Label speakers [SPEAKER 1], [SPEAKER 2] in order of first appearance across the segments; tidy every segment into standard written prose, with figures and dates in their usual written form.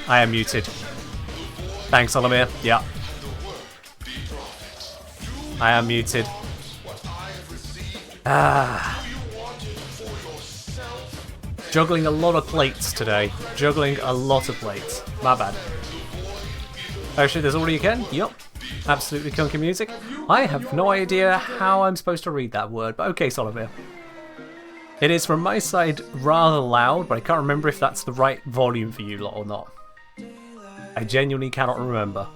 [SPEAKER 1] I am muted. Thanks, Olimir. Yeah. I am muted. Juggling a lot of plates today. Juggling a lot of plates. My bad. Oh shit, there's already again? Yup. Absolutely clunky music. I have no idea how I'm supposed to read that word, but okay, Olimir. It is from my side rather loud, but I can't remember if that's the right volume for you lot or not. I genuinely cannot remember.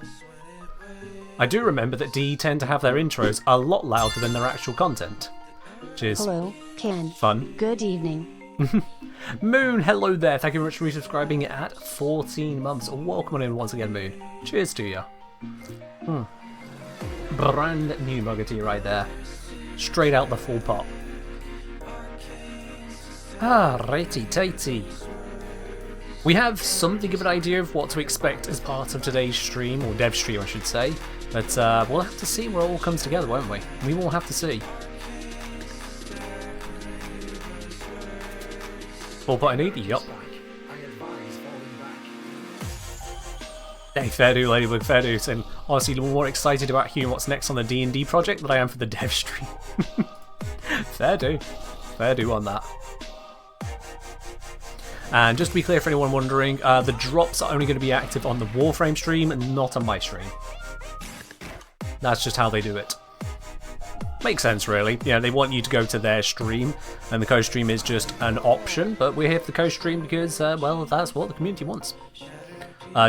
[SPEAKER 1] I do remember that DE tend to have their intros a lot louder than their actual content, which is
[SPEAKER 2] hello, Ken.
[SPEAKER 1] Fun.
[SPEAKER 2] Good evening.
[SPEAKER 1] Moon, hello there. Thank you very much for resubscribing at 14 months. Welcome on in once again, Moon. Cheers to you. Brand new mugger to you right there. Straight out the full pot. Righty tighty. We have something of an idea of what to expect as part of today's stream, or dev stream I should say, but we'll have to see where it all comes together, won't we? We will have to see. 4.80, yup. Hey, fair do, Ladybug, fair do. And honestly, more excited about hearing what's next on the D&D project than I am for the dev stream. Fair do. Fair do on that. And just to be clear for anyone wondering, the drops are only going to be active on the Warframe stream and not on my stream. That's just how they do it. Makes sense, really. Yeah, they want you to go to their stream, and the co-stream is just an option, but we're here for the co-stream because, well, that's what the community wants.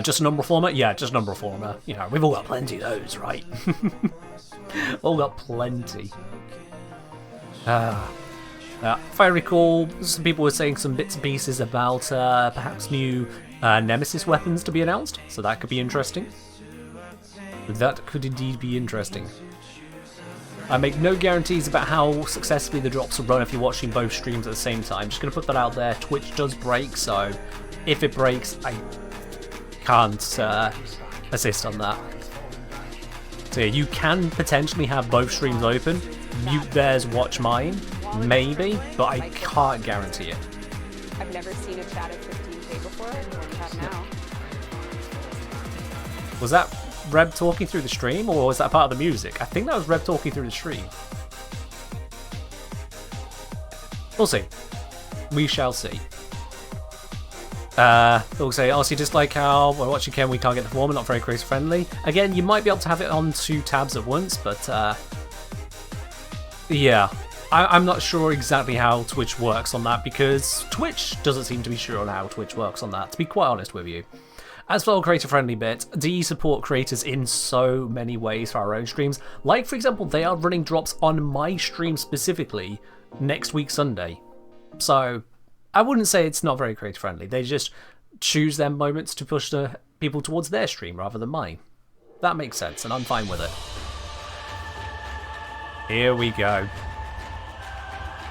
[SPEAKER 1] Just a number reformer? Yeah, just a number reformer. You know, we've all got plenty of those, right? All got plenty. If I recall, some people were saying some bits and pieces about perhaps new Nemesis weapons to be announced, so that could be interesting. That could indeed be interesting. I make no guarantees about how successfully the drops will run if you're watching both streams at the same time. Just going to put that out there. Twitch does break, so if it breaks, I can't assist on that. So yeah, you can potentially have both streams open. Mute theirs, watch mine. Maybe, but I can't guarantee it.
[SPEAKER 3] I've never seen a chat at 15K before, and I have now.
[SPEAKER 1] Was that Reb talking through the stream, or was that part of the music? I think that was Reb talking through the stream. We'll see. We shall see. They'll say, honestly, just like how we're watching Ken, we can't get the form, not very creator friendly. Again, you might be able to have it on 2 tabs at once, but yeah. I'm not sure exactly how Twitch works on that, because Twitch doesn't seem to be sure on how Twitch works on that, to be quite honest with you. As for the creator-friendly bit, DE support creators in so many ways for our own streams. Like, for example, they are running drops on my stream specifically next week Sunday. So, I wouldn't say it's not very creator-friendly. They just choose their moments to push the people towards their stream rather than mine. That makes sense, and I'm fine with it. Here we go.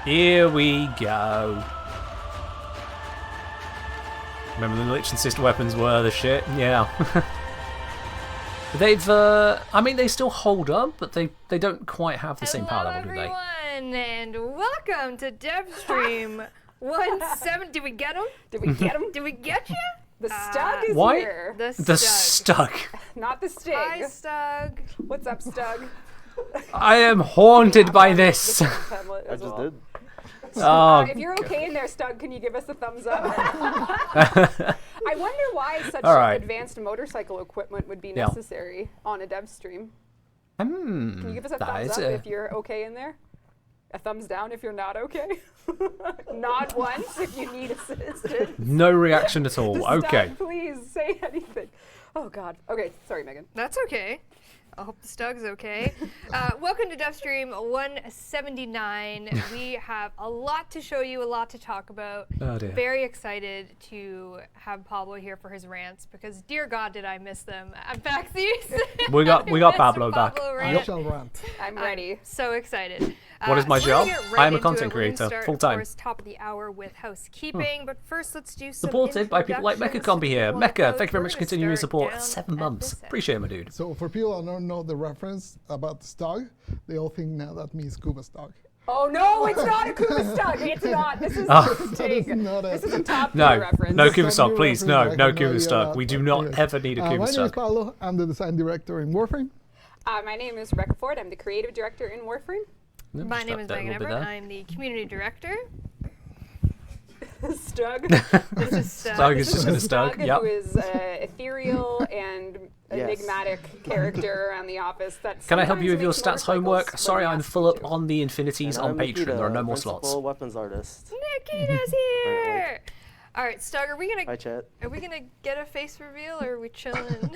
[SPEAKER 1] Here we go. Remember the Lich and Sister weapons were the shit? Yeah. They've, I mean, they still hold up, but they don't quite have the same power level, do they?
[SPEAKER 4] Hello, everyone, and welcome to Devstream 17. Did we get him?
[SPEAKER 3] Did we get him?
[SPEAKER 4] Did we get you?
[SPEAKER 3] The Stug is
[SPEAKER 1] Why?
[SPEAKER 3] here.
[SPEAKER 1] The Stug.
[SPEAKER 3] Not the Stig.
[SPEAKER 4] Hi, Stug.
[SPEAKER 3] What's up, Stug?
[SPEAKER 1] I am haunted by this.
[SPEAKER 3] I
[SPEAKER 5] just did.
[SPEAKER 1] Oh,
[SPEAKER 3] if you're okay in there, Stug, can you give us a thumbs up? I wonder why such advanced motorcycle equipment would be necessary on a dev stream. Can you give us a thumbs up if you're okay in there? A thumbs down if you're not okay? Not once if you need assistance.
[SPEAKER 1] No reaction at all. Okay.
[SPEAKER 3] Stug, please say anything. Oh God. Okay, sorry, Megan.
[SPEAKER 4] That's okay. I hope the Stug's okay. Welcome to Devstream 179. We have a lot to show you, a lot to talk about.
[SPEAKER 1] Oh dear.
[SPEAKER 4] Very excited to have Pablo here for his rants because, dear God, did I miss them at PAX East.
[SPEAKER 1] We got Pablo back.
[SPEAKER 4] Rant.
[SPEAKER 5] I shall rant.
[SPEAKER 3] I'm ready.
[SPEAKER 4] So excited.
[SPEAKER 1] What is my
[SPEAKER 4] so we're gonna
[SPEAKER 1] job?
[SPEAKER 4] get right
[SPEAKER 1] I am a
[SPEAKER 4] into
[SPEAKER 1] content
[SPEAKER 4] it. We're gonna
[SPEAKER 1] creator,
[SPEAKER 4] start,
[SPEAKER 1] full-time.
[SPEAKER 4] Of course, top of the hour with housekeeping, but first let's do some
[SPEAKER 1] Supported by people like
[SPEAKER 4] introductions.
[SPEAKER 1] Mecca Combi here.
[SPEAKER 4] Well,
[SPEAKER 1] Mecca,
[SPEAKER 4] folks,
[SPEAKER 1] thank you very
[SPEAKER 4] we're
[SPEAKER 1] much for
[SPEAKER 4] gonna
[SPEAKER 1] continuing your
[SPEAKER 4] start
[SPEAKER 1] support.
[SPEAKER 4] down
[SPEAKER 1] 7
[SPEAKER 4] at
[SPEAKER 1] months.
[SPEAKER 4] this end.
[SPEAKER 1] Appreciate it, my dude.
[SPEAKER 5] So for people who don't know the reference about the Stug, they all think now that means scuba Stug.
[SPEAKER 3] Oh no, it's not a Kuba Stug. It's not. This is
[SPEAKER 5] This
[SPEAKER 3] This is a top tier
[SPEAKER 1] No,
[SPEAKER 3] reference.
[SPEAKER 1] no
[SPEAKER 5] Some
[SPEAKER 1] Kuba
[SPEAKER 5] new
[SPEAKER 1] Stug, please.
[SPEAKER 5] reference
[SPEAKER 1] No,
[SPEAKER 5] I
[SPEAKER 1] no
[SPEAKER 5] have no
[SPEAKER 1] Kuba
[SPEAKER 5] idea
[SPEAKER 1] Stug.
[SPEAKER 5] about.
[SPEAKER 1] We do not
[SPEAKER 5] Anyways.
[SPEAKER 1] ever need a
[SPEAKER 5] My
[SPEAKER 1] Kuba
[SPEAKER 5] name is
[SPEAKER 1] Stug.
[SPEAKER 5] Paulo. I'm the design director in Warframe.
[SPEAKER 3] My name is Rebecca Ford. I'm the creative director in Warframe.
[SPEAKER 4] My name is
[SPEAKER 1] That
[SPEAKER 4] Megan
[SPEAKER 1] little bit
[SPEAKER 4] Everett.
[SPEAKER 1] there.
[SPEAKER 4] I'm the community director.
[SPEAKER 3] Stug.
[SPEAKER 4] This is Stug.
[SPEAKER 1] Stug is just going to Stug.
[SPEAKER 3] Stug,
[SPEAKER 1] Yep.
[SPEAKER 3] who is ethereal and enigmatic character around the office. That
[SPEAKER 1] Can I help you with your
[SPEAKER 3] sometimes
[SPEAKER 1] stats
[SPEAKER 3] makes
[SPEAKER 1] homework?
[SPEAKER 3] motorcycles
[SPEAKER 1] Sorry,
[SPEAKER 3] when we
[SPEAKER 1] I'm
[SPEAKER 3] ask
[SPEAKER 1] full
[SPEAKER 3] him
[SPEAKER 1] up
[SPEAKER 3] to.
[SPEAKER 1] on the Infinities
[SPEAKER 6] And
[SPEAKER 1] on
[SPEAKER 6] I'm
[SPEAKER 1] Patreon.
[SPEAKER 6] Nikita,
[SPEAKER 1] There are no more
[SPEAKER 6] principal
[SPEAKER 1] slots.
[SPEAKER 6] weapons artist.
[SPEAKER 4] Nikita's here. All right, Stug, are we
[SPEAKER 6] Hi,
[SPEAKER 4] gonna
[SPEAKER 6] chat.
[SPEAKER 4] get a face reveal or are we chilling?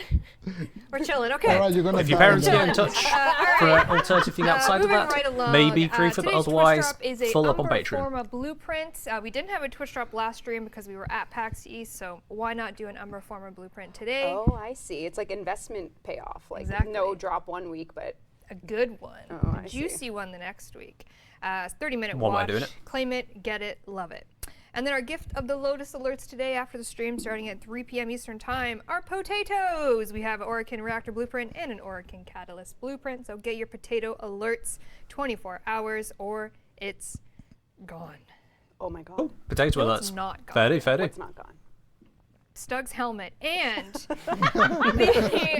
[SPEAKER 4] We're chilling. Okay.
[SPEAKER 5] All right, you're gonna
[SPEAKER 1] If your
[SPEAKER 5] die
[SPEAKER 1] parents
[SPEAKER 5] in
[SPEAKER 1] get in
[SPEAKER 5] the-
[SPEAKER 1] touch
[SPEAKER 4] all
[SPEAKER 1] for
[SPEAKER 4] right.
[SPEAKER 1] an alternative thing outside of
[SPEAKER 4] moving
[SPEAKER 1] that,
[SPEAKER 4] right along,
[SPEAKER 1] maybe Creeper, but
[SPEAKER 4] today's
[SPEAKER 1] otherwise,
[SPEAKER 4] Twitch drop is a
[SPEAKER 1] full up on
[SPEAKER 4] Umber
[SPEAKER 1] Patreon.
[SPEAKER 4] Forma blueprint. We didn't have a Twitch drop last stream because we were at PAX East, so why not do an Umber Forma blueprint today?
[SPEAKER 3] Oh, I see. It's like investment payoff. Like
[SPEAKER 4] Exactly.
[SPEAKER 3] no drop 1 week, but
[SPEAKER 4] A good one.
[SPEAKER 3] Oh,
[SPEAKER 4] A
[SPEAKER 3] I see.
[SPEAKER 4] juicy one the next week. 30-minute
[SPEAKER 1] One way
[SPEAKER 4] watch.
[SPEAKER 1] of doing it.
[SPEAKER 4] Claim it, get it, love it. And then our gift of the Lotus alerts today after the stream starting at 3 p.m. Eastern Time are potatoes. We have an Orakin Reactor Blueprint and an Orakin Catalyst Blueprint. So get your potato alerts 24 hours or it's gone.
[SPEAKER 3] oh my God.
[SPEAKER 1] Potato
[SPEAKER 4] No, it's
[SPEAKER 1] alerts.
[SPEAKER 4] not gone.
[SPEAKER 1] Fairly, fairly.
[SPEAKER 3] It's not gone.
[SPEAKER 4] Stug's helmet and the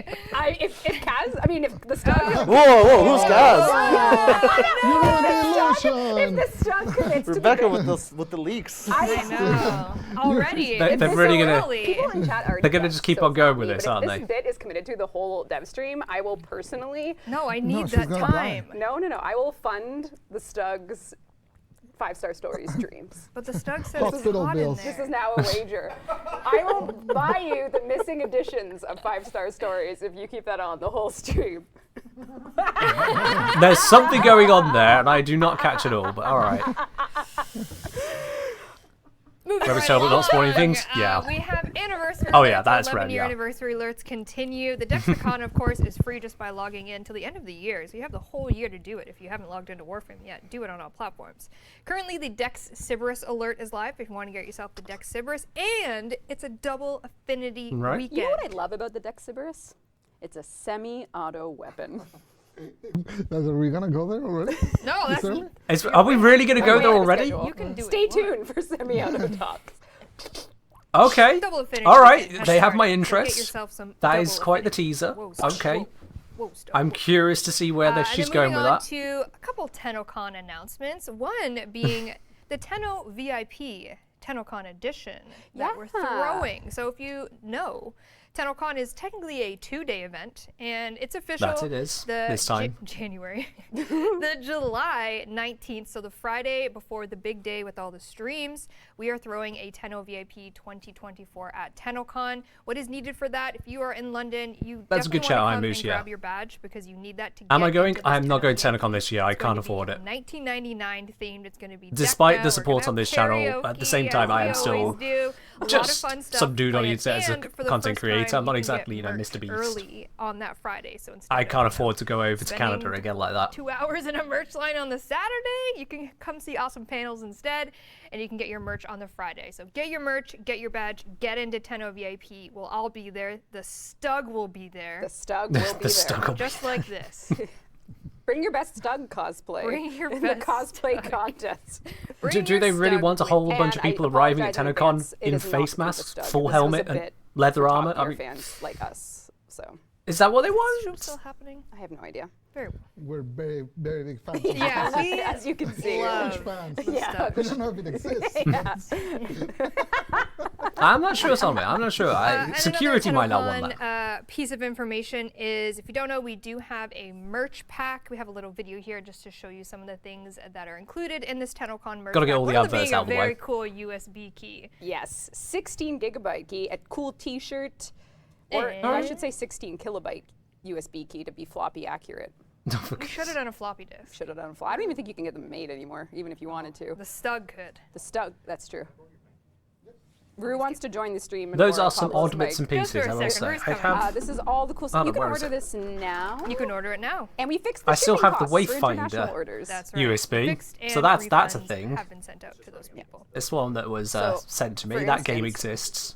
[SPEAKER 3] If the Stug.
[SPEAKER 6] Whoa, who's Gaz?
[SPEAKER 5] You ruined the
[SPEAKER 3] If
[SPEAKER 5] illusion!
[SPEAKER 3] the Stug commits to
[SPEAKER 6] Rebecca
[SPEAKER 3] the
[SPEAKER 6] with the leaks.
[SPEAKER 4] I know. Already.
[SPEAKER 1] They're
[SPEAKER 4] it's
[SPEAKER 1] really
[SPEAKER 4] so
[SPEAKER 1] gonna-
[SPEAKER 4] early.
[SPEAKER 3] People in chat are
[SPEAKER 1] They're gonna just keep on going with this, aren't
[SPEAKER 3] If
[SPEAKER 1] they?
[SPEAKER 3] this bit is committed to the whole dev stream, I will personally.
[SPEAKER 4] No, I need
[SPEAKER 5] she's
[SPEAKER 4] that
[SPEAKER 5] gonna
[SPEAKER 4] time.
[SPEAKER 5] die.
[SPEAKER 3] No. I will fund the Stug's 5-star stories dreams.
[SPEAKER 4] But the Stug says it's
[SPEAKER 5] Hospital
[SPEAKER 4] hot
[SPEAKER 5] bills.
[SPEAKER 4] in there.
[SPEAKER 3] This is now a wager. I will buy you the missing editions of 5-star stories if you keep that on the whole stream.
[SPEAKER 1] There's something going on there, and I do not catch it all, but alright.
[SPEAKER 4] Moving
[SPEAKER 1] Rubbish
[SPEAKER 4] right
[SPEAKER 1] Talbot not
[SPEAKER 4] along,
[SPEAKER 1] spoiling things? Yeah.
[SPEAKER 4] We have anniversary
[SPEAKER 1] Oh, yeah,
[SPEAKER 4] alerts,
[SPEAKER 1] that's
[SPEAKER 4] 11
[SPEAKER 1] red,
[SPEAKER 4] year
[SPEAKER 1] yeah.
[SPEAKER 4] anniversary alerts continue. The Dexicon, of course, is free just by logging in till the end of the year. So you have the whole year to do it. If you haven't logged into Warframe yet, do it on all platforms. Currently, the Dex Sybaris alert is live if you want to get yourself the Dex Sybaris. And it's a double affinity
[SPEAKER 1] Right.
[SPEAKER 4] weekend.
[SPEAKER 3] You know what I love about the Dex Sybaris? It's a semi-auto weapon.
[SPEAKER 5] Are we gonna go there already?
[SPEAKER 4] No, that's...
[SPEAKER 5] Early?
[SPEAKER 1] Are we really going to go
[SPEAKER 3] Way
[SPEAKER 1] there
[SPEAKER 3] ahead of
[SPEAKER 1] already?
[SPEAKER 3] schedule.
[SPEAKER 4] You can do
[SPEAKER 3] Stay
[SPEAKER 4] it.
[SPEAKER 3] tuned for semi-auto talks.
[SPEAKER 1] Okay.
[SPEAKER 4] Double affinity
[SPEAKER 1] Alright,
[SPEAKER 4] weekend has
[SPEAKER 1] they have my
[SPEAKER 4] started, so
[SPEAKER 1] interest.
[SPEAKER 4] Get yourself some
[SPEAKER 1] That is
[SPEAKER 4] double
[SPEAKER 1] quite the
[SPEAKER 4] affinity.
[SPEAKER 1] teaser.
[SPEAKER 4] Whoa, stop.
[SPEAKER 1] Okay.
[SPEAKER 4] Whoa, stop.
[SPEAKER 1] I'm curious to see where
[SPEAKER 4] And
[SPEAKER 1] she's
[SPEAKER 4] then
[SPEAKER 1] going
[SPEAKER 4] moving
[SPEAKER 1] with
[SPEAKER 4] on
[SPEAKER 1] that.
[SPEAKER 4] to a couple TennoCon announcements. One being the Tenno VIP TennoCon edition that we're
[SPEAKER 3] Yeah.
[SPEAKER 4] throwing. So if you know, TennoCon is technically a 2-day event, and it's official.
[SPEAKER 1] That it is,
[SPEAKER 4] The
[SPEAKER 1] this time.
[SPEAKER 4] January, the July 19th. So the Friday before the big day with all the streams, we are throwing a Tenno VIP 2024 at TennoCon. What is needed for that? If you are in London, you
[SPEAKER 1] That's a good
[SPEAKER 4] definitely
[SPEAKER 1] shout,
[SPEAKER 4] want
[SPEAKER 1] I'm
[SPEAKER 4] to come
[SPEAKER 1] Moose,
[SPEAKER 4] and
[SPEAKER 1] yeah.
[SPEAKER 4] grab your badge because you need that to
[SPEAKER 1] Am
[SPEAKER 4] get
[SPEAKER 1] I going?
[SPEAKER 4] into this
[SPEAKER 1] I am not going
[SPEAKER 4] Tenno
[SPEAKER 1] to TennoCon this year. I
[SPEAKER 4] It's going
[SPEAKER 1] can't
[SPEAKER 4] to be
[SPEAKER 1] afford it.
[SPEAKER 4] 1999 themed. It's going to be
[SPEAKER 1] Despite
[SPEAKER 4] decked
[SPEAKER 1] the
[SPEAKER 4] out.
[SPEAKER 1] support
[SPEAKER 4] We're gonna
[SPEAKER 1] on this
[SPEAKER 4] have
[SPEAKER 1] channel, at the same
[SPEAKER 4] karaoke,
[SPEAKER 1] time,
[SPEAKER 4] as
[SPEAKER 1] I am
[SPEAKER 4] we
[SPEAKER 1] still
[SPEAKER 4] always do. A lot of
[SPEAKER 1] just
[SPEAKER 4] fun stuff
[SPEAKER 1] some dude on
[SPEAKER 4] planned.
[SPEAKER 1] YouTube as a
[SPEAKER 4] And for the
[SPEAKER 1] content
[SPEAKER 4] first
[SPEAKER 1] creator.
[SPEAKER 4] time,
[SPEAKER 1] I'm not
[SPEAKER 4] you can
[SPEAKER 1] exactly,
[SPEAKER 4] get
[SPEAKER 1] Mr.
[SPEAKER 4] merch
[SPEAKER 1] Beast.
[SPEAKER 4] early on that Friday, so instead
[SPEAKER 1] I
[SPEAKER 4] of,
[SPEAKER 1] can't afford to go over to
[SPEAKER 4] spending
[SPEAKER 1] Canada again like that.
[SPEAKER 4] 2 hours in a merch line on the Saturday, you can come see awesome panels instead, and you can get your merch on the Friday. So get your merch, get your badge, get into Tenno VIP. We'll all be there. The Stug will be there,
[SPEAKER 3] The Stug will be
[SPEAKER 1] The
[SPEAKER 3] there.
[SPEAKER 1] Stug will be
[SPEAKER 4] just like this.
[SPEAKER 3] Bring your best Stug cosplay.
[SPEAKER 4] Bring your
[SPEAKER 3] in
[SPEAKER 4] best
[SPEAKER 3] the cosplay
[SPEAKER 4] Stug.
[SPEAKER 3] contest.
[SPEAKER 4] Bring
[SPEAKER 1] Do
[SPEAKER 4] your
[SPEAKER 1] they really
[SPEAKER 4] Stug
[SPEAKER 1] want a
[SPEAKER 4] with-
[SPEAKER 1] whole bunch of
[SPEAKER 3] And
[SPEAKER 1] people
[SPEAKER 3] I
[SPEAKER 1] arriving at
[SPEAKER 3] apologize in
[SPEAKER 1] TennoCon
[SPEAKER 3] advance. It
[SPEAKER 1] in
[SPEAKER 3] is not
[SPEAKER 1] face
[SPEAKER 3] the Kuba
[SPEAKER 1] masks,
[SPEAKER 3] Stug.
[SPEAKER 1] full
[SPEAKER 3] This was
[SPEAKER 1] helmet,
[SPEAKER 3] a
[SPEAKER 1] and
[SPEAKER 3] bit
[SPEAKER 1] leather
[SPEAKER 3] for
[SPEAKER 1] armor? I
[SPEAKER 3] top-tier
[SPEAKER 1] mean,
[SPEAKER 3] fans like us. So
[SPEAKER 1] is that what they
[SPEAKER 4] Is this show
[SPEAKER 1] want?
[SPEAKER 4] still happening?
[SPEAKER 3] I have no idea.
[SPEAKER 4] Very well.
[SPEAKER 5] We're very, very big fans.
[SPEAKER 4] Yeah, we
[SPEAKER 3] As you can see.
[SPEAKER 4] love
[SPEAKER 5] Huge fans.
[SPEAKER 3] Yeah.
[SPEAKER 5] We don't know if it exists.
[SPEAKER 1] I'm not sure, Solomon. I'm not sure.
[SPEAKER 4] And
[SPEAKER 1] Security
[SPEAKER 4] another
[SPEAKER 1] might not want
[SPEAKER 4] TennoCon,
[SPEAKER 1] that.
[SPEAKER 4] piece of information is, if you don't know, we do have a merch pack. We have a little video here just to show you some of the things that are included in this TennoCon merch
[SPEAKER 1] Gotta get
[SPEAKER 4] pack.
[SPEAKER 1] all the
[SPEAKER 4] One of them
[SPEAKER 1] adverts
[SPEAKER 4] being
[SPEAKER 1] out of the
[SPEAKER 4] a
[SPEAKER 1] way.
[SPEAKER 4] very cool USB key.
[SPEAKER 3] Yes, 16 gigabyte key, a cool T-shirt, Or I should say 16 kilobyte USB key to be floppy accurate.
[SPEAKER 4] We should have done a floppy disk.
[SPEAKER 3] Should have done I don't even think you can get them made anymore, even if you wanted to.
[SPEAKER 4] The Stug could.
[SPEAKER 3] The Stug, that's true. Rue wants to join the stream. And
[SPEAKER 1] Those are some odd bits and pieces, I will say. I have,
[SPEAKER 3] this is all the cool stuff. You can order this now.
[SPEAKER 4] You can order it now.
[SPEAKER 3] And we fixed the
[SPEAKER 1] I still
[SPEAKER 3] shipping
[SPEAKER 1] have the
[SPEAKER 3] costs for
[SPEAKER 1] Wayfinder
[SPEAKER 3] international orders.
[SPEAKER 4] That's right.
[SPEAKER 1] USB,
[SPEAKER 4] Fixed
[SPEAKER 1] so
[SPEAKER 4] and
[SPEAKER 1] that's a
[SPEAKER 4] refunds
[SPEAKER 1] thing.
[SPEAKER 4] have been sent out to those people.
[SPEAKER 1] This one that was sent to me,
[SPEAKER 3] for
[SPEAKER 1] that game
[SPEAKER 3] instance,
[SPEAKER 1] exists.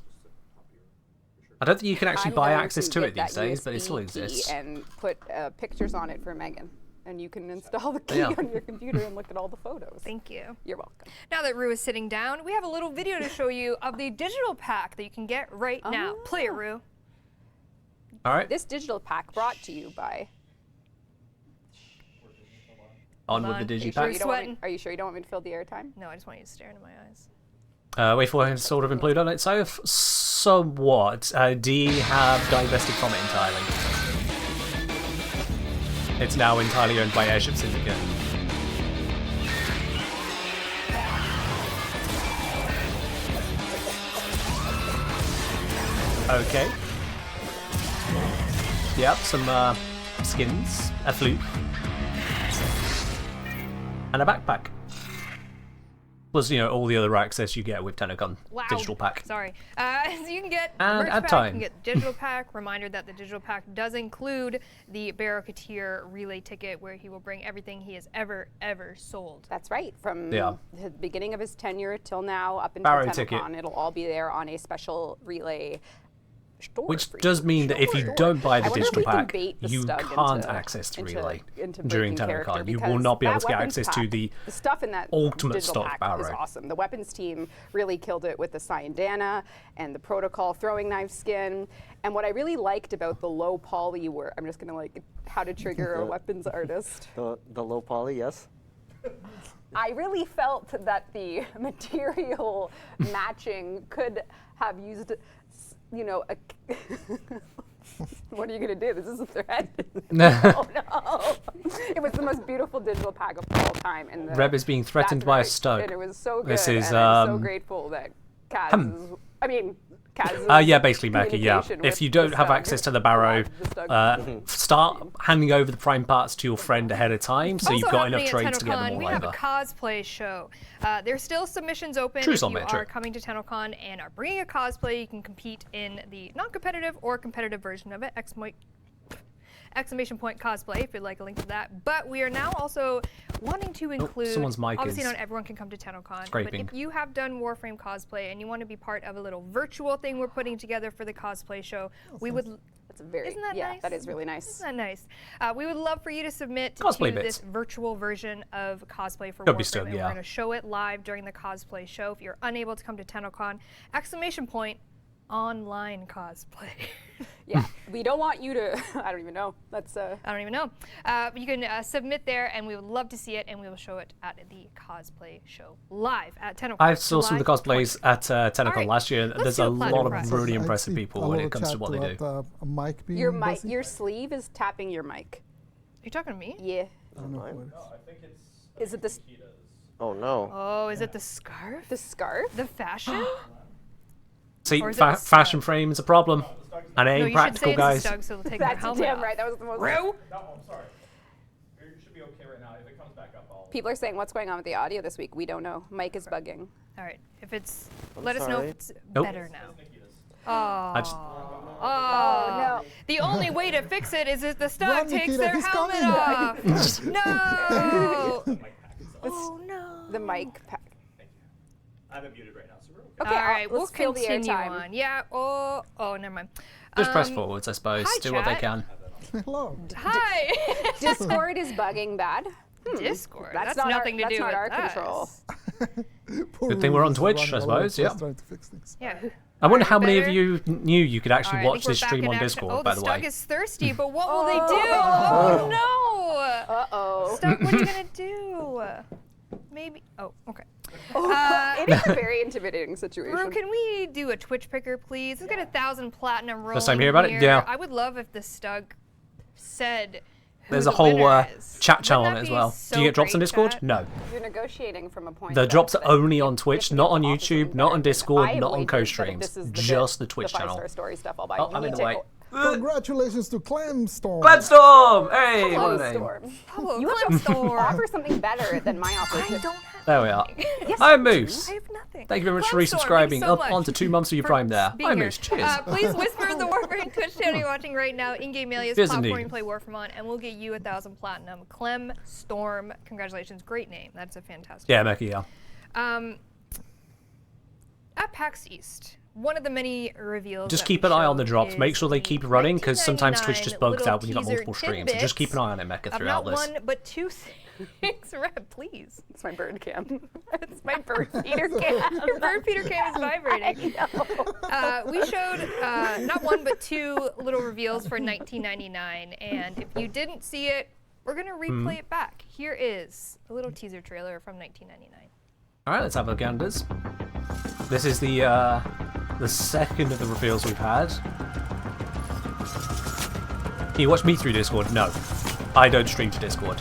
[SPEAKER 1] I don't think you can actually
[SPEAKER 3] I'm
[SPEAKER 1] buy
[SPEAKER 3] going
[SPEAKER 1] access to
[SPEAKER 3] get
[SPEAKER 1] it these
[SPEAKER 3] that
[SPEAKER 1] days, but it
[SPEAKER 3] USB
[SPEAKER 1] still
[SPEAKER 3] key
[SPEAKER 1] exists.
[SPEAKER 3] And put pictures on it for Megan. And you can install the key on your computer and look at all the photos.
[SPEAKER 4] Thank you.
[SPEAKER 3] You're welcome.
[SPEAKER 4] Now that Rue is sitting down, we have a little video to show you of the digital pack that you can get right now. Play it, Rue.
[SPEAKER 1] All right,
[SPEAKER 3] This digital pack brought to you by...
[SPEAKER 1] on with
[SPEAKER 4] on.
[SPEAKER 1] the
[SPEAKER 3] Are you,
[SPEAKER 1] digipack.
[SPEAKER 3] sure you don't want
[SPEAKER 4] Sweating.
[SPEAKER 3] me, are you sure you don't want me to fill the airtime?
[SPEAKER 4] No, I just want you to stare into my eyes.
[SPEAKER 1] Wait for it to sort of implode on itself. Somewhat. D have divested from it entirely. It's now entirely owned by Airship Syndicate. Okay. Yep, some skins, a flute, and a backpack. Plus, you know, all the other access you get with TennoCon digital pack.
[SPEAKER 4] Sorry. So you can get
[SPEAKER 1] And
[SPEAKER 4] merch
[SPEAKER 1] ad
[SPEAKER 4] pack,
[SPEAKER 1] time.
[SPEAKER 4] you can get digital pack. Reminder that the digital pack does include the Barrowketeer relay ticket where he will bring everything he has ever sold.
[SPEAKER 3] That's right. From
[SPEAKER 1] Yeah.
[SPEAKER 3] the beginning of his tenure till now, up until
[SPEAKER 1] Barrow
[SPEAKER 3] TennoCon,
[SPEAKER 1] ticket.
[SPEAKER 3] it'll all be there on a special relay store.
[SPEAKER 1] Which
[SPEAKER 3] for
[SPEAKER 1] does
[SPEAKER 3] you.
[SPEAKER 1] mean that if you
[SPEAKER 3] Sure.
[SPEAKER 1] don't buy
[SPEAKER 3] I
[SPEAKER 1] the
[SPEAKER 3] wonder if
[SPEAKER 1] digital
[SPEAKER 3] we can
[SPEAKER 1] pack,
[SPEAKER 3] bait the
[SPEAKER 1] you
[SPEAKER 3] Stug
[SPEAKER 1] can't
[SPEAKER 3] into-
[SPEAKER 1] access the
[SPEAKER 3] into-
[SPEAKER 1] relay
[SPEAKER 3] into
[SPEAKER 1] during
[SPEAKER 3] breaking character
[SPEAKER 1] TennoCon. You will
[SPEAKER 3] because
[SPEAKER 1] not be able to
[SPEAKER 3] that
[SPEAKER 1] get
[SPEAKER 3] weapons
[SPEAKER 1] access to
[SPEAKER 3] pack,
[SPEAKER 1] the
[SPEAKER 3] stuff in that
[SPEAKER 1] ultimate
[SPEAKER 3] digital
[SPEAKER 1] stock
[SPEAKER 3] pack is
[SPEAKER 1] Barrow.
[SPEAKER 3] awesome. The weapons team really killed it with the Cyandana and the protocol throwing knife skin. And what I really liked about the low poly were, I'm just gonna like how to trigger a weapons artist.
[SPEAKER 6] The low poly, yes.
[SPEAKER 3] I really felt that the material matching could have used, you know, a what are you gonna do? This is a threat. Oh no! It was the most beautiful digital pack of all time, and the,
[SPEAKER 1] Reb is being threatened by a Stug.
[SPEAKER 3] and it was so good.
[SPEAKER 1] This is,
[SPEAKER 3] and I'm so grateful that Kaz. Kaz.
[SPEAKER 1] Yeah, basically, Mackie, yeah. If you don't have access to the Barrow, start handing over the prime parts to your friend ahead of time so you've got enough trades to get them all
[SPEAKER 4] we
[SPEAKER 1] over.
[SPEAKER 4] have a cosplay show. There's still submissions open.
[SPEAKER 1] True,
[SPEAKER 4] if you
[SPEAKER 1] Soulmate,
[SPEAKER 4] are
[SPEAKER 1] true.
[SPEAKER 4] coming to TennoCon and are bringing a cosplay, you can compete in the non-competitive or competitive version of it. Exclamation point cosplay if you'd like a link to that. But we are now also wanting to include,
[SPEAKER 1] someone's mic
[SPEAKER 4] obviously
[SPEAKER 1] is
[SPEAKER 4] not everyone can come to TennoCon,
[SPEAKER 1] scraping.
[SPEAKER 4] but if you have done Warframe cosplay and you want to be part of a little virtual thing we're putting together for the cosplay show, we would...
[SPEAKER 3] That's a very,
[SPEAKER 4] Isn't that
[SPEAKER 3] yeah,
[SPEAKER 4] nice?
[SPEAKER 3] that is really nice.
[SPEAKER 4] Isn't that nice? We would love for you to submit
[SPEAKER 1] Cosplay
[SPEAKER 4] to
[SPEAKER 1] bits.
[SPEAKER 4] this virtual version of cosplay for
[SPEAKER 1] Don't be
[SPEAKER 4] Warframe,
[SPEAKER 1] stoked,
[SPEAKER 4] and
[SPEAKER 1] yeah.
[SPEAKER 4] we're going to show it live during the cosplay show. If you're unable to come to TennoCon, exclamation point, online cosplay.
[SPEAKER 3] Yeah, we don't want you to. I don't even know. That's.
[SPEAKER 4] I don't even know. But you can submit there, and we would love to see it, and we will show it at the cosplay show live at TennoCon.
[SPEAKER 1] I saw some of the
[SPEAKER 4] July
[SPEAKER 1] cosplays at TennoCon
[SPEAKER 4] Alright,
[SPEAKER 1] last year.
[SPEAKER 4] let's
[SPEAKER 1] There's
[SPEAKER 4] do
[SPEAKER 1] a
[SPEAKER 4] a
[SPEAKER 1] lot
[SPEAKER 4] platinum
[SPEAKER 1] of
[SPEAKER 4] prize.
[SPEAKER 1] really
[SPEAKER 5] I
[SPEAKER 1] impressive
[SPEAKER 5] see
[SPEAKER 1] people
[SPEAKER 5] a
[SPEAKER 1] when
[SPEAKER 5] lot
[SPEAKER 1] it
[SPEAKER 5] of
[SPEAKER 1] comes to
[SPEAKER 5] chat
[SPEAKER 1] what they do.
[SPEAKER 5] about, a mic being
[SPEAKER 3] your mic,
[SPEAKER 5] busy.
[SPEAKER 3] your sleeve is tapping your mic.
[SPEAKER 4] Are you talking to me?
[SPEAKER 3] Yeah.
[SPEAKER 5] I don't know what it is.
[SPEAKER 3] Is it the
[SPEAKER 6] Oh no.
[SPEAKER 4] Oh, is it the scarf?
[SPEAKER 3] the scarf?
[SPEAKER 4] The fashion?
[SPEAKER 1] See,
[SPEAKER 4] Or is it the
[SPEAKER 1] fashion
[SPEAKER 4] Stug?
[SPEAKER 1] frame is a problem. And it
[SPEAKER 4] No,
[SPEAKER 1] ain't
[SPEAKER 4] you should say
[SPEAKER 1] practical,
[SPEAKER 4] it's
[SPEAKER 1] guys.
[SPEAKER 4] the Stug, so they'll take their
[SPEAKER 3] That's
[SPEAKER 4] helmet
[SPEAKER 3] damn
[SPEAKER 4] off.
[SPEAKER 3] right. That was the most.
[SPEAKER 4] Rue?
[SPEAKER 7] No, I'm sorry. It should be okay right now. If it comes back up, I'll...
[SPEAKER 3] People are saying what's going on with the audio this week. We don't know. Mike is bugging.
[SPEAKER 4] All right. If it's,
[SPEAKER 6] I'm
[SPEAKER 4] let us know
[SPEAKER 6] sorry.
[SPEAKER 4] if it's
[SPEAKER 1] Nope.
[SPEAKER 4] better now.
[SPEAKER 1] I just-
[SPEAKER 4] Oh,
[SPEAKER 3] no.
[SPEAKER 4] The only way to fix it is if the Stug
[SPEAKER 5] Run,
[SPEAKER 4] takes
[SPEAKER 5] Nikita,
[SPEAKER 4] their
[SPEAKER 5] he's
[SPEAKER 4] helmet
[SPEAKER 5] coming.
[SPEAKER 4] off. No. Oh no.
[SPEAKER 3] The mic pack.
[SPEAKER 7] I have it muted right now, so we're okay.
[SPEAKER 3] Okay,
[SPEAKER 4] All right, we'll
[SPEAKER 3] let's fill the
[SPEAKER 4] continue
[SPEAKER 3] airtime.
[SPEAKER 4] on. Yeah. Oh, never mind.
[SPEAKER 1] Just press forwards, I suppose.
[SPEAKER 4] hi,
[SPEAKER 1] Do what they
[SPEAKER 4] chat.
[SPEAKER 1] can.
[SPEAKER 5] Hello.
[SPEAKER 4] Hi.
[SPEAKER 3] Discord is bugging bad.
[SPEAKER 4] Discord.
[SPEAKER 3] That's
[SPEAKER 4] That's
[SPEAKER 3] not
[SPEAKER 4] nothing
[SPEAKER 3] our,
[SPEAKER 4] to do
[SPEAKER 3] that's not
[SPEAKER 4] with
[SPEAKER 3] our
[SPEAKER 4] us.
[SPEAKER 3] control.
[SPEAKER 5] Poor
[SPEAKER 1] Good thing we're on
[SPEAKER 5] Rudy's
[SPEAKER 1] Twitch,
[SPEAKER 5] running
[SPEAKER 1] I
[SPEAKER 5] all over
[SPEAKER 1] suppose,
[SPEAKER 5] the place
[SPEAKER 1] yeah.
[SPEAKER 5] Trying to fix things.
[SPEAKER 4] Yeah.
[SPEAKER 1] I wonder
[SPEAKER 4] All
[SPEAKER 1] how
[SPEAKER 4] right,
[SPEAKER 1] many
[SPEAKER 4] better?
[SPEAKER 1] of you knew you could
[SPEAKER 4] All
[SPEAKER 1] actually
[SPEAKER 4] right, I
[SPEAKER 1] watch
[SPEAKER 4] think we're
[SPEAKER 1] this
[SPEAKER 4] back
[SPEAKER 1] stream
[SPEAKER 4] in
[SPEAKER 1] on
[SPEAKER 4] action.
[SPEAKER 1] Discord,
[SPEAKER 4] Oh,
[SPEAKER 1] by
[SPEAKER 4] the
[SPEAKER 1] the
[SPEAKER 4] Stug
[SPEAKER 1] way.
[SPEAKER 4] is thirsty, but what will they do? Oh no.
[SPEAKER 3] Uh-oh.
[SPEAKER 4] Stug, what are you gonna do? Maybe. Oh, okay.
[SPEAKER 3] It is a very intimidating situation.
[SPEAKER 4] Rue, can we do a Twitch picker, please? Let's get 1,000 platinum rolling
[SPEAKER 1] time to hear about it?
[SPEAKER 4] here.
[SPEAKER 1] Yeah.
[SPEAKER 4] I would love if the Stug said
[SPEAKER 1] There's
[SPEAKER 4] who
[SPEAKER 1] a
[SPEAKER 4] the
[SPEAKER 1] whole
[SPEAKER 4] winner is.
[SPEAKER 1] chat channel on
[SPEAKER 4] Wouldn't
[SPEAKER 1] it as
[SPEAKER 4] that
[SPEAKER 1] well.
[SPEAKER 4] be
[SPEAKER 1] Do you get drops
[SPEAKER 4] so
[SPEAKER 1] on
[SPEAKER 4] great,
[SPEAKER 1] Discord?
[SPEAKER 4] chat?
[SPEAKER 1] No.
[SPEAKER 3] You're negotiating from a point.
[SPEAKER 1] The drops are only on
[SPEAKER 3] you
[SPEAKER 1] Twitch,
[SPEAKER 3] have to
[SPEAKER 1] not
[SPEAKER 3] be
[SPEAKER 1] on
[SPEAKER 3] able to offer
[SPEAKER 1] YouTube,
[SPEAKER 3] something
[SPEAKER 1] not on
[SPEAKER 3] better.
[SPEAKER 1] Discord,
[SPEAKER 3] I have
[SPEAKER 1] not on
[SPEAKER 3] wagered that if
[SPEAKER 1] co-streams.
[SPEAKER 3] this is the
[SPEAKER 1] Just
[SPEAKER 3] bit,
[SPEAKER 1] the Twitch
[SPEAKER 3] the
[SPEAKER 1] channel.
[SPEAKER 3] 5-star story stuff. I'll buy.
[SPEAKER 1] Oh, I'm in the way.
[SPEAKER 5] Congratulations to Clemstorm.
[SPEAKER 1] Gledstorm! Hey, what
[SPEAKER 3] Hello,
[SPEAKER 1] a name.
[SPEAKER 3] Storm.
[SPEAKER 4] Hello,
[SPEAKER 3] You have to
[SPEAKER 4] Storm.
[SPEAKER 3] offer something better than my offer.
[SPEAKER 4] I don't have
[SPEAKER 1] There we are.
[SPEAKER 3] Yes,
[SPEAKER 1] Hi,
[SPEAKER 3] you do.
[SPEAKER 1] Moose.
[SPEAKER 4] I have nothing.
[SPEAKER 1] Thank you very much for
[SPEAKER 4] Clemstorm, thank you
[SPEAKER 1] resubscribing.
[SPEAKER 4] so
[SPEAKER 1] Up
[SPEAKER 4] much
[SPEAKER 1] onto 2 months of your
[SPEAKER 4] for
[SPEAKER 1] prime there.
[SPEAKER 4] being
[SPEAKER 1] Hi,
[SPEAKER 4] here.
[SPEAKER 1] Moose. Cheers.
[SPEAKER 4] Please whisper in the Warframe Twitch channel you're watching right now. In-game alias,
[SPEAKER 1] Cheers
[SPEAKER 4] platform
[SPEAKER 1] indeed.
[SPEAKER 4] you play Warframe on, and we'll get you 1,000 platinum. Clem Storm, congratulations. Great name. That's a fantastic
[SPEAKER 1] Yeah, Meki, yeah.
[SPEAKER 4] At PAX East, one of the many reveals.
[SPEAKER 1] Just
[SPEAKER 4] that
[SPEAKER 1] keep
[SPEAKER 4] we
[SPEAKER 1] an eye on the
[SPEAKER 4] showed
[SPEAKER 1] drops. Make
[SPEAKER 4] is
[SPEAKER 1] sure they
[SPEAKER 4] the
[SPEAKER 1] keep running, because sometimes
[SPEAKER 4] 1999
[SPEAKER 1] Twitch just bugs
[SPEAKER 4] little
[SPEAKER 1] out when you've got
[SPEAKER 4] teaser
[SPEAKER 1] multiple streams. So just keep an eye on it, Mecca,
[SPEAKER 4] of
[SPEAKER 1] throughout
[SPEAKER 4] not
[SPEAKER 1] this.
[SPEAKER 4] one but two things. Red, please.
[SPEAKER 3] It's my bird cam. It's my bird feeder cam.
[SPEAKER 4] Your bird feeder cam is vibrating. We showed not one but two little reveals for 1999, and if you didn't see it, we're gonna replay it back. Here is a little teaser trailer from 1999.
[SPEAKER 1] All right, let's have a look at this. This is the second of the reveals we've had. Can you watch me through Discord? No, I don't stream to Discord.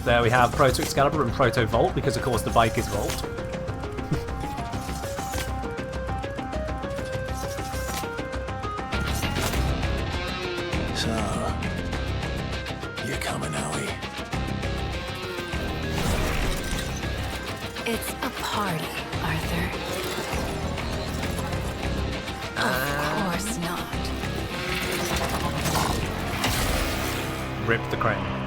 [SPEAKER 1] There we have Proto Excalibur and Proto Volt, because of course the bike is Volt.
[SPEAKER 8] So, you're coming, Howie.
[SPEAKER 9] It's a party, Arthur. Of course not.
[SPEAKER 1] Rip the crane.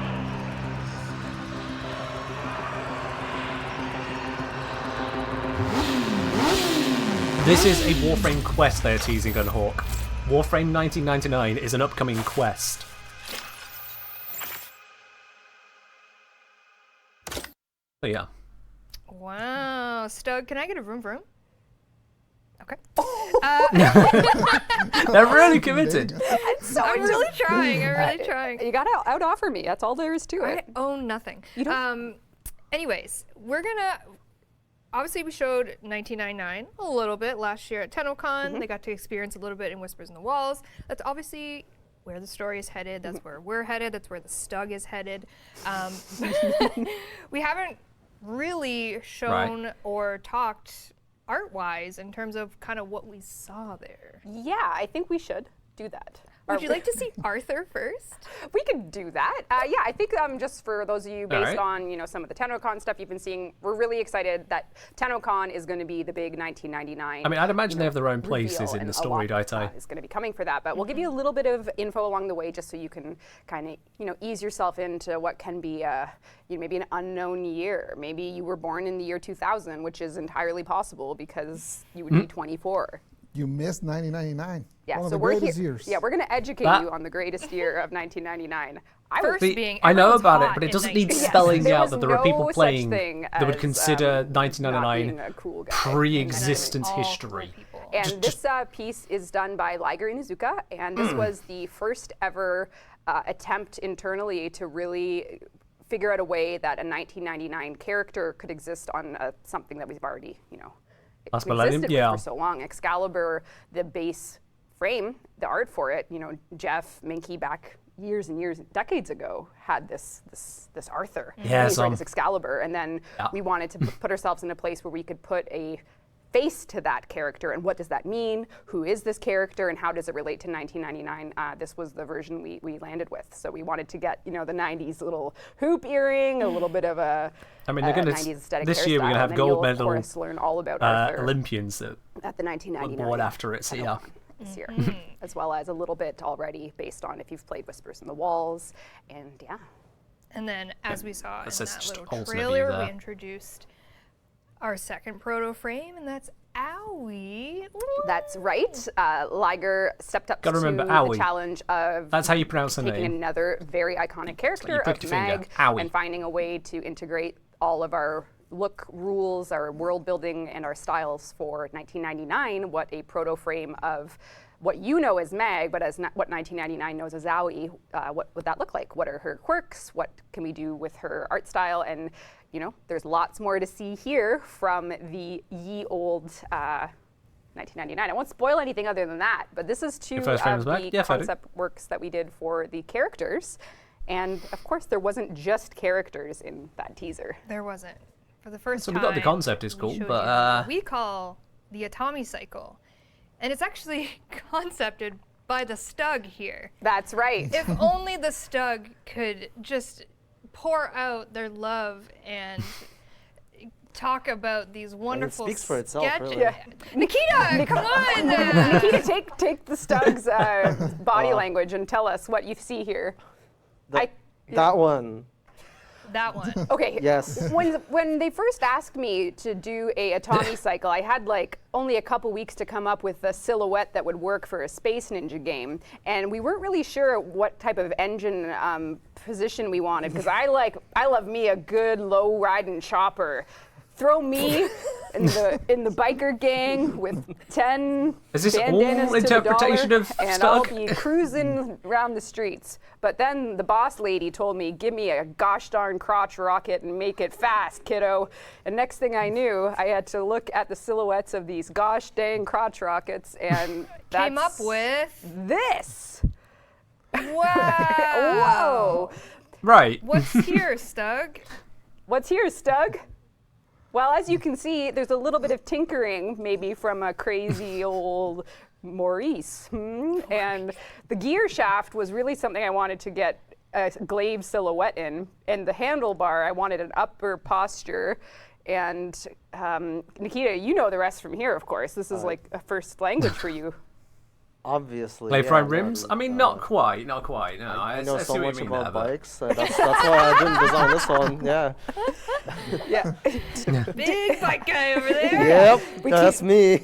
[SPEAKER 1] This is a Warframe quest they're teasing on Hawk. Warframe 1999 is an upcoming quest. So yeah.
[SPEAKER 4] Wow, Stug, can I get a vroom vroom? Okay.
[SPEAKER 1] They're really committed.
[SPEAKER 4] I'm really trying. I'm really trying.
[SPEAKER 3] You gotta out-offer me. That's all there is to
[SPEAKER 4] I
[SPEAKER 3] it.
[SPEAKER 4] own nothing.
[SPEAKER 3] You don't?
[SPEAKER 4] Anyways, we're gonna. Obviously, we showed 1999 a little bit last year at TennoCon. They got to experience a little bit in Whispers in the Walls. That's obviously where the story is headed. That's where we're headed. That's where the Stug is headed. We haven't really shown or talked art-wise in terms of kind of what we saw there.
[SPEAKER 3] Yeah, I think we should do that.
[SPEAKER 4] Would you like to see Arthur first?
[SPEAKER 3] We could do that. Yeah, I think just for those of you based on some of the TennoCon stuff you've been seeing, we're really excited that TennoCon is going to be the big 1999.
[SPEAKER 1] I mean, I'd imagine they have their own places
[SPEAKER 3] reveal,
[SPEAKER 1] in
[SPEAKER 3] and
[SPEAKER 1] the
[SPEAKER 3] a
[SPEAKER 1] story,
[SPEAKER 3] lot,
[SPEAKER 1] don't I?
[SPEAKER 3] is going to be coming for that, but we'll give you a little bit of info along the way, just so you can kind of ease yourself into what can be maybe an unknown year. Maybe you were born in the year 2000, which is entirely possible because you would be 24.
[SPEAKER 5] You missed 1999.
[SPEAKER 3] Yeah,
[SPEAKER 5] one of
[SPEAKER 3] so
[SPEAKER 5] the
[SPEAKER 3] we're
[SPEAKER 5] greatest
[SPEAKER 3] here.
[SPEAKER 5] years.
[SPEAKER 3] Yeah, we're going to educate you on the greatest year of 1999.
[SPEAKER 1] I know about it,
[SPEAKER 4] hot
[SPEAKER 1] but it
[SPEAKER 4] in
[SPEAKER 1] doesn't need
[SPEAKER 4] 1999.
[SPEAKER 1] spelling
[SPEAKER 3] there
[SPEAKER 1] out
[SPEAKER 3] was
[SPEAKER 1] that there are
[SPEAKER 3] no
[SPEAKER 1] people
[SPEAKER 3] such
[SPEAKER 1] playing
[SPEAKER 3] thing
[SPEAKER 1] that would
[SPEAKER 3] as,
[SPEAKER 1] consider
[SPEAKER 3] not being
[SPEAKER 1] 1999
[SPEAKER 3] a cool guy.
[SPEAKER 1] pre-existent
[SPEAKER 4] All cool
[SPEAKER 1] history.
[SPEAKER 4] people.
[SPEAKER 3] And this piece is done by Liger Inuzuka, and this was the first ever attempt internally to really figure out a way that a 1999 character could exist on something that we've already,
[SPEAKER 1] Last Millennium,
[SPEAKER 3] existed
[SPEAKER 1] yeah.
[SPEAKER 3] with for so long. Excalibur, the base frame, the art for it, Jeff Minky back years and years, decades ago, had this Arthur.
[SPEAKER 1] Yeah,
[SPEAKER 3] He's right as Excalibur, and then we wanted to put ourselves in a place where we could put a face to that character, and what does that mean? Who is this character, and how does it relate to 1999? This was the version we landed with. So we wanted to get the 90s little hoop earring, a little bit of a
[SPEAKER 1] I mean, they're going
[SPEAKER 3] 90s aesthetic
[SPEAKER 1] this year we're going to
[SPEAKER 3] hairstyle,
[SPEAKER 1] have
[SPEAKER 3] and then
[SPEAKER 1] gold
[SPEAKER 3] you'll,
[SPEAKER 1] medal
[SPEAKER 3] of course, learn all about Arthur
[SPEAKER 1] Olympians that
[SPEAKER 3] at the 1999
[SPEAKER 1] were born after it. So yeah.
[SPEAKER 3] this year, as well as a little bit already based on if you've played Whispers in the Walls, and yeah.
[SPEAKER 4] And then, as we saw in
[SPEAKER 1] That's
[SPEAKER 4] that
[SPEAKER 1] just
[SPEAKER 4] little
[SPEAKER 1] ultimate view
[SPEAKER 4] trailer, we
[SPEAKER 1] there.
[SPEAKER 4] introduced our second proto frame, and that's Owie.
[SPEAKER 3] That's right. Liger stepped up
[SPEAKER 1] Gotta
[SPEAKER 3] to
[SPEAKER 1] remember
[SPEAKER 3] the
[SPEAKER 1] Owie.
[SPEAKER 3] challenge of
[SPEAKER 1] That's how you pronounce her
[SPEAKER 3] taking
[SPEAKER 1] name.
[SPEAKER 3] another very iconic character
[SPEAKER 1] pricked
[SPEAKER 3] of
[SPEAKER 1] your finger.
[SPEAKER 3] Meg
[SPEAKER 1] Owie.
[SPEAKER 3] and finding a way to integrate all of our look rules, our world building, and our styles for 1999, what a proto frame of what you know as Meg, but as what 1999 knows as Owie, what would that look like? What are her quirks? What can we do with her art style? And there's lots more to see here from the ye old 1999. I won't spoil anything other than that, but this is two of
[SPEAKER 1] first frame was back?
[SPEAKER 3] the
[SPEAKER 1] Yeah, fair
[SPEAKER 3] concept works that we did for the characters. And of course, there wasn't just characters in that teaser.
[SPEAKER 4] There wasn't. For the first
[SPEAKER 1] So
[SPEAKER 4] time.
[SPEAKER 1] we got the concept is
[SPEAKER 4] we
[SPEAKER 1] cool,
[SPEAKER 4] showed
[SPEAKER 1] but,
[SPEAKER 4] you what we call the Atomy Cycle. And it's actually concepted by the Stug here.
[SPEAKER 3] That's right.
[SPEAKER 4] If only the Stug could just pour out their love and talk about these wonderful
[SPEAKER 6] speaks for itself,
[SPEAKER 4] sketches.
[SPEAKER 6] really.
[SPEAKER 3] Yeah.
[SPEAKER 4] Nikita, come on!
[SPEAKER 3] Nikita, take the Stug's body language and tell us what you see here.
[SPEAKER 6] That one.
[SPEAKER 4] That one.
[SPEAKER 3] Okay.
[SPEAKER 6] Yes.
[SPEAKER 3] When they first asked me to do a Atomy Cycle, I had like only a couple weeks to come up with a silhouette that would work for a Space Ninja game, and we weren't really sure what type of engine position we wanted, because I love me a good low riding chopper. Throw me in the biker gang with 10
[SPEAKER 1] Is this
[SPEAKER 3] bandanas
[SPEAKER 1] all
[SPEAKER 3] to
[SPEAKER 1] interpretation
[SPEAKER 3] the dollar,
[SPEAKER 1] of
[SPEAKER 3] and
[SPEAKER 1] Stug?
[SPEAKER 3] I'll be cruising around the streets. But then the boss lady told me, give me a gosh darn crotch rocket and make it fast, kiddo. And next thing I knew, I had to look at the silhouettes of these gosh dang crotch rockets, and
[SPEAKER 4] Came up
[SPEAKER 3] that's
[SPEAKER 4] with
[SPEAKER 3] this.
[SPEAKER 4] wow.
[SPEAKER 3] Whoa!
[SPEAKER 1] right.
[SPEAKER 4] What's here, Stug?
[SPEAKER 3] What's here, Stug? Well, as you can see, there's a little bit of tinkering, maybe from a crazy old Maurice. And the gear shaft was really something I wanted to get a glaive silhouette in. And the handlebar, I wanted an upper posture. And Nikita, you know the rest from here, of course. This is like a first language for you.
[SPEAKER 6] Obviously.
[SPEAKER 1] Glaive frame
[SPEAKER 6] yeah,
[SPEAKER 1] rims? I mean, not quite. No,
[SPEAKER 6] I know
[SPEAKER 1] see
[SPEAKER 6] so
[SPEAKER 1] what you
[SPEAKER 6] much
[SPEAKER 1] mean
[SPEAKER 6] about
[SPEAKER 1] there, but-
[SPEAKER 6] bikes. That's why I didn't design this one. Yeah.
[SPEAKER 3] Yeah.
[SPEAKER 4] Big bike guy over there.
[SPEAKER 6] Yep. That's me.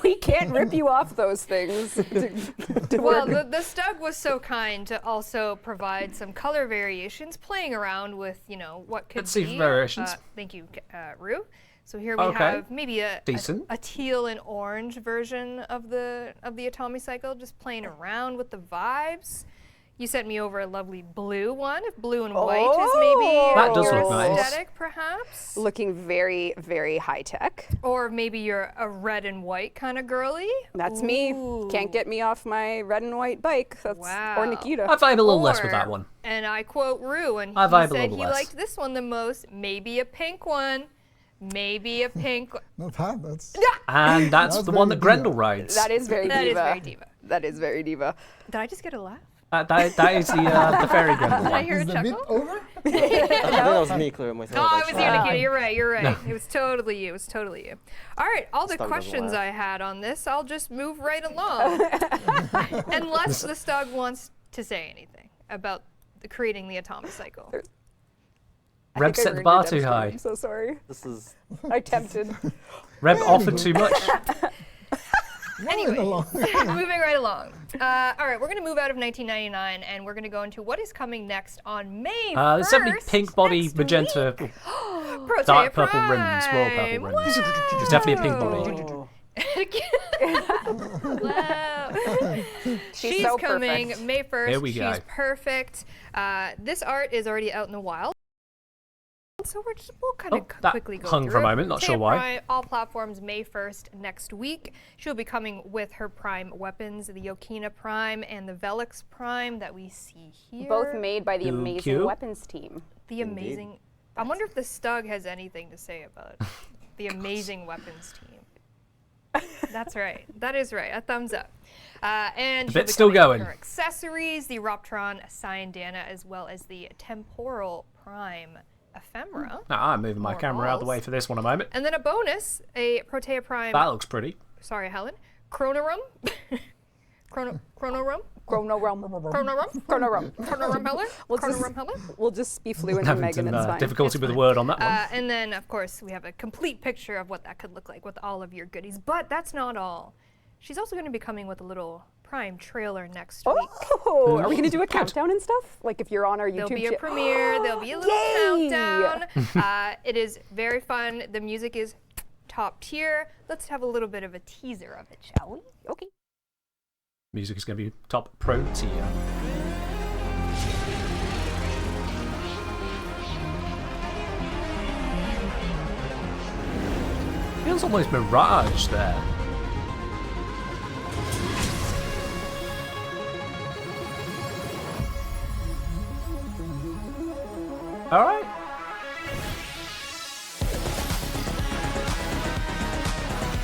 [SPEAKER 3] We can't rip you off those things. To
[SPEAKER 4] Well,
[SPEAKER 3] work.
[SPEAKER 4] the Stug was so kind to also provide some color variations, playing around with, what could
[SPEAKER 1] Let's see
[SPEAKER 4] be.
[SPEAKER 1] variations.
[SPEAKER 4] Thank you, Rue. So here we
[SPEAKER 1] Okay.
[SPEAKER 4] have maybe a
[SPEAKER 1] Decent.
[SPEAKER 4] teal and orange version of the Atomy Cycle, just playing around with the vibes. You sent me over a lovely blue one. If blue and white is maybe
[SPEAKER 1] That does
[SPEAKER 4] your
[SPEAKER 1] look nice.
[SPEAKER 4] aesthetic, perhaps.
[SPEAKER 3] Looking very, very high tech.
[SPEAKER 4] Or maybe you're a red and white kind of girly.
[SPEAKER 3] That's me.
[SPEAKER 4] Ooh.
[SPEAKER 3] Can't get me off my red and white bike. That's
[SPEAKER 4] Wow.
[SPEAKER 3] or Nikita.
[SPEAKER 1] I vibe a little less with
[SPEAKER 4] Or-
[SPEAKER 1] that one.
[SPEAKER 4] And I quote Rue, and
[SPEAKER 1] I
[SPEAKER 4] he
[SPEAKER 1] vibe a
[SPEAKER 4] said
[SPEAKER 1] little
[SPEAKER 4] he
[SPEAKER 1] less.
[SPEAKER 4] liked this one the most. Maybe a pink one. Maybe a pink.
[SPEAKER 5] Not that. That's
[SPEAKER 1] And that's
[SPEAKER 5] That's
[SPEAKER 1] the one that
[SPEAKER 5] very
[SPEAKER 1] Grendel
[SPEAKER 5] diva.
[SPEAKER 1] rides.
[SPEAKER 3] That is very
[SPEAKER 4] That
[SPEAKER 3] diva.
[SPEAKER 4] is very diva.
[SPEAKER 3] That is very diva.
[SPEAKER 4] Did I just get a laugh?
[SPEAKER 1] That is the fairy Grendel
[SPEAKER 4] Did I
[SPEAKER 1] one.
[SPEAKER 4] hear a
[SPEAKER 5] is the bit
[SPEAKER 4] chuckle?
[SPEAKER 5] over.
[SPEAKER 6] I think that was me clearing my throat.
[SPEAKER 4] Oh, it was
[SPEAKER 6] actually.
[SPEAKER 4] you, Nikita. You're right. You're right. It was totally you. It was totally you. All right. All the
[SPEAKER 6] Stug doesn't
[SPEAKER 4] questions
[SPEAKER 6] laugh.
[SPEAKER 4] I had on this, I'll just move right along. Unless the Stug wants to say anything about creating the Atomy Cycle.
[SPEAKER 3] I
[SPEAKER 1] Reb
[SPEAKER 3] think I
[SPEAKER 1] set the
[SPEAKER 3] ruined
[SPEAKER 1] bar
[SPEAKER 3] your
[SPEAKER 1] too
[SPEAKER 3] Devstream.
[SPEAKER 1] high.
[SPEAKER 3] I'm so sorry.
[SPEAKER 6] This is.
[SPEAKER 3] I tempted.
[SPEAKER 1] Reb offered too much.
[SPEAKER 4] Anyway,
[SPEAKER 5] along.
[SPEAKER 4] moving right along. All right, we're going to move out of 1999 and we're going to go into what is coming next on May 1st.
[SPEAKER 1] There's definitely pink body,
[SPEAKER 4] next
[SPEAKER 1] magenta,
[SPEAKER 4] week. Protea
[SPEAKER 1] dark purple rims, royal
[SPEAKER 4] Prime.
[SPEAKER 1] purple rims. There's definitely a pink body.
[SPEAKER 4] Wow. She's
[SPEAKER 3] so
[SPEAKER 4] coming
[SPEAKER 3] perfect.
[SPEAKER 4] May 1st.
[SPEAKER 1] Here we go.
[SPEAKER 4] She's perfect. This art is already out in the wild. So we'll kind of
[SPEAKER 1] that
[SPEAKER 4] quickly go
[SPEAKER 1] hung
[SPEAKER 4] through
[SPEAKER 1] for a
[SPEAKER 4] it.
[SPEAKER 1] moment, not
[SPEAKER 4] Protea
[SPEAKER 1] sure why.
[SPEAKER 4] Prime, all platforms May 1st next week. She'll be coming with her Prime weapons, the Yokina Prime and the Velix Prime that we see here.
[SPEAKER 3] Both made by the
[SPEAKER 1] Thank
[SPEAKER 3] amazing
[SPEAKER 1] you.
[SPEAKER 3] weapons team.
[SPEAKER 4] The amazing. I wonder if the Stug has anything to say about the amazing weapons team. That's right. That is right. A thumbs up. And
[SPEAKER 1] The
[SPEAKER 4] she'll
[SPEAKER 1] bit's
[SPEAKER 4] be
[SPEAKER 1] still
[SPEAKER 4] coming with
[SPEAKER 1] going.
[SPEAKER 4] her accessories, the Roptron Cyandana, as well as the Temporal Prime Ephemera.
[SPEAKER 1] I'm moving my
[SPEAKER 4] More
[SPEAKER 1] camera out of the way
[SPEAKER 4] balls.
[SPEAKER 1] for this one a moment.
[SPEAKER 4] And then a bonus, a Protea Prime.
[SPEAKER 1] That looks pretty.
[SPEAKER 4] Sorry, Helen. Chronorum. Chronorum.
[SPEAKER 3] Chrono Rum.
[SPEAKER 4] Chronorum.
[SPEAKER 3] Chrono Rum.
[SPEAKER 4] Chronorum Helen.
[SPEAKER 3] We'll just-
[SPEAKER 4] Chronorum Helen.
[SPEAKER 3] We'll just be fluent in
[SPEAKER 1] Having
[SPEAKER 3] Megan.
[SPEAKER 1] some
[SPEAKER 3] It's fine.
[SPEAKER 1] difficulty with the word on that one.
[SPEAKER 4] And then, of course, we have a complete picture of what that could look like with all of your goodies. But that's not all. She's also going to be coming with a little Prime trailer next week.
[SPEAKER 3] Oh, are we gonna do a countdown and stuff? Like if you're on our YouTube
[SPEAKER 4] There'll be a
[SPEAKER 3] channel.
[SPEAKER 4] premiere. There'll be a little
[SPEAKER 3] Yay!
[SPEAKER 4] countdown. It is very fun. The music is top tier. Let's have a little bit of a teaser of it, shall we?
[SPEAKER 3] Okay.
[SPEAKER 1] Music is going to be top pro tier. Feels almost Mirage there. All right.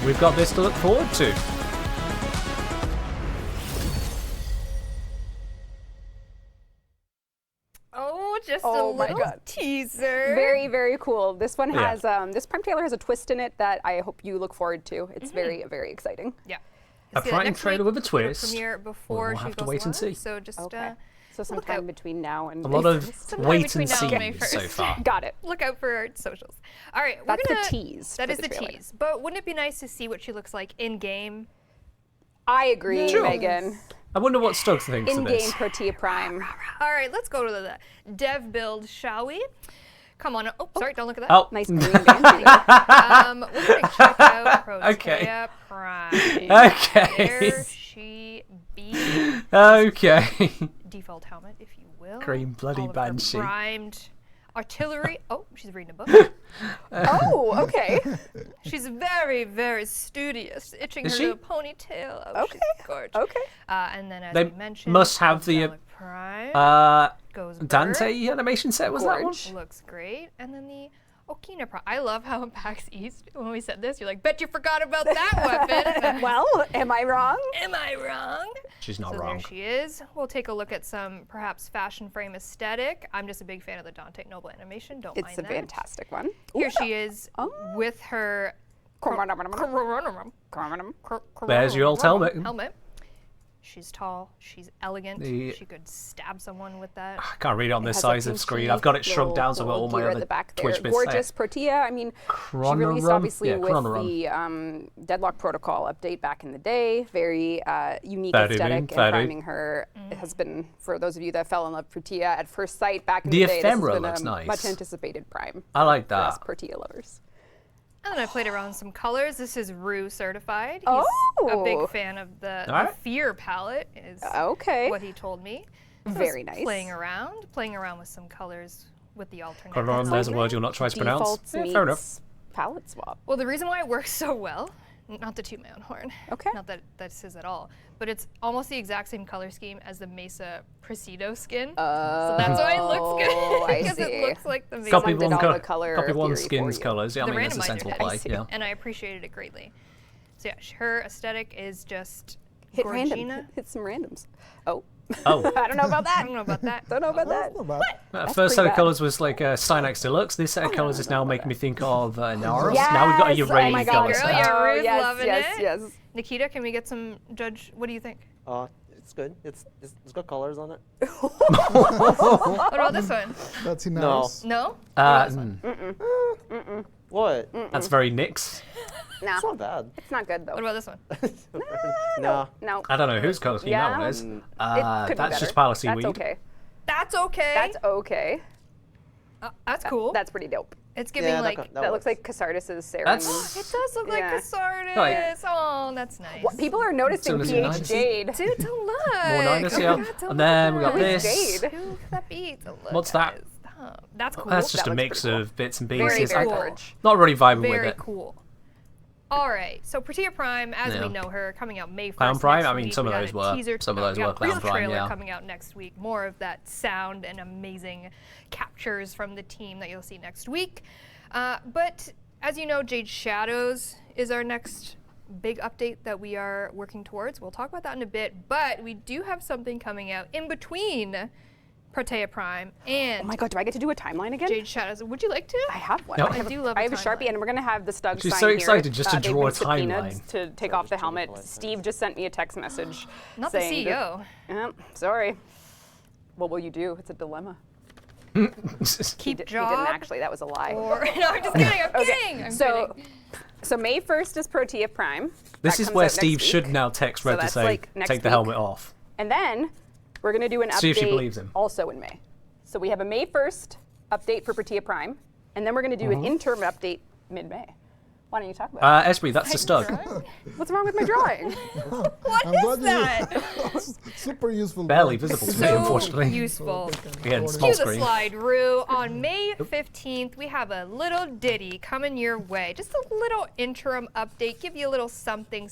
[SPEAKER 1] We've got this to look forward to.
[SPEAKER 4] Oh, just a
[SPEAKER 3] my
[SPEAKER 4] little
[SPEAKER 3] God.
[SPEAKER 4] teaser.
[SPEAKER 3] Very, very cool. This one
[SPEAKER 1] Yeah.
[SPEAKER 3] has this Prime trailer has a twist in it that I hope you look forward to. It's very, very exciting.
[SPEAKER 4] Yeah.
[SPEAKER 1] A
[SPEAKER 4] See that
[SPEAKER 1] Prime
[SPEAKER 4] next
[SPEAKER 1] trailer
[SPEAKER 4] week.
[SPEAKER 1] with a
[SPEAKER 4] It'll
[SPEAKER 1] twist.
[SPEAKER 4] Premiere before
[SPEAKER 1] We'll
[SPEAKER 4] she
[SPEAKER 1] have to
[SPEAKER 4] goes
[SPEAKER 1] wait and
[SPEAKER 4] live,
[SPEAKER 1] see.
[SPEAKER 4] So just
[SPEAKER 3] Okay. So
[SPEAKER 4] look
[SPEAKER 3] sometime
[SPEAKER 4] out.
[SPEAKER 3] between now and
[SPEAKER 1] A lot of
[SPEAKER 4] Sometime
[SPEAKER 1] wait
[SPEAKER 4] between
[SPEAKER 1] and
[SPEAKER 4] now and May
[SPEAKER 1] see so
[SPEAKER 4] 1st.
[SPEAKER 1] far.
[SPEAKER 3] got it.
[SPEAKER 4] look out for our socials. All right, we're
[SPEAKER 3] That's
[SPEAKER 4] gonna,
[SPEAKER 3] the tease.
[SPEAKER 4] That
[SPEAKER 3] for
[SPEAKER 4] is the
[SPEAKER 3] trailer.
[SPEAKER 4] tease. But wouldn't it be nice to see what she looks like in game?
[SPEAKER 3] I agree,
[SPEAKER 1] Sure.
[SPEAKER 3] Megan.
[SPEAKER 1] I wonder what Stokes thinks of
[SPEAKER 3] In-game
[SPEAKER 1] this.
[SPEAKER 3] Protea Prime.
[SPEAKER 4] All right, let's go to the dev build, shall we? Come on. Oh, sorry, don't look at that.
[SPEAKER 1] Oh,
[SPEAKER 3] Nice green bandy there.
[SPEAKER 4] We're gonna check out Protea
[SPEAKER 1] Okay.
[SPEAKER 4] Prime.
[SPEAKER 1] Okay.
[SPEAKER 4] There she be.
[SPEAKER 1] Okay.
[SPEAKER 4] Default helmet, if you will.
[SPEAKER 1] Green bloody
[SPEAKER 4] All of her
[SPEAKER 1] banshee.
[SPEAKER 4] primed artillery. Oh, she's reading a book.
[SPEAKER 3] Oh, okay.
[SPEAKER 4] She's very, very studious, itching
[SPEAKER 1] Is
[SPEAKER 4] her
[SPEAKER 1] she?
[SPEAKER 4] little ponytail. Oh,
[SPEAKER 3] Okay.
[SPEAKER 4] she's gorgeous.
[SPEAKER 3] Okay.
[SPEAKER 4] And then, as
[SPEAKER 1] They
[SPEAKER 4] we mentioned,
[SPEAKER 1] must have the,
[SPEAKER 4] Angelic Prime goes
[SPEAKER 1] Dante animation set, was that one?
[SPEAKER 3] Gorge.
[SPEAKER 4] looks great, and then the Okina Prime. I love how in PAX East, when we said this, you're like, bet you forgot about that weapon.
[SPEAKER 3] Well, am I wrong?
[SPEAKER 4] Am I wrong?
[SPEAKER 1] She's not
[SPEAKER 4] So
[SPEAKER 1] wrong.
[SPEAKER 4] there she is. We'll take a look at some perhaps fashion frame aesthetic. I'm just a big fan of the Dante Noble animation. Don't
[SPEAKER 3] It's
[SPEAKER 4] mind
[SPEAKER 3] a
[SPEAKER 4] that.
[SPEAKER 3] fantastic one.
[SPEAKER 4] Here she is with her
[SPEAKER 1] There's your old helmet.
[SPEAKER 4] She's tall. She's elegant.
[SPEAKER 1] The-
[SPEAKER 4] She could stab someone with that.
[SPEAKER 1] I can't read it on this
[SPEAKER 3] Has a
[SPEAKER 1] size of
[SPEAKER 3] pinky
[SPEAKER 1] screen. I've got it shrunk
[SPEAKER 3] little-
[SPEAKER 1] down so I've got all my
[SPEAKER 3] little gear at
[SPEAKER 1] other
[SPEAKER 3] the back there.
[SPEAKER 1] Twitch bits
[SPEAKER 3] Gorgeous
[SPEAKER 1] set.
[SPEAKER 3] Protea. I mean, she released
[SPEAKER 1] Chronorum?
[SPEAKER 3] obviously
[SPEAKER 1] Yeah,
[SPEAKER 3] with
[SPEAKER 1] Chronorum.
[SPEAKER 3] the Deadlock Protocol update back in the day. Very unique
[SPEAKER 1] Very
[SPEAKER 3] aesthetic,
[SPEAKER 1] mean, very.
[SPEAKER 3] and priming her has been, for those of you that fell in love with Protea at first sight back in
[SPEAKER 1] The
[SPEAKER 3] the day, this has
[SPEAKER 1] ephemera
[SPEAKER 3] been
[SPEAKER 1] looks
[SPEAKER 3] a
[SPEAKER 1] nice.
[SPEAKER 3] much anticipated prime.
[SPEAKER 1] I like
[SPEAKER 3] for us
[SPEAKER 1] that.
[SPEAKER 3] Protea lovers.
[SPEAKER 4] And then I played around with some colors. This is Rue certified. He's a
[SPEAKER 3] Oh.
[SPEAKER 4] big fan of the
[SPEAKER 1] Alright.
[SPEAKER 4] Fear palette is
[SPEAKER 3] Okay.
[SPEAKER 4] what he told me. So
[SPEAKER 3] Very
[SPEAKER 4] just
[SPEAKER 3] nice.
[SPEAKER 4] playing around with some colors with the alternate.
[SPEAKER 1] Chronorum, there's a word you'll not try to pronounce.
[SPEAKER 3] Defaults
[SPEAKER 1] Yeah, fair enough.
[SPEAKER 3] meets palette swap.
[SPEAKER 4] Well, the reason why it works so well, not to toot my own horn,
[SPEAKER 3] Okay.
[SPEAKER 4] not that this is at all, but it's almost the exact same color scheme as the Mesa Presido skin. So that's why it looks good,
[SPEAKER 3] I
[SPEAKER 4] because
[SPEAKER 3] see.
[SPEAKER 4] it looks like the Mesa.
[SPEAKER 1] Copy
[SPEAKER 3] did
[SPEAKER 1] one,
[SPEAKER 3] all
[SPEAKER 1] co-
[SPEAKER 3] the color
[SPEAKER 1] copy one
[SPEAKER 3] theory for
[SPEAKER 1] skin's
[SPEAKER 3] you.
[SPEAKER 1] colours. Yeah, I
[SPEAKER 4] The
[SPEAKER 1] mean, that's a
[SPEAKER 4] randomizer
[SPEAKER 1] sensible
[SPEAKER 4] did.
[SPEAKER 1] play. Yeah.
[SPEAKER 4] And I appreciated it greatly. So yeah, her aesthetic is just
[SPEAKER 3] Hit
[SPEAKER 4] Gorgina.
[SPEAKER 3] random. Hit some randoms. Oh.
[SPEAKER 1] Oh.
[SPEAKER 3] I don't know about
[SPEAKER 4] I
[SPEAKER 3] that.
[SPEAKER 4] don't know about that.
[SPEAKER 3] Don't know about that.
[SPEAKER 5] Not bad.
[SPEAKER 1] First set
[SPEAKER 3] pretty
[SPEAKER 1] of
[SPEAKER 3] bad.
[SPEAKER 1] colours was like Cynax Deluxe. This set of colours is now making me think of Naros. Now we've got a
[SPEAKER 3] Yes!
[SPEAKER 1] Uray
[SPEAKER 3] Oh my
[SPEAKER 1] colour
[SPEAKER 3] God.
[SPEAKER 1] set.
[SPEAKER 4] Yeah,
[SPEAKER 3] Oh,
[SPEAKER 4] Rue's
[SPEAKER 3] yes,
[SPEAKER 4] loving
[SPEAKER 3] yes,
[SPEAKER 4] it.
[SPEAKER 3] yes.
[SPEAKER 4] Nikita, can we get some judge? What do you think?
[SPEAKER 6] It's good. It's got colors on it.
[SPEAKER 4] What about this one?
[SPEAKER 5] That's in
[SPEAKER 6] No.
[SPEAKER 5] ours.
[SPEAKER 4] No?
[SPEAKER 6] What?
[SPEAKER 1] That's very Nyx.
[SPEAKER 3] Nah,
[SPEAKER 6] It's not bad.
[SPEAKER 3] it's not good though.
[SPEAKER 4] What about this one?
[SPEAKER 6] Nah.
[SPEAKER 3] No.
[SPEAKER 1] I don't know whose colour scheme that one
[SPEAKER 3] Yeah.
[SPEAKER 1] is.
[SPEAKER 3] It could be
[SPEAKER 1] That's
[SPEAKER 3] better.
[SPEAKER 1] just pile of
[SPEAKER 3] That's
[SPEAKER 1] seaweed.
[SPEAKER 3] okay.
[SPEAKER 4] That's okay.
[SPEAKER 3] That's okay.
[SPEAKER 4] That's cool.
[SPEAKER 3] That's pretty dope.
[SPEAKER 4] It's giving
[SPEAKER 6] Yeah,
[SPEAKER 4] like.
[SPEAKER 3] That looks like Casardis's Saren.
[SPEAKER 1] That's-
[SPEAKER 4] It does look
[SPEAKER 3] Yeah.
[SPEAKER 4] like Casardis.
[SPEAKER 1] Like-
[SPEAKER 4] Oh, that's nice.
[SPEAKER 3] What, people are noticing
[SPEAKER 1] Soon as
[SPEAKER 3] PH
[SPEAKER 1] United-
[SPEAKER 3] Jade.
[SPEAKER 4] Dude, don't look.
[SPEAKER 1] More Ninus,
[SPEAKER 4] Oh my
[SPEAKER 1] yeah.
[SPEAKER 4] God, don't
[SPEAKER 1] And then we got
[SPEAKER 4] look.
[SPEAKER 1] this.
[SPEAKER 3] Jade.
[SPEAKER 4] Who that beats? Look,
[SPEAKER 1] What's that?
[SPEAKER 4] guys. Stop. That's cool.
[SPEAKER 1] That's just
[SPEAKER 3] That
[SPEAKER 1] a
[SPEAKER 3] looks
[SPEAKER 1] mix
[SPEAKER 3] pretty cool.
[SPEAKER 1] of bits and
[SPEAKER 3] Very,
[SPEAKER 1] pieces.
[SPEAKER 3] very
[SPEAKER 1] I'm
[SPEAKER 3] gorge.
[SPEAKER 1] not really vibing with
[SPEAKER 4] Very
[SPEAKER 1] it.
[SPEAKER 4] cool. All right, so Protea Prime, as
[SPEAKER 1] Yeah.
[SPEAKER 4] we know her, coming out May 1st.
[SPEAKER 1] Clown Prime?
[SPEAKER 4] next
[SPEAKER 1] I mean,
[SPEAKER 4] week.
[SPEAKER 1] some
[SPEAKER 4] We
[SPEAKER 1] of
[SPEAKER 4] got
[SPEAKER 1] those
[SPEAKER 4] a
[SPEAKER 1] were.
[SPEAKER 4] teaser
[SPEAKER 1] Some of
[SPEAKER 4] coming
[SPEAKER 1] those were
[SPEAKER 4] out,
[SPEAKER 1] Clown
[SPEAKER 4] real
[SPEAKER 1] Prime,
[SPEAKER 4] trailer
[SPEAKER 1] yeah.
[SPEAKER 4] coming out next week. More of that sound and amazing captures from the team that you'll see next week. But as you know, Jade Shadows is our next big update that we are working towards. We'll talk about that in a bit, but we do have something coming out in between Protea Prime and
[SPEAKER 3] Oh my God, do I get to do a timeline again?
[SPEAKER 4] Jade Shadows. Would you like to?
[SPEAKER 3] I have one.
[SPEAKER 1] No.
[SPEAKER 3] I, have
[SPEAKER 4] I do love a
[SPEAKER 3] I have a
[SPEAKER 4] timeline.
[SPEAKER 3] Sharpie, and we're gonna have the Stug
[SPEAKER 1] She's
[SPEAKER 3] sign
[SPEAKER 1] so
[SPEAKER 3] here.
[SPEAKER 1] excited just to
[SPEAKER 3] They've
[SPEAKER 1] draw
[SPEAKER 3] been
[SPEAKER 1] a
[SPEAKER 3] subpoenaed
[SPEAKER 1] timeline.
[SPEAKER 3] to take off the helmet. Steve just sent me a text message.
[SPEAKER 4] Not the
[SPEAKER 3] saying
[SPEAKER 4] CEO.
[SPEAKER 3] that- sorry. What will you do? It's a dilemma.
[SPEAKER 4] Keep
[SPEAKER 3] He
[SPEAKER 4] job.
[SPEAKER 3] didn't actually. That was a lie.
[SPEAKER 4] Or, no, I'm just kidding. I'm kidding. I'm
[SPEAKER 3] so,
[SPEAKER 4] kidding.
[SPEAKER 3] so May 1st is Protea Prime.
[SPEAKER 1] This
[SPEAKER 3] That
[SPEAKER 1] is
[SPEAKER 3] comes
[SPEAKER 1] where
[SPEAKER 3] out
[SPEAKER 1] Steve
[SPEAKER 3] next
[SPEAKER 1] should
[SPEAKER 3] week.
[SPEAKER 1] now text
[SPEAKER 3] So
[SPEAKER 1] Red to
[SPEAKER 3] that's,
[SPEAKER 1] say,
[SPEAKER 3] like, next
[SPEAKER 1] take the
[SPEAKER 3] week.
[SPEAKER 1] helmet off.
[SPEAKER 3] And then we're going to do an update
[SPEAKER 1] See if she believes him.
[SPEAKER 3] also in May. So we have a May 1st update for Protea Prime, and then we're going to do
[SPEAKER 1] Mm-hmm.
[SPEAKER 3] an interim update mid-May Why don't you talk about it?
[SPEAKER 1] Esri, that's the Stug.
[SPEAKER 3] What's wrong with my drawing?
[SPEAKER 4] What is that?
[SPEAKER 5] Super useful.
[SPEAKER 1] Barely visible to me,
[SPEAKER 4] So
[SPEAKER 1] unfortunately.
[SPEAKER 4] useful.
[SPEAKER 1] Again, small
[SPEAKER 4] Cue the
[SPEAKER 1] screen.
[SPEAKER 4] slide, Rue. On May 15th, we have a little ditty coming your way. Just a little interim update, give you a little something.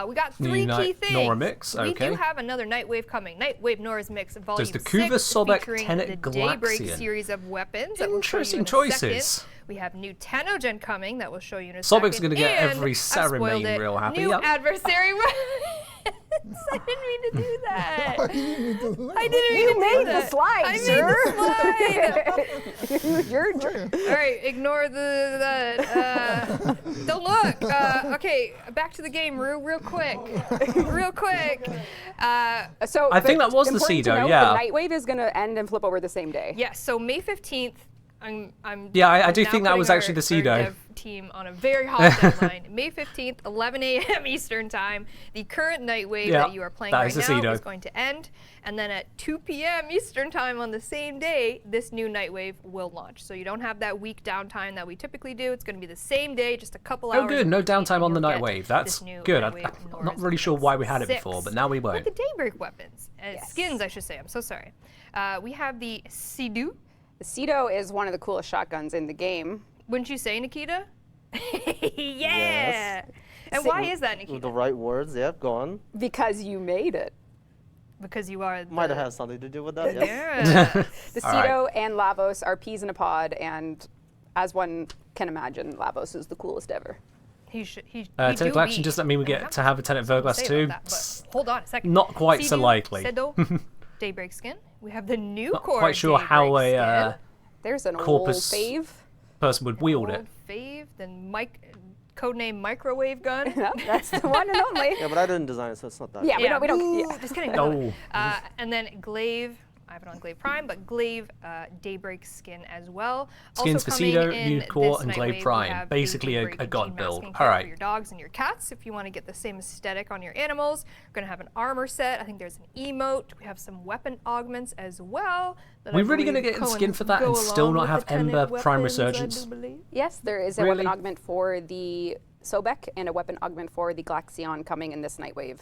[SPEAKER 4] We got three
[SPEAKER 1] New
[SPEAKER 4] key things.
[SPEAKER 1] Nora mix,
[SPEAKER 4] We
[SPEAKER 1] okay.
[SPEAKER 4] do have another Nightwave coming. Nightwave Nora's Mix Volume
[SPEAKER 1] There's the
[SPEAKER 4] 6,
[SPEAKER 1] Kuva, Sobek,
[SPEAKER 4] featuring
[SPEAKER 1] Tenet,
[SPEAKER 4] the Daybreak
[SPEAKER 1] Galaxian.
[SPEAKER 4] series of weapons. That we'll show you
[SPEAKER 1] Interesting
[SPEAKER 4] in a
[SPEAKER 1] choices.
[SPEAKER 4] second. We have new Tenogen coming that we'll show you in a
[SPEAKER 1] Sobek's
[SPEAKER 4] second.
[SPEAKER 1] gonna get
[SPEAKER 4] And
[SPEAKER 1] every
[SPEAKER 4] I've spoiled
[SPEAKER 1] Saramane
[SPEAKER 4] it,
[SPEAKER 1] real happy.
[SPEAKER 4] New
[SPEAKER 1] Yep.
[SPEAKER 4] adversary weapons. I didn't mean to do that. I didn't mean
[SPEAKER 3] You
[SPEAKER 4] to
[SPEAKER 3] made
[SPEAKER 4] do
[SPEAKER 3] the
[SPEAKER 4] that.
[SPEAKER 3] slide,
[SPEAKER 4] I
[SPEAKER 3] sir.
[SPEAKER 4] made the slide.
[SPEAKER 3] You're a jerk.
[SPEAKER 4] All right, ignore the don't look. Okay, back to the game, Rue, real quick.
[SPEAKER 3] So
[SPEAKER 1] I think
[SPEAKER 3] but
[SPEAKER 1] that was the
[SPEAKER 3] important to
[SPEAKER 1] Cedo,
[SPEAKER 3] note,
[SPEAKER 1] yeah.
[SPEAKER 3] The Nightwave is going to end and flip over the same day.
[SPEAKER 4] Yes, so May 15th. I'm
[SPEAKER 1] Yeah, I do
[SPEAKER 4] now
[SPEAKER 1] think that
[SPEAKER 4] putting
[SPEAKER 1] was actually the
[SPEAKER 4] our
[SPEAKER 1] Cedo.
[SPEAKER 4] dev team on a very hot deadline. May 15th, 11 a.m. Eastern Time. The current Nightwave
[SPEAKER 1] Yeah,
[SPEAKER 4] that you are playing
[SPEAKER 1] that
[SPEAKER 4] right
[SPEAKER 1] is the
[SPEAKER 4] now
[SPEAKER 1] Cedo.
[SPEAKER 4] is going to end, and then at 2 p.m. Eastern Time on the same day, this new Nightwave will launch. So you don't have that week downtime that we typically do. It's going to be the same day, just a couple hours.
[SPEAKER 1] Oh, good. No
[SPEAKER 4] in between,
[SPEAKER 1] downtime on the
[SPEAKER 4] and you'll get
[SPEAKER 1] Nightwave. That's
[SPEAKER 4] this new
[SPEAKER 1] good.
[SPEAKER 4] Nightwave
[SPEAKER 1] I'm not
[SPEAKER 4] Nora's
[SPEAKER 1] really sure
[SPEAKER 4] Mix
[SPEAKER 1] why we had it
[SPEAKER 4] 6.
[SPEAKER 1] before, but now we
[SPEAKER 4] With
[SPEAKER 1] won't.
[SPEAKER 4] the Daybreak weapons,
[SPEAKER 3] Yes.
[SPEAKER 4] skins, I should say. I'm so sorry. We have the Sidu.
[SPEAKER 3] The Cedo is one of the coolest shotguns in the game.
[SPEAKER 4] Wouldn't you say, Nikita? Yeah.
[SPEAKER 6] Yes.
[SPEAKER 4] And why is that,
[SPEAKER 6] With the
[SPEAKER 4] Nikita?
[SPEAKER 6] right words, yeah, go on.
[SPEAKER 3] Because you made it.
[SPEAKER 4] Because you are.
[SPEAKER 6] Might
[SPEAKER 4] the-
[SPEAKER 6] have had something to do with that, yes.
[SPEAKER 4] Yeah.
[SPEAKER 3] The
[SPEAKER 1] All right.
[SPEAKER 3] Cedo and Lavos are peas in a pod, and as one can imagine, Lavos is the coolest ever.
[SPEAKER 4] he should. He.
[SPEAKER 1] Tenet
[SPEAKER 4] do
[SPEAKER 1] Galaxian,
[SPEAKER 4] be.
[SPEAKER 1] does that mean we
[SPEAKER 4] I don't
[SPEAKER 1] get to have a Tenet
[SPEAKER 4] something to
[SPEAKER 1] Verglass
[SPEAKER 4] say
[SPEAKER 1] too?
[SPEAKER 4] about that, but hold on a second.
[SPEAKER 1] Not quite so
[SPEAKER 4] Sidu,
[SPEAKER 1] likely.
[SPEAKER 4] Sedo, Daybreak skin. We have the new
[SPEAKER 1] Not
[SPEAKER 4] core.
[SPEAKER 1] quite sure how
[SPEAKER 4] Daybreak
[SPEAKER 1] a
[SPEAKER 4] skin.
[SPEAKER 3] There's an
[SPEAKER 1] Corpus
[SPEAKER 3] old fave.
[SPEAKER 1] person would wield it.
[SPEAKER 4] Old fave, then codename microwave gun.
[SPEAKER 3] No, that's the one and only.
[SPEAKER 6] Yeah, but I didn't design it, so it's not that.
[SPEAKER 3] Yeah,
[SPEAKER 6] bad.
[SPEAKER 3] we don't.
[SPEAKER 4] Ooh,
[SPEAKER 3] Yeah.
[SPEAKER 4] Just kidding.
[SPEAKER 1] No.
[SPEAKER 4] And then Glaive. I have it on Glaive Prime, but Glaive Daybreak skin as well.
[SPEAKER 1] Skins for
[SPEAKER 4] Also coming
[SPEAKER 1] Cedo,
[SPEAKER 4] in
[SPEAKER 1] New Core,
[SPEAKER 4] this
[SPEAKER 1] and Glaive
[SPEAKER 4] Nightwave, we
[SPEAKER 1] Prime.
[SPEAKER 4] have
[SPEAKER 1] Basically a
[SPEAKER 4] Daybreak
[SPEAKER 1] god
[SPEAKER 4] Gene
[SPEAKER 1] build.
[SPEAKER 4] masking kit
[SPEAKER 1] Alright.
[SPEAKER 4] For your dogs and your cats, if you want to get the same aesthetic on your animals. We're going to have an armor set. I think there's an emote. We have some weapon augments as well. that I
[SPEAKER 1] We're really gonna
[SPEAKER 4] believe
[SPEAKER 1] get in
[SPEAKER 4] go
[SPEAKER 1] skin for that
[SPEAKER 4] go
[SPEAKER 1] and still
[SPEAKER 4] along
[SPEAKER 1] not
[SPEAKER 4] with
[SPEAKER 1] have
[SPEAKER 4] the Tenet
[SPEAKER 1] Ember Prime
[SPEAKER 4] weapons, I do
[SPEAKER 1] Resurgence?
[SPEAKER 4] believe.
[SPEAKER 3] Yes, there is a
[SPEAKER 1] Really?
[SPEAKER 3] weapon augment for the Sobek and a weapon augment for the Galaxion coming in this Nightwave.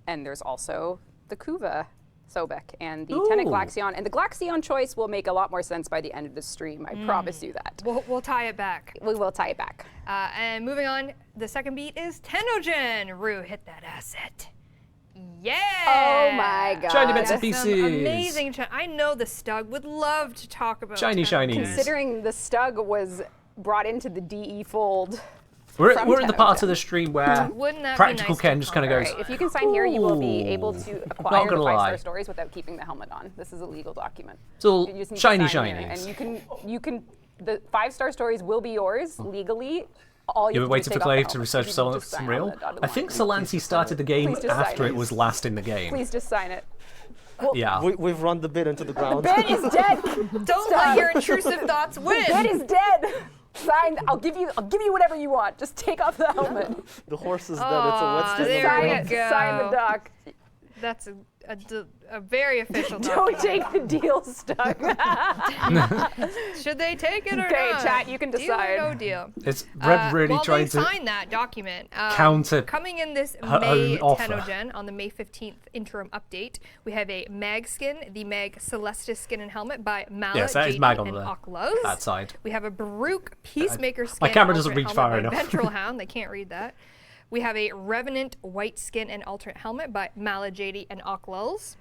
[SPEAKER 3] And there's also the Kuva Sobek and the Tenet
[SPEAKER 1] Ooh.
[SPEAKER 3] Galaxion. And the Galaxion choice will make a lot more sense by the end of the stream. I promise you that.
[SPEAKER 4] We'll tie it back.
[SPEAKER 3] We will tie it back.
[SPEAKER 4] And moving on, the second beat is Tenogen. Rue, hit that asset. Yeah.
[SPEAKER 3] Oh my god.
[SPEAKER 1] Shiny bits and
[SPEAKER 4] Some
[SPEAKER 1] pieces.
[SPEAKER 4] amazing. I know the Stug would love to talk about
[SPEAKER 1] Shiny
[SPEAKER 4] Tenogen.
[SPEAKER 1] shinies.
[SPEAKER 3] Considering the Stug was brought into the DE fold.
[SPEAKER 1] We're
[SPEAKER 3] from
[SPEAKER 1] in the part
[SPEAKER 3] Tenogen.
[SPEAKER 1] of the stream where
[SPEAKER 4] Wouldn't that be
[SPEAKER 1] Practical
[SPEAKER 4] nice
[SPEAKER 1] Ken
[SPEAKER 4] to
[SPEAKER 1] just kind of
[SPEAKER 4] talk
[SPEAKER 1] goes,
[SPEAKER 3] Right, if you can sign here, you will be able to acquire the
[SPEAKER 1] gonna lie.
[SPEAKER 3] 5-star stories without keeping the helmet on. This is a legal document.
[SPEAKER 1] it's all
[SPEAKER 3] You just need to
[SPEAKER 1] shiny
[SPEAKER 3] sign here,
[SPEAKER 1] shinies.
[SPEAKER 3] and you can, the 5-star stories will be yours legally. All you
[SPEAKER 1] You
[SPEAKER 3] have
[SPEAKER 1] were
[SPEAKER 3] to do is
[SPEAKER 1] waiting for
[SPEAKER 3] take off the
[SPEAKER 1] Glaive to
[SPEAKER 3] helmet.
[SPEAKER 1] research
[SPEAKER 3] You
[SPEAKER 1] some
[SPEAKER 3] just sign on
[SPEAKER 1] real.
[SPEAKER 3] the dotted
[SPEAKER 1] I think
[SPEAKER 3] line.
[SPEAKER 1] Solansi started the game
[SPEAKER 3] Please just sign
[SPEAKER 1] after
[SPEAKER 3] it.
[SPEAKER 1] it was last in the game.
[SPEAKER 3] Please just sign it.
[SPEAKER 1] Yeah.
[SPEAKER 6] We've run the bid into the ground.
[SPEAKER 3] Ben is dead.
[SPEAKER 4] Don't let your intrusive thoughts win.
[SPEAKER 3] Ben is dead. Sign. I'll give you whatever you want. Just take off the helmet.
[SPEAKER 6] The horse is dead. It's a wet stick.
[SPEAKER 4] there
[SPEAKER 3] Sign
[SPEAKER 4] we
[SPEAKER 3] it.
[SPEAKER 4] go.
[SPEAKER 3] Sign the doc.
[SPEAKER 4] That's a very official
[SPEAKER 3] Don't
[SPEAKER 4] document.
[SPEAKER 3] take the deal, Stuck.
[SPEAKER 4] Should they take it or
[SPEAKER 3] Okay,
[SPEAKER 4] not?
[SPEAKER 3] chat, you can
[SPEAKER 4] Deal
[SPEAKER 3] decide.
[SPEAKER 4] or no deal.
[SPEAKER 1] It's Red really
[SPEAKER 4] while
[SPEAKER 1] trying
[SPEAKER 4] they
[SPEAKER 1] to
[SPEAKER 4] sign that document,
[SPEAKER 1] counter
[SPEAKER 4] coming in this
[SPEAKER 1] her
[SPEAKER 4] May
[SPEAKER 1] own offer.
[SPEAKER 4] Tenogen on the May 15th interim update, we have a Mag skin, the Mag Celestis skin and helmet by Mala,
[SPEAKER 1] Yes, that is
[SPEAKER 4] JD,
[SPEAKER 1] Mag on
[SPEAKER 4] and
[SPEAKER 1] the-
[SPEAKER 4] Oculus.
[SPEAKER 1] that side.
[SPEAKER 4] We have a Baruch Peacemaker skin.
[SPEAKER 1] My camera doesn't
[SPEAKER 4] alternate
[SPEAKER 1] reach
[SPEAKER 4] helmet
[SPEAKER 1] far
[SPEAKER 4] by
[SPEAKER 1] enough.
[SPEAKER 4] Ventral Hound, they can't read that. We have a Revenant white skin and alternate helmet by Mala, JD, and Oculus.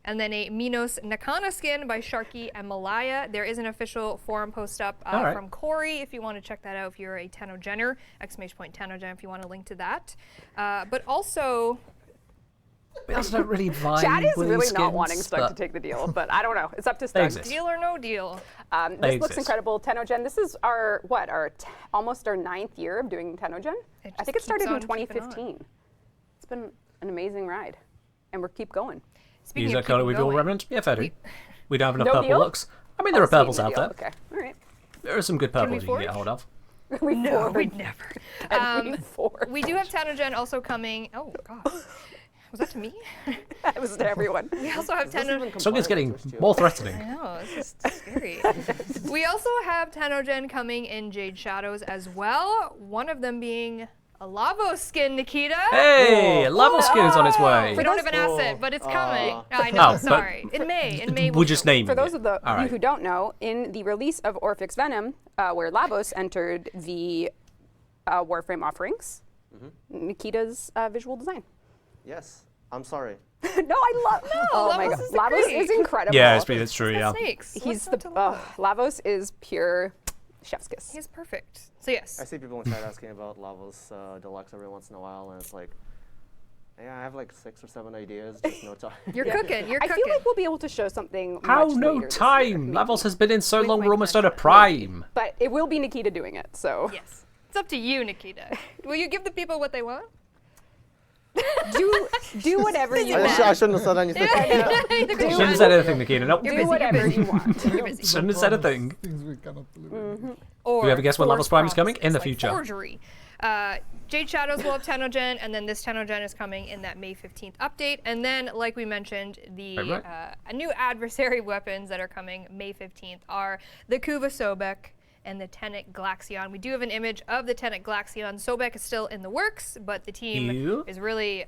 [SPEAKER 4] And then a Minos Nakana skin by Sharky and Malaya. There is an official forum post up
[SPEAKER 1] Alright.
[SPEAKER 4] from Corey if you want to check that out if you're a Tenogener, !Tenogen if you want to link to that. But also,
[SPEAKER 1] We also don't really vibe
[SPEAKER 3] Chat is
[SPEAKER 1] with
[SPEAKER 3] really
[SPEAKER 1] skins,
[SPEAKER 3] not wanting Stuck
[SPEAKER 1] but
[SPEAKER 3] to take the deal, but I don't know. It's up to
[SPEAKER 1] They
[SPEAKER 3] Stuck.
[SPEAKER 1] exist.
[SPEAKER 4] deal or no deal.
[SPEAKER 3] This
[SPEAKER 1] They
[SPEAKER 3] looks
[SPEAKER 1] exist.
[SPEAKER 3] incredible. Tenogen. This is our almost our 9th year of doing Tenogen.
[SPEAKER 4] It
[SPEAKER 3] I
[SPEAKER 4] just
[SPEAKER 3] think it started in
[SPEAKER 4] keeps on keeping
[SPEAKER 3] 2015. It's been an amazing ride, and we're keep going.
[SPEAKER 4] Speaking
[SPEAKER 1] Use
[SPEAKER 4] of
[SPEAKER 1] that colour
[SPEAKER 4] keeping
[SPEAKER 1] with your
[SPEAKER 4] going,
[SPEAKER 1] Remnant? Yeah, fair do. We don't have enough
[SPEAKER 3] No
[SPEAKER 1] purple
[SPEAKER 3] deal?
[SPEAKER 1] looks. I mean, there are
[SPEAKER 3] I'll see
[SPEAKER 1] purples
[SPEAKER 3] the
[SPEAKER 1] out
[SPEAKER 3] deal.
[SPEAKER 1] there.
[SPEAKER 3] Okay, all right.
[SPEAKER 1] There are some good purples you can
[SPEAKER 4] forge?
[SPEAKER 1] get hold of.
[SPEAKER 3] We
[SPEAKER 4] No,
[SPEAKER 3] forward.
[SPEAKER 4] we'd never.
[SPEAKER 3] And we forward.
[SPEAKER 4] We do have Tenogen also coming. Oh, God. Was that to me?
[SPEAKER 3] It was to everyone.
[SPEAKER 4] We also have
[SPEAKER 1] Something's getting more threatening.
[SPEAKER 4] I know, this is scary. We also have Tenogen coming in Jade Shadows as well. One of them being a Lavos skin, Nikita.
[SPEAKER 1] Hey, a Lavos skin is on its way.
[SPEAKER 4] We don't have an asset, but it's coming. I know, sorry. In May.
[SPEAKER 1] We'll just name it.
[SPEAKER 3] For those of you who don't know, in the release of Orphix Venom, where Lavos entered the Warframe offerings, Nikita's visual design.
[SPEAKER 6] Yes. I'm sorry.
[SPEAKER 3] No, I love.
[SPEAKER 4] No,
[SPEAKER 3] oh my
[SPEAKER 4] Lavos
[SPEAKER 3] god,
[SPEAKER 4] is
[SPEAKER 3] Lavos
[SPEAKER 4] great.
[SPEAKER 3] is incredible.
[SPEAKER 1] Yeah, it's true. Yeah.
[SPEAKER 4] Snakes.
[SPEAKER 3] He's
[SPEAKER 4] What's
[SPEAKER 3] the
[SPEAKER 4] not to love?
[SPEAKER 3] Lavos is pure chef's kiss.
[SPEAKER 4] He's perfect. So yes.
[SPEAKER 6] I see people in chat asking about Lavos Deluxe every once in a while, and it's like, yeah, I have like 6 or 7 ideas, just no time.
[SPEAKER 4] You're cooking. You're
[SPEAKER 3] I
[SPEAKER 4] cooking.
[SPEAKER 3] feel like we'll be able to show something.
[SPEAKER 1] How
[SPEAKER 3] much
[SPEAKER 1] no
[SPEAKER 3] later this
[SPEAKER 1] time?
[SPEAKER 3] year,
[SPEAKER 1] Lavos
[SPEAKER 3] maybe.
[SPEAKER 1] has been in so
[SPEAKER 4] Wink,
[SPEAKER 1] long,
[SPEAKER 4] wink,
[SPEAKER 1] we're almost
[SPEAKER 4] nudge,
[SPEAKER 1] out of
[SPEAKER 4] nudge.
[SPEAKER 1] prime.
[SPEAKER 3] But it will be Nikita doing it. So
[SPEAKER 4] Yes. It's up to you, Nikita. Will you give the people what they want?
[SPEAKER 3] do whatever you
[SPEAKER 6] I
[SPEAKER 3] want.
[SPEAKER 6] shouldn't have said anything.
[SPEAKER 1] Shouldn't have said anything, Nikita. Nope.
[SPEAKER 4] You're
[SPEAKER 3] Do
[SPEAKER 4] busy,
[SPEAKER 3] whatever
[SPEAKER 4] you're busy.
[SPEAKER 3] you want.
[SPEAKER 4] You're busy.
[SPEAKER 1] Shouldn't have said a thing.
[SPEAKER 5] Things we cannot believe.
[SPEAKER 4] Or
[SPEAKER 1] Do we have a guess when
[SPEAKER 4] forged
[SPEAKER 1] Lavos Prime is coming? In the
[SPEAKER 4] promises,
[SPEAKER 1] future.
[SPEAKER 4] Like forgery. Jade Shadows will have Tenogen, and then this Tenogen is coming in that May 15th update. And then, like we mentioned, the new adversary weapons that are coming May 15th are the Kuva Sobek and the Tenet Glaxion. We do have an image of the Tenet Glaxion. Sobek is still in the works, but the team is really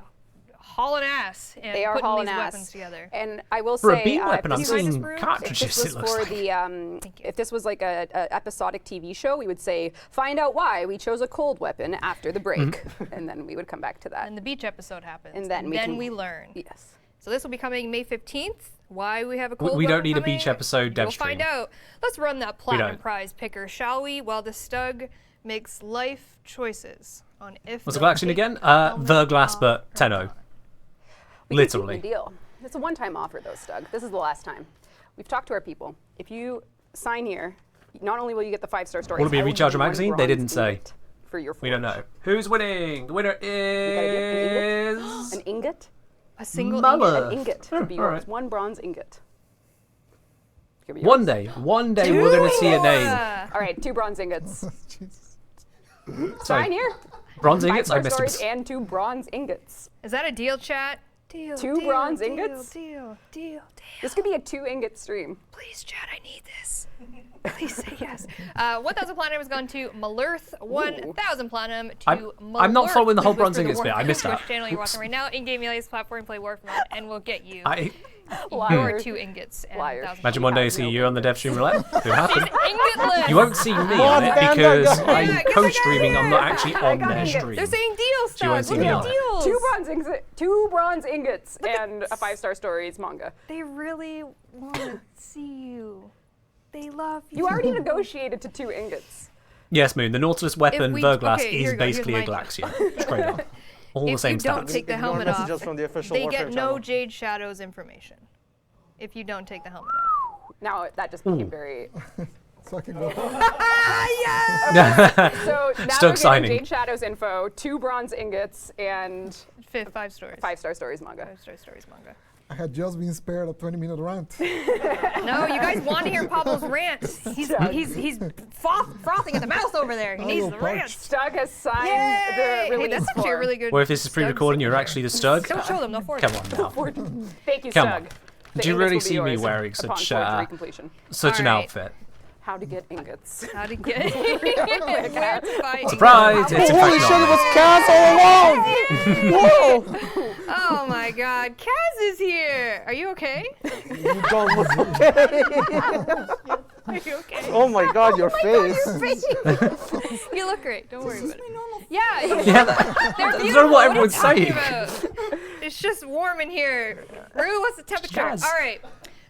[SPEAKER 4] hauling ass and
[SPEAKER 3] They are
[SPEAKER 4] putting
[SPEAKER 3] hauling
[SPEAKER 4] these
[SPEAKER 3] ass.
[SPEAKER 4] weapons together.
[SPEAKER 3] And I will
[SPEAKER 1] For
[SPEAKER 3] say,
[SPEAKER 1] a beam weapon, I'm
[SPEAKER 3] if this was-
[SPEAKER 1] seeing cartridges,
[SPEAKER 3] if this
[SPEAKER 1] it
[SPEAKER 3] was
[SPEAKER 1] looks
[SPEAKER 3] for
[SPEAKER 1] like.
[SPEAKER 3] the if this was like a episodic TV show, we would say, find out why we chose a cold weapon after the break, and then we would come back to that.
[SPEAKER 4] And the beach episode happens.
[SPEAKER 3] And then we can-
[SPEAKER 4] learn.
[SPEAKER 3] Yes.
[SPEAKER 4] So this will be coming May 15th. Why we have a cold
[SPEAKER 1] We don't
[SPEAKER 4] weapon
[SPEAKER 1] need a
[SPEAKER 4] coming,
[SPEAKER 1] beach episode,
[SPEAKER 4] We'll
[SPEAKER 1] Devstream.
[SPEAKER 4] find out. Let's run that platinum
[SPEAKER 1] don't.
[SPEAKER 4] prize picker, shall we? While the Stug makes life choices on if.
[SPEAKER 1] What's the
[SPEAKER 4] they'll
[SPEAKER 1] collection
[SPEAKER 4] take
[SPEAKER 1] again?
[SPEAKER 4] helmet
[SPEAKER 1] The glass,
[SPEAKER 4] off
[SPEAKER 1] but
[SPEAKER 4] or
[SPEAKER 1] Tenno.
[SPEAKER 4] not.
[SPEAKER 3] We can
[SPEAKER 1] Literally.
[SPEAKER 3] keep the deal. It's a one-time offer, though, Stug. This is the last time. We've talked to our people. If you sign here, not only will you get the 5-star stories.
[SPEAKER 1] Will it be a
[SPEAKER 3] I give
[SPEAKER 1] Recharger
[SPEAKER 3] you one
[SPEAKER 1] magazine? They
[SPEAKER 3] bronze
[SPEAKER 1] didn't say.
[SPEAKER 3] ingot For your
[SPEAKER 1] We don't
[SPEAKER 3] forge.
[SPEAKER 1] know. Who's winning? The winner is...
[SPEAKER 3] An ingot?
[SPEAKER 4] A single
[SPEAKER 1] Mama.
[SPEAKER 3] An ingot would be
[SPEAKER 1] Alright.
[SPEAKER 3] yours. One bronze ingot. Could be
[SPEAKER 1] One
[SPEAKER 3] yours.
[SPEAKER 1] day we're going to see a name.
[SPEAKER 3] All right, 2 bronze ingots.
[SPEAKER 5] Jesus.
[SPEAKER 1] Sorry,
[SPEAKER 3] Sign here.
[SPEAKER 1] bronze ingots? I
[SPEAKER 3] 5-star
[SPEAKER 1] missed
[SPEAKER 3] stories
[SPEAKER 1] it.
[SPEAKER 3] and 2 bronze ingots.
[SPEAKER 4] Is that a deal, chat? Deal.
[SPEAKER 3] 2 bronze ingots?
[SPEAKER 4] Deal.
[SPEAKER 3] This could be a 2-ingot stream.
[SPEAKER 4] Please, chat, I need this. Please say yes. 1,000 platinum has gone to Malurth. 1,000 platinum to Malurth.
[SPEAKER 1] I'm not following the whole
[SPEAKER 4] Please
[SPEAKER 1] bronze
[SPEAKER 4] whisper the
[SPEAKER 1] ingots bit. I
[SPEAKER 4] Warframe
[SPEAKER 1] missed
[SPEAKER 4] Twitch
[SPEAKER 1] that.
[SPEAKER 4] channel you're
[SPEAKER 1] Oops.
[SPEAKER 4] watching right now. In-game alias platform, play Warframe, and we'll get you your
[SPEAKER 3] Liar.
[SPEAKER 4] 2 ingots. And
[SPEAKER 3] Liar.
[SPEAKER 4] 1,000
[SPEAKER 1] Imagine one day I see you on the Devstream roulette. Could happen.
[SPEAKER 4] Ingotless.
[SPEAKER 1] You won't see me on it
[SPEAKER 6] Damn,
[SPEAKER 1] because
[SPEAKER 6] that
[SPEAKER 1] I'm
[SPEAKER 4] guy.
[SPEAKER 1] co-streaming. I'm not actually on
[SPEAKER 3] got
[SPEAKER 1] their
[SPEAKER 3] ingots.
[SPEAKER 1] stream.
[SPEAKER 4] They're saying deals,
[SPEAKER 1] So you won't
[SPEAKER 4] Doug.
[SPEAKER 1] see
[SPEAKER 4] Look
[SPEAKER 1] me
[SPEAKER 4] at
[SPEAKER 1] on it.
[SPEAKER 4] deals.
[SPEAKER 3] 2 bronze ingots and a 5-star stories manga.
[SPEAKER 4] They really want to see you. They love you.
[SPEAKER 3] You already negotiated to 2 ingots.
[SPEAKER 1] Yes, Moon. The Nautilus weapon,
[SPEAKER 4] we-
[SPEAKER 1] Verglass,
[SPEAKER 4] okay, here
[SPEAKER 1] is
[SPEAKER 4] we go. Here's
[SPEAKER 1] basically a
[SPEAKER 4] my-
[SPEAKER 1] Glaxion. Straight up. All the
[SPEAKER 4] If
[SPEAKER 1] same
[SPEAKER 4] you don't
[SPEAKER 1] stats.
[SPEAKER 4] take the
[SPEAKER 6] Ignore
[SPEAKER 4] helmet
[SPEAKER 6] messages
[SPEAKER 4] off,
[SPEAKER 6] from the official
[SPEAKER 4] they
[SPEAKER 6] Warframe
[SPEAKER 4] get no
[SPEAKER 6] channel.
[SPEAKER 4] Jade Shadows information. If you don't take the helmet off.
[SPEAKER 3] Now that just became very.
[SPEAKER 5] So I can go.
[SPEAKER 3] So now
[SPEAKER 1] Stug
[SPEAKER 3] we're
[SPEAKER 1] signing.
[SPEAKER 3] getting Jade Shadows info, 2 bronze ingots, and
[SPEAKER 4] 5 stories.
[SPEAKER 3] 5-star stories manga.
[SPEAKER 4] 5-star stories manga.
[SPEAKER 5] I had just been spared a 20-minute rant.
[SPEAKER 4] No, you guys want to hear Pablo's rant. He's frothing at the mouth over there. He
[SPEAKER 5] Oh,
[SPEAKER 4] needs
[SPEAKER 5] you're
[SPEAKER 4] the
[SPEAKER 5] parched.
[SPEAKER 4] rant.
[SPEAKER 3] Stug has signed
[SPEAKER 4] Yay!
[SPEAKER 3] the
[SPEAKER 4] Hey,
[SPEAKER 3] release
[SPEAKER 4] that's actually a
[SPEAKER 3] form.
[SPEAKER 4] really good.
[SPEAKER 1] Or if this is pre-recording, you're actually the Stug.
[SPEAKER 4] Don't show them. They'll forge
[SPEAKER 1] Come
[SPEAKER 4] it.
[SPEAKER 1] on now.
[SPEAKER 3] Thank you,
[SPEAKER 1] Come
[SPEAKER 3] Stug.
[SPEAKER 1] on.
[SPEAKER 3] The
[SPEAKER 1] Do you
[SPEAKER 3] ingots
[SPEAKER 1] really
[SPEAKER 3] will be
[SPEAKER 1] see me
[SPEAKER 3] yours
[SPEAKER 1] wearing
[SPEAKER 3] upon
[SPEAKER 1] such
[SPEAKER 3] forgery completion.
[SPEAKER 1] such an
[SPEAKER 4] Alright.
[SPEAKER 1] outfit?
[SPEAKER 3] How to get ingots.
[SPEAKER 4] How to get where to fight.
[SPEAKER 1] Surprise! It's in
[SPEAKER 6] Holy
[SPEAKER 1] fact
[SPEAKER 6] shit, it
[SPEAKER 1] not.
[SPEAKER 6] was Kaz all along! Whoa!
[SPEAKER 4] Oh my God, Kaz is here. Are you okay?
[SPEAKER 6] You don't look okay.
[SPEAKER 4] Are you okay?
[SPEAKER 6] Oh my god, your face.
[SPEAKER 4] You look great. Don't worry about it. Yeah,
[SPEAKER 1] Yeah,
[SPEAKER 4] they're
[SPEAKER 1] that's
[SPEAKER 4] beautiful.
[SPEAKER 1] not what everyone's
[SPEAKER 4] are you
[SPEAKER 1] saying.
[SPEAKER 4] talking about? It's just warm in here. Rue, what's the temperature?
[SPEAKER 1] Kaz.
[SPEAKER 4] All right.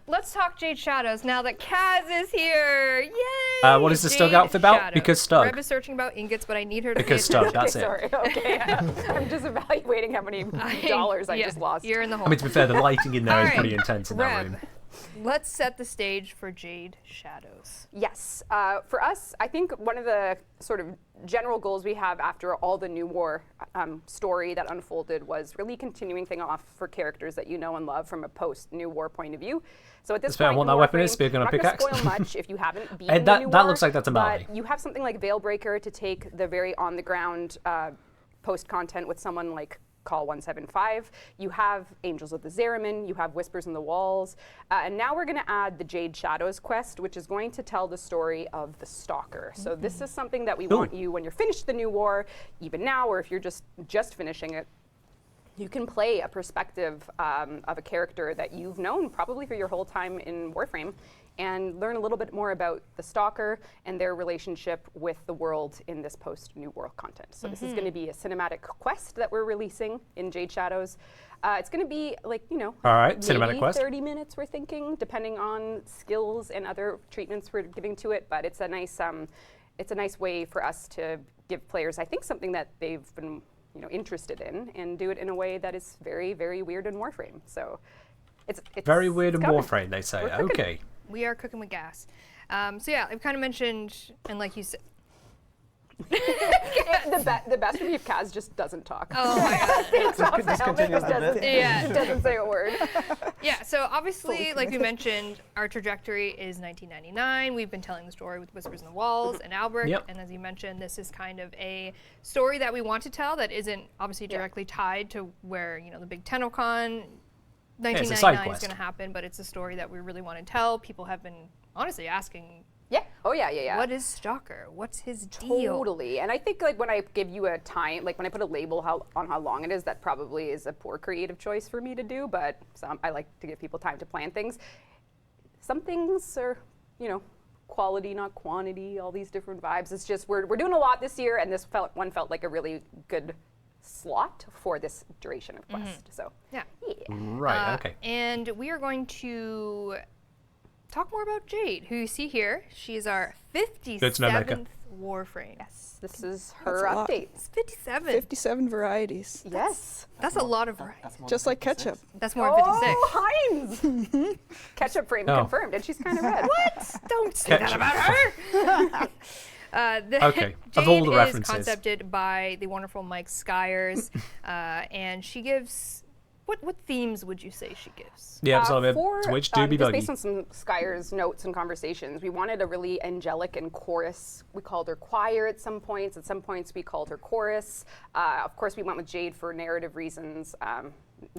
[SPEAKER 4] Let's talk Jade Shadows now that Kaz is here. Yay!
[SPEAKER 1] What is the Stug
[SPEAKER 4] Jade
[SPEAKER 1] outfit about?
[SPEAKER 4] Shadows.
[SPEAKER 1] Because Stug.
[SPEAKER 4] Reb is searching about ingots, but I need her to
[SPEAKER 1] Because
[SPEAKER 4] pay
[SPEAKER 1] Stug,
[SPEAKER 4] attention.
[SPEAKER 1] that's it.
[SPEAKER 3] Sorry. Okay. I'm just evaluating how many dollars I
[SPEAKER 4] Yeah,
[SPEAKER 3] just lost.
[SPEAKER 4] You're in the hole.
[SPEAKER 1] I mean, to be fair, the lighting in there is
[SPEAKER 4] Alright,
[SPEAKER 1] pretty intense in that
[SPEAKER 4] Reb,
[SPEAKER 1] room.
[SPEAKER 4] let's set the stage for Jade Shadows.
[SPEAKER 3] Yes. For us, I think one of the sort of general goals we have after all the New War story that unfolded was really continuing things off for characters that you know and love from a post-New War point of view. So at this
[SPEAKER 1] That's fair.
[SPEAKER 3] point,
[SPEAKER 1] What
[SPEAKER 3] in
[SPEAKER 1] that weapon is,
[SPEAKER 3] Warframe,
[SPEAKER 1] speaking of
[SPEAKER 3] I'm not gonna
[SPEAKER 1] pickaxe.
[SPEAKER 3] spoil much if you haven't beaten
[SPEAKER 1] And
[SPEAKER 3] the
[SPEAKER 1] that
[SPEAKER 3] New
[SPEAKER 1] that
[SPEAKER 3] War,
[SPEAKER 1] looks like that's a Maui.
[SPEAKER 3] but you have something like Veilbreaker to take the very on-the-ground post content with someone like call 175. You have Angels of the Zariman, you have Whispers in the Walls, and now we're going to add the Jade Shadows quest, which is going to tell the story of the Stalker. So this is something that we want you, when you're finished the new war, even now, or if you're just finishing it, you can play a perspective of a character that you've known probably for your whole time in Warframe, and learn a little bit more about the Stalker and their relationship with the world in this post-New World content. So this is going to be a cinematic quest that we're releasing in Jade Shadows. It's going to be like, all
[SPEAKER 1] right,
[SPEAKER 3] maybe
[SPEAKER 1] cinematic quest.
[SPEAKER 3] 30 minutes, we're thinking, depending on skills and other treatments we're giving to it. But it's a nice way for us to give players, I think, something that they've been interested in, and do it in a way that is very, very weird in Warframe. So it's
[SPEAKER 1] very weird in
[SPEAKER 3] coming.
[SPEAKER 1] Warframe, they say. Okay.
[SPEAKER 4] We are cooking with gas. So yeah, I've kind of mentioned, and like you said,
[SPEAKER 3] the best review of Kaz just doesn't talk.
[SPEAKER 4] Oh my god.
[SPEAKER 3] Just doesn't say a word.
[SPEAKER 4] Yeah, so obviously, like we mentioned, our trajectory is 1999. We've been telling the story with Whispers in the Walls and Albrecht, and as you mentioned, this is kind of a story that we want to tell that isn't obviously directly tied to where, the big TennoCon 1999 is going to happen, but it's a story that we really want to tell. People have been honestly asking, what is Stalker? What's his deal?
[SPEAKER 3] Totally. And I think when I give you a time, when I put a label on how long it is, that probably is a poor creative choice for me to do, but I like to give people time to plan things. Some things are, quality, not quantity, all these different vibes. It's just, we're doing a lot this year, and this one felt like a really good slot for this duration of quest. So
[SPEAKER 4] yeah.
[SPEAKER 1] Right, okay.
[SPEAKER 4] And we are going to talk more about Jade, who you see here. She is our 57th Warframe.
[SPEAKER 3] Yes, this is her update.
[SPEAKER 4] It's 57.
[SPEAKER 10] 57 varieties.
[SPEAKER 3] Yes.
[SPEAKER 4] That's a lot of varieties.
[SPEAKER 10] Just like ketchup.
[SPEAKER 4] That's more than 56.
[SPEAKER 3] Oh, Heinz! Ketchup frame confirmed, and she's kind of red.
[SPEAKER 4] What? Don't say that about her!
[SPEAKER 1] Okay,
[SPEAKER 4] Jade
[SPEAKER 1] of all the references.
[SPEAKER 4] is concepted by the wonderful Mike Skyers, and she gives, what themes would you say she gives?
[SPEAKER 1] Yeah, which do be
[SPEAKER 3] just
[SPEAKER 1] buggy.
[SPEAKER 3] based on some Skyers notes and conversations, we wanted a really angelic and chorus. We called her choir at some points. At some points, we called her chorus. Of course, we went with Jade for narrative reasons.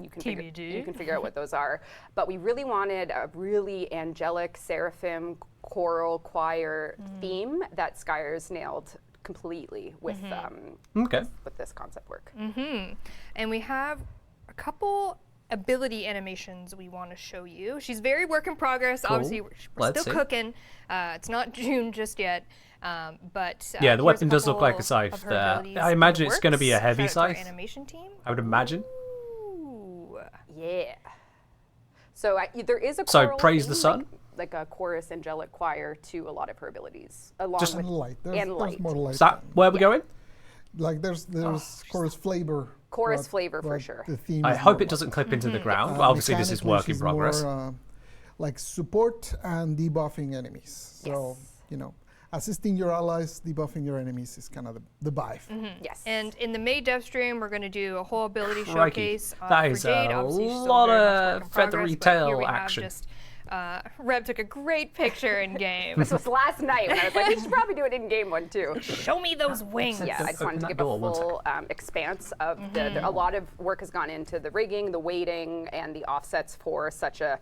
[SPEAKER 3] You can figure out what those are. But we really wanted a really angelic, seraphim, choral, choir theme that Skyers nailed completely with this concept work.
[SPEAKER 4] And we have a couple ability animations we want to show you. She's very work in progress.
[SPEAKER 1] Cool.
[SPEAKER 4] Obviously, we're still cooking. It's not June just yet. But
[SPEAKER 1] yeah, the weapon does look like a scythe there. I imagine it's going to be a heavy scythe.
[SPEAKER 4] Animation team.
[SPEAKER 1] I would imagine.
[SPEAKER 3] Yeah. So there is a
[SPEAKER 1] choral praise the sun,
[SPEAKER 3] like a chorus angelic choir to a lot of her abilities, along
[SPEAKER 5] just
[SPEAKER 3] with
[SPEAKER 5] light.
[SPEAKER 3] There's
[SPEAKER 5] more light.
[SPEAKER 1] Is that where we're going?
[SPEAKER 5] Like there's chorus flavor.
[SPEAKER 3] Chorus flavor for sure.
[SPEAKER 5] The theme
[SPEAKER 1] I hope it doesn't clip into the ground. Obviously, this is work in progress.
[SPEAKER 5] More, like support and debuffing enemies. So assisting your allies, debuffing your enemies is kind of the vibe.
[SPEAKER 3] Yes.
[SPEAKER 4] And in the May Devstream, we're going to do a whole ability showcase
[SPEAKER 1] that
[SPEAKER 4] for
[SPEAKER 1] is
[SPEAKER 4] Jade.
[SPEAKER 1] a
[SPEAKER 4] Obviously, she's
[SPEAKER 1] lot
[SPEAKER 4] still very
[SPEAKER 1] of
[SPEAKER 4] much work in
[SPEAKER 1] feathery
[SPEAKER 4] progress, but here
[SPEAKER 1] tail
[SPEAKER 4] we have
[SPEAKER 1] action.
[SPEAKER 4] Just, Reb took a great picture in game.
[SPEAKER 3] This was last night when I was like, we should probably do it in game one too.
[SPEAKER 4] Show me those wings.
[SPEAKER 3] Yeah, I just wanted to give a full expanse of a lot of work has gone into the rigging, the weighting, and the offsets for such a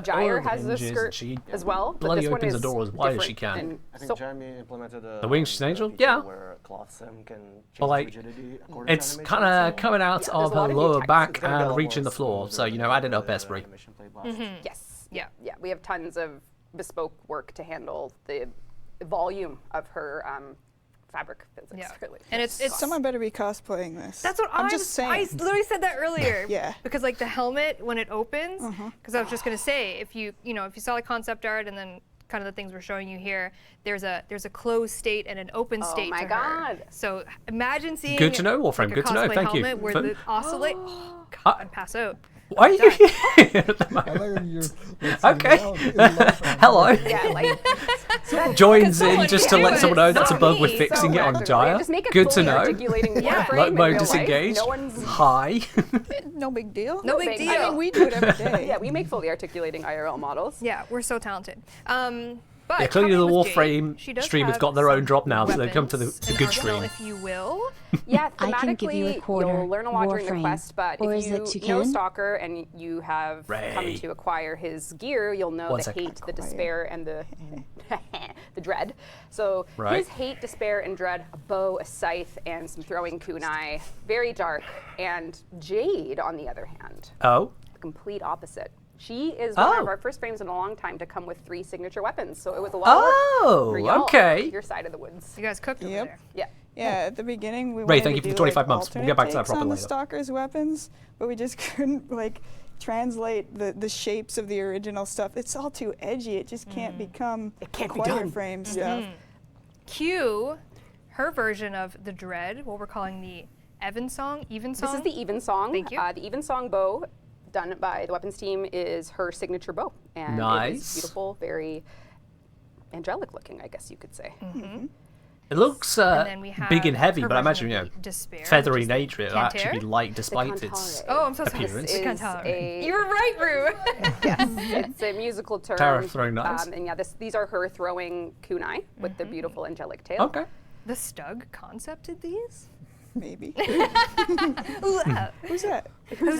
[SPEAKER 3] Gyre has a skirt as well.
[SPEAKER 1] Bloody
[SPEAKER 3] but this
[SPEAKER 1] opens
[SPEAKER 3] one
[SPEAKER 1] the door as wide as she can.
[SPEAKER 6] I think Jeremy implemented
[SPEAKER 1] the wings angel.
[SPEAKER 6] Where cloth sim can change rigidity according
[SPEAKER 1] it's
[SPEAKER 6] to
[SPEAKER 1] kind of coming out of her lower back
[SPEAKER 6] It's gonna get a
[SPEAKER 1] and
[SPEAKER 6] lot
[SPEAKER 1] reaching
[SPEAKER 6] more
[SPEAKER 1] the floor. So add it up, Esprit.
[SPEAKER 3] Yes. Yeah. We have tons of bespoke work to handle the volume of her fabric physics.
[SPEAKER 4] Yeah.
[SPEAKER 3] Really.
[SPEAKER 4] And it's
[SPEAKER 10] someone better be cosplaying this.
[SPEAKER 4] That's what
[SPEAKER 10] I'm just saying.
[SPEAKER 4] I literally said that earlier.
[SPEAKER 10] Yeah.
[SPEAKER 4] Because the helmet when it opens, because I was just gonna say if you saw the concept art and then kind of the things we're showing you here, there's a closed state and an open state.
[SPEAKER 3] Oh my
[SPEAKER 4] to
[SPEAKER 3] God.
[SPEAKER 4] Her. So imagine seeing
[SPEAKER 1] Good to know, Warframe.
[SPEAKER 4] a
[SPEAKER 1] Good to know.
[SPEAKER 4] cosplay
[SPEAKER 1] Thank you.
[SPEAKER 4] helmet where the oscillate. Oh God, I'd pass out.
[SPEAKER 1] Why are you here at the
[SPEAKER 5] I
[SPEAKER 1] moment?
[SPEAKER 5] like when you're
[SPEAKER 1] Okay. Hello.
[SPEAKER 3] Yeah,
[SPEAKER 1] Joins in just to let someone know that's a bug we're fixing it on Gyre.
[SPEAKER 3] Just make it
[SPEAKER 1] Good to
[SPEAKER 3] fully
[SPEAKER 1] know.
[SPEAKER 3] articulating
[SPEAKER 4] Yeah.
[SPEAKER 3] Warframe
[SPEAKER 1] Like
[SPEAKER 3] in
[SPEAKER 1] mode
[SPEAKER 3] real
[SPEAKER 1] disengaged.
[SPEAKER 3] life. No one's
[SPEAKER 1] Hi.
[SPEAKER 10] No big deal.
[SPEAKER 4] No big deal.
[SPEAKER 10] I mean, we do it every day.
[SPEAKER 3] Yeah, we make fully articulating IRL models.
[SPEAKER 4] Yeah, we're so talented. But
[SPEAKER 1] Yeah, clearly the
[SPEAKER 4] coming with
[SPEAKER 1] Warframe
[SPEAKER 4] Jade, she does
[SPEAKER 1] stream has
[SPEAKER 4] have
[SPEAKER 1] got their own
[SPEAKER 4] some
[SPEAKER 1] drop now, so they come to the
[SPEAKER 4] weapons,
[SPEAKER 1] good
[SPEAKER 4] an
[SPEAKER 1] stream.
[SPEAKER 4] arsenal, if you will.
[SPEAKER 3] Yeah,
[SPEAKER 2] I can give you a
[SPEAKER 3] thematically,
[SPEAKER 2] quarter,
[SPEAKER 3] you'll learn a lot during the
[SPEAKER 2] Warframe.
[SPEAKER 3] quest, but
[SPEAKER 2] Or
[SPEAKER 3] if
[SPEAKER 2] is
[SPEAKER 3] you
[SPEAKER 2] it
[SPEAKER 3] know
[SPEAKER 2] Toucan?
[SPEAKER 3] Stalker and you have come
[SPEAKER 1] Ray.
[SPEAKER 3] to acquire his gear, you'll know
[SPEAKER 1] One
[SPEAKER 3] the
[SPEAKER 1] second.
[SPEAKER 3] hate, the despair, and the the dread. So
[SPEAKER 1] Right.
[SPEAKER 3] his hate, despair, and dread, a bow, a scythe, and some throwing kunai, very dark. And Jade, on the other hand,
[SPEAKER 1] Oh.
[SPEAKER 3] the complete opposite. She is one
[SPEAKER 1] Oh.
[SPEAKER 3] of our first frames in a long time to come with 3 signature weapons, so it was a lot of work for
[SPEAKER 1] Oh,
[SPEAKER 3] y'all,
[SPEAKER 1] okay.
[SPEAKER 3] your side of the woods.
[SPEAKER 4] You guys cooked over
[SPEAKER 10] Yep.
[SPEAKER 4] there.
[SPEAKER 3] Yeah.
[SPEAKER 10] Yeah, at the beginning we
[SPEAKER 1] Ray,
[SPEAKER 10] wanted
[SPEAKER 1] thank
[SPEAKER 10] to
[SPEAKER 1] you for the
[SPEAKER 10] do,
[SPEAKER 1] 25
[SPEAKER 10] like,
[SPEAKER 1] months. We'll
[SPEAKER 10] alternate
[SPEAKER 1] get back to that
[SPEAKER 10] takes
[SPEAKER 1] properly
[SPEAKER 10] on the
[SPEAKER 1] later.
[SPEAKER 10] Stalker's weapons, but we just couldn't like translate the shapes of the original stuff. It's all too edgy. It just can't become Warframe stuff.
[SPEAKER 4] Q, her version of the Dread, what we're calling the Even Song.
[SPEAKER 3] This is the Even Song.
[SPEAKER 4] Thank you.
[SPEAKER 3] The Even Song bow, done by the weapons team, is her signature bow. And it
[SPEAKER 1] Nice.
[SPEAKER 3] is beautiful, very angelic looking, I guess you could say.
[SPEAKER 1] It looks
[SPEAKER 4] And then we have
[SPEAKER 1] big and heavy,
[SPEAKER 4] her
[SPEAKER 1] but I
[SPEAKER 4] version
[SPEAKER 1] imagine,
[SPEAKER 4] of
[SPEAKER 1] you know,
[SPEAKER 4] the Despair,
[SPEAKER 1] feathery
[SPEAKER 4] which is the
[SPEAKER 1] nature it'll actually be
[SPEAKER 4] Canter.
[SPEAKER 1] light despite its
[SPEAKER 3] Cantare.
[SPEAKER 4] Oh, I'm so sorry.
[SPEAKER 1] appearance.
[SPEAKER 3] This is
[SPEAKER 4] Cantare. You were right, Rue.
[SPEAKER 3] Yes, it's a musical term.
[SPEAKER 1] Tara throwing knives.
[SPEAKER 3] And yeah, these are her throwing kunai with the beautiful angelic tail.
[SPEAKER 1] Okay.
[SPEAKER 4] The Stug concepted these?
[SPEAKER 10] Maybe.
[SPEAKER 4] Ooh,
[SPEAKER 10] Who's that?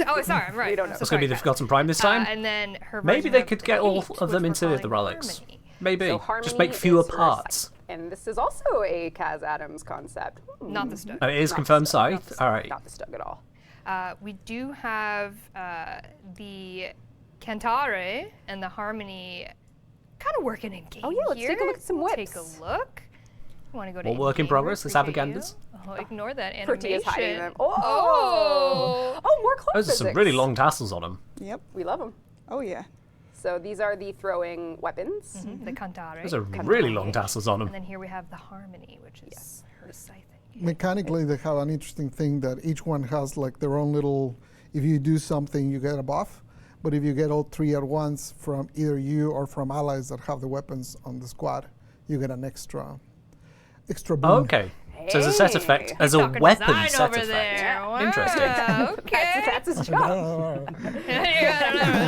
[SPEAKER 4] oh, sorry, I'm right.
[SPEAKER 3] We don't know.
[SPEAKER 1] It's going to be the Forgotten Prime this time.
[SPEAKER 4] And then her
[SPEAKER 1] Maybe
[SPEAKER 4] version
[SPEAKER 1] they
[SPEAKER 4] of
[SPEAKER 1] could
[SPEAKER 4] the
[SPEAKER 1] get all
[SPEAKER 4] Hate,
[SPEAKER 1] of them
[SPEAKER 4] which
[SPEAKER 1] into
[SPEAKER 4] we're
[SPEAKER 1] the
[SPEAKER 4] calling
[SPEAKER 1] relics.
[SPEAKER 4] Harmony.
[SPEAKER 1] Maybe.
[SPEAKER 3] So
[SPEAKER 1] Just
[SPEAKER 3] Harmony
[SPEAKER 1] make fewer
[SPEAKER 3] is her
[SPEAKER 1] parts.
[SPEAKER 3] scythe. And this is also a Kaz Adams concept.
[SPEAKER 4] Not the Stug.
[SPEAKER 1] Oh, it is
[SPEAKER 3] Not
[SPEAKER 1] confirmed
[SPEAKER 3] the Stug,
[SPEAKER 1] scythe? Alright.
[SPEAKER 3] Not the Stug at all.
[SPEAKER 4] We do have the Cantare and the Harmony kind of working in game.
[SPEAKER 3] Oh, yeah, let's take a look at some
[SPEAKER 4] We'll
[SPEAKER 3] whips.
[SPEAKER 4] Take a look. You want to go to
[SPEAKER 1] More work in
[SPEAKER 4] in-game
[SPEAKER 1] progress, let's
[SPEAKER 4] review.
[SPEAKER 1] have agendas.
[SPEAKER 4] Oh, ignore that
[SPEAKER 3] Pretty
[SPEAKER 4] animation.
[SPEAKER 3] is hiding them. Oh! More clothes
[SPEAKER 1] Those are some really long tassels on them.
[SPEAKER 10] Yep.
[SPEAKER 3] We love them.
[SPEAKER 10] Oh yeah.
[SPEAKER 3] So these are the throwing weapons.
[SPEAKER 4] The Cantare.
[SPEAKER 1] Those are really long tassels on
[SPEAKER 4] And
[SPEAKER 1] them.
[SPEAKER 4] then here we have the Harmony, which is her scythe.
[SPEAKER 5] Mechanically, they have an interesting thing that each one has like their own little. If you do something, you get a buff. But if you get all 3 at once from either you or from allies that have the weapons on the squad, you get an extra boon.
[SPEAKER 1] Okay. So as a set effect,
[SPEAKER 3] Hey.
[SPEAKER 1] as a
[SPEAKER 4] Talking
[SPEAKER 1] weapon
[SPEAKER 4] design
[SPEAKER 1] set
[SPEAKER 4] over
[SPEAKER 1] effect.
[SPEAKER 4] there. Wow.
[SPEAKER 1] Interesting.
[SPEAKER 4] Okay.
[SPEAKER 3] That's his job.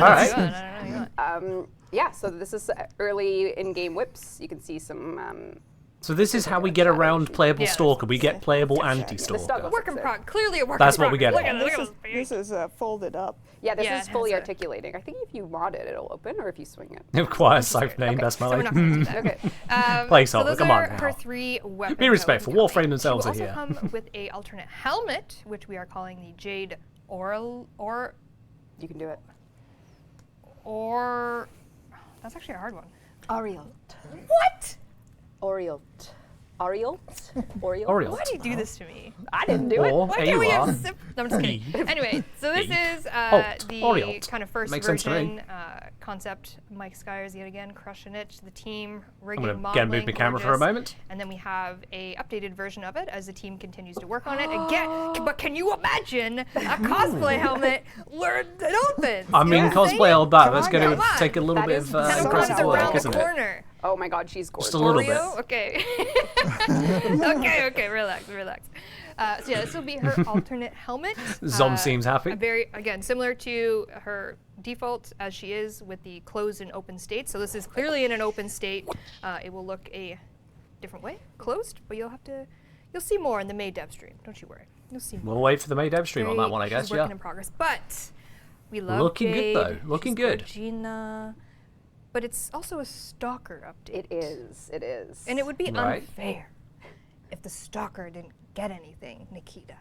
[SPEAKER 1] Alright.
[SPEAKER 3] Yeah, so this is early in-game whips. You can see some.
[SPEAKER 1] So this is how we get around playable
[SPEAKER 4] Yeah.
[SPEAKER 1] Stalker. We get playable
[SPEAKER 3] The
[SPEAKER 1] anti-Stalker.
[SPEAKER 3] Stug.
[SPEAKER 4] Work in progress. Clearly a work
[SPEAKER 1] That's
[SPEAKER 4] in
[SPEAKER 1] what we
[SPEAKER 4] progress.
[SPEAKER 1] get.
[SPEAKER 4] Look at
[SPEAKER 10] This
[SPEAKER 4] it.
[SPEAKER 10] is folded up.
[SPEAKER 3] Yeah, this
[SPEAKER 4] Yeah,
[SPEAKER 3] is
[SPEAKER 4] it
[SPEAKER 3] fully
[SPEAKER 4] has a-
[SPEAKER 3] articulating. I think if you mod it, it'll open, or if you swing it.
[SPEAKER 1] Acquire scythe name, that's my
[SPEAKER 4] So we're
[SPEAKER 1] life.
[SPEAKER 4] not going to do that.
[SPEAKER 3] Okay.
[SPEAKER 1] Placeholder,
[SPEAKER 4] So those
[SPEAKER 1] come
[SPEAKER 4] are
[SPEAKER 1] on now.
[SPEAKER 4] her 3 weapons.
[SPEAKER 1] Be respectful,
[SPEAKER 4] that would come
[SPEAKER 1] Warframe
[SPEAKER 4] in.
[SPEAKER 1] themselves
[SPEAKER 4] She
[SPEAKER 1] are
[SPEAKER 4] will
[SPEAKER 1] here.
[SPEAKER 4] also come with a alternate helmet, which we are calling the Jade Or
[SPEAKER 3] You can do it.
[SPEAKER 4] that's actually a hard one.
[SPEAKER 3] Ariel.
[SPEAKER 4] What?
[SPEAKER 3] Oriel. Ariel? Oriel?
[SPEAKER 1] Oriel.
[SPEAKER 4] Why do you do this to me?
[SPEAKER 3] I didn't do it.
[SPEAKER 1] Or
[SPEAKER 4] Why can't we
[SPEAKER 1] AUR.
[SPEAKER 4] have no, I'm just kidding. Anyway, so this is
[SPEAKER 1] Alt.
[SPEAKER 4] the
[SPEAKER 1] Orielt.
[SPEAKER 4] kind of first
[SPEAKER 1] Makes sense to me.
[SPEAKER 4] version concept. Mike Skyers yet again crushing it. The team
[SPEAKER 1] I'm
[SPEAKER 4] rigging,
[SPEAKER 1] going to
[SPEAKER 4] modeling,
[SPEAKER 1] again move my camera for a
[SPEAKER 4] gorgeous.
[SPEAKER 1] moment.
[SPEAKER 4] And then we have a updated version of it as the team continues to work on it. Again, but can you imagine a cosplay helmet where it opens?
[SPEAKER 1] I mean,
[SPEAKER 4] You know what I'm
[SPEAKER 1] cosplay
[SPEAKER 4] saying?
[SPEAKER 1] all that. That's
[SPEAKER 4] Come
[SPEAKER 1] going to
[SPEAKER 4] on.
[SPEAKER 1] take a little
[SPEAKER 3] That
[SPEAKER 1] bit
[SPEAKER 3] is
[SPEAKER 1] of
[SPEAKER 3] so
[SPEAKER 4] Kind of
[SPEAKER 1] impressive
[SPEAKER 4] comes
[SPEAKER 1] work,
[SPEAKER 4] around
[SPEAKER 1] isn't
[SPEAKER 4] the
[SPEAKER 1] it?
[SPEAKER 4] corner.
[SPEAKER 3] Oh my god, she's gorgeous.
[SPEAKER 1] Just a little bit.
[SPEAKER 4] Oreo? Okay. okay, relax. So yeah, this will be her alternate helmet.
[SPEAKER 1] Zom seems happy.
[SPEAKER 4] Again, similar to her default as she is with the closed and open state. So this is clearly in an open state. It will look a different way, closed, but you'll see more in the May Devstream. Don't you worry. You'll see more.
[SPEAKER 1] We'll wait for the May Devstream on that one, I guess,
[SPEAKER 4] She's working
[SPEAKER 1] yeah.
[SPEAKER 4] in progress, but we love
[SPEAKER 1] Looking good,
[SPEAKER 4] Jade.
[SPEAKER 1] though. Looking
[SPEAKER 4] She's
[SPEAKER 1] good.
[SPEAKER 4] Georgina. But it's also a Stalker update.
[SPEAKER 3] It is. It is.
[SPEAKER 4] And it would be
[SPEAKER 1] Right.
[SPEAKER 4] unfair if the Stalker didn't get anything, Nikita.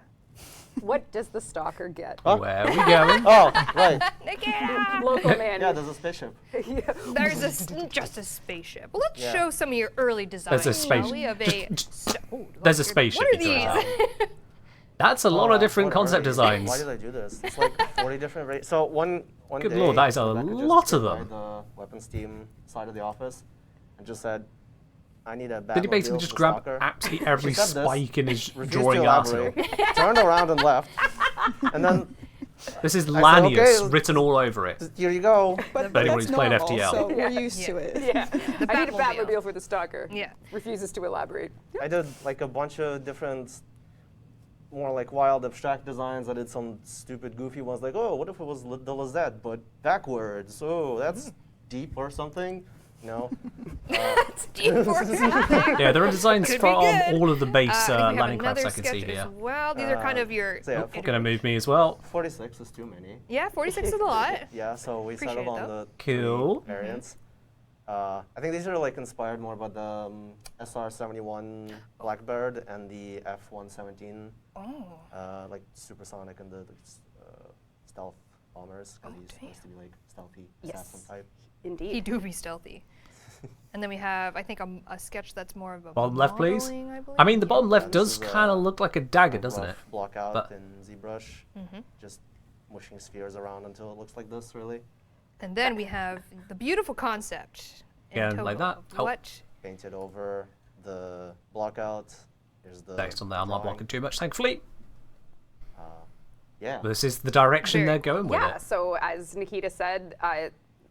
[SPEAKER 3] What does the stalker get?
[SPEAKER 1] Where are we going?
[SPEAKER 6] Oh, right.
[SPEAKER 4] Nikita!
[SPEAKER 3] Local man.
[SPEAKER 6] Yeah, there's a spaceship.
[SPEAKER 4] There's just a spaceship. Well, let's
[SPEAKER 6] Yeah.
[SPEAKER 4] show some of your early designs.
[SPEAKER 1] There's a
[SPEAKER 4] shall
[SPEAKER 1] spaceship.
[SPEAKER 4] we, of
[SPEAKER 1] There's a spaceship.
[SPEAKER 4] What are
[SPEAKER 1] you throw
[SPEAKER 4] these?
[SPEAKER 1] out. That's a lot of different
[SPEAKER 6] What
[SPEAKER 1] concept
[SPEAKER 6] early?
[SPEAKER 1] designs.
[SPEAKER 6] Why did I do this? It's like 40 different So one
[SPEAKER 1] Good
[SPEAKER 6] day,
[SPEAKER 1] lord, that is a
[SPEAKER 6] Rebecca just
[SPEAKER 1] lot of
[SPEAKER 6] came by
[SPEAKER 1] them.
[SPEAKER 6] the weapons team side of the office and just said, I need a
[SPEAKER 1] Did he
[SPEAKER 6] Batmobile
[SPEAKER 1] basically
[SPEAKER 6] for
[SPEAKER 1] just
[SPEAKER 6] the
[SPEAKER 1] grab
[SPEAKER 6] stalker."
[SPEAKER 1] absolutely every
[SPEAKER 6] She said this,
[SPEAKER 1] spike in his
[SPEAKER 6] refused
[SPEAKER 1] drawing
[SPEAKER 6] to
[SPEAKER 1] arsenal?
[SPEAKER 6] elaborate, turned around and left. And then,
[SPEAKER 1] This is
[SPEAKER 6] said,
[SPEAKER 1] Lanius
[SPEAKER 6] "Okay,
[SPEAKER 1] written all over it.
[SPEAKER 6] here you go.
[SPEAKER 10] But
[SPEAKER 1] anyone
[SPEAKER 10] that's
[SPEAKER 1] who's played
[SPEAKER 10] normal,
[SPEAKER 1] FTL.
[SPEAKER 10] so we're used to it.
[SPEAKER 3] Yeah. I need a
[SPEAKER 4] Batmobile.
[SPEAKER 3] Batmobile for the stalker.
[SPEAKER 4] Yeah.
[SPEAKER 3] Refuses to elaborate.
[SPEAKER 6] I did like a bunch of different, more like wild abstract designs. I did some stupid goofy ones like, oh, what if it was the Lizette, but backwards? Oh, that's deep or something. No.
[SPEAKER 1] Yeah, there are designs
[SPEAKER 4] Could
[SPEAKER 1] from
[SPEAKER 4] be good.
[SPEAKER 1] all of the base
[SPEAKER 4] I think we have
[SPEAKER 1] landing crafts I
[SPEAKER 4] another
[SPEAKER 1] can see
[SPEAKER 4] sketch
[SPEAKER 1] here.
[SPEAKER 4] as well. These are kind of your.
[SPEAKER 6] So yeah,
[SPEAKER 1] Gonna move me as well.
[SPEAKER 6] 46 is too many.
[SPEAKER 4] Yeah, 46 is a lot.
[SPEAKER 6] Yeah, so we
[SPEAKER 4] Appreciate
[SPEAKER 6] settled
[SPEAKER 4] it,
[SPEAKER 6] on
[SPEAKER 4] though.
[SPEAKER 6] the
[SPEAKER 1] Cool.
[SPEAKER 6] 3 variants. I think these are like inspired more by the SR-71 Blackbird and the F-117, like supersonic and the stealth bombers, because he's supposed to be like stealthy assassin type.
[SPEAKER 3] Indeed.
[SPEAKER 4] He do be stealthy. And then we have, I think, a sketch that's more of a
[SPEAKER 1] Bottom left, please.
[SPEAKER 4] modeling, I believe.
[SPEAKER 1] I mean, the bottom left
[SPEAKER 6] This
[SPEAKER 1] does
[SPEAKER 6] is,
[SPEAKER 1] kind of look like a dagger, doesn't it?
[SPEAKER 6] Block out
[SPEAKER 1] But-
[SPEAKER 6] in ZBrush, just mushing spheres around until it looks like this, really.
[SPEAKER 4] And then we have the beautiful concept. in
[SPEAKER 1] Yeah,
[SPEAKER 4] total
[SPEAKER 1] like that.
[SPEAKER 4] of
[SPEAKER 1] Oh.
[SPEAKER 4] What?
[SPEAKER 6] Painted over the block out. Here's the
[SPEAKER 1] Based on that, I'm not
[SPEAKER 6] drawing.
[SPEAKER 1] blocking too much, thankfully.
[SPEAKER 6] Yeah.
[SPEAKER 1] This is the direction
[SPEAKER 4] Very
[SPEAKER 1] they're going with
[SPEAKER 3] Yeah,
[SPEAKER 1] it.
[SPEAKER 3] so as Nikita said,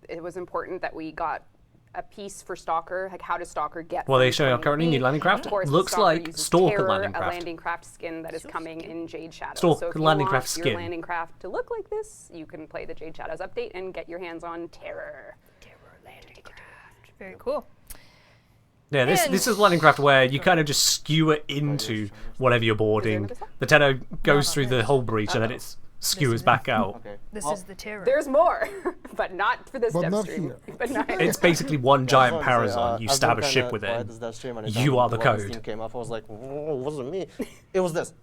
[SPEAKER 3] it was important that we got a piece for Stalker, like how does Stalker get
[SPEAKER 1] Well, they
[SPEAKER 3] from
[SPEAKER 1] show
[SPEAKER 3] point
[SPEAKER 1] currently
[SPEAKER 3] B?
[SPEAKER 1] new landing craft.
[SPEAKER 3] Of course,
[SPEAKER 1] Looks
[SPEAKER 3] Stalker
[SPEAKER 1] like
[SPEAKER 3] uses
[SPEAKER 1] Stalker
[SPEAKER 3] Terror,
[SPEAKER 1] landing
[SPEAKER 3] a
[SPEAKER 1] craft.
[SPEAKER 3] landing craft skin that is coming in Jade Shadows.
[SPEAKER 1] Stalker
[SPEAKER 3] so if you
[SPEAKER 1] landing
[SPEAKER 3] want
[SPEAKER 1] craft
[SPEAKER 3] your
[SPEAKER 1] skin.
[SPEAKER 3] landing craft to look like this, you can play the Jade Shadows update and get your hands on Terror.
[SPEAKER 4] Landing craft. Very cool.
[SPEAKER 1] Yeah, this is landing craft where you kind of just skew it into whatever you're boarding.
[SPEAKER 3] another side?
[SPEAKER 1] The Tenno goes through the whole breach and then it skewers back out.
[SPEAKER 6] Okay.
[SPEAKER 4] This
[SPEAKER 6] Well,
[SPEAKER 4] is the terror.
[SPEAKER 3] There's more, but not for this
[SPEAKER 5] But
[SPEAKER 3] dev
[SPEAKER 5] not
[SPEAKER 3] stream.
[SPEAKER 5] here.
[SPEAKER 3] But not
[SPEAKER 1] It's basically one giant
[SPEAKER 6] I just wanted to say,
[SPEAKER 1] Parazon. You
[SPEAKER 6] I've
[SPEAKER 1] stab a
[SPEAKER 6] been
[SPEAKER 1] ship
[SPEAKER 6] kinda
[SPEAKER 1] with
[SPEAKER 6] quiet
[SPEAKER 1] it.
[SPEAKER 6] this dev stream, and
[SPEAKER 1] You
[SPEAKER 6] anytime
[SPEAKER 1] are the
[SPEAKER 6] Weapons
[SPEAKER 1] code.
[SPEAKER 6] Team came up, I was like, "Whoa, it wasn't me. It was this.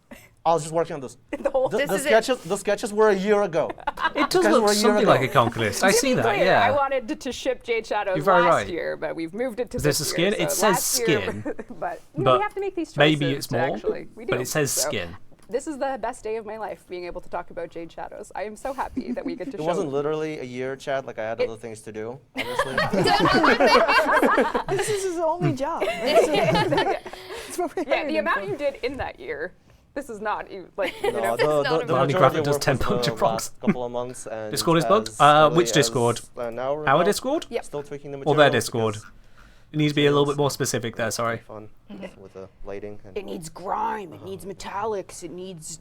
[SPEAKER 6] I was just working on this.
[SPEAKER 3] the whole
[SPEAKER 4] This
[SPEAKER 6] The
[SPEAKER 4] is it.
[SPEAKER 6] sketches were a year ago.
[SPEAKER 1] It does
[SPEAKER 6] guys were
[SPEAKER 1] look
[SPEAKER 6] a year
[SPEAKER 1] something like a
[SPEAKER 6] ago.
[SPEAKER 1] conch list. I
[SPEAKER 3] To
[SPEAKER 1] see
[SPEAKER 3] be
[SPEAKER 1] that,
[SPEAKER 3] clear, I
[SPEAKER 1] yeah.
[SPEAKER 3] wanted to ship Jade Shadows
[SPEAKER 1] You're very
[SPEAKER 3] last
[SPEAKER 1] right.
[SPEAKER 3] year, but we've moved it to
[SPEAKER 1] Is this
[SPEAKER 3] this
[SPEAKER 1] a skin?
[SPEAKER 3] year.
[SPEAKER 1] It
[SPEAKER 3] so
[SPEAKER 1] says
[SPEAKER 3] last year-
[SPEAKER 1] skin.
[SPEAKER 3] but
[SPEAKER 1] But
[SPEAKER 3] we have to make these choices.
[SPEAKER 1] maybe it's
[SPEAKER 3] to
[SPEAKER 1] more,
[SPEAKER 3] Actually, we do.
[SPEAKER 1] but it says
[SPEAKER 3] So
[SPEAKER 1] skin.
[SPEAKER 3] This is the best day of my life, being able to talk about Jade Shadows. I am so happy that we get to
[SPEAKER 6] It
[SPEAKER 3] show.
[SPEAKER 6] wasn't literally a year, Chad. Like I had other things to do, obviously.
[SPEAKER 10] This is his only job. That's what we
[SPEAKER 3] Yeah,
[SPEAKER 10] hired
[SPEAKER 3] the
[SPEAKER 10] him
[SPEAKER 3] amount
[SPEAKER 10] for.
[SPEAKER 3] you did in that year. This is not like you
[SPEAKER 6] No,
[SPEAKER 3] know.
[SPEAKER 6] the
[SPEAKER 1] Landing
[SPEAKER 6] majority
[SPEAKER 1] craft
[SPEAKER 6] of
[SPEAKER 1] does
[SPEAKER 6] work
[SPEAKER 1] 10
[SPEAKER 6] was the
[SPEAKER 1] puncture procs.
[SPEAKER 6] last couple of months. And
[SPEAKER 1] Discord is bugged?
[SPEAKER 6] as early
[SPEAKER 1] Which
[SPEAKER 6] as,
[SPEAKER 1] Discord?
[SPEAKER 6] Now
[SPEAKER 1] Our
[SPEAKER 6] about,
[SPEAKER 1] Discord?
[SPEAKER 3] Yep.
[SPEAKER 6] Still tweaking the
[SPEAKER 1] Or
[SPEAKER 6] material.
[SPEAKER 1] their Discord?
[SPEAKER 6] because
[SPEAKER 1] It needs to be a little bit more specific there, sorry.
[SPEAKER 6] Fun with the lighting. And
[SPEAKER 3] It needs grime. It needs metallics. It needs.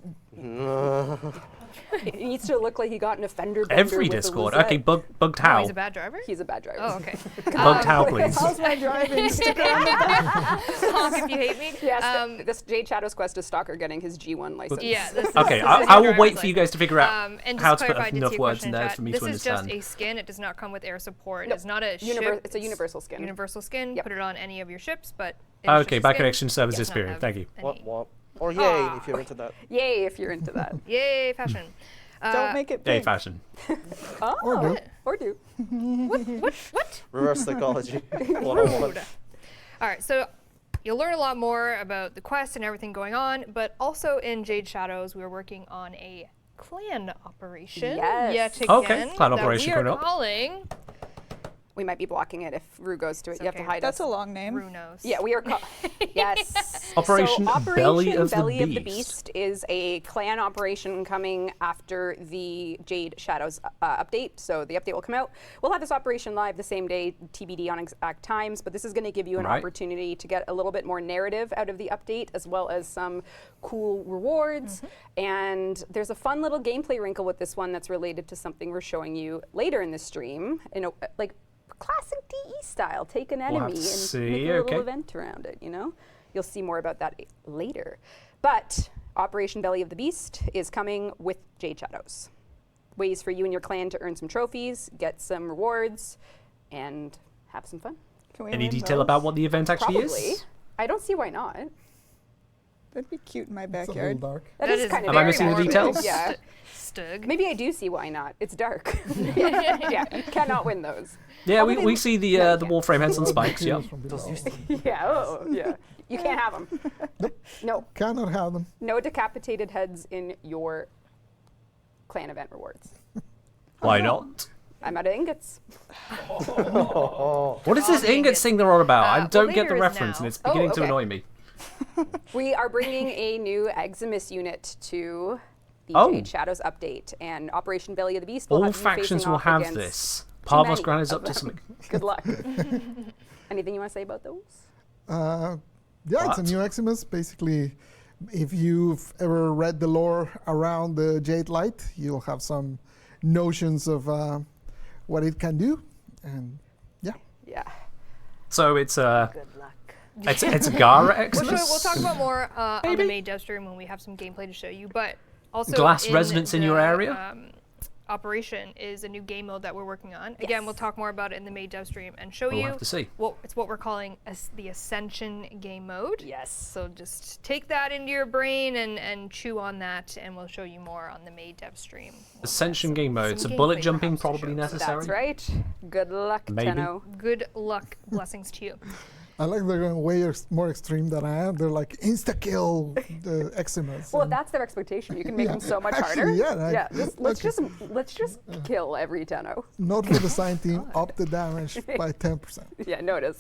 [SPEAKER 3] It needs to look like he got an offender bender
[SPEAKER 1] Every
[SPEAKER 3] with a
[SPEAKER 1] Discord.
[SPEAKER 3] rosette.
[SPEAKER 1] Okay, bugged
[SPEAKER 4] Oh,
[SPEAKER 1] how?
[SPEAKER 4] he's a bad driver?
[SPEAKER 3] He's a bad driver.
[SPEAKER 4] Oh, okay.
[SPEAKER 1] Bugged how, please?
[SPEAKER 10] How's my driving? Stick around the back.
[SPEAKER 4] Honk if you hate me.
[SPEAKER 3] Yes, this Jade Shadows quest is Stalker getting his G1 license.
[SPEAKER 4] Yeah. This is,
[SPEAKER 1] Okay,
[SPEAKER 4] this
[SPEAKER 1] I
[SPEAKER 4] is
[SPEAKER 1] will
[SPEAKER 4] your
[SPEAKER 1] wait
[SPEAKER 4] driver's
[SPEAKER 1] for you guys to figure out
[SPEAKER 4] and
[SPEAKER 1] how
[SPEAKER 4] just
[SPEAKER 1] to put
[SPEAKER 4] clarify, I did
[SPEAKER 1] enough
[SPEAKER 4] see a
[SPEAKER 1] words
[SPEAKER 4] question
[SPEAKER 1] in there
[SPEAKER 4] chat.
[SPEAKER 1] for me
[SPEAKER 4] this
[SPEAKER 1] to
[SPEAKER 4] is
[SPEAKER 1] understand.
[SPEAKER 4] just a skin. It does not come with air support.
[SPEAKER 3] Nope.
[SPEAKER 4] It's not a
[SPEAKER 3] It's a
[SPEAKER 4] ship.
[SPEAKER 3] universal skin.
[SPEAKER 4] Universal skin.
[SPEAKER 3] Yep.
[SPEAKER 4] Put it on any of your ships, but it is
[SPEAKER 1] Okay,
[SPEAKER 4] just a
[SPEAKER 1] back
[SPEAKER 4] skin.
[SPEAKER 1] connection service
[SPEAKER 4] Does not
[SPEAKER 1] experience.
[SPEAKER 4] have
[SPEAKER 1] Thank you.
[SPEAKER 4] any-
[SPEAKER 6] Womp womp. Or yay if you're into that.
[SPEAKER 3] Yay, if you're into that.
[SPEAKER 4] Yay, fashion.
[SPEAKER 10] Don't make it
[SPEAKER 1] Hey,
[SPEAKER 10] big.
[SPEAKER 1] fashion.
[SPEAKER 3] Oh,
[SPEAKER 5] Or do.
[SPEAKER 3] or do.
[SPEAKER 4] What?
[SPEAKER 6] Reverse psychology. 101.
[SPEAKER 4] Rude. All right, so you'll learn a lot more about the quest and everything going on, but also in Jade Shadows, we're working on a clan operation.
[SPEAKER 3] Yes.
[SPEAKER 4] Yet again.
[SPEAKER 1] Okay, clan
[SPEAKER 4] that
[SPEAKER 1] operation
[SPEAKER 4] we are
[SPEAKER 1] coming up.
[SPEAKER 4] calling
[SPEAKER 3] We might be blocking it if Rue goes to it.
[SPEAKER 4] It's
[SPEAKER 3] You have to
[SPEAKER 4] okay.
[SPEAKER 3] hide
[SPEAKER 10] That's
[SPEAKER 3] us.
[SPEAKER 10] a long name.
[SPEAKER 4] Runos.
[SPEAKER 3] Yeah, we are. Yes.
[SPEAKER 1] Operation
[SPEAKER 3] so Operation
[SPEAKER 1] Belly of the
[SPEAKER 3] Belly of the
[SPEAKER 1] Beast.
[SPEAKER 3] Beast is a clan operation coming after the Jade Shadows update. So the update will come out. We'll have this operation live the same day, TBD on exact times. But this is going to give you an
[SPEAKER 1] Right.
[SPEAKER 3] opportunity to get a little bit more narrative out of the update, as well as some cool rewards. And there's a fun little gameplay wrinkle with this one that's related to something we're showing you later in the stream. You know, like classic DE style. Take an
[SPEAKER 1] have
[SPEAKER 3] enemy
[SPEAKER 1] to
[SPEAKER 3] and
[SPEAKER 1] see,
[SPEAKER 3] make a little
[SPEAKER 1] okay.
[SPEAKER 3] event around it, you know? You'll see more about that later. But Operation Belly of the Beast is coming with Jade Shadows. Ways for you and your clan to earn some trophies, get some rewards, and have some fun.
[SPEAKER 10] Can we
[SPEAKER 1] Any
[SPEAKER 10] win
[SPEAKER 1] detail
[SPEAKER 10] those?
[SPEAKER 1] about what the event actually
[SPEAKER 3] Probably.
[SPEAKER 1] is?
[SPEAKER 3] I don't see why not.
[SPEAKER 10] That'd be cute in my
[SPEAKER 5] It's a little
[SPEAKER 10] backyard.
[SPEAKER 5] dark.
[SPEAKER 3] That
[SPEAKER 4] That
[SPEAKER 3] is
[SPEAKER 4] is
[SPEAKER 3] kind of
[SPEAKER 1] Am I
[SPEAKER 3] very
[SPEAKER 1] missing the
[SPEAKER 3] morbid.
[SPEAKER 1] details?
[SPEAKER 3] Yeah.
[SPEAKER 4] Stug.
[SPEAKER 3] Maybe I do see why not. It's dark. Yeah, you cannot win those.
[SPEAKER 1] Yeah,
[SPEAKER 3] Although
[SPEAKER 1] we
[SPEAKER 3] they-
[SPEAKER 1] see the
[SPEAKER 3] no, you
[SPEAKER 1] the
[SPEAKER 3] can't.
[SPEAKER 1] Warframe heads on spikes, yeah.
[SPEAKER 5] Heroes from below.
[SPEAKER 3] Yeah, oh, yeah. You can't have them. No,
[SPEAKER 5] Cannot have them.
[SPEAKER 3] no decapitated heads in your clan event rewards.
[SPEAKER 1] Why not?
[SPEAKER 3] I'm out of ingots.
[SPEAKER 1] What is this
[SPEAKER 4] All
[SPEAKER 1] ingot
[SPEAKER 4] ingots.
[SPEAKER 1] thing they're all about? I
[SPEAKER 4] well,
[SPEAKER 1] don't get
[SPEAKER 4] later
[SPEAKER 1] the
[SPEAKER 4] is
[SPEAKER 1] reference
[SPEAKER 4] now.
[SPEAKER 1] and it's beginning to
[SPEAKER 3] okay.
[SPEAKER 1] annoy me.
[SPEAKER 3] We are bringing a new Eximus unit to the
[SPEAKER 1] Oh.
[SPEAKER 3] Jade Shadows update, and Operation Belly of the Beast will
[SPEAKER 1] All
[SPEAKER 3] have you
[SPEAKER 1] factions
[SPEAKER 3] facing
[SPEAKER 1] will
[SPEAKER 3] off
[SPEAKER 1] have
[SPEAKER 3] against
[SPEAKER 1] this.
[SPEAKER 3] too
[SPEAKER 1] Parvos
[SPEAKER 3] many
[SPEAKER 1] Gran is
[SPEAKER 3] of
[SPEAKER 1] up to
[SPEAKER 3] them.
[SPEAKER 1] something.
[SPEAKER 3] Good luck. Anything you want to say about those?
[SPEAKER 5] Yeah, it's a
[SPEAKER 1] What?
[SPEAKER 5] new Eximus. Basically, if you've ever read the lore around the Jade Light, you'll have some notions of what it can do. And yeah,
[SPEAKER 3] Yeah.
[SPEAKER 1] So it's a
[SPEAKER 3] Good luck.
[SPEAKER 1] it's a Gara Xmas.
[SPEAKER 4] We'll talk about more on the May Dev stream when we have some gameplay to show you. But also
[SPEAKER 1] Glass resonance in your area.
[SPEAKER 4] Operation is a new game mode that we're working on. Again, we'll talk more about it in the May Dev stream and show you
[SPEAKER 1] have to see.
[SPEAKER 4] what we're calling the Ascension game mode.
[SPEAKER 3] Yes.
[SPEAKER 4] So just take that into your brain and chew on that, and we'll show you more on the May Dev stream.
[SPEAKER 1] Ascension game mode. So
[SPEAKER 4] gameplay
[SPEAKER 1] bullet
[SPEAKER 4] perhaps
[SPEAKER 1] jumping
[SPEAKER 4] to
[SPEAKER 1] probably
[SPEAKER 4] show.
[SPEAKER 1] necessary.
[SPEAKER 3] That's right. Good luck,
[SPEAKER 1] Maybe.
[SPEAKER 3] Tenno.
[SPEAKER 4] Good luck. Blessings to you.
[SPEAKER 5] I like they're going way more extreme than I am. They're like insta-kill the eczemas.
[SPEAKER 3] Well, that's their expectation. You can make them so much
[SPEAKER 5] Actually,
[SPEAKER 3] harder.
[SPEAKER 5] yeah,
[SPEAKER 3] Let's just kill every Tenno.
[SPEAKER 5] Note for the sign team, up the damage by 10%.
[SPEAKER 3] Yeah, noted.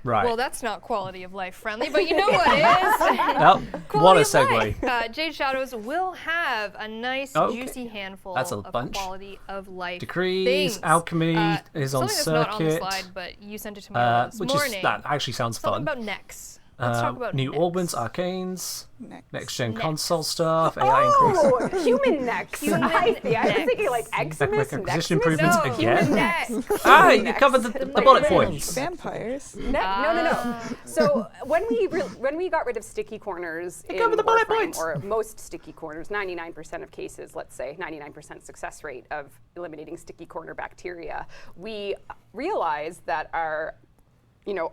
[SPEAKER 1] Right.
[SPEAKER 4] Well, that's not quality of life friendly, but you know what is?
[SPEAKER 1] Oh, what a segue.
[SPEAKER 4] Jade Shadows will have a nice, juicy handful
[SPEAKER 1] That's a
[SPEAKER 4] of
[SPEAKER 1] bunch.
[SPEAKER 4] quality of life
[SPEAKER 1] Decrees,
[SPEAKER 4] things.
[SPEAKER 1] alchemy is on
[SPEAKER 4] something
[SPEAKER 1] circuit.
[SPEAKER 4] that's not on the slide, but you sent it to me this
[SPEAKER 1] which
[SPEAKER 4] morning.
[SPEAKER 1] is that actually sounds
[SPEAKER 4] Something
[SPEAKER 1] fun.
[SPEAKER 4] about Nex. Let's talk about
[SPEAKER 1] New
[SPEAKER 4] Nex.
[SPEAKER 1] augments, arcanes, next gen
[SPEAKER 4] Nex.
[SPEAKER 1] console stuff, AI increase.
[SPEAKER 3] Oh, human necks.
[SPEAKER 4] Human
[SPEAKER 3] I was thinking
[SPEAKER 4] necks.
[SPEAKER 3] like Xmas,
[SPEAKER 1] Acquisition
[SPEAKER 3] Nexus?
[SPEAKER 1] improvements
[SPEAKER 4] No,
[SPEAKER 1] again.
[SPEAKER 4] human necks.
[SPEAKER 1] Ah, you covered the bullet points.
[SPEAKER 10] Vampires.
[SPEAKER 3] No. So when we got rid of sticky corners in
[SPEAKER 1] covered the bullet
[SPEAKER 3] Warframe,
[SPEAKER 1] points.
[SPEAKER 3] or most sticky corners, 99% of cases, let's say 99% success rate of eliminating sticky corner bacteria, we realized that our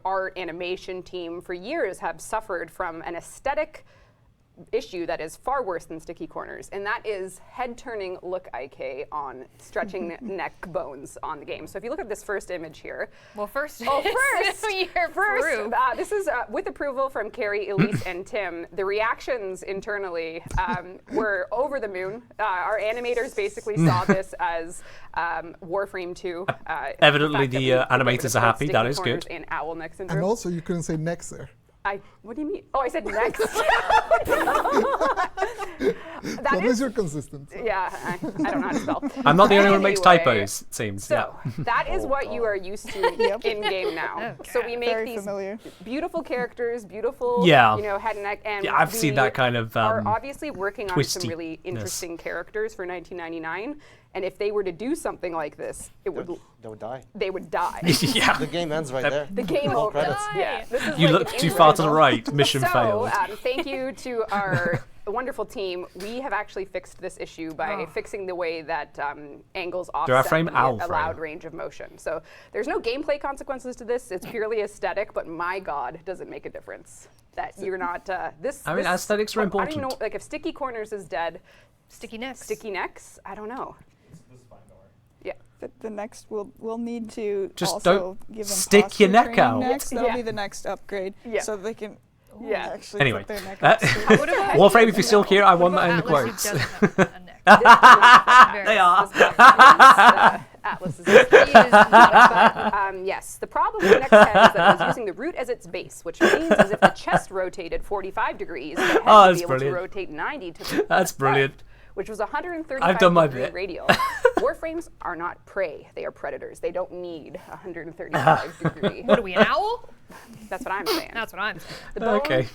[SPEAKER 3] art animation team for years have suffered from an aesthetic issue that is far worse than sticky corners, and that is head-turning look IK on stretching neck bones on the game. So if you look at this first image here.
[SPEAKER 4] Well, first,
[SPEAKER 3] This is with approval from Carrie, Elise, and Tim. The reactions internally were over the moon. Our animators basically saw this as Warframe 2.
[SPEAKER 1] Evidently, the animators are happy. That is good.
[SPEAKER 3] And owl neck syndrome.
[SPEAKER 5] And also, you couldn't say next there.
[SPEAKER 3] What do you mean? Oh, I said next.
[SPEAKER 5] At least you're consistent. So.
[SPEAKER 3] Yeah, I don't know how to spell.
[SPEAKER 1] I'm not the only one who makes
[SPEAKER 3] Anyway,
[SPEAKER 1] typos, it seems.
[SPEAKER 3] So that is what you are used to in game now.
[SPEAKER 4] Okay.
[SPEAKER 3] So we make
[SPEAKER 10] Very
[SPEAKER 3] these
[SPEAKER 10] familiar.
[SPEAKER 3] beautiful characters, beautiful, head and neck, and
[SPEAKER 1] Yeah, I've seen that kind of
[SPEAKER 3] are obviously working on some
[SPEAKER 1] twistiness.
[SPEAKER 3] really interesting characters for 1999. And if they were to do something like this, it would
[SPEAKER 6] They would die.
[SPEAKER 3] they would die.
[SPEAKER 1] Yeah.
[SPEAKER 6] The game ends right there.
[SPEAKER 3] The game
[SPEAKER 6] Roll
[SPEAKER 3] over.
[SPEAKER 6] credits.
[SPEAKER 3] Yeah, this is
[SPEAKER 1] You
[SPEAKER 3] like
[SPEAKER 1] looked
[SPEAKER 3] an
[SPEAKER 1] too far to the
[SPEAKER 3] in-game.
[SPEAKER 1] right. Mission
[SPEAKER 3] So,
[SPEAKER 1] failed.
[SPEAKER 3] thank you to our wonderful team. We have actually fixed this issue by fixing the way that angles offset
[SPEAKER 1] frame,
[SPEAKER 3] the
[SPEAKER 1] owl
[SPEAKER 3] allowed
[SPEAKER 1] frame.
[SPEAKER 3] range of motion. So there's no gameplay consequences to this. It's purely aesthetic, but my God, does it make a difference that you're not this.
[SPEAKER 1] I mean, aesthetics are
[SPEAKER 3] I don't even
[SPEAKER 1] important.
[SPEAKER 3] know, like if Sticky Corners is dead,
[SPEAKER 4] Sticky necks.
[SPEAKER 3] Sticky Necks. I don't know. Yeah.
[SPEAKER 10] The next we'll need to
[SPEAKER 1] Just
[SPEAKER 10] also
[SPEAKER 1] don't
[SPEAKER 10] give them
[SPEAKER 1] stick your
[SPEAKER 10] posture
[SPEAKER 1] neck
[SPEAKER 10] training
[SPEAKER 1] out.
[SPEAKER 10] Next, that'll
[SPEAKER 3] Yeah.
[SPEAKER 10] be the next upgrade.
[SPEAKER 3] Yeah.
[SPEAKER 10] So they can
[SPEAKER 3] Yeah.
[SPEAKER 10] actually
[SPEAKER 1] Anyway,
[SPEAKER 10] put their neck out.
[SPEAKER 4] What about
[SPEAKER 1] Warframe, if you're still here, I want
[SPEAKER 4] what
[SPEAKER 1] that in the
[SPEAKER 4] about
[SPEAKER 1] quotes.
[SPEAKER 4] Atlas who doesn't have a neck?
[SPEAKER 1] They are.
[SPEAKER 3] Atlas is yes, the problem with Next Head is that it was using the root as its base, which means as if the chest rotated 45 degrees, the head would
[SPEAKER 1] that's
[SPEAKER 3] be able
[SPEAKER 1] brilliant.
[SPEAKER 3] to rotate 90 to the
[SPEAKER 1] That's
[SPEAKER 3] left,
[SPEAKER 1] brilliant.
[SPEAKER 3] which was 135
[SPEAKER 1] I've done my
[SPEAKER 3] degree
[SPEAKER 1] bit.
[SPEAKER 3] radial. Warframes are not prey; they are predators. They don't need 135 degree.
[SPEAKER 4] What are we, an owl?
[SPEAKER 3] That's what I'm saying.
[SPEAKER 4] That's what I'm saying.
[SPEAKER 3] The bone
[SPEAKER 1] Okay.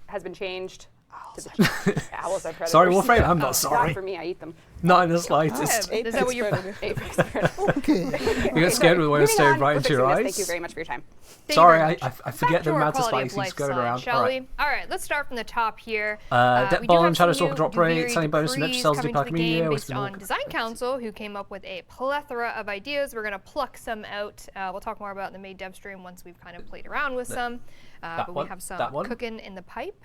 [SPEAKER 3] has been changed. To the owls are predators.
[SPEAKER 1] Sorry, Warframe, I'm not
[SPEAKER 3] Not
[SPEAKER 1] sorry.
[SPEAKER 3] for me. I eat them.
[SPEAKER 1] Not in the slightest.
[SPEAKER 4] Is that what you're...
[SPEAKER 3] Apex predator.
[SPEAKER 5] Okay.
[SPEAKER 1] You get scared with the way I
[SPEAKER 3] Moving
[SPEAKER 1] stared
[SPEAKER 3] on,
[SPEAKER 1] right
[SPEAKER 3] we're
[SPEAKER 1] into your
[SPEAKER 3] fixing this.
[SPEAKER 1] eyes.
[SPEAKER 3] Thank you very much for your time.
[SPEAKER 4] Thank you
[SPEAKER 1] Sorry,
[SPEAKER 4] very
[SPEAKER 1] I
[SPEAKER 4] much.
[SPEAKER 1] forget
[SPEAKER 4] Back
[SPEAKER 1] the
[SPEAKER 4] to our
[SPEAKER 1] amount of
[SPEAKER 4] quality
[SPEAKER 1] spices
[SPEAKER 4] life
[SPEAKER 1] going
[SPEAKER 4] slide,
[SPEAKER 1] around.
[SPEAKER 4] shall
[SPEAKER 1] All right.
[SPEAKER 4] we? All right, let's start from the top here. We
[SPEAKER 1] Devblog,
[SPEAKER 4] do have
[SPEAKER 1] Shadow
[SPEAKER 4] some
[SPEAKER 1] Stalker
[SPEAKER 4] new
[SPEAKER 1] drop rate,
[SPEAKER 4] varied
[SPEAKER 1] selling bonus, and
[SPEAKER 4] decrees
[SPEAKER 1] sells
[SPEAKER 4] coming
[SPEAKER 1] Deepak
[SPEAKER 4] to the game
[SPEAKER 1] Media,
[SPEAKER 4] based
[SPEAKER 1] with
[SPEAKER 4] on
[SPEAKER 1] more-
[SPEAKER 4] Design Council, who came up with a plethora of ideas. We're going to pluck some out. We'll talk more about in the May Dev stream once we've kind of played around with some. But
[SPEAKER 1] one,
[SPEAKER 4] we have
[SPEAKER 1] that
[SPEAKER 4] some
[SPEAKER 1] one.
[SPEAKER 4] cooking in the pipe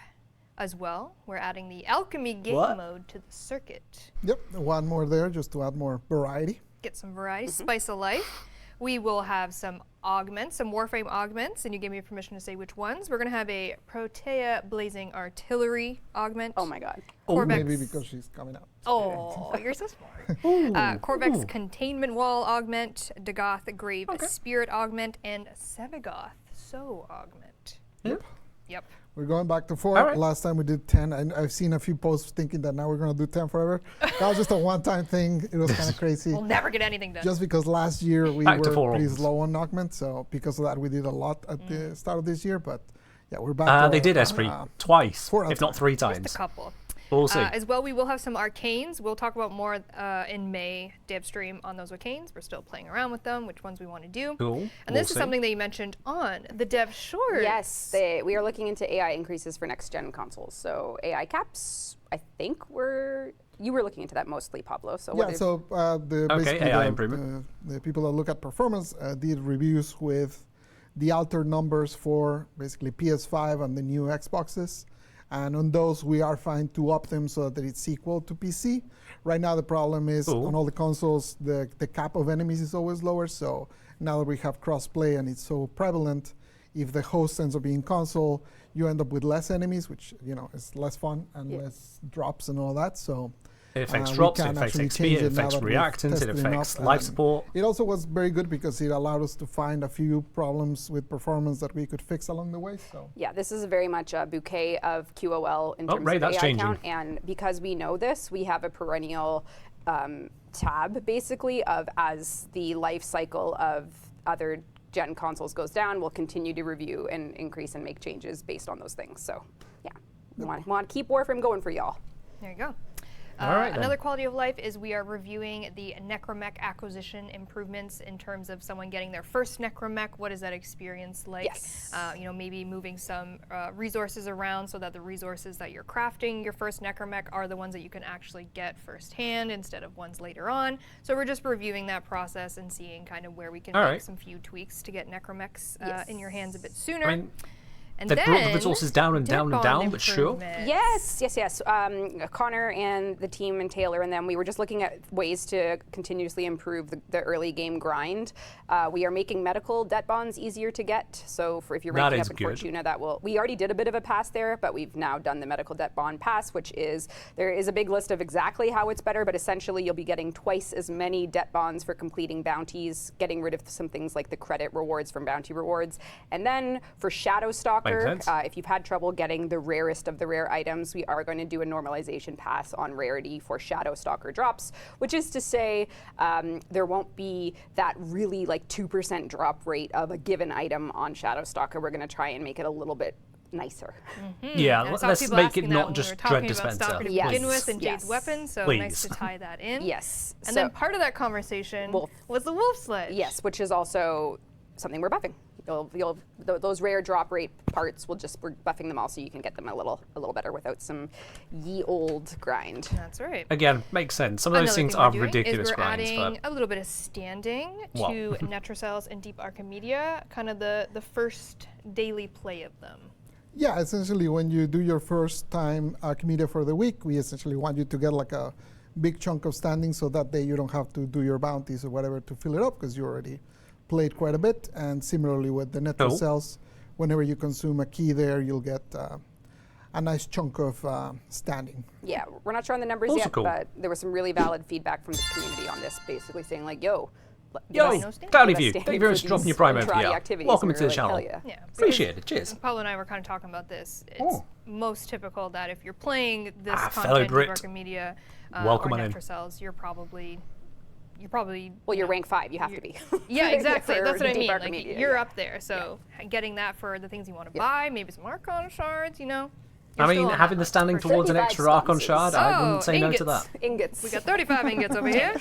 [SPEAKER 4] as well. We're adding the alchemy game
[SPEAKER 1] What?
[SPEAKER 4] mode to the circuit.
[SPEAKER 5] Yep, one more there just to add more variety.
[SPEAKER 4] Get some variety, spice of life. We will have some augments, some Warframe augments, and you gave me permission to say which ones. We're going to have a Protea Blazing Artillery augment.
[SPEAKER 3] Oh my God.
[SPEAKER 4] Corvex.
[SPEAKER 5] Maybe because she's coming out.
[SPEAKER 4] Oh, you're so smart. Corvex Containment Wall augment, Dagoth Grave Spirit augment, and Sevagoth So augment. Yep.
[SPEAKER 5] We're going back to 4.
[SPEAKER 1] All right.
[SPEAKER 5] Last time we did 10, and I've seen a few posts thinking that now we're going to do 10 forever. That was just a one-time thing. It was kind of crazy.
[SPEAKER 4] We'll never get anything done.
[SPEAKER 5] Just because last year we
[SPEAKER 1] Back to
[SPEAKER 5] were
[SPEAKER 1] 4
[SPEAKER 5] pretty
[SPEAKER 1] almost.
[SPEAKER 5] slow on augment, so because of that we did a lot at the start of this year. But yeah, we're back. to
[SPEAKER 1] They did Esprit twice,
[SPEAKER 5] 4
[SPEAKER 1] if not 3 times.
[SPEAKER 4] Just a couple.
[SPEAKER 1] We'll see.
[SPEAKER 4] As well, we will have some arcanes. We'll talk about more in May Devstream on those arcanes. We're still playing around with them, which ones we want to do.
[SPEAKER 1] Cool.
[SPEAKER 4] And this is something that you mentioned on the Dev Shorts.
[SPEAKER 3] Yes, we are looking into AI increases for next-gen consoles. So AI caps, I think you were looking into that mostly, Pablo. So
[SPEAKER 5] basically
[SPEAKER 1] AI improvement.
[SPEAKER 5] The people that look at performance did reviews with the altered numbers for basically PS5 and the new Xboxes. And on those, we are trying to up them so that it's equal to PC. Right now, the problem is on all the consoles, the cap of enemies is always lower. So now that we have cross-play and it's so prevalent, if the host ends up being console, you end up with less enemies, which is less fun and less drops and all that. So
[SPEAKER 1] it affects drops, it affects XP, it affects reactants, it affects life support.
[SPEAKER 5] It also was very good because it allowed us to find a few problems with performance that we could fix along the way. So
[SPEAKER 3] yeah, this is very much a bouquet of QOL in terms of AI count, and because we know this, we have a perennial tab basically of as the life cycle of other gen consoles goes down, we'll continue to review and increase and make changes based on those things. So yeah, we want to keep Warframe going for y'all.
[SPEAKER 4] There you go.
[SPEAKER 1] All right,
[SPEAKER 4] another quality of life is we are reviewing the Necromech acquisition improvements in terms of someone getting their first Necromech. What is that experience like?
[SPEAKER 3] Yes.
[SPEAKER 4] Maybe moving some resources around so that the resources that you're crafting your first Necromech are the ones that you can actually get firsthand instead of ones later on. So we're just reviewing that process and seeing kind of where we can make some few tweaks to get Necromechs in your hands a bit sooner. And
[SPEAKER 1] they brought the resources down and down and down, but sure.
[SPEAKER 3] Yes. Connor and the team and Taylor and them, we were just looking at ways to continuously improve the early game grind. We are making medical debt bonds easier to get. So if you're ranking up in Fortuna, we already did a bit of a pass there, but we've now done the medical debt bond pass, which is, there is a big list of exactly how it's better, but essentially you'll be getting twice as many debt bonds for completing bounties, getting rid of some things like the credit rewards from bounty rewards. And then for Shadow Stalker, if you've had trouble getting the rarest of the rare items, we are going to do a normalization pass on rarity for Shadow Stalker drops, which is to say there won't be that really 2% drop rate of a given item on Shadow Stalker. We're going to try and make it a little bit nicer.
[SPEAKER 1] Yeah, let's make it not just Dread Dispenser.
[SPEAKER 4] To begin with and Jade's weapon, so nice to tie that in.
[SPEAKER 3] Yes.
[SPEAKER 4] And then part of that conversation was the Wolf Sledge.
[SPEAKER 3] Yes, which is also something we're buffing. Those rare drop rate parts, we're buffing them all so you can get them a little better without some ye old grind.
[SPEAKER 4] That's right.
[SPEAKER 1] Again, makes sense. Some of those things are ridiculous grinds.
[SPEAKER 4] We're adding a little bit of standing to Netrocells and Deep Archimedia, kind of the first daily play of them.
[SPEAKER 5] Yeah, essentially when you do your first time Archimedia for the week, we essentially want you to get a big chunk of standing so that day you don't have to do your bounties or whatever to fill it up because you already played quite a bit. And similarly with the Netrocells, whenever you consume a key there, you'll get a nice chunk of standing.
[SPEAKER 3] Yeah, we're not sure on the numbers yet, but there was some really valid feedback from the community on this, basically saying
[SPEAKER 1] Cloudy View, thank you very much for dropping your Prime over here. Welcome to the channel.
[SPEAKER 4] Yeah,
[SPEAKER 1] appreciate it, cheers.
[SPEAKER 4] Paulo and I were kind of talking about this. It's most typical that if you're playing this content of Archimedia or Netrocells, you're probably
[SPEAKER 3] well, you're rank 5, you have to be.
[SPEAKER 4] Yeah, exactly. That's what I mean. You're up there, so getting that for the things you want to buy, maybe some Archon shards,
[SPEAKER 1] I mean, having the standing towards an extra Archon shard, I wouldn't say no to that.
[SPEAKER 3] Ingots.
[SPEAKER 4] We got 35 ingots over here.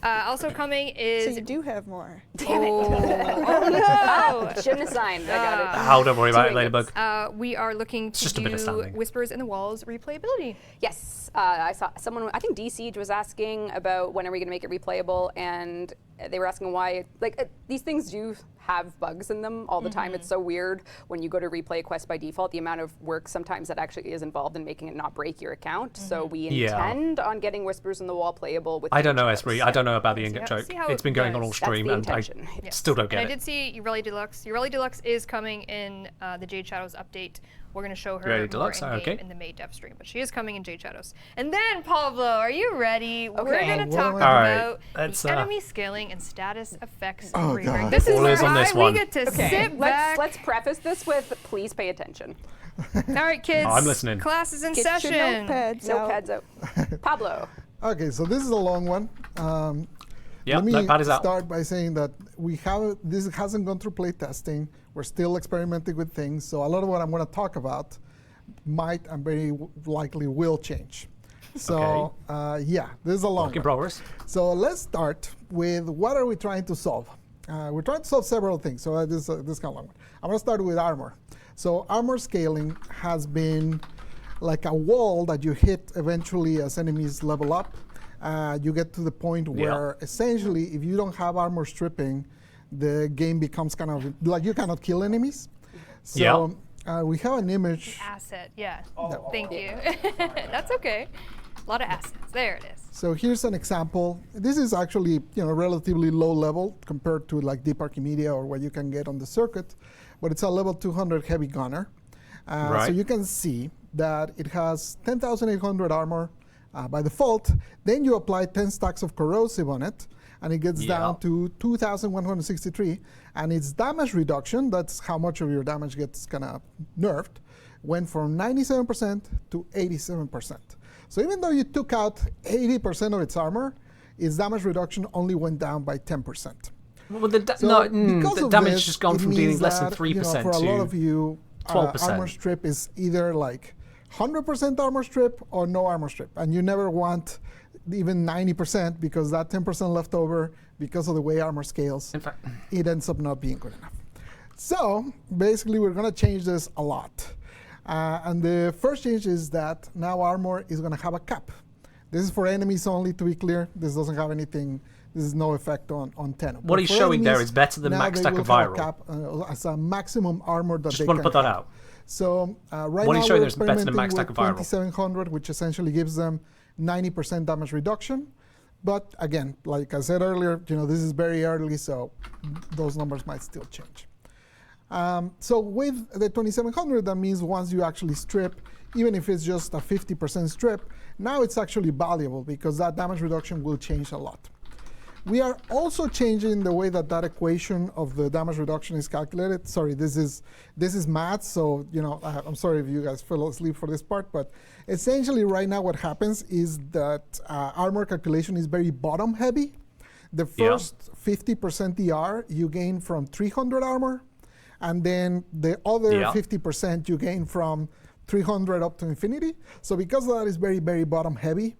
[SPEAKER 4] Also coming is...
[SPEAKER 10] So you do have more.
[SPEAKER 3] Damn it. Oh no! Shouldn't have signed. I got it.
[SPEAKER 1] Oh, don't worry about it, Ladybug.
[SPEAKER 4] We are looking to do Whispers in the Walls replayability.
[SPEAKER 3] Yes. I saw someone, I think D-Siege was asking about when are we going to make it replayable, and they were asking why, these things do have bugs in them all the time. It's so weird when you go to replay a quest by default, the amount of work sometimes that actually is involved in making it not break your account. So we intend on getting Whispers in the Wall playable with
[SPEAKER 1] I don't know, Esprit. I don't know about the ingot joke. It's been going on all stream, and I still don't get it.
[SPEAKER 4] I did see Ureli Deluxe. Ureli Deluxe is coming in the Jade Shadows update. We're going to show her more in-game in the May Devstream, but she is coming in Jade Shadows. And then, Pablo, are you ready? Okay. We're going to talk about the enemy scaling and status effects briefing. This is where we get to sit back.
[SPEAKER 3] Let's preface this with, please pay attention.
[SPEAKER 4] All right, kids.
[SPEAKER 1] I'm listening.
[SPEAKER 4] Class is in session.
[SPEAKER 3] Notepads out. Pablo.
[SPEAKER 5] Okay, so this is a long one. Let me start by saying that this hasn't gone through play testing. We're still experimenting with things. So a lot of what I'm going to talk about might and very likely will change. So yeah, this is a long one.
[SPEAKER 1] Progress.
[SPEAKER 5] So let's start with what are we trying to solve? We're trying to solve several things. So this is kind of long one. I'm going to start with armor. So armor scaling has been like a wall that you hit eventually as enemies level up. You get to the point where essentially if you don't have armor stripping, the game becomes kind of like you cannot kill enemies. So we have an image.
[SPEAKER 4] Asset, Thank you. That's okay. A lot of assets. There it is.
[SPEAKER 5] So here's an example. This is actually relatively low level compared to like Deep Archimedia or what you can get on the circuit, but it's a level 200 heavy gunner. So you can see that it has 10,800 armor by default. Then you apply 10 stacks of corrosive on it, and it gets down to 2,163. And its damage reduction, that's how much of your damage gets kind of nerfed, went from 97% to 87%. So even though you took out 80% of its armor, its damage reduction only went down by 10%.
[SPEAKER 1] Well, the damage has gone from being less than 3%
[SPEAKER 5] for a
[SPEAKER 1] to
[SPEAKER 5] lot of you,
[SPEAKER 1] 12%.
[SPEAKER 5] Armor strip is either like 100% armor strip or no armor strip. And you never want even 90% because that 10% left over, because of the way armor scales, in fact, it ends up not being good enough. So basically, we're going to change this a lot. And the first change is that now armor is going to have a cap. This is for enemies only, to be clear. This doesn't have anything. This is no effect on Tenno.
[SPEAKER 1] What he's showing there is better than max stack of viral.
[SPEAKER 5] Cap, as a maximum armor that
[SPEAKER 1] Just
[SPEAKER 5] they
[SPEAKER 1] want
[SPEAKER 5] can
[SPEAKER 1] to put that
[SPEAKER 5] have.
[SPEAKER 1] out.
[SPEAKER 5] So right
[SPEAKER 1] what
[SPEAKER 5] now
[SPEAKER 1] he's showing
[SPEAKER 5] we're
[SPEAKER 1] there is better than max
[SPEAKER 5] experimenting
[SPEAKER 1] stack
[SPEAKER 5] with
[SPEAKER 1] of viral.
[SPEAKER 5] 2700, which essentially gives them 90% damage reduction. But again, like I said earlier, this is very early, so those numbers might still change. So with the 2700, that means once you actually strip, even if it's just a 50% strip, now it's actually valuable because that damage reduction will change a lot. We are also changing the way that equation of the damage reduction is calculated. Sorry, this is math, so I'm sorry if you guys fell asleep for this part, but essentially right now what happens is that armor calculation is very bottom heavy. The first 50% DR you gain from 300 armor, and then the other 50% you gain from 300 up to infinity. So because of that is very, very bottom heavy,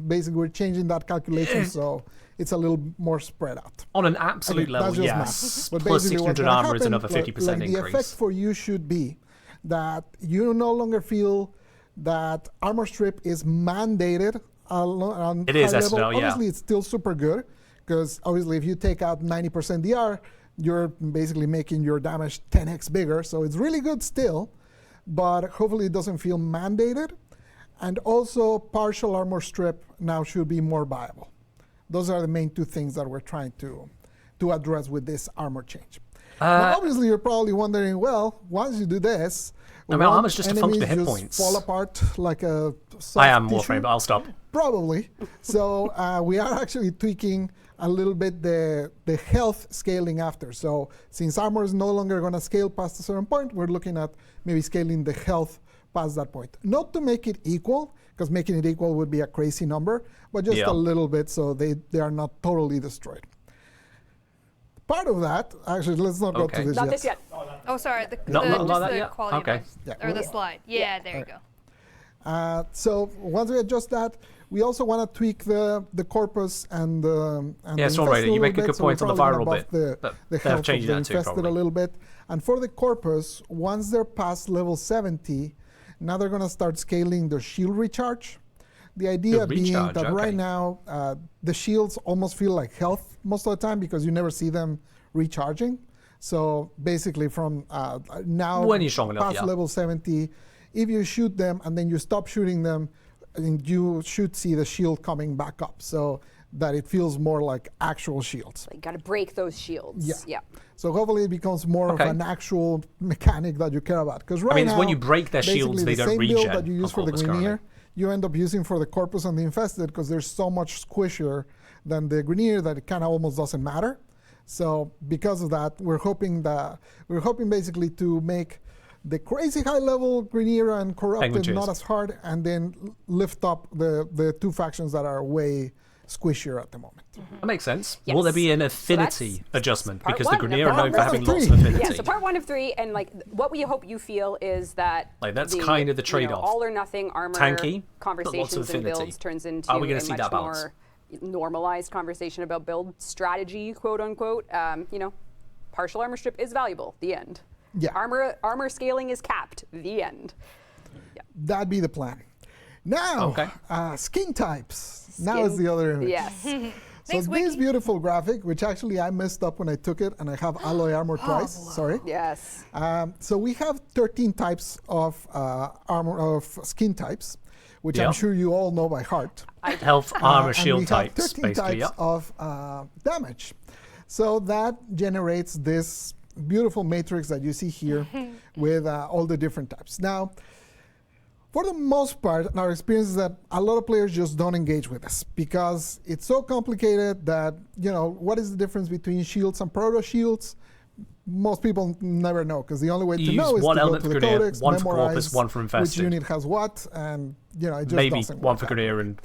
[SPEAKER 5] basically we're changing that calculation so it's a little more spread out.
[SPEAKER 1] On an absolute level, yes.
[SPEAKER 5] But
[SPEAKER 1] plus
[SPEAKER 5] basically
[SPEAKER 1] 600 armor is another 50% increase.
[SPEAKER 5] The effect for you should be that you no longer feel that armor strip is mandated on
[SPEAKER 1] it is
[SPEAKER 5] high
[SPEAKER 1] SNL,
[SPEAKER 5] level. Obviously, it's still super good because obviously if you take out 90% DR, you're basically making your damage 10x bigger. So it's really good still, but hopefully it doesn't feel mandated. And also partial armor strip now should be more viable. Those are the main two things that we're trying to address with this armor change. Now, obviously, you're probably wondering, well, once you do this,
[SPEAKER 1] armor's just a function of hit points.
[SPEAKER 5] Fall apart like a soft
[SPEAKER 1] I am
[SPEAKER 5] tissue?
[SPEAKER 1] Warframe, but I'll stop.
[SPEAKER 5] Probably. So we are actually tweaking a little bit the health scaling after. So since armor is no longer going to scale past a certain point, we're looking at maybe scaling the health past that point. Not to make it equal, because making it equal would be a crazy number, but just a little bit so they are not totally destroyed. Part of that, actually, let's not go to this
[SPEAKER 3] not
[SPEAKER 5] yet.
[SPEAKER 3] this yet.
[SPEAKER 4] Oh, sorry. The quality of life. Or the slide. Yeah, there you go.
[SPEAKER 5] So once we adjust that, we also want to tweak the corpus and the
[SPEAKER 1] it's all right. You make a good point on the viral bit.
[SPEAKER 5] The health of the infested a little bit. And for the corpus, once they're past level 70, now they're going to start scaling the shield recharge. The idea being that right now, the shields almost feel like health most of the time because you never see them recharging. So basically from now
[SPEAKER 1] when you're strong enough,
[SPEAKER 5] past level 70, if you shoot them and then you stop shooting them, you should see the shield coming back up so that it feels more like actual shields.
[SPEAKER 3] So you got to break those shields. Yeah.
[SPEAKER 5] So hopefully it becomes more of an actual mechanic that you care about. Because right now,
[SPEAKER 1] when you break their shields, they don't regen.
[SPEAKER 5] The same build that you use for the Grineer, you end up using for the Corpus and the Infested because they're so much squishier than the Grineer that it kind of almost doesn't matter. So because of that, we're hoping basically to make the crazy high level Grineer and Corrupted not as hard, and then lift up the two factions that are way squishier at the moment.
[SPEAKER 1] That makes sense.
[SPEAKER 3] Yes.
[SPEAKER 1] Will there be an affinity adjustment?
[SPEAKER 3] part
[SPEAKER 1] Because
[SPEAKER 3] one
[SPEAKER 1] the
[SPEAKER 3] of
[SPEAKER 1] Grineer are known for
[SPEAKER 5] part
[SPEAKER 1] having
[SPEAKER 5] one of
[SPEAKER 1] lots of
[SPEAKER 5] three.
[SPEAKER 1] affinity.
[SPEAKER 3] Yeah, so part 1 of 3, and like what we hope you feel is that
[SPEAKER 1] Like, that's kind of the trade-off.
[SPEAKER 3] all or nothing armor
[SPEAKER 1] Tanky, but lots of
[SPEAKER 3] conversations and
[SPEAKER 1] affinity.
[SPEAKER 3] builds turns into
[SPEAKER 1] Are we gonna
[SPEAKER 3] a
[SPEAKER 1] see
[SPEAKER 3] much
[SPEAKER 1] that balance?
[SPEAKER 3] more normalized conversation about build strategy, quote unquote. Partial armor strip is valuable. The end.
[SPEAKER 5] Yeah.
[SPEAKER 3] Armor scaling is capped. The end.
[SPEAKER 5] That'd be the plan. Now, skin types. Now is the other image.
[SPEAKER 3] Yes.
[SPEAKER 5] So this beautiful graphic, which actually I messed up when I took it, and I have alloy armor twice. Sorry.
[SPEAKER 3] Yes.
[SPEAKER 5] So we have 13 types of skin types, which I'm sure you all know by heart.
[SPEAKER 1] Health, armor,
[SPEAKER 5] And
[SPEAKER 1] shield
[SPEAKER 5] we have
[SPEAKER 1] types,
[SPEAKER 5] 13
[SPEAKER 1] basically.
[SPEAKER 5] types of damage. So that generates this beautiful matrix that you see here with all the different types. Now, for the most part, our experience is that a lot of players just don't engage with this because it's so complicated that, what is the difference between shields and proto shields? Most people never know because the only way to know is to go to the codex,
[SPEAKER 1] one for
[SPEAKER 5] memorize
[SPEAKER 1] Corpus, one for Infested.
[SPEAKER 5] which unit has what, and it just
[SPEAKER 1] Maybe
[SPEAKER 5] doesn't
[SPEAKER 1] one
[SPEAKER 5] work
[SPEAKER 1] for
[SPEAKER 5] out.
[SPEAKER 1] Grineer and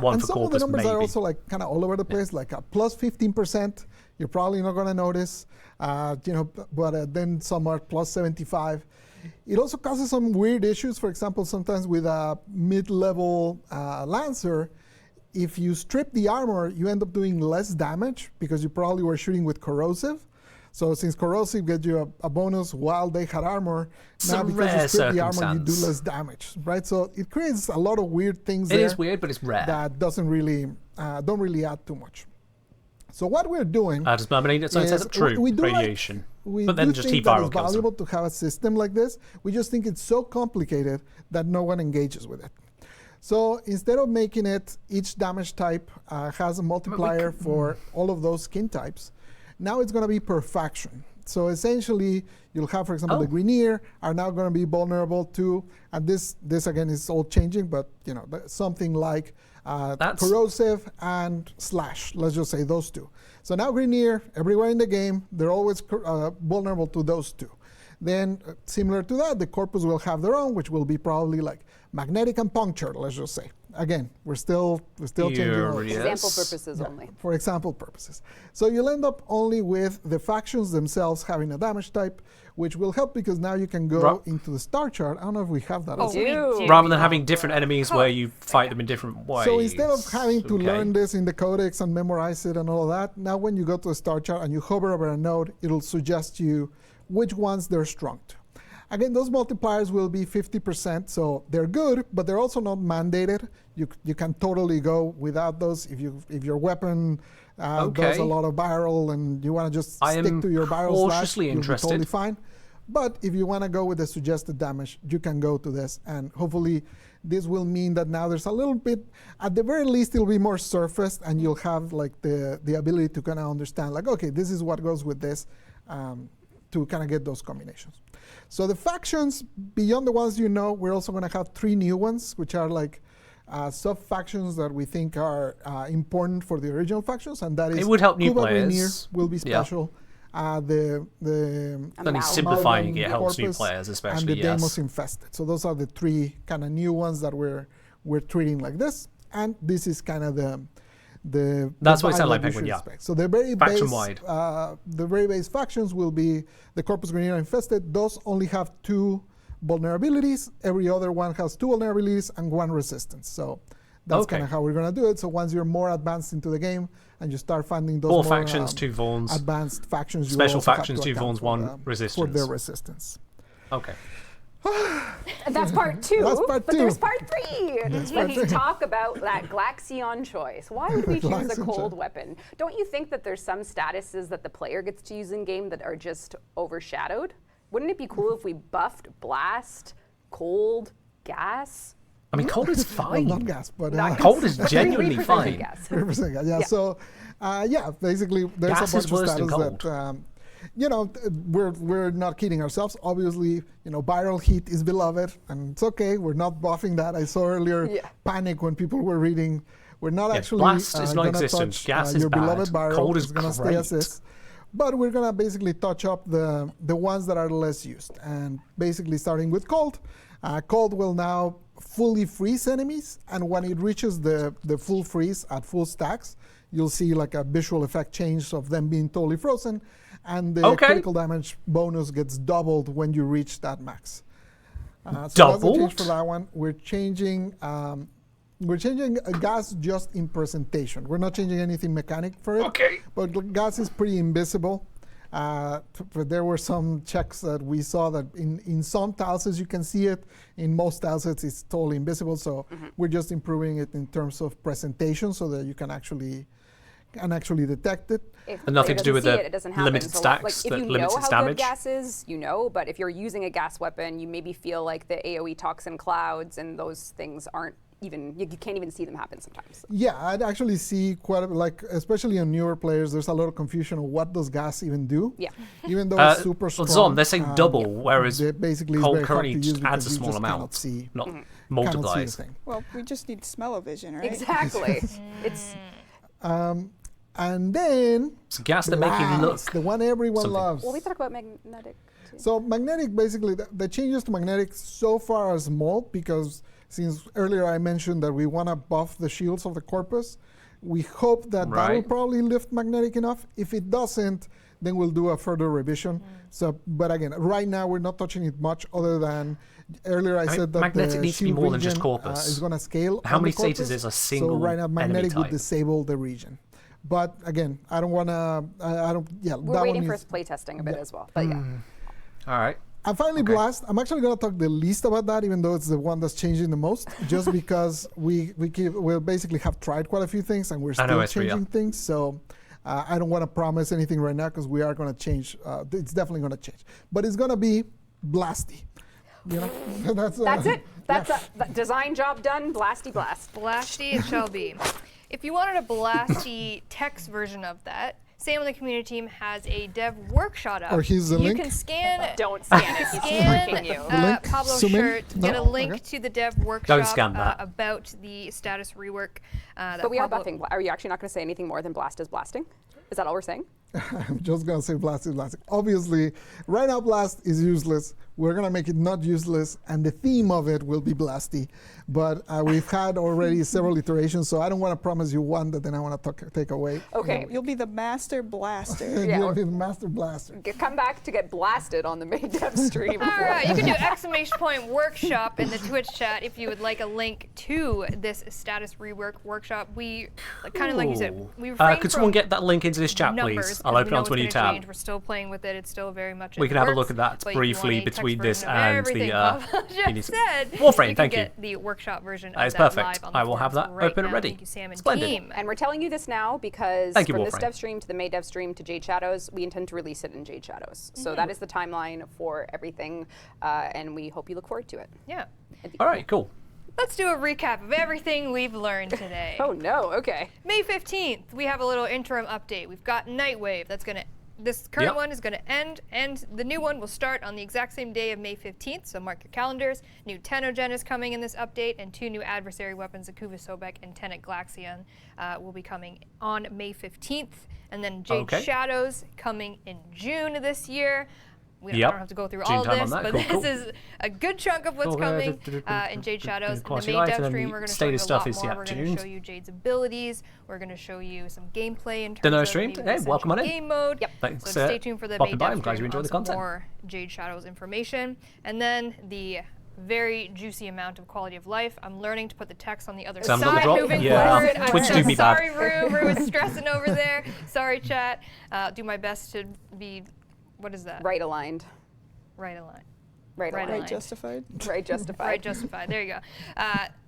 [SPEAKER 1] one
[SPEAKER 5] And
[SPEAKER 1] for
[SPEAKER 5] some
[SPEAKER 1] Corpus,
[SPEAKER 5] of the numbers
[SPEAKER 1] maybe.
[SPEAKER 5] are also like kind of all over the place, like a plus 15%. You're probably not going to notice, but then some are plus 75. It also causes some weird issues. For example, sometimes with a mid-level Lancer, if you strip the armor, you end up doing less damage because you probably were shooting with corrosive. So since corrosive gets you a bonus while they had armor, now because you strip the armor, you do less damage, right? So it creates a lot of weird things there.
[SPEAKER 1] It is weird, but it's rare.
[SPEAKER 5] That doesn't really, don't really add too much. So what we're doing
[SPEAKER 1] does Mermaid so it says true
[SPEAKER 5] we do
[SPEAKER 1] radiation.
[SPEAKER 5] we
[SPEAKER 1] but then
[SPEAKER 5] do
[SPEAKER 1] just
[SPEAKER 5] think
[SPEAKER 1] heat
[SPEAKER 5] that
[SPEAKER 1] viral
[SPEAKER 5] it's
[SPEAKER 1] kills them.
[SPEAKER 5] valuable to have a system like this. We just think it's so complicated that no one engages with it. So instead of making it, each damage type has a multiplier for all of those skin types. Now it's going to be per faction. So essentially, you'll have, for example, the Grineer are now going to be vulnerable to, and this again is all changing, but something like corrosive and slash. Let's just say those two. So now Grineer, everywhere in the game, they're always vulnerable to those two. Then, similar to that, the Corpus will have their own, which will be probably like magnetic and puncture. Let's just say. Again, we're still changing.
[SPEAKER 3] Example purposes only.
[SPEAKER 5] For example purposes. So you'll end up only with the factions themselves having a damage type, which will help because now you can go into the star chart. I don't know if we have that.
[SPEAKER 1] Rather than having different enemies where you fight them in different ways.
[SPEAKER 5] So instead of having to learn this in the codex and memorize it and all of that, now when you go to the star chart and you hover over a node, it'll suggest you which ones they're strong to. Again, those multipliers will be 50%, so they're good, but they're also not mandated. You can totally go without those if your weapon does a lot of viral and you want to just stick to your viral slash, you'll be totally fine. But if you want to go with the suggested damage, you can go to this, and hopefully this will mean that now there's a little bit, at the very least, it'll be more surfaced, and you'll have like the ability to kind of understand, like, okay, this is what goes with this, to kind of get those combinations. So the factions, beyond the ones we're also going to have 3 new ones, which are like sub-factions that we think are important for the original factions, and that is
[SPEAKER 1] it would help new
[SPEAKER 5] Kuba
[SPEAKER 1] players.
[SPEAKER 5] Grineer will be special. The
[SPEAKER 1] only simplifying it helps new
[SPEAKER 5] Corpus
[SPEAKER 1] players, especially.
[SPEAKER 5] and the Deimos Infested. So those are the 3 kind of new ones that we're treating like this, and this is kind of
[SPEAKER 1] that's what it sounded like, Penguin. Yeah.
[SPEAKER 5] So the very
[SPEAKER 1] faction
[SPEAKER 5] base,
[SPEAKER 1] wide.
[SPEAKER 5] the very base factions will be the Corpus Grineer Infested. Those only have 2 vulnerabilities. Every other one has 2 vulnerabilities and 1 resistance. So that's kind of how we're going to do it. So once you're more advanced into the game and you start finding those more
[SPEAKER 1] factions, 2 vulns.
[SPEAKER 5] Advanced factions,
[SPEAKER 1] Special factions, 2 vulns, 1 resistance.
[SPEAKER 5] For their resistance.
[SPEAKER 1] Okay.
[SPEAKER 3] That's part 2.
[SPEAKER 5] That's part 2.
[SPEAKER 3] But there's part 3. Let's talk about that Glaxion choice. Why would we choose a cold weapon? Don't you think that there's some statuses that the player gets to use in game that are just overshadowed? Wouldn't it be cool if we buffed blast, cold, gas?
[SPEAKER 1] I mean, cold is fine.
[SPEAKER 5] Well, not gas, but
[SPEAKER 1] cold is genuinely fine.
[SPEAKER 5] Gas. 3% gas. Yeah. So, basically, there's
[SPEAKER 1] gas
[SPEAKER 5] a bunch of status
[SPEAKER 1] cold.
[SPEAKER 5] that we're not kidding ourselves. Obviously, viral heat is beloved, and it's okay. We're not buffing that. I saw earlier panic when people were reading. We're not actually
[SPEAKER 1] blast is non-existent.
[SPEAKER 5] touch
[SPEAKER 1] Gas is
[SPEAKER 5] your
[SPEAKER 1] bad.
[SPEAKER 5] beloved viral.
[SPEAKER 1] Cold is
[SPEAKER 5] going to stay
[SPEAKER 1] great.
[SPEAKER 5] as is. But we're going to basically touch up the ones that are less used, and basically starting with cold. Cold will now fully freeze enemies, and when it reaches the full freeze at full stacks, you'll see like a visual effect change of them being totally frozen, and the critical damage bonus gets doubled when you reach that max. So that's the change for that one. We're changing gas just in presentation. We're not changing anything mechanic for it.
[SPEAKER 1] Okay.
[SPEAKER 5] But gas is pretty invisible. There were some checks that we saw that in some tilesets you can see it. In most tilesets it's totally invisible. So we're just improving it in terms of presentation so that you can actually detect it.
[SPEAKER 3] If
[SPEAKER 1] nothing to do with the limited
[SPEAKER 3] so
[SPEAKER 1] stacks
[SPEAKER 3] like,
[SPEAKER 1] that
[SPEAKER 3] if you
[SPEAKER 1] limits
[SPEAKER 3] know
[SPEAKER 1] its
[SPEAKER 3] how
[SPEAKER 1] damage.
[SPEAKER 3] good gas is, you know, but if you're using a gas weapon, you maybe feel like the AoE toxin clouds and those things aren't even, you can't even see them happen sometimes.
[SPEAKER 5] Yeah, I'd actually see quite a, like, especially on newer players, there's a lot of confusion on what does gas even do.
[SPEAKER 3] Yeah.
[SPEAKER 5] Even though it's super strong.
[SPEAKER 1] Zon, they're saying double, whereas
[SPEAKER 5] basically
[SPEAKER 1] cold
[SPEAKER 5] it's very hard
[SPEAKER 1] currently
[SPEAKER 5] to use
[SPEAKER 1] adds a
[SPEAKER 5] because you
[SPEAKER 1] small
[SPEAKER 5] just
[SPEAKER 1] amount,
[SPEAKER 5] cannot see,
[SPEAKER 1] not
[SPEAKER 5] cannot see
[SPEAKER 1] multiplies.
[SPEAKER 5] the thing.
[SPEAKER 10] Well, we just need smell-o-vision, right?
[SPEAKER 3] Exactly. It's
[SPEAKER 5] and then
[SPEAKER 1] it's gas that make you look.
[SPEAKER 5] the one everyone loves.
[SPEAKER 3] Well, we talked about magnetic too.
[SPEAKER 5] So magnetic, basically, the changes to magnetic so far are small because since earlier I mentioned that we want to buff the shields of the corpus, we hope that that will probably lift magnetic enough. If it doesn't, then we'll do a further revision. So, but again, right now we're not touching it much other than earlier I said that
[SPEAKER 1] magnetic
[SPEAKER 5] the
[SPEAKER 1] needs to be
[SPEAKER 5] shield
[SPEAKER 1] more than just
[SPEAKER 5] region,
[SPEAKER 1] corpus.
[SPEAKER 5] is going to scale.
[SPEAKER 1] How
[SPEAKER 5] on
[SPEAKER 1] many
[SPEAKER 5] the corpus.
[SPEAKER 1] stages is a single
[SPEAKER 5] So right now magnetic
[SPEAKER 1] enemy
[SPEAKER 5] would
[SPEAKER 1] type?
[SPEAKER 5] disable the region. But again, I don't want to. I don't. Yeah,
[SPEAKER 3] We're
[SPEAKER 5] that
[SPEAKER 3] waiting
[SPEAKER 5] one
[SPEAKER 3] for
[SPEAKER 5] is,
[SPEAKER 3] play testing a bit as well, but yeah.
[SPEAKER 1] All right.
[SPEAKER 5] And finally, Blast. I'm actually going to talk the least about that, even though it's the one that's changing the most, just because we'll basically have tried quite a few things and we're still changing things. So I don't want to promise anything right now because we are going to change. It's definitely going to change, but it's going to be Blasty. You know,
[SPEAKER 3] that's it. That's a design job done. Blasty blast.
[SPEAKER 4] Blasty it shall be. If you wanted a Blasty text version of that, Sam on the community team has a dev workshop up.
[SPEAKER 5] Or here's the link.
[SPEAKER 4] You can scan.
[SPEAKER 3] Don't scan it. He's you.
[SPEAKER 4] Pablo's shirt. Get a link to the dev workshop about the status rework.
[SPEAKER 3] But we are buffing. Are you actually not going to say anything more than blast is blasting? Is that all we're saying?
[SPEAKER 5] I'm just going to say Blast is blasting. Obviously, right now Blast is useless. We're going to make it not useless, and the theme of it will be Blasty. But we've had already several iterations, so I don't want to promise you one that then I want to take away.
[SPEAKER 3] Okay.
[SPEAKER 10] You'll be the master blaster.
[SPEAKER 5] You'll be the master blaster.
[SPEAKER 3] Come back to get blasted on the main dev stream.
[SPEAKER 4] All right, you can do ! workshop in the Twitch chat if you would like a link to this status rework workshop. We, kind of like you said, we refrain
[SPEAKER 1] could someone get that link into this chat,
[SPEAKER 4] numbers,
[SPEAKER 1] please? I'll open it onto a new tab.
[SPEAKER 4] We're still playing with it. It's still very much.
[SPEAKER 1] We can have a look at that briefly between this and the
[SPEAKER 4] Warframe.
[SPEAKER 1] Thank you.
[SPEAKER 4] Get the workshop version
[SPEAKER 1] That
[SPEAKER 4] of
[SPEAKER 1] is
[SPEAKER 4] that
[SPEAKER 1] perfect.
[SPEAKER 4] live on the
[SPEAKER 1] I will have that
[SPEAKER 4] right
[SPEAKER 1] open and
[SPEAKER 4] now.
[SPEAKER 1] ready.
[SPEAKER 4] Thank you, Sam and
[SPEAKER 1] Splendid.
[SPEAKER 4] team.
[SPEAKER 3] And we're telling you this now because
[SPEAKER 1] Thank you,
[SPEAKER 3] from this
[SPEAKER 1] Warframe.
[SPEAKER 3] dev stream to the May dev stream to Jade Shadows, we intend to release it in Jade Shadows. So that is the timeline for everything, and we hope you look forward to it.
[SPEAKER 4] Yeah.
[SPEAKER 1] All right, cool.
[SPEAKER 4] Let's do a recap of everything we've learned today.
[SPEAKER 3] Oh no, okay.
[SPEAKER 4] May 15th, we have a little interim update. We've got Nightwave. This current one is going to end, and the new one will start on the exact same day of May 15th, so mark your calendars. New Tenogen is coming in this update, and 2 new adversary weapons, Akuva Sobek and Tenet Glaxion, will be coming on May 15th. And then Jade Shadows coming in June this year. I don't have to go through all of this, but this is a good chunk of what's coming in Jade Shadows. In the main dev stream, we're going to show you a lot more. We're going to show you Jade's abilities. We're going to show you some gameplay in terms of
[SPEAKER 1] Hey, welcome on in.
[SPEAKER 4] game mode.
[SPEAKER 3] Yep.
[SPEAKER 1] Thanks,
[SPEAKER 4] so stay tuned for the main dev
[SPEAKER 1] I'm glad you
[SPEAKER 4] stream
[SPEAKER 1] enjoyed
[SPEAKER 4] on
[SPEAKER 1] the
[SPEAKER 4] some
[SPEAKER 1] content.
[SPEAKER 4] more Jade Shadows information. And then the very juicy amount of quality of life. I'm learning to put the text on the other side moving forward.
[SPEAKER 1] Twitch do me bad.
[SPEAKER 4] Sorry, Rue was stressing over there. Sorry, chat. Do my best to be, what is that?
[SPEAKER 3] Right aligned.
[SPEAKER 4] Right aligned.
[SPEAKER 10] Right justified.
[SPEAKER 3] Right justified.
[SPEAKER 4] Right justified. There you go.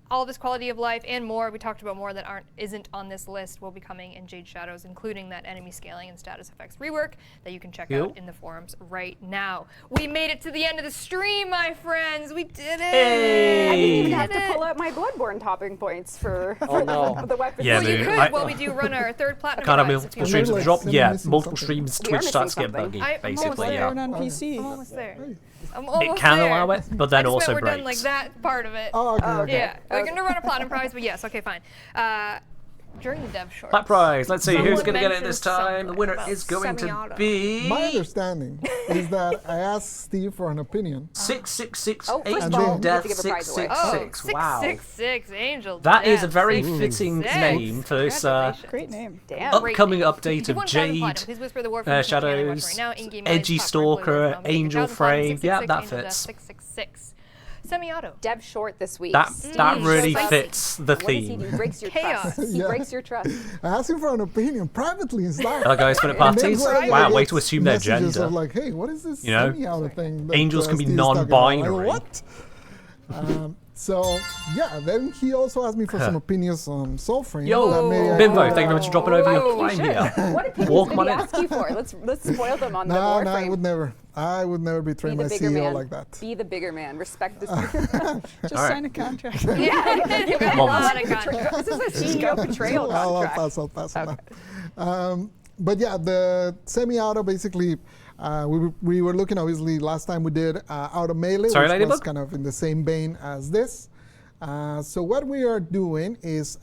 [SPEAKER 4] All of this quality of life and more. We talked about more that isn't on this list will be coming in Jade Shadows, including that enemy scaling and status effects rework that you can check out in the forums right now. We made it to the end of the stream, my friends. We did it.
[SPEAKER 1] Hey.
[SPEAKER 3] I didn't even have to pull out my Bloodborne topping points for the weapons.
[SPEAKER 1] Yeah,
[SPEAKER 4] well, you could while we do run our third platinum.
[SPEAKER 1] Can't have multiple streams at the drop. Yeah, multiple
[SPEAKER 5] something.
[SPEAKER 1] streams. Twitch starts getting buggy, basically.
[SPEAKER 10] Yeah. On PC.
[SPEAKER 4] I'm almost there.
[SPEAKER 1] It can allow it, but then also
[SPEAKER 4] we're
[SPEAKER 1] breaks.
[SPEAKER 4] done like that part of it.
[SPEAKER 5] Oh, okay.
[SPEAKER 4] Yeah, we're going to run a platinum prize, but yes, okay, fine. during the dev shorts.
[SPEAKER 1] That prize. Let's see who's
[SPEAKER 4] Someone
[SPEAKER 1] going to get it this
[SPEAKER 4] mentioned
[SPEAKER 1] time. The
[SPEAKER 4] something
[SPEAKER 1] winner
[SPEAKER 4] about
[SPEAKER 1] is going to
[SPEAKER 4] semi-auto.
[SPEAKER 1] be
[SPEAKER 5] My understanding is that I asked Steve for an opinion.
[SPEAKER 1] 666
[SPEAKER 3] Oh, first
[SPEAKER 5] of all,
[SPEAKER 1] Angel
[SPEAKER 5] we
[SPEAKER 1] Death
[SPEAKER 3] have to give a prize away.
[SPEAKER 1] 666. Wow.
[SPEAKER 4] 666 Angel.
[SPEAKER 1] That is a
[SPEAKER 4] Death
[SPEAKER 1] very
[SPEAKER 4] 666.
[SPEAKER 1] fitting name for this
[SPEAKER 4] Congratulations.
[SPEAKER 10] Great name.
[SPEAKER 3] Damn.
[SPEAKER 1] upcoming
[SPEAKER 4] Great.
[SPEAKER 1] update
[SPEAKER 4] You
[SPEAKER 1] of
[SPEAKER 4] won 1,000
[SPEAKER 1] Jade,
[SPEAKER 4] platinum. Please whisper the Warframe campaign
[SPEAKER 1] Shadows,
[SPEAKER 4] right now. In-game
[SPEAKER 1] Edgy
[SPEAKER 4] audience, platform,
[SPEAKER 1] Stalker,
[SPEAKER 4] blue, blue,
[SPEAKER 1] Angel
[SPEAKER 4] 1,000 platinum,
[SPEAKER 1] Frame. Yeah,
[SPEAKER 4] 666,
[SPEAKER 1] that
[SPEAKER 4] Angel Death
[SPEAKER 1] fits.
[SPEAKER 4] 666. Semi-auto.
[SPEAKER 3] Dev short this week.
[SPEAKER 1] That really
[SPEAKER 3] Spicy.
[SPEAKER 1] fits the
[SPEAKER 3] What does he
[SPEAKER 1] theme.
[SPEAKER 3] do? He breaks your
[SPEAKER 4] Chaos.
[SPEAKER 3] trust. He
[SPEAKER 5] Yeah.
[SPEAKER 3] breaks your trust.
[SPEAKER 5] I asked him for an opinion privately in Slack.
[SPEAKER 1] Hello guys, for the
[SPEAKER 5] And then
[SPEAKER 1] parties.
[SPEAKER 5] when I
[SPEAKER 1] Wow,
[SPEAKER 5] get
[SPEAKER 1] way to assume their
[SPEAKER 5] messages
[SPEAKER 1] gender.
[SPEAKER 5] of like, hey, what is this
[SPEAKER 1] You know,
[SPEAKER 5] semi-auto thing? That,
[SPEAKER 1] angels can be
[SPEAKER 5] Steve is talking about? Like,
[SPEAKER 1] non-binary.
[SPEAKER 5] what? So yeah, then he also asked me for some opinions on Soulframe.
[SPEAKER 1] Yo,
[SPEAKER 5] that maybe I
[SPEAKER 1] Bimbo,
[SPEAKER 5] could,
[SPEAKER 1] thank you very much for dropping over your
[SPEAKER 3] Oh,
[SPEAKER 1] prime
[SPEAKER 3] you
[SPEAKER 1] here.
[SPEAKER 3] should. What opinions
[SPEAKER 1] Walk
[SPEAKER 3] did
[SPEAKER 1] on
[SPEAKER 3] he
[SPEAKER 1] in.
[SPEAKER 3] ask you for? Let's spoil them on the
[SPEAKER 5] No,
[SPEAKER 3] Warframe.
[SPEAKER 5] I would never
[SPEAKER 3] Be
[SPEAKER 5] betray
[SPEAKER 3] the
[SPEAKER 5] my
[SPEAKER 3] bigger
[SPEAKER 5] CEO
[SPEAKER 3] man.
[SPEAKER 5] like that.
[SPEAKER 3] Be the bigger man. Respect the.
[SPEAKER 10] Just
[SPEAKER 1] All right.
[SPEAKER 10] sign a contract.
[SPEAKER 3] Yeah, you got
[SPEAKER 1] Moment.
[SPEAKER 3] a lot of contract. This is a CEO betrayal
[SPEAKER 5] I'll
[SPEAKER 3] contract.
[SPEAKER 5] pass on that. But yeah, the semi-auto basically, we were looking obviously last time we did auto melee,
[SPEAKER 1] Sorry,
[SPEAKER 5] which was
[SPEAKER 1] Ladybug?
[SPEAKER 5] kind of in the same vein as this. So what we are doing is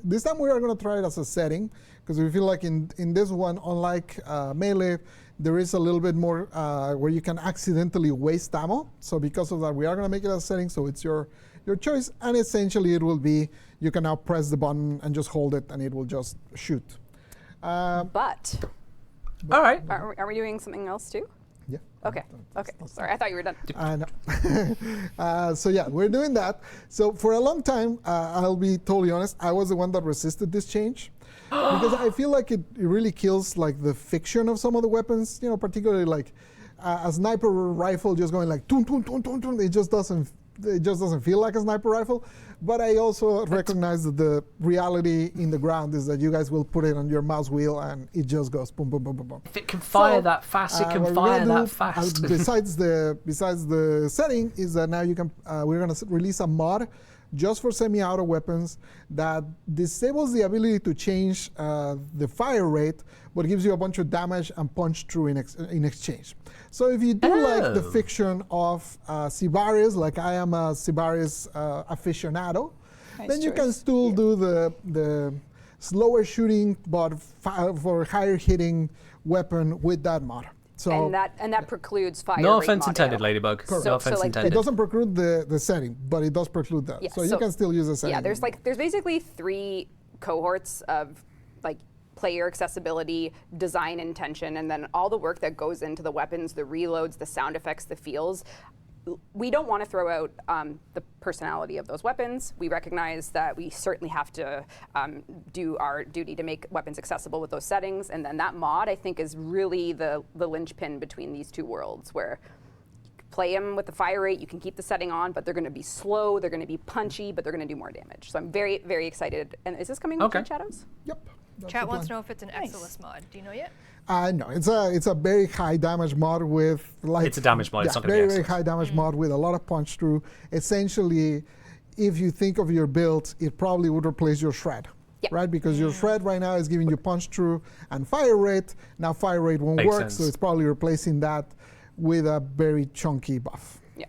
[SPEAKER 5] this time we are going to try it as a setting because we feel like in this one, unlike melee, there is a little bit more where you can accidentally waste ammo. So because of that, we are going to make it as a setting. So it's your choice, and essentially it will be you can now press the button and just hold it, and it will just shoot.
[SPEAKER 3] But
[SPEAKER 1] All right.
[SPEAKER 3] are we doing something else too?
[SPEAKER 5] Yeah.
[SPEAKER 3] Okay. Okay. Sorry, I thought you were done.
[SPEAKER 5] No. So yeah, we're doing that. So for a long time, I'll be totally honest, I was the one that resisted this change because I feel like it really kills like the fiction of some of the weapons. You know, particularly like a sniper rifle just going like toon toon toon toon toon. It just doesn't feel like a sniper rifle. But I also recognize that the reality in the ground is that you guys will put it on your mouse wheel and it just goes boom, boom, boom, boom, boom.
[SPEAKER 1] If it can fire that fast, it can
[SPEAKER 5] what we're
[SPEAKER 1] fire
[SPEAKER 5] gonna
[SPEAKER 1] that
[SPEAKER 5] do,
[SPEAKER 1] fast.
[SPEAKER 5] besides the setting, is that now you can we're gonna release a mod just for semi-auto weapons that disables the ability to change the fire rate, but gives you a bunch of damage and punch through in exchange. So if you do like the fiction of Sibarius, like I am a Sibarius aficionado,
[SPEAKER 10] Nice
[SPEAKER 5] then you
[SPEAKER 10] choice.
[SPEAKER 5] can still do the slower shooting but for higher hitting weapon with that mod. So
[SPEAKER 3] And that precludes fire.
[SPEAKER 1] No
[SPEAKER 3] rate
[SPEAKER 1] offense
[SPEAKER 3] mod
[SPEAKER 1] intended,
[SPEAKER 3] ammo.
[SPEAKER 1] Ladybug.
[SPEAKER 3] So-
[SPEAKER 1] No
[SPEAKER 3] so,
[SPEAKER 1] offense
[SPEAKER 3] like,
[SPEAKER 1] intended.
[SPEAKER 5] it doesn't preclude the setting, but it does preclude that.
[SPEAKER 3] Yeah,
[SPEAKER 5] so you can still use the setting.
[SPEAKER 3] Yeah, there's basically 3 cohorts of like player accessibility, design intention, and then all the work that goes into the weapons, the reloads, the sound effects, the feels. We don't want to throw out the personality of those weapons. We recognize that we certainly have to do our duty to make weapons accessible with those settings. And then that mod, I think, is really the linchpin between these two worlds, where you can play them with the fire rate, you can keep the setting on, but they're going to be slow, they're going to be punchy, but they're going to do more damage. So I'm very, very excited. And is this coming with Red Shadows?
[SPEAKER 5] Yep. that's
[SPEAKER 4] Chat
[SPEAKER 5] the
[SPEAKER 4] wants to
[SPEAKER 5] plan.
[SPEAKER 4] know if it's an Exilus mod. Do you know yet?
[SPEAKER 5] No, it's a very high damage mod with like
[SPEAKER 1] It's a damage mod, it's not gonna be
[SPEAKER 5] very very
[SPEAKER 1] excellent.
[SPEAKER 5] high damage mod with a lot of punch through. Essentially, if you think of your build, it probably would replace your shred.
[SPEAKER 3] Yep.
[SPEAKER 5] Right, because your shred right now is giving you punch through and fire rate. Now fire rate won't
[SPEAKER 1] Makes
[SPEAKER 5] work, so
[SPEAKER 1] sense.
[SPEAKER 5] it's probably replacing that with a very chunky buff.
[SPEAKER 3] Yeah.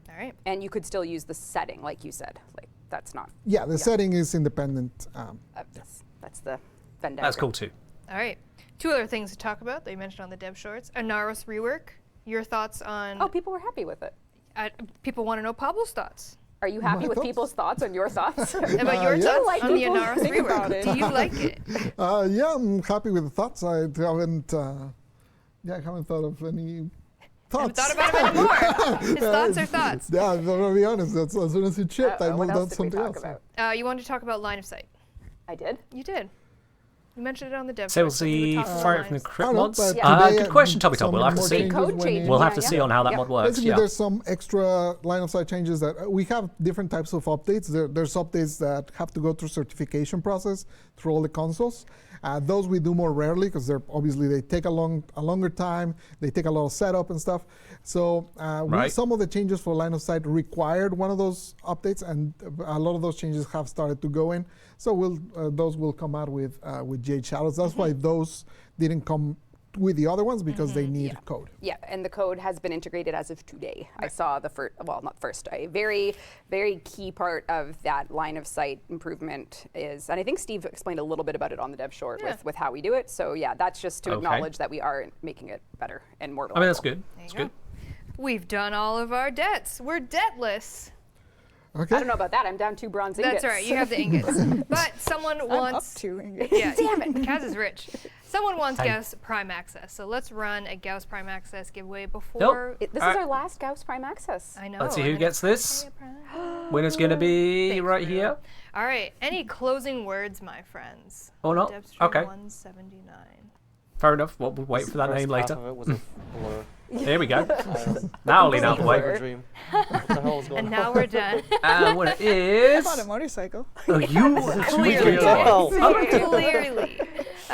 [SPEAKER 4] All right.
[SPEAKER 3] And you could still use the setting, like you said. Like that's not.
[SPEAKER 5] Yeah, the setting is independent.
[SPEAKER 3] That's the Venn diagram.
[SPEAKER 1] That's cool too.
[SPEAKER 4] All right. 2 other things to talk about that you mentioned on the dev shorts. Anaros rework. Your thoughts on...
[SPEAKER 3] Oh, people were happy with it.
[SPEAKER 4] People want to know Pablo's thoughts.
[SPEAKER 3] Are you happy
[SPEAKER 5] My
[SPEAKER 3] with
[SPEAKER 5] thoughts?
[SPEAKER 3] people's thoughts on your thoughts?
[SPEAKER 4] About your
[SPEAKER 5] yes.
[SPEAKER 4] thoughts
[SPEAKER 3] Like
[SPEAKER 4] on the
[SPEAKER 3] people
[SPEAKER 4] Anaros
[SPEAKER 3] think about
[SPEAKER 4] rework.
[SPEAKER 3] it.
[SPEAKER 4] Do you like it?
[SPEAKER 5] Yeah, I'm happy with the thoughts. I haven't. I haven't thought of any
[SPEAKER 4] I haven't
[SPEAKER 5] thoughts.
[SPEAKER 4] thought about it anymore. His thoughts are thoughts.
[SPEAKER 5] Yeah, I'm gonna be honest. That's as soon as it shipped, I
[SPEAKER 3] what
[SPEAKER 5] moved
[SPEAKER 3] else
[SPEAKER 5] on to
[SPEAKER 3] did we
[SPEAKER 5] something
[SPEAKER 3] talk
[SPEAKER 5] else.
[SPEAKER 3] about?
[SPEAKER 4] You wanted to talk about line of sight.
[SPEAKER 3] I did.
[SPEAKER 4] You did. You mentioned it on the dev
[SPEAKER 1] So we'll
[SPEAKER 4] shorts. that you would
[SPEAKER 1] see
[SPEAKER 4] talk about
[SPEAKER 1] fire
[SPEAKER 4] line
[SPEAKER 1] from the
[SPEAKER 4] of sight.
[SPEAKER 1] crypt
[SPEAKER 5] I don't know,
[SPEAKER 1] mods.
[SPEAKER 5] but today,
[SPEAKER 1] Good question, Tommy Tom.
[SPEAKER 5] some
[SPEAKER 1] We'll have to
[SPEAKER 5] more
[SPEAKER 1] see.
[SPEAKER 5] changes
[SPEAKER 3] Code
[SPEAKER 5] when
[SPEAKER 3] change.
[SPEAKER 5] you-
[SPEAKER 1] We'll have to
[SPEAKER 3] Yeah,
[SPEAKER 1] see
[SPEAKER 3] yeah.
[SPEAKER 1] on how that
[SPEAKER 3] Yeah.
[SPEAKER 1] mod works.
[SPEAKER 5] Basically,
[SPEAKER 1] Yeah.
[SPEAKER 5] there's some extra line of sight changes that we have different types of updates. There's updates that have to go through certification process through all the consoles. Those we do more rarely because they take a longer time. They take a lot of setup and stuff. So
[SPEAKER 1] Right.
[SPEAKER 5] some of the changes for line of sight required one of those updates, and a lot of those changes have started to go in. So those will come out with Jade Shadows. That's why those didn't come with the other ones because they need code.
[SPEAKER 3] Yeah, and the code has been integrated as of today. I saw the first, well, not first, a very, very key part of that line of sight improvement is, and I think Steve explained a little bit about it on the dev short with how we do it. So yeah, that's just to acknowledge that we are making it better and more reliable.
[SPEAKER 1] I mean, that's good. That's good.
[SPEAKER 4] We've done all of our debts. We're debtless.
[SPEAKER 5] Okay.
[SPEAKER 3] I don't know about that. I'm down 2 bronze ingots.
[SPEAKER 4] That's all right. You have the ingots. But someone wants...
[SPEAKER 10] up 2 ingots.
[SPEAKER 4] Yeah, damn it. Kaz is rich. Someone wants Gauss Prime Access. So let's run a Gauss Prime Access giveaway before...
[SPEAKER 3] This is our last Gauss Prime Access.
[SPEAKER 4] I know.
[SPEAKER 1] Let's see who gets this. Winner's going to be right here.
[SPEAKER 4] All right. Any closing words, my friends?
[SPEAKER 1] Or not?
[SPEAKER 4] Devstream
[SPEAKER 1] Okay.
[SPEAKER 4] 179.
[SPEAKER 1] Fair enough. We'll wait for that name later.
[SPEAKER 6] Half of it was a blur.
[SPEAKER 1] Here we go. Now I'll lean out the way.
[SPEAKER 6] What the hell is going
[SPEAKER 4] And now we're done.
[SPEAKER 1] And what it
[SPEAKER 10] I
[SPEAKER 1] is...
[SPEAKER 10] bought a motorcycle.
[SPEAKER 1] Oh, you
[SPEAKER 4] Clearly. Clearly.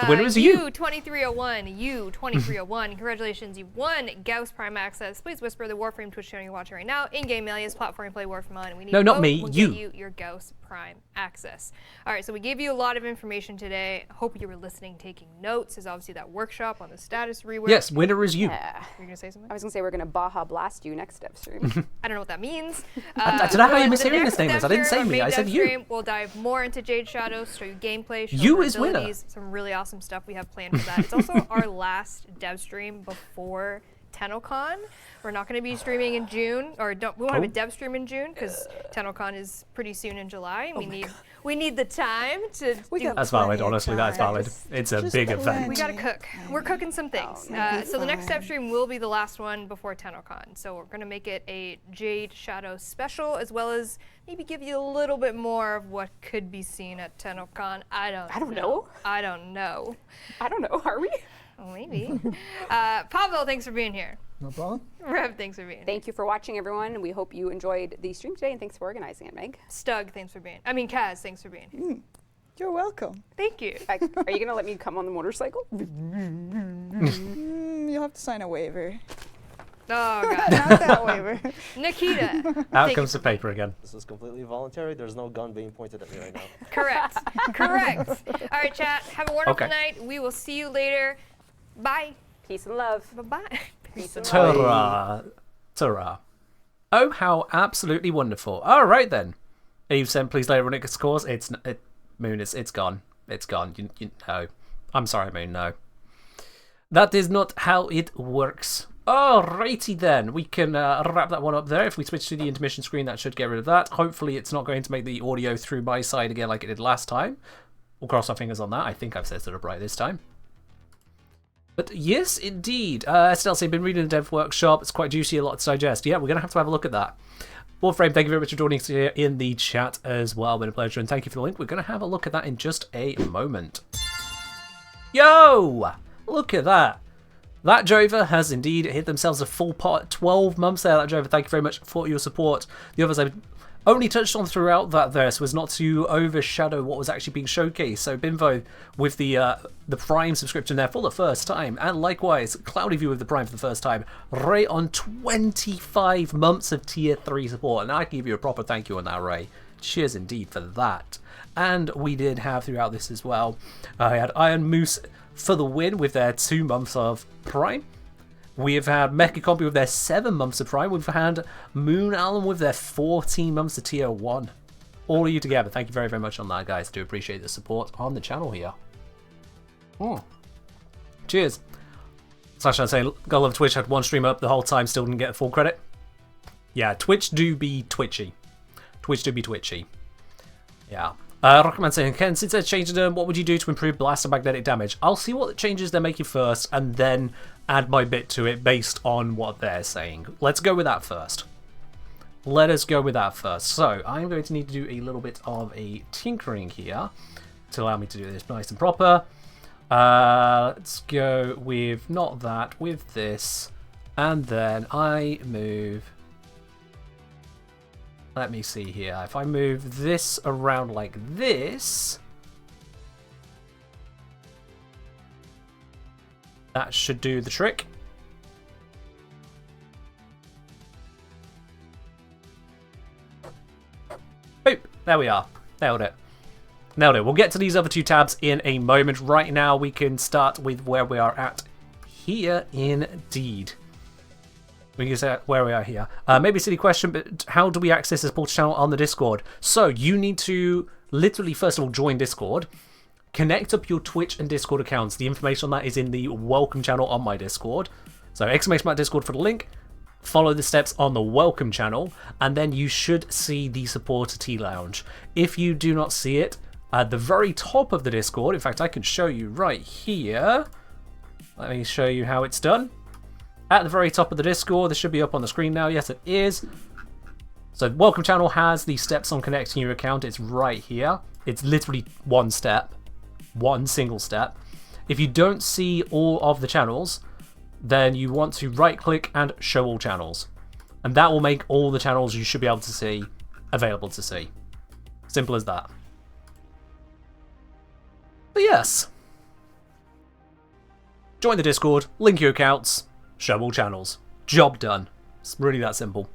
[SPEAKER 1] The winner is you.
[SPEAKER 4] U2301. U2301. Congratulations, you won Gauss Prime Access. Please whisper the Warframe Twitch channel you're watching right now. In-game alias, platform play Warframe on. And we need
[SPEAKER 1] No, not me,
[SPEAKER 4] We'll
[SPEAKER 1] you.
[SPEAKER 4] get you your Gauss Prime Access. All right, so we gave you a lot of information today. Hope you were listening, taking notes. There's obviously that workshop on the status rework.
[SPEAKER 1] Yes, winner is you.
[SPEAKER 3] Yeah.
[SPEAKER 4] You're going to say something?
[SPEAKER 3] I was going to say we're going to Baja Blast you next Devstream.
[SPEAKER 4] I don't know what that means.
[SPEAKER 1] I don't know how you're
[SPEAKER 4] the
[SPEAKER 1] mishearing
[SPEAKER 4] next
[SPEAKER 1] this name is. I didn't say
[SPEAKER 4] Devstream,
[SPEAKER 1] me. I said you.
[SPEAKER 4] Devstream, We'll dive more into Jade Shadows, show you gameplay, show
[SPEAKER 1] You
[SPEAKER 4] our
[SPEAKER 1] is winner.
[SPEAKER 4] abilities, some really awesome stuff we have planned for that. It's also our last dev stream before TennoCon. We're not going to be streaming in June, or we won't have a dev stream in June because TennoCon is pretty soon in July. We need the time to do.
[SPEAKER 1] That's valid, honestly, that's valid. It's a big event.
[SPEAKER 4] We gotta cook. We're cooking some things. So the next dev stream will be the last one before TennoCon. So we're gonna make it a Jade Shadow special, as well as maybe give you a little bit more of what could be seen at TennoCon. I don't know. I don't know.
[SPEAKER 3] Are we?
[SPEAKER 4] Well, maybe. Pavel, thanks for being here.
[SPEAKER 5] No problem.
[SPEAKER 4] Rev, thanks for being here.
[SPEAKER 3] Thank you for watching, everyone. We hope you enjoyed the stream today, and thanks for organizing it, Meg.
[SPEAKER 4] Stug, thanks for being. Kaz, thanks for being here.
[SPEAKER 10] You're welcome.
[SPEAKER 4] Thank you.
[SPEAKER 3] Are you going to let me come on the motorcycle?
[SPEAKER 10] You'll have to sign a waiver.
[SPEAKER 4] Oh God.
[SPEAKER 10] Not that waiver.
[SPEAKER 4] Nikita.
[SPEAKER 1] Out comes the paper again.
[SPEAKER 6] This is completely voluntary. There's no gun being pointed at me right now.
[SPEAKER 4] Correct. Correct. All right, chat. Have a wonderful night. We will see you later. Bye.
[SPEAKER 3] Peace and love.
[SPEAKER 4] Bye-bye.
[SPEAKER 3] Peace and love.
[SPEAKER 1] Ta-ra. Ta-ra. Oh, how absolutely wonderful. All right, then. Eve sent, please later when it scores. Moon, it's gone. It's gone. You no. I'm sorry, Moon, no. That is not how it works. Alrighty then, we can wrap that one up there. If we switch to the intermission screen, that should get rid of that. Hopefully it's not going to make the audio through my side again like it did last time. We'll cross our fingers on that. I think I've set it up right this time. But yes, indeed. SLC, been reading the dev workshop. It's quite juicy, a lot to digest. Yeah, we're going to have a look at that. Warframe, thank you very much for joining us here in the chat as well. Been a pleasure, and thank you for the link. We're going to have a look at that in just a moment. Yo! Look at that. That Drover has indeed hit themselves a full pot. 12 months there, that Drover. Thank you very much for your support. The others I only touched on throughout that verse was not to overshadow what was actually being showcased. So Bimvo with the Prime subscription there for the first time. And likewise, Cloudy View with the Prime for the first time. Ray on 25 months of Tier 3 support. And I give you a proper thank you on that, Ray. Cheers indeed for that. And we did have throughout this as well, I had Iron Moose for the win with their 2 months of Prime. We have had Mecha Compy with their 7 months of Prime. We've had Moon Allen with their 14 months of Tier 1. All of you together. Thank you very, very much on that, guys. I do appreciate the support on the channel here. Cheers. Slash, I'd say, gotta love Twitch. Had one stream up the whole time, still didn't get full credit. Yeah, Twitch do be twitchy. Twitch do be twitchy. Yeah. Rockman saying, Ken, since they're changing them, what would you do to improve blast and magnetic damage? I'll see what changes they're making first, and then add my bit to it based on what they're saying. Let's go with that first. Let us go with that first. So, I'm going to need to do a little bit of a tinkering here to allow me to do this nice and proper. Let's go with not that, with this, and then I move... Let me see here. If I move this around like this, that should do the trick. Boop. There we are. Nailed it. Nailed it. We'll get to these other 2 tabs in a moment. Right now, we can start with where we are at here indeed. We can say where we are here. Maybe a silly question, but how do we access the support channel on the Discord? So you need to literally, first of all, join Discord. Connect up your Twitch and Discord accounts. The information on that is in the welcome channel on my Discord. So !Discord for the link. Follow the steps on the welcome channel, and then you should see the supporter tea lounge. If you do not see it, at the very top of the Discord, in fact I can show you right here. Let me show you how it's done. At the very top of the Discord, this should be up on the screen now. Yes, it is. So welcome channel has the steps on connecting your account. It's right here. It's literally one step, one single step. If you don't see all of the channels, then you want to right click and show all channels. And that will make all the channels you should be able to see available to see. Simple as that. But yes. Join the Discord, link your accounts, show all channels. Job done. It's really that simple.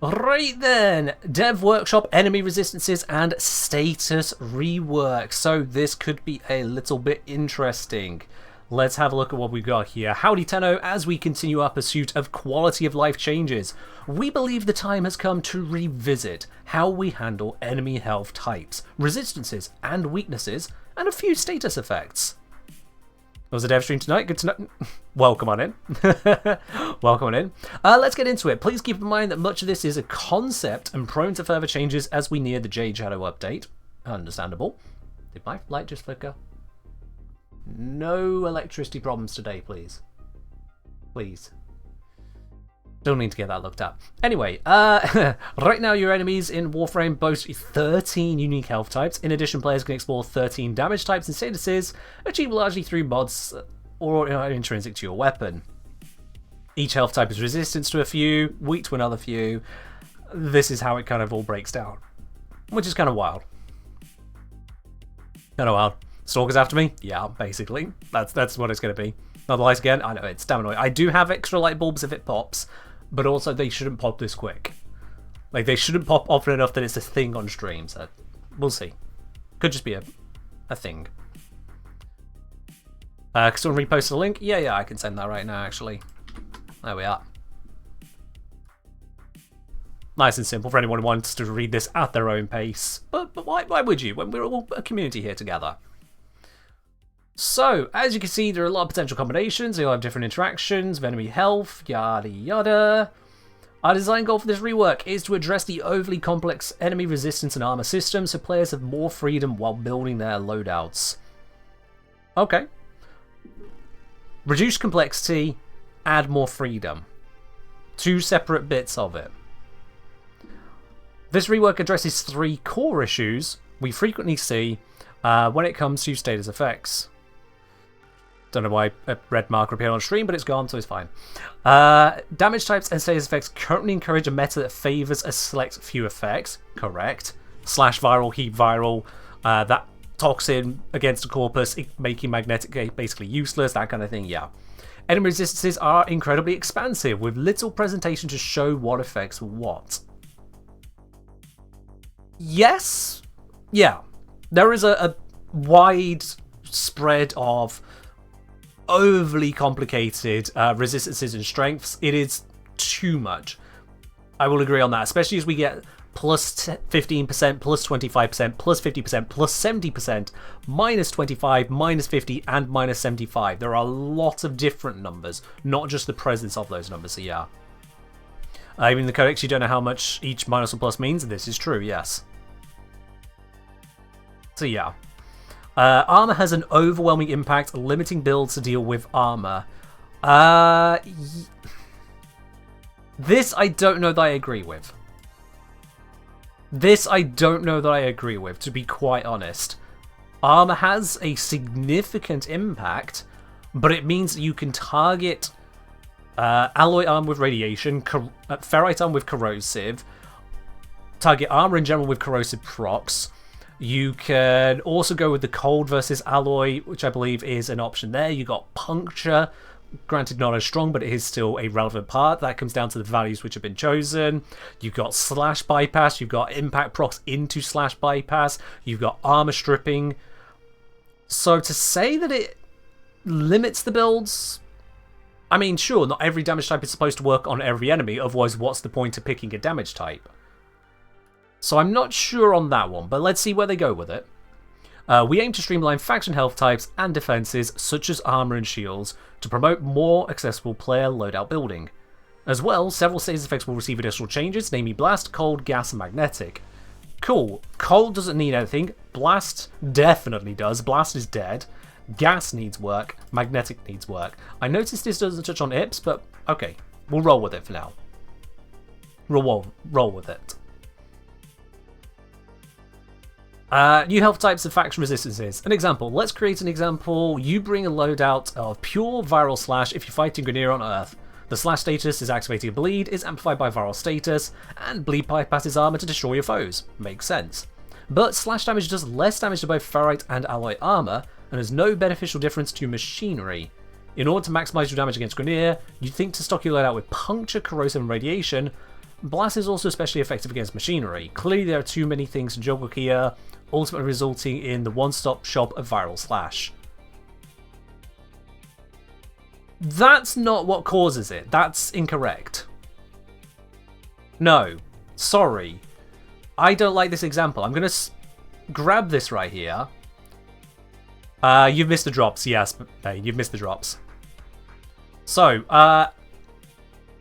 [SPEAKER 1] Right then, Dev Workshop, enemy resistances, and status rework. So this could be a little bit interesting. Let's have a look at what we've got here. Howdy Tenno, as we continue our pursuit of quality of life changes, we believe the time has come to revisit how we handle enemy health types, resistances, and weaknesses, and a few status effects. It was a dev stream tonight. Good to know. Welcome on in. Welcome on in. Let's get into it. Please keep in mind that much of this is a concept and prone to further changes as we near the Jade Shadow update. Understandable. Did my light just flicker? No electricity problems today, please. Please. Don't need to get that looked at. Anyway, right now your enemies in Warframe boast 13 unique health types. In addition, players can explore 13 damage types and statuses, achieved largely through mods or intrinsic to your weapon. Each health type is resistant to a few, weak to another few. This is how it kind of all breaks down, which is kind of wild. Kind of wild. Stalkers after me? Yeah, basically. That's what it's going to be. Not the lights again? I know, it's damn annoying. I do have extra light bulbs if it pops, but also they shouldn't pop this quick. Like, they shouldn't pop often enough that it's a thing on stream, so we'll see. Could just be a thing. Can someone repost the link? Yeah, I can send that right now, actually. There we are. Nice and simple for anyone who wants to read this at their own pace. But why would you, when we're all a community here together? So, as you can see, there are a lot of potential combinations. You'll have different interactions, enemy health, yada yada. Our design goal for this rework is to address the overly complex enemy resistance and armor system so players have more freedom while building their loadouts. Okay. Reduce complexity, add more freedom. Two separate bits of it. This rework addresses 3 core issues we frequently see when it comes to status effects. Don't know why a red marker appeared on stream, but it's gone, so it's fine. Damage types and status effects currently encourage a meta that favors a select few effects. Correct. Slash viral, heap viral, that toxin against a corpus, making magnetic basically useless, that kind of thing, yeah. Enemy resistances are incredibly expansive, with little presentation to show what affects what. Yes? Yeah. There is a wide spread of overly complicated resistances and strengths. It is too much. I will agree on that, especially as we get plus 15%, plus 25%, plus 50%, plus 70%, minus 25, minus 50, and minus 75. There are a lot of different numbers, not just the presence of those numbers, so yeah. Even in the codex, you don't know how much each minus or plus means, and this is true, yes. So yeah. Armor has an overwhelming impact, limiting builds to deal with armor. This I don't know that I agree with. To be quite honest. Armor has a significant impact, but it means that you can target alloy armor with radiation, ferrite armor with corrosive, target armor in general with corrosive procs. You can also go with the cold versus alloy, which I believe is an option there. You got puncture, granted not as strong, but it is still a relevant part. That comes down to the values which have been chosen. You've got slash bypass, you've got impact procs into slash bypass, you've got armor stripping. So to say that it limits the builds, I mean, sure, not every damage type is supposed to work on every enemy, otherwise what's the point of picking a damage type? So I'm not sure on that one, but let's see where they go with it. We aim to streamline faction health types and defenses, such as armor and shields, to promote more accessible player loadout building. As well, several status effects will receive additional changes, namely Blast, Cold, Gas, and Magnetic. Cool. Cold doesn't need anything. Blast definitely does. Blast is dead. Gas needs work. Magnetic needs work. I noticed this doesn't touch on IPs, but okay. We'll roll with it for now. Roll with it. New health types and faction resistances. An example. Let's create an example. You bring a loadout of pure viral slash if you're fighting Grineer on Earth. The slash status is activating bleed, is amplified by viral status, and bleed bypasses armor to destroy your foes. Makes sense. But slash damage does less damage to both ferrite and alloy armor, and has no beneficial difference to machinery. In order to maximize your damage against Grineer, you'd think to stock your loadout with puncture, corrosive, and radiation. Blast is also especially effective against machinery. Clearly there are too many things to juggle here, ultimately resulting in the one-stop shop of viral slash. That's not what causes it. That's incorrect. No. Sorry. I don't like this example. I'm going to grab this right here. You've missed the drops. Yes, you've missed the drops. So,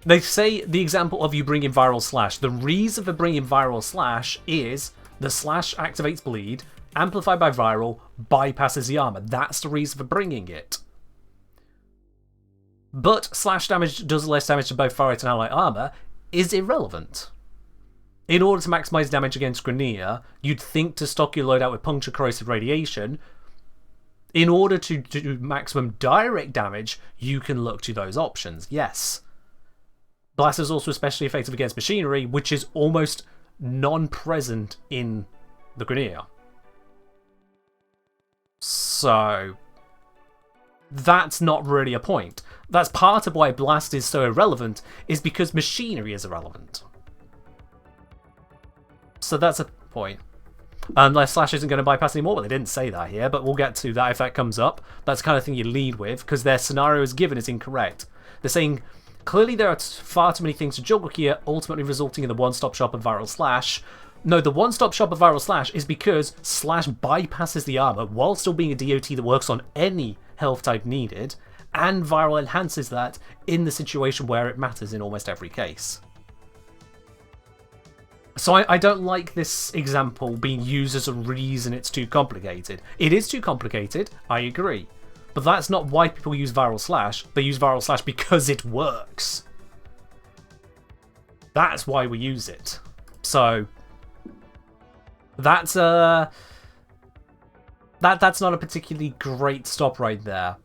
[SPEAKER 1] they say the example of you bringing viral slash. The reason for bringing viral slash is the slash activates bleed, amplified by viral, bypasses the armor. That's the reason for bringing it. But slash damage does less damage to both ferrite and alloy armor is irrelevant. In order to maximize damage against Grineer, you'd think to stock your loadout with puncture, corrosive, radiation. In order to do maximum direct damage, you can look to those options, yes. Blast is also especially effective against machinery, which is almost non-present in the Grineer. So that's not really a point. That's part of why Blast is so irrelevant, is because machinery is irrelevant. So that's a point. Unless Slash isn't going to bypass anymore, but they didn't say that here, but we'll get to that if that comes up. That's the kind of thing you lead with, because their scenario is given is incorrect. They're saying, clearly there are far too many things to juggle here, ultimately resulting in the one-stop shop of viral slash. No, the one-stop shop of viral slash is because Slash bypasses the armor while still being a DOT that works on any health type needed, and viral enhances that in the situation where it matters in almost every case. So I don't like this example being used as a reason it's too complicated. It is too complicated, I agree. But that's not why people use viral slash. They use viral slash because it works. That's why we use it. So that's not a particularly great stop right there.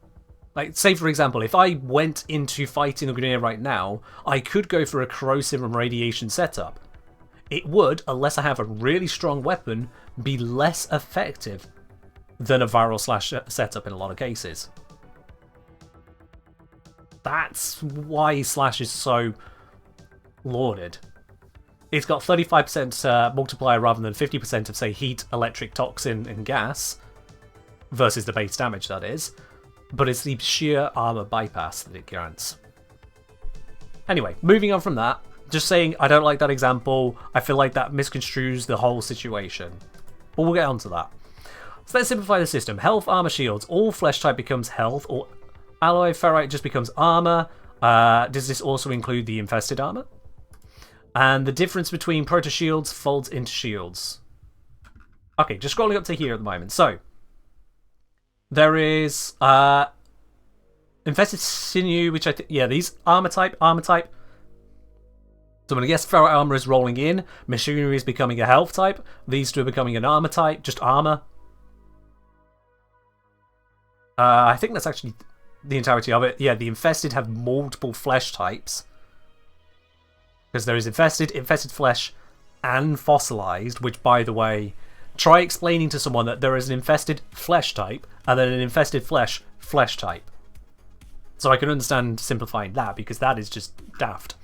[SPEAKER 1] Like, say for example, if I went into fighting a Grineer right now, I could go for a corrosive and radiation setup. It would, unless I have a really strong weapon, be less effective than a viral slash setup in a lot of cases. That's why slash is so lauded. It's got 35% multiplier rather than 50% of, say, heat, electric, toxin, and gas, versus the base damage, that is. But it's the sheer armor bypass that it grants. Anyway, moving on from that, just saying I don't like that example. I feel like that misconstrues the whole situation. But we'll get on to that. So let's simplify the system. Health, armor, shields. All flesh type becomes health, or alloy ferrite just becomes armor. Does this also include the infested armor? And the difference between proto shields folds into shields. Okay, just scrolling up to here at the moment. So there is infested sinew, which I think, yeah, these armor type. So I'm going to guess ferrite armor is rolling in. Machinery is becoming a health type. These two are becoming an armor type, just armor. I think that's actually the entirety of it. Yeah, the infested have multiple flesh types. Because there is infested, infested flesh, and fossilized, which, by the way, try explaining to someone that there is an infested flesh type, and then an infested flesh type. So I can understand simplifying that, because that is just daft.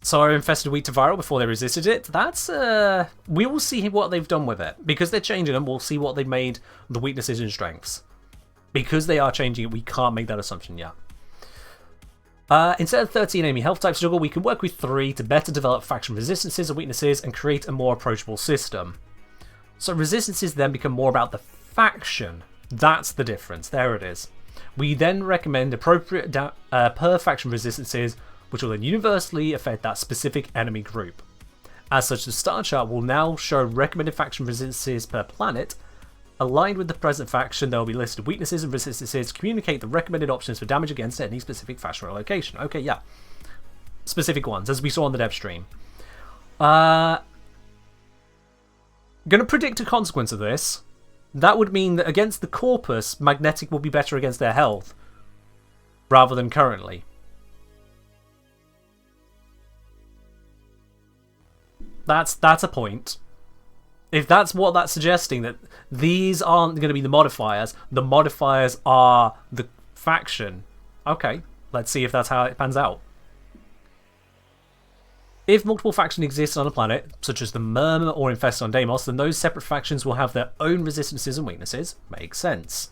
[SPEAKER 1] So I infested wheat to viral before they resisted it. That's, we will see what they've done with it. Because they're changing them, we'll see what they've made the weaknesses and strengths. Because they are changing it, we can't make that assumption yet. Instead of 13 enemy health types juggle, we can work with 3 to better develop faction resistances and weaknesses and create a more approachable system. So resistances then become more about the faction. That's the difference. There it is. We then recommend appropriate per faction resistances, which will then universally affect that specific enemy group. As such, the star chart will now show recommended faction resistances per planet. Aligned with the present faction, there will be listed weaknesses and resistances to communicate the recommended options for damage against any specific faction or location. Okay, yeah. Specific ones, as we saw on the Devstream. Gonna predict a consequence of this. That would mean that against the Corpus, Magnetic will be better against their health, rather than currently. That's a point. If that's what that's suggesting, that these aren't going to be the modifiers are the faction. Okay, let's see if that's how it pans out. If multiple factions exist on a planet, such as the Murmur or Infest on Deimos, then those separate factions will have their own resistances and weaknesses. Makes sense.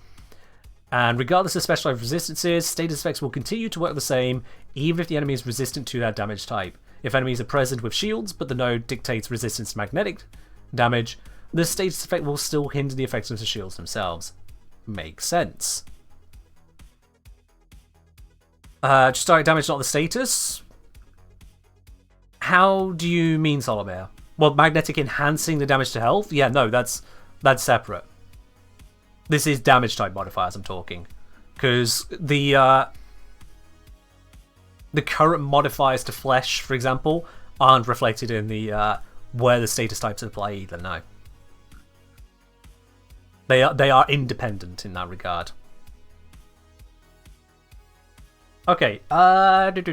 [SPEAKER 1] And regardless of specialized resistances, status effects will continue to work the same, even if the enemy is resistant to that damage type. If enemies are present with shields, but the node dictates resistance to magnetic damage, the status effect will still hinder the effectiveness of shields themselves. Makes sense. Just direct damage, not the status. How do you mean, Solomir? Well, magnetic enhancing the damage to health? Yeah, no, that's separate. This is damage type modifiers I'm talking. Because the current modifiers to flesh, for example, aren't reflected in the where the status types apply either, no. They are independent in that regard. Okay, what did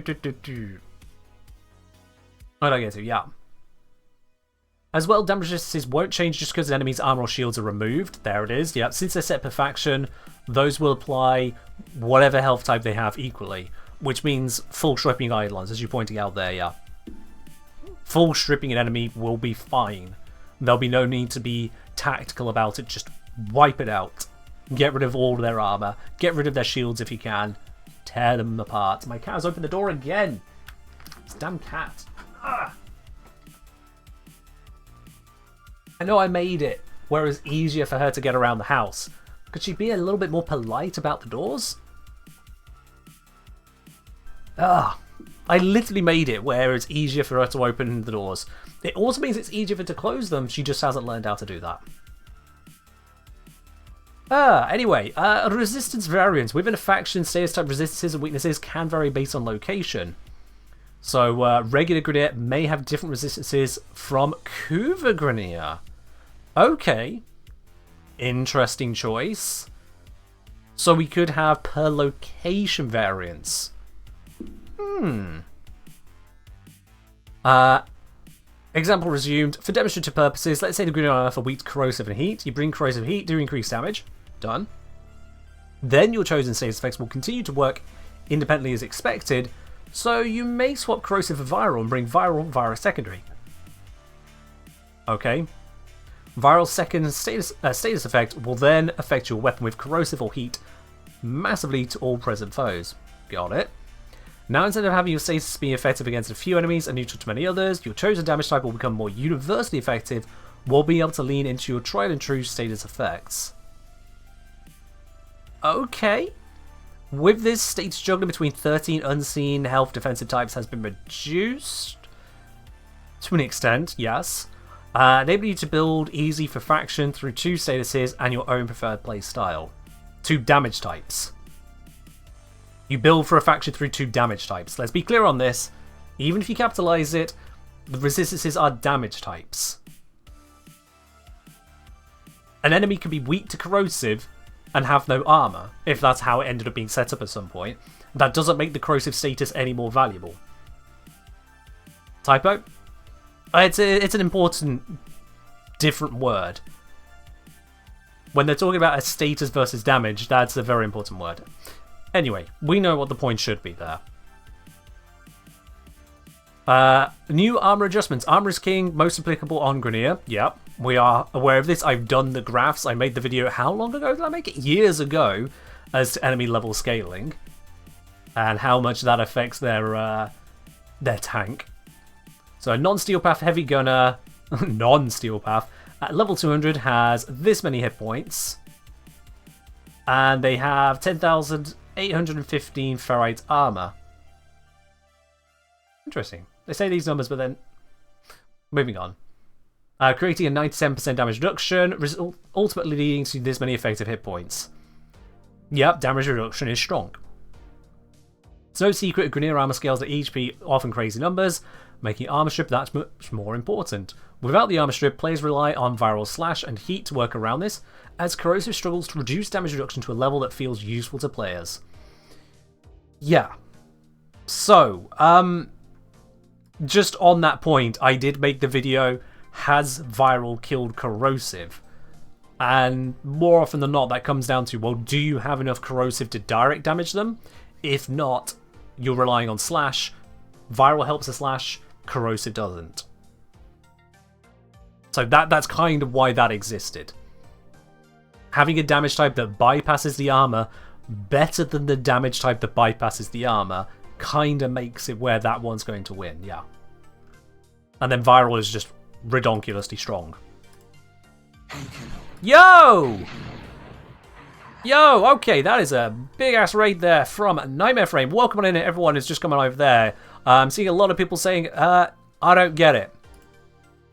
[SPEAKER 1] I get to? Yeah. As well, damage resistances won't change just because the enemy's armor or shields are removed. There it is. Yeah, since they're set per faction, those will apply whatever health type they have equally, which means full stripping Eidolons, as you're pointing out there, yeah. Full stripping an enemy will be fine. There'll be no need to be tactical about it. Just wipe it out. Get rid of all of their armor. Get rid of their shields if you can. Tear them apart. My cat has opened the door again. This damn cat. Ah. I know I made it where it was easier for her to get around the house. Could she be a little bit more polite about the doors? Ah. I literally made it where it's easier for her to open the doors. It also means it's easier for her to close them. She just hasn't learned how to do that. Anyway, resistance variance. Within a faction, status type resistances and weaknesses can vary based on location. So, regular Grineer may have different resistances from Kuva Grineer. Okay. Interesting choice. So we could have per location variance. Example resumed. For demonstrative purposes, let's say the Grineer on Earth are weak to corrosive and heat. You bring corrosive heat, do increase damage. Done. Then your chosen status effects will continue to work independently as expected, so you may swap corrosive for viral and bring viral via secondary. Okay. Viral second status effect will then affect your weapon with corrosive or heat massively to all present foes. Got it. Now, instead of having your status be effective against a few enemies and neutral to many others, your chosen damage type will become more universally effective while being able to lean into your tried and true status effects. Okay. With this, status juggling between 13 unseen health defensive types has been reduced to an extent, yes. Enabling you to build easy for faction through 2 statuses and your own preferred play style. 2 damage types. You build for a faction through 2 damage types. Let's be clear on this. Even if you capitalize it, the resistances are damage types. An enemy can be weak to corrosive and have no armor, if that's how it ended up being set up at some point. That doesn't make the corrosive status any more valuable. Typo? It's an important, different word. When they're talking about a status versus damage, that's a very important word. Anyway, we know what the point should be there. New armor adjustments. Armor is king, most applicable on Grineer. Yep, we are aware of this. I've done the graphs. I made the video how long ago did I make it? Years ago. as to enemy level scaling and how much that affects their tank. So a non-steel path heavy gunner, non-steel path, at level 200 has this many hit points, and they have 10,815 ferrite armor. Interesting. They say these numbers, but then moving on. Creating a 97% damage reduction, ultimately leading to this many effective hit points. Yep, damage reduction is strong. It's no secret Grineer armor scales at HP often crazy numbers, making armor strip that much more important. Without the armor strip, players rely on viral slash and heat to work around this, as corrosive struggles to reduce damage reduction to a level that feels useful to players. Yeah. So, just on that point, I did make the video, has viral killed corrosive? And more often than not, that comes down to, well, do you have enough corrosive to direct damage them? If not, you're relying on slash. Viral helps a slash, corrosive doesn't. So that's kind of why that existed. Having a damage type that bypasses the armor better than the damage type that bypasses the armor kind of makes it where that one's going to win, yeah. And then viral is just redonkulously strong. Yo! Yo, okay, that is a big-ass raid there from Nightmare Frame. Welcome on in, everyone who's just coming over there. I'm seeing a lot of people saying, I don't get it.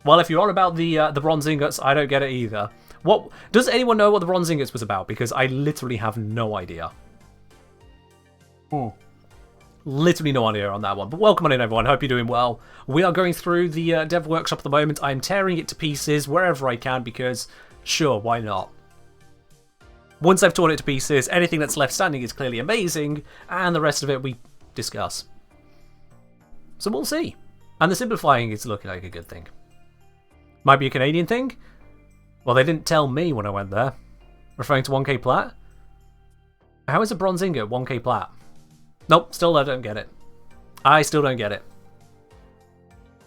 [SPEAKER 1] Well, if you're on about the bronze ingots, I don't get it either. What does anyone know what the bronze ingots was about? Because I literally have no idea. Literally no idea on that one. But welcome on in, everyone. Hope you're doing well. We are going through the dev workshop at the moment. I'm tearing it to pieces wherever I can because, sure, why not? Once I've torn it to pieces, anything that's left standing is clearly amazing, and the rest of it we discuss. So we'll see. And the simplifying is looking like a good thing. Might be a Canadian thing? Well, they didn't tell me when I went there. Referring to 1k plat? How is a bronze ingot 1k plat? Nope, still I don't get it. I still don't get it.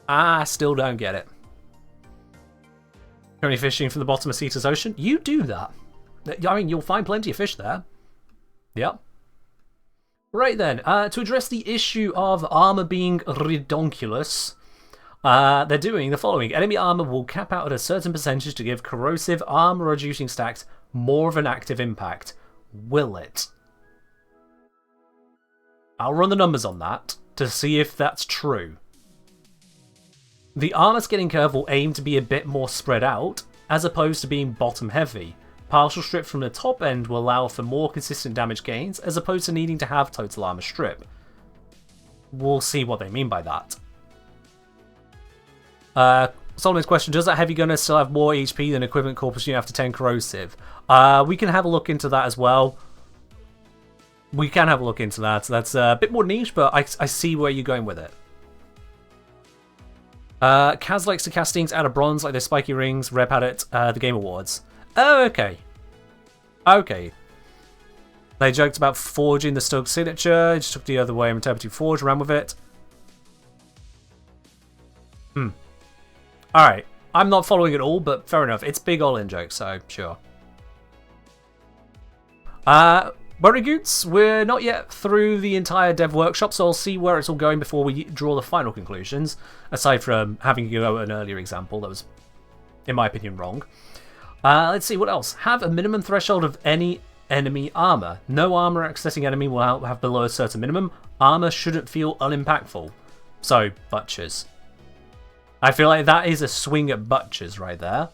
[SPEAKER 1] I still don't get it. Currently fishing from the bottom of Cetus Ocean? You do that. I mean, you'll find plenty of fish there. Yep. Right then, to address the issue of armor being redonkulous, they're doing the following. Enemy armor will cap out at a certain percentage to give corrosive armor reducing stacks more of an active impact. Will it? I'll run the numbers on that to see if that's true. The armor scaling curve will aim to be a bit more spread out, as opposed to being bottom heavy. Partial strip from the top end will allow for more consistent damage gains, as opposed to needing to have total armor strip. We'll see what they mean by that. Solomon's question, does that heavy gunner still have more HP than equivalent corpus unit after 10 corrosive? We can have a look into that as well. We can have a look into that. That's a bit more niche, but I see where you're going with it. Kaz likes to cast things out of bronze like those spiky rings Rep had at the Game Awards. Oh, okay. Okay. They joked about forging the Stug signature. Just took the other way and interpreted forge, ran with it. Alright. I'm not following it all, but fair enough. It's big all-in joke, so sure. Very good. We're not yet through the entire dev workshop, so I'll see where it's all going before we draw the final conclusions, aside from having to go an earlier example that was, in my opinion, wrong. Let's see, what else? Have a minimum threshold of any enemy armor. No armor accessing enemy will have below a certain minimum. Armor shouldn't feel unimpactful. So, butchers. I feel like that is a swing at butchers right there.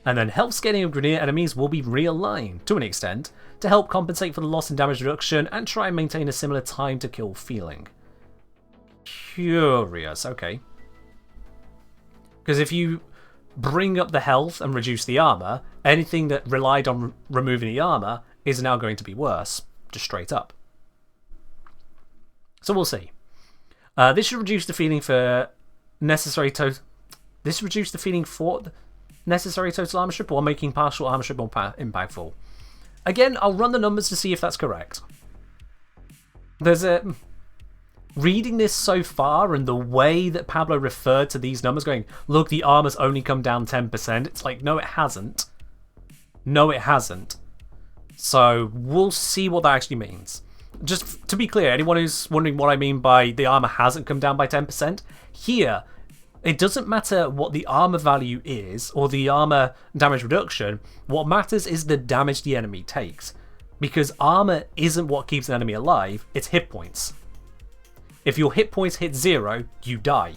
[SPEAKER 1] And then health scaling of Grineer enemies will be realigned, to an extent, to help compensate for the loss in damage reduction and try and maintain a similar time to kill feeling. Curious, okay. Because if you bring up the health and reduce the armor, anything that relied on removing the armor is now going to be worse, just straight up. So we'll see. This should reduce the feeling for necessary total armor strip while making partial armor strip more impactful. Again, I'll run the numbers to see if that's correct. Reading this so far and the way that Pablo referred to these numbers going, look, the armor's only come down 10%. It's like, no, it hasn't. No, it hasn't. So we'll see what that actually means. Just to be clear, anyone who's wondering what I mean by the armor hasn't come down by 10%, here, it doesn't matter what the armor value is or the armor damage reduction. What matters is the damage the enemy takes. Because armor isn't what keeps an enemy alive, it's hit points. If your hit points hit 0, you die.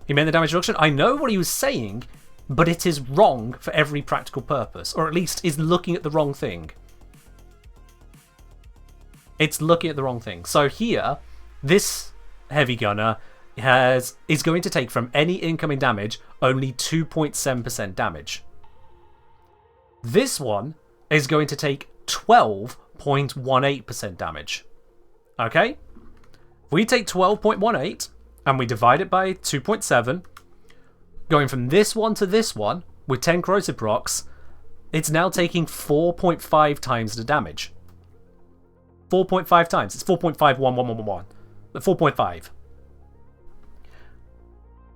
[SPEAKER 1] He meant the damage reduction? I know what he was saying, but it is wrong for every practical purpose. Or at least is looking at the wrong thing. It's looking at the wrong thing. So here, this heavy gunner is going to take from any incoming damage only 2.7% damage. This one is going to take 12.18% damage. Okay? If we take 12.18 and we divide it by 2.7, going from this one to this one with 10 corrosive procs, it's now taking 4.5 times the damage. 4.5 times. It's 4.51111. 4.5.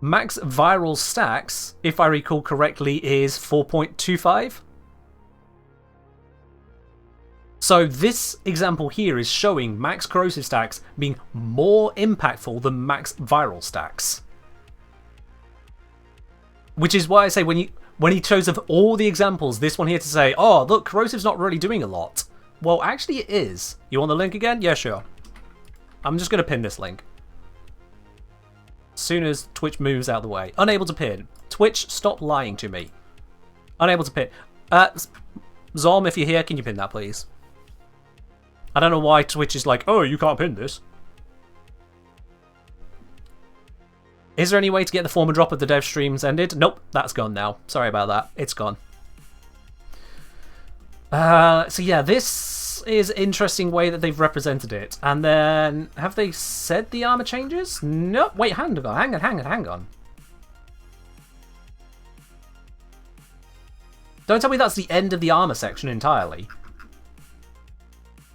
[SPEAKER 1] Max viral stacks, if I recall correctly, is 4.25. So this example here is showing max corrosive stacks being more impactful than max viral stacks. Which is why I say when he chose of all the examples, this one here to say, oh, look, corrosive's not really doing a lot. Well, actually it is. You want the link again? Yeah, sure. I'm just going to pin this link. As soon as Twitch moves out of the way. Unable to pin. Twitch, stop lying to me. Unable to pin. Zom, if you're here, can you pin that, please? I don't know why Twitch is like, oh, you can't pin this. Is there any way to get the former drop of the dev streams ended? Nope, that's gone now. Sorry about that. It's gone. So yeah, this is an interesting way that they've represented it. And then, have they said the armor changes? No, wait, hang on. Don't tell me that's the end of the armor section entirely.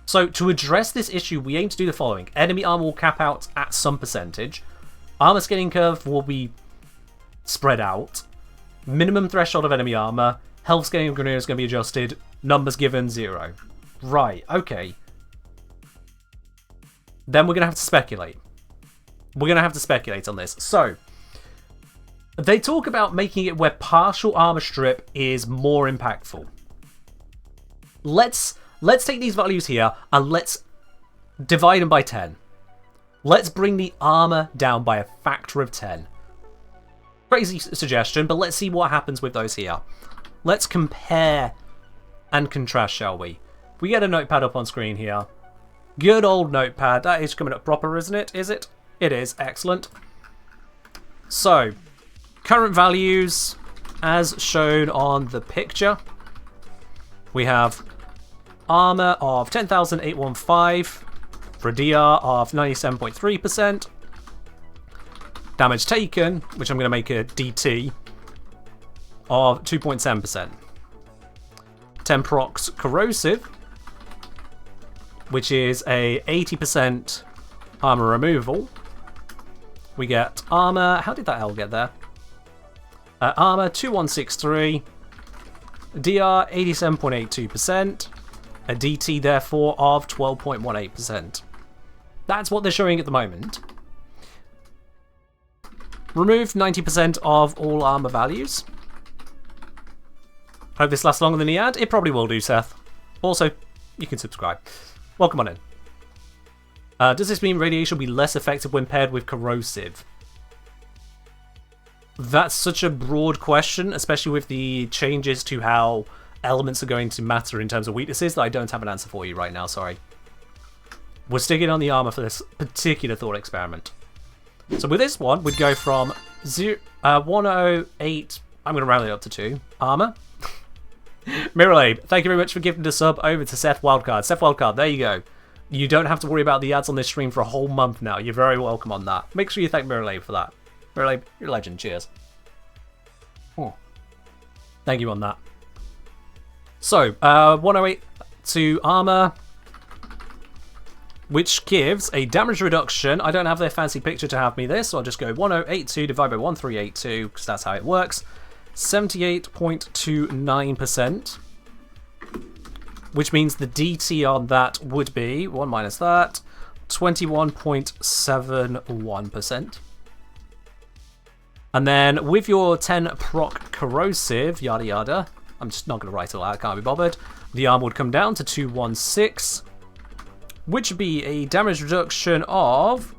[SPEAKER 1] So, to address this issue, we aim to do the following. Enemy armor will cap out at some percentage. Armor scaling curve will be spread out. Minimum threshold of enemy armor. Health scaling of grenadiers is going to be adjusted. Numbers given 0. Right, okay. Then we're going to have to speculate. We're going to have to speculate on this. So, they talk about making it where partial armor strip is more impactful. Let's take these values here and let's divide them by 10. Let's bring the armor down by a factor of 10. Crazy suggestion, but let's see what happens with those here. Let's compare and contrast, shall we? We get a notepad up on screen here. Good old notepad. That is coming up proper, isn't it? Is it? It is. Excellent. So, current values as shown on the picture. We have armor of 10,815 for a DR of 97.3%. Damage taken, which I'm going to make a DT, of 2.7%. 10 procs corrosive, which is a 80% armor removal. We get armor, how did that L get there? Armor 2163, DR 87.82%, a DT therefore of 12.18%. That's what they're showing at the moment. Remove 90% of all armor values. Hope this lasts longer than the ad. It probably will do, Seth. Also, you can subscribe. Welcome on in. Does this mean radiation will be less effective when paired with corrosive? That's such a broad question, especially with the changes to how elements are going to matter in terms of weaknesses, that I don't have an answer for you right now, sorry. We're sticking on the armor for this particular thought experiment. So with this one, we'd go from 108, I'm going to round it up to 2, armor. Miralabe, thank you very much for giving the sub over to Seth Wildcard. Seth Wildcard, there you go. You don't have to worry about the ads on this stream for a whole month now. You're very welcome on that. Make sure you thank Miralabe for that. Miralabe, you're a legend. Cheers. Oh. Thank you on that. So, 108 to armor, which gives a damage reduction. I don't have their fancy picture to have me this, so I'll just go 1082 divided by 1382, because that's how it works. 78.29%. which means the DT on that would be 1 minus that, 21.71%. And then with your 10 proc corrosive, yada yada, I'm just not going to write it out, can't be bothered. The armor would come down to 216, which would be a damage reduction of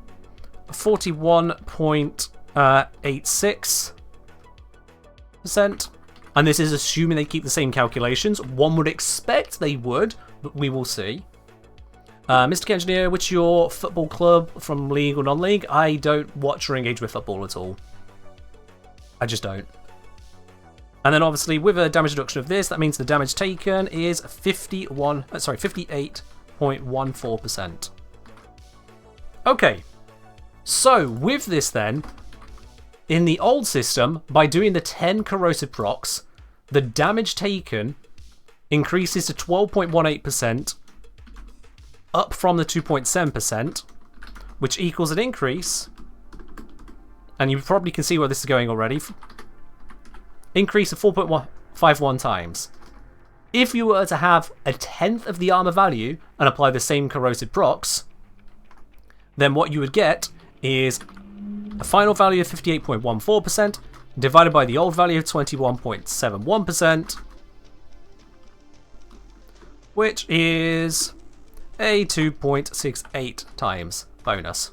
[SPEAKER 1] 41.86%. And this is assuming they keep the same calculations. One would expect they would, but we will see. Mr. Engineer, which your football club from league or non-league? I don't watch or engage with football at all. I just don't. And then obviously with a damage reduction of this, that means the damage taken is 58.14%. Okay. So with this then, in the old system, by doing the 10 corrosive procs, the damage taken increases to 12.18%, up from the 2.7%, which equals an increase, and you probably can see where this is going already, increase of 4.51 times. If you were to have a tenth of the armor value and apply the same corrosive procs, then what you would get is a final value of 58.14% divided by the old value of 21.71%, which is a 2.68 times bonus.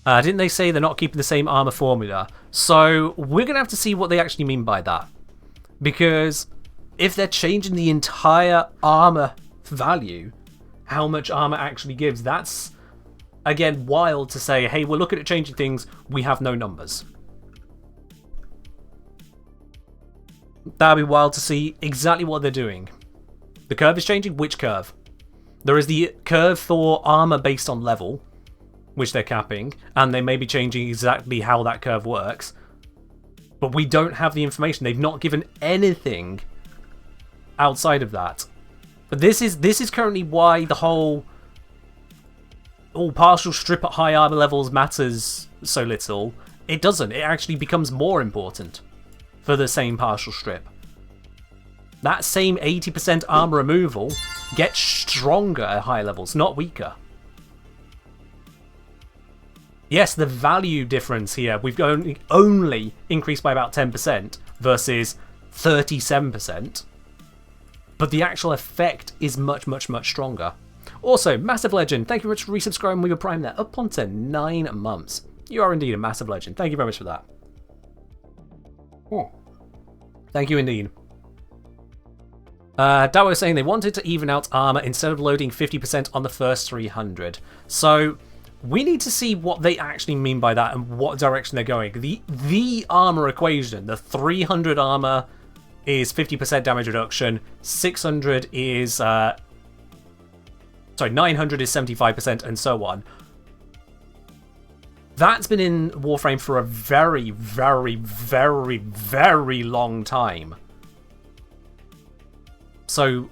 [SPEAKER 1] Didn't they say they're not keeping the same armor formula? So we're going to have to see what they actually mean by that. Because if they're changing the entire armor value, how much armor actually gives, that's, again, wild to say, hey, we're looking at changing things, we have no numbers. That'd be wild to see exactly what they're doing. The curve is changing. Which curve? There is the curve for armor based on level, which they're capping, and they may be changing exactly how that curve works. But we don't have the information. They've not given anything outside of that. But this is currently why the whole partial strip at high armor levels matters so little. It doesn't. It actually becomes more important for the same partial strip. That same 80% armor removal gets stronger at high levels, not weaker. Yes, the value difference here, we've only increased by about 10% versus 37%. But the actual effect is much, much, much stronger. Also, Massive Legend, thank you very much for resubscribing with your Prime there, up onto 9 months. You are indeed a massive legend. Thank you very much for that. Oh. Thank you indeed. Dawo is saying they wanted to even out armor instead of loading 50% on the first 300. So we need to see what they actually mean by that and what direction they're going. The armor equation, the 300 armor is 50% damage reduction, 600 is 900 is 75%, and so on. That's been in Warframe for a very, very, very, very long time. So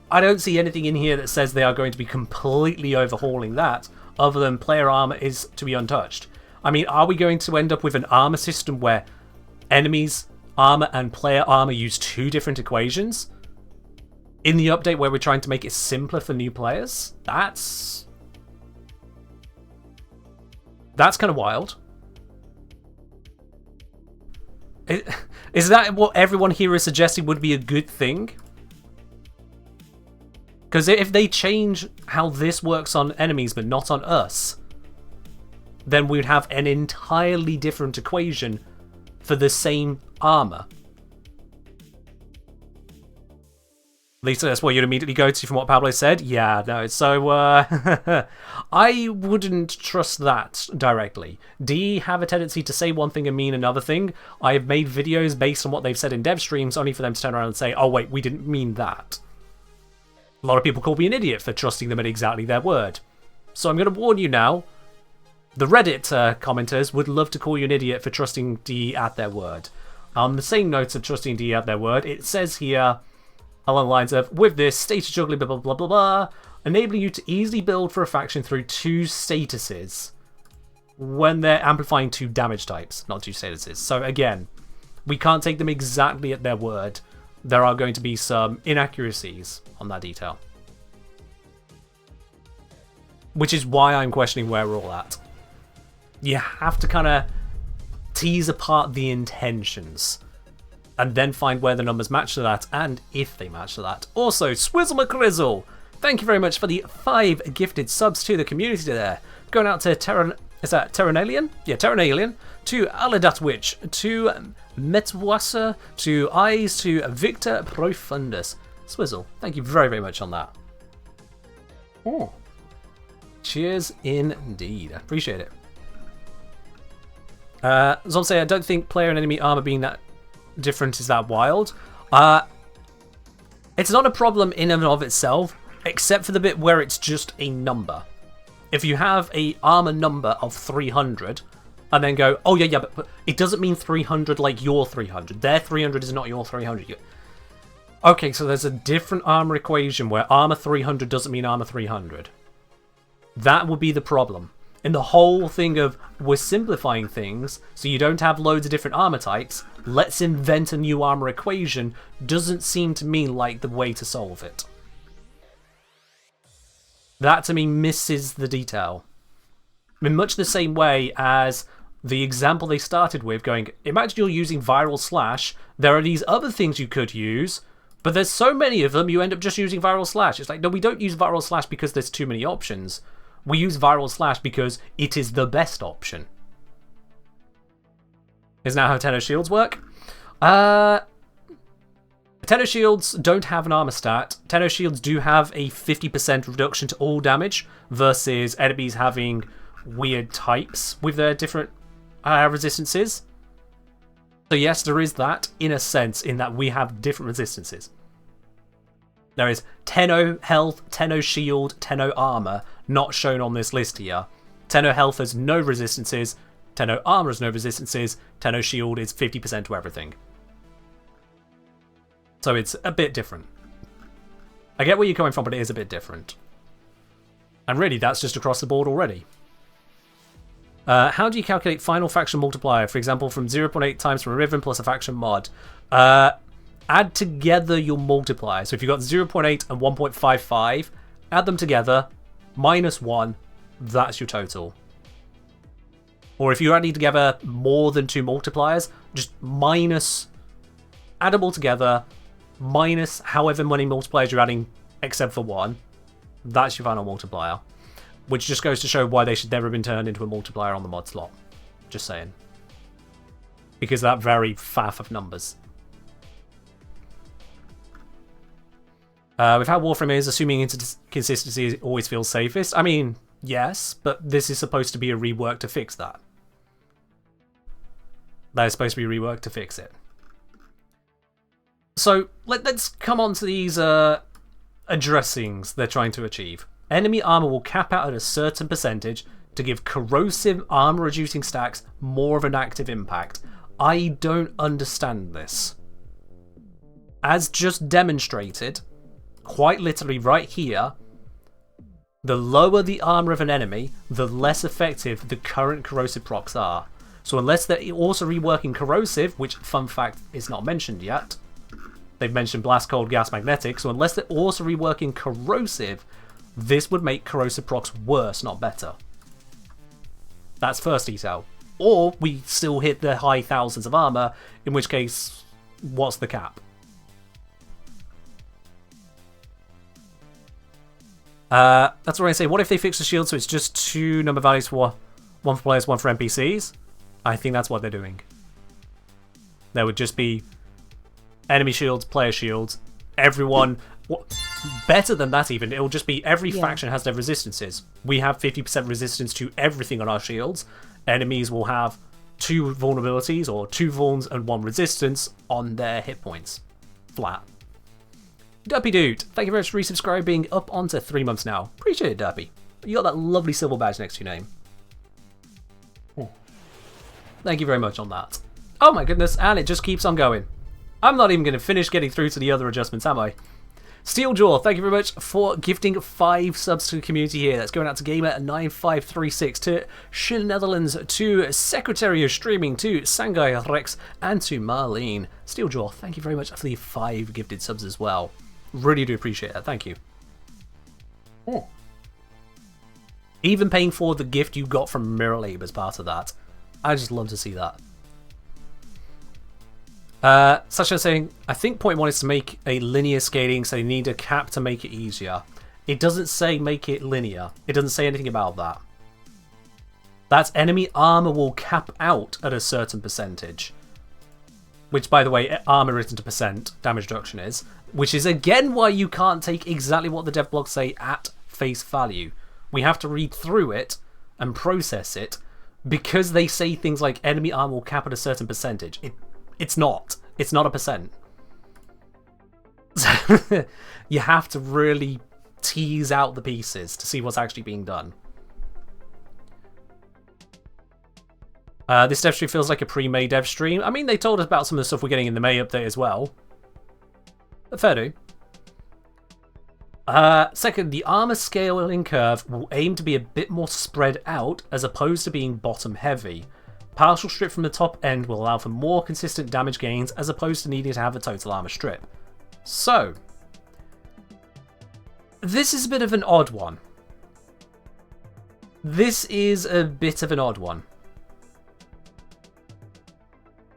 [SPEAKER 1] I don't see anything in here that says they are going to be completely overhauling that, other than player armor is to be untouched. I mean, are we going to end up with an armor system where enemies' armor and player armor use two different equations? In the update where we're trying to make it simpler for new players? That's kind of wild. Is that what everyone here is suggesting would be a good thing? Because if they change how this works on enemies but not on us, then we'd have an entirely different equation for the same armor. Lisa, that's what you'd immediately go to from what Pablo said? Yeah, no, so I wouldn't trust that directly. D have a tendency to say one thing and mean another thing. I have made videos based on what they've said in dev streams only for them to turn around and say, oh wait, we didn't mean that. A lot of people call me an idiot for trusting them at exactly their word. So I'm going to warn you now, the Reddit commenters would love to call you an idiot for trusting D at their word. On the same note of trusting D at their word, it says here, along the lines of, with this, status juggling, blah, blah, blah, blah, blah, enabling you to easily build for a faction through two statuses when they're amplifying two damage types, not two statuses. So again, we can't take them exactly at their word. there are going to be some inaccuracies on that detail. Which is why I'm questioning where we're all at. You have to kind of tease apart the intentions and then find where the numbers match to that, and if they match to that. Also, Swizzle McCrizzle, thank you very much for the 5 gifted subs to the community there. Going out to Terranalian? Yeah, Terranalian. To Aladat Witch. To Metwasa. To Eyes. To Victor Profundus. Swizzle, thank you very, very much on that. Oh. Cheers indeed. Appreciate it. As I'll say, I don't think player and enemy armor being that different is that wild. It's not a problem in and of itself, except for the bit where it's just a number. If you have a armor number of 300, and then go, oh yeah, but it doesn't mean 300 like your 300. Their 300 is not your 300. Okay, so there's a different armor equation where armor 300 doesn't mean armor 300. That would be the problem. In the whole thing of, we're simplifying things, so you don't have loads of different armor types, let's invent a new armor equation, doesn't seem to me like the way to solve it. That to me misses the detail. In much the same way as the example they started with, going, imagine you're using viral slash, there are these other things you could use, but there's so many of them you end up just using viral slash. It's like, no, we don't use viral slash because there's too many options. We use viral slash because it is the best option. Is now how Tenno shields work? Tenno shields don't have an armor stat. Tenno shields do have a 50% reduction to all damage versus enemies having weird types with their different resistances. So yes, there is that in a sense, in that we have different resistances. There is Tenno health, Tenno shield, Tenno armor, not shown on this list here. Tenno health has no resistances, Tenno armor has no resistances, Tenno shield is 50% to everything. So it's a bit different. I get where you're coming from, but it is a bit different. And really, that's just across the board already. How do you calculate final faction multiplier? For example, from 0.8 times from a Riven plus a faction mod. Add together your multiplier. So if you've got 0.8 and 1.55, add them together, minus 1, that's your total. Or if you're adding together more than 2 multipliers, just minus, add them all together, minus however many multipliers you're adding except for 1. That's your final multiplier. Which just goes to show why they should never have been turned into a multiplier on the mod slot. Just saying. Because that very faff of numbers. With how Warframe is, assuming inconsistency always feels safest. I mean, yes, but this is supposed to be a rework to fix that. That is supposed to be a rework to fix it. So, let's come on to these addressings they're trying to achieve. Enemy armor will cap out at a certain percentage to give corrosive armor reducing stacks more of an active impact. I don't understand this. As just demonstrated, quite literally right here, the lower the armor of an enemy, the less effective the current corrosive procs are. So unless they're also reworking corrosive, which, fun fact, is not mentioned yet, they've mentioned blast, cold, gas, magnetic, so unless they're also reworking corrosive, this would make corrosive procs worse, not better. That's first detail. Or we still hit the high thousands of armor, in which case, what's the cap? That's what I say. What if they fix the shield so it's just 2 number values for 1 for players, 1 for NPCs? I think that's what they're doing. There would just be enemy shields, player shields, everyone. Better than that even, it'll just be every faction has their resistances. We have 50% resistance to everything on our shields. Enemies will have 2 vulnerabilities or 2 vulns and 1 resistance on their hit points. Flat. Derpy Dude, thank you very much for resubscribing up onto 3 months now. Appreciate it, Derpy. You got that lovely silver badge next to your name. Thank you very much on that. Oh my goodness, and it just keeps on going. I'm not even going to finish getting through to the other adjustments, am I? Steeljaw, thank you very much for gifting 5 subs to the community here. That's going out to Gamer9536, to Shin Netherlands, to Secretary of Streaming, to Sangai Rex, and to Marlene. Steeljaw, thank you very much for the 5 gifted subs as well. Really do appreciate that. Thank you. Oh. Even paying for the gift you got from Mirror Lab as part of that. I just love to see that. Sasha saying, I think point 1 is to make a linear scaling, so you need a cap to make it easier. It doesn't say make it linear. It doesn't say anything about that. That's enemy armor will cap out at a certain percentage. Which, by the way, armor isn't a percent, damage reduction is. Which is again why you can't take exactly what the devblog say at face value. We have to read through it and process it, because they say things like enemy armor will cap at a certain percentage. It's not. It's not a percent. You have to really tease out the pieces to see what's actually being done. This dev stream feels like a pre-May dev stream. I mean, they told us about some of the stuff we're getting in the May update as well. Fair do. Second, the armor scaling curve will aim to be a bit more spread out as opposed to being bottom heavy. Partial strip from the top end will allow for more consistent damage gains as opposed to needing to have a total armor strip. So, this is a bit of an odd one. This is a bit of an odd one.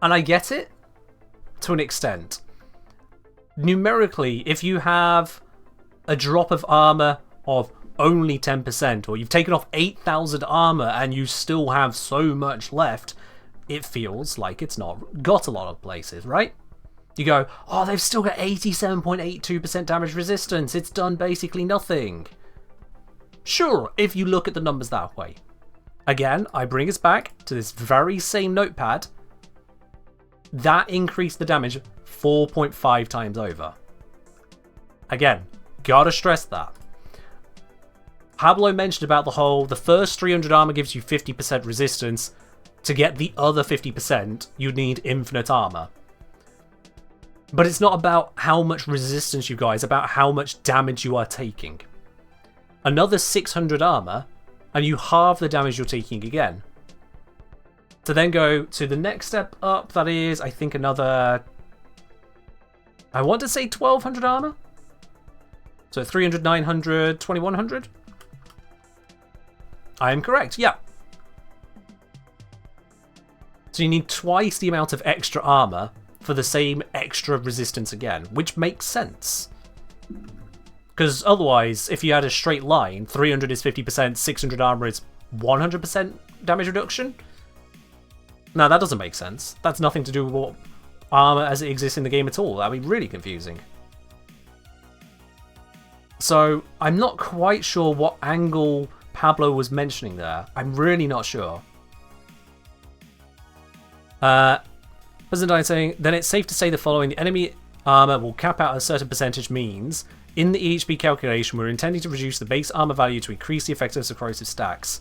[SPEAKER 1] And I get it to an extent. Numerically, if you have a drop of armor of only 10%, or you've taken off 8,000 armor and you still have so much left, it feels like it's not got a lot of places, right? You go, oh, they've still got 87.82% damage resistance, it's done basically nothing. Sure, if you look at the numbers that way. Again, I bring us back to this very same notepad. That increased the damage 4.5 times over. Again, gotta stress that. Pablo mentioned about the first 300 armor gives you 50% resistance. To get the other 50%, you need infinite armor. But it's not about how much resistance you got, it's about how much damage you are taking. Another 600 armor, and you halve the damage you're taking again. To then go to the next step up, that is, I think another... I want to say 1200 armor? So 300, 900, 2100? I am correct, yeah. So you need twice the amount of extra armor for the same extra resistance again, which makes sense. Because otherwise, if you had a straight line, 300 is 50%, 600 armor is 100% damage reduction. No, that doesn't make sense. That's nothing to do with what armor as it exists in the game at all. That'd be really confusing. So, I'm not quite sure what angle Pablo was mentioning there. I'm really not sure. President saying, then it's safe to say the following: the enemy armor will cap out a certain percentage means, in the EHP calculation, we're intending to reduce the base armor value to increase the effectiveness of corrosive stacks.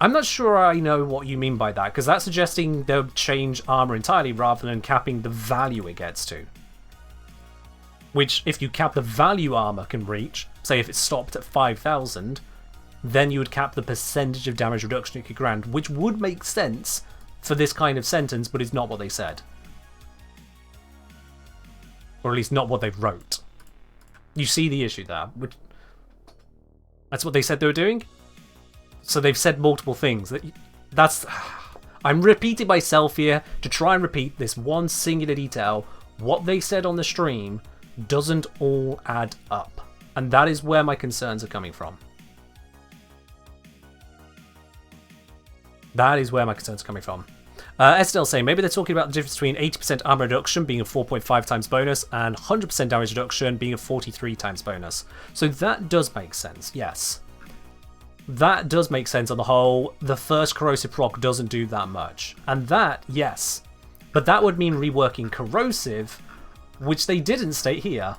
[SPEAKER 1] I'm not sure I know what you mean by that, because that's suggesting they'll change armor entirely rather than capping the value it gets to. Which, if you cap the value armor can reach, say if it stopped at 5,000, then you would cap the percentage of damage reduction it could grant, which would make sense for this kind of sentence, but it's not what they said. Or at least not what they wrote. You see the issue there. That's what they said they were doing? So they've said multiple things. That's... I'm repeating myself here to try and repeat this one singular detail. What they said on the stream doesn't all add up. And that is where my concerns are coming from. That is where my concerns are coming from. Estelle saying, maybe they're talking about the difference between 80% armor reduction being a 4.5 times bonus and 100% damage reduction being a 43 times bonus. So that does make sense, yes. That does make sense on the whole. The first corrosive proc doesn't do that much. And that, yes. But that would mean reworking corrosive, which they didn't state here.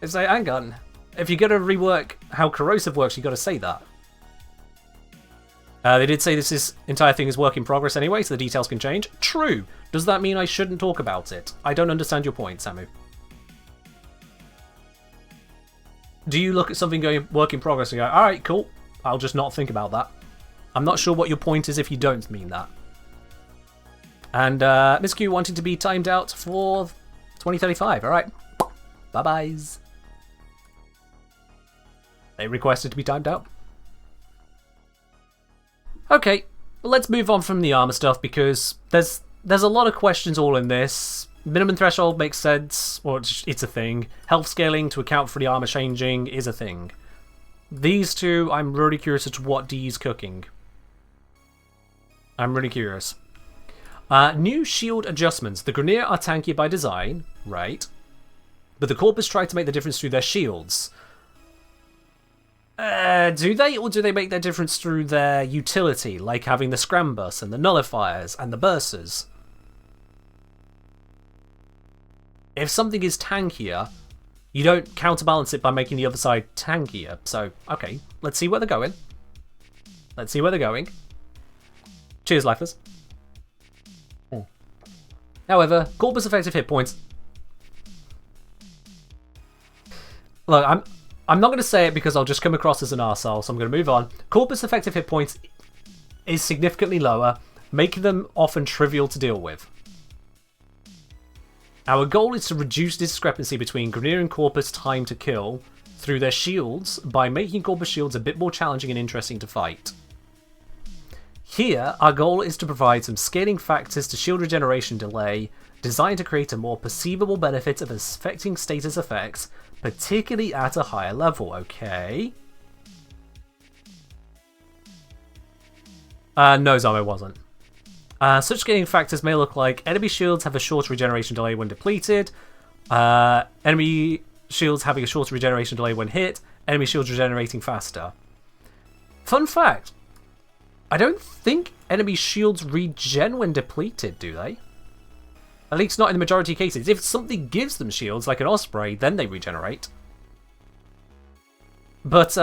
[SPEAKER 1] It's like, hang on. If you're going to rework how corrosive works, you've got to say that. They did say this entire thing is work in progress anyway, so the details can change. True. Does that mean I shouldn't talk about it? I don't understand your point, Samu. Do you look at something going work in progress and go, alright, cool, I'll just not think about that? I'm not sure what your point is if you don't mean that. And Miss Q wanted to be timed out for 2035. Alright. Bye-byes. They requested to be timed out. Okay, well, let's move on from the armor stuff because there's a lot of questions all in this. Minimum threshold makes sense, or it's a thing. Health scaling to account for the armor changing is a thing. These two, I'm really curious as to what D's cooking. I'm really curious. New shield adjustments. The Grineer are tankier by design, right? But the Corpus try to make the difference through their shields. Do they, or do they make their difference through their utility, like having the Scrambus and the Nullifiers and the Bursers? If something is tankier, you don't counterbalance it by making the other side tankier. So, okay, let's see where they're going. Let's see where they're going. Cheers, lifers. However, Corpus effective hit points. Look, I'm not going to say it because I'll just come across as an arsehole, so I'm going to move on. Corpus effective hit points is significantly lower, making them often trivial to deal with. Our goal is to reduce discrepancy between Grineer and Corpus time to kill through their shields by making Corpus shields a bit more challenging and interesting to fight. Here, our goal is to provide some scaling factors to shield regeneration delay, designed to create a more perceivable benefit of affecting status effects, particularly at a higher level, okay? No, Zamo wasn't. Such scaling factors may look like enemy shields have a shorter regeneration delay when depleted, enemy shields having a shorter regeneration delay when hit, enemy shields regenerating faster. Fun fact, I don't think enemy shields regen when depleted, do they? At least not in the majority of cases. If something gives them shields, like an Osprey, then they regenerate. But,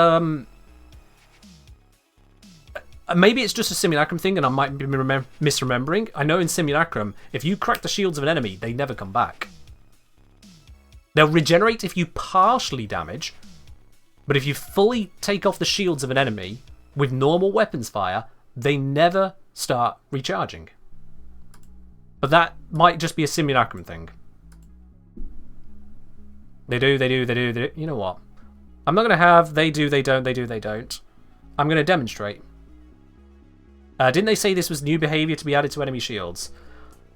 [SPEAKER 1] maybe it's just a Simulacrum thing and I might be misremembering. I know in Simulacrum, if you crack the shields of an enemy, they never come back. They'll regenerate if you partially damage, but if you fully take off the shields of an enemy with normal weapons fire, they never start recharging. But that might just be a Simulacrum thing. They do. You know what? I'm not going to have they do, they don't, they do, they don't. I'm going to demonstrate. Didn't they say this was new behavior to be added to enemy shields?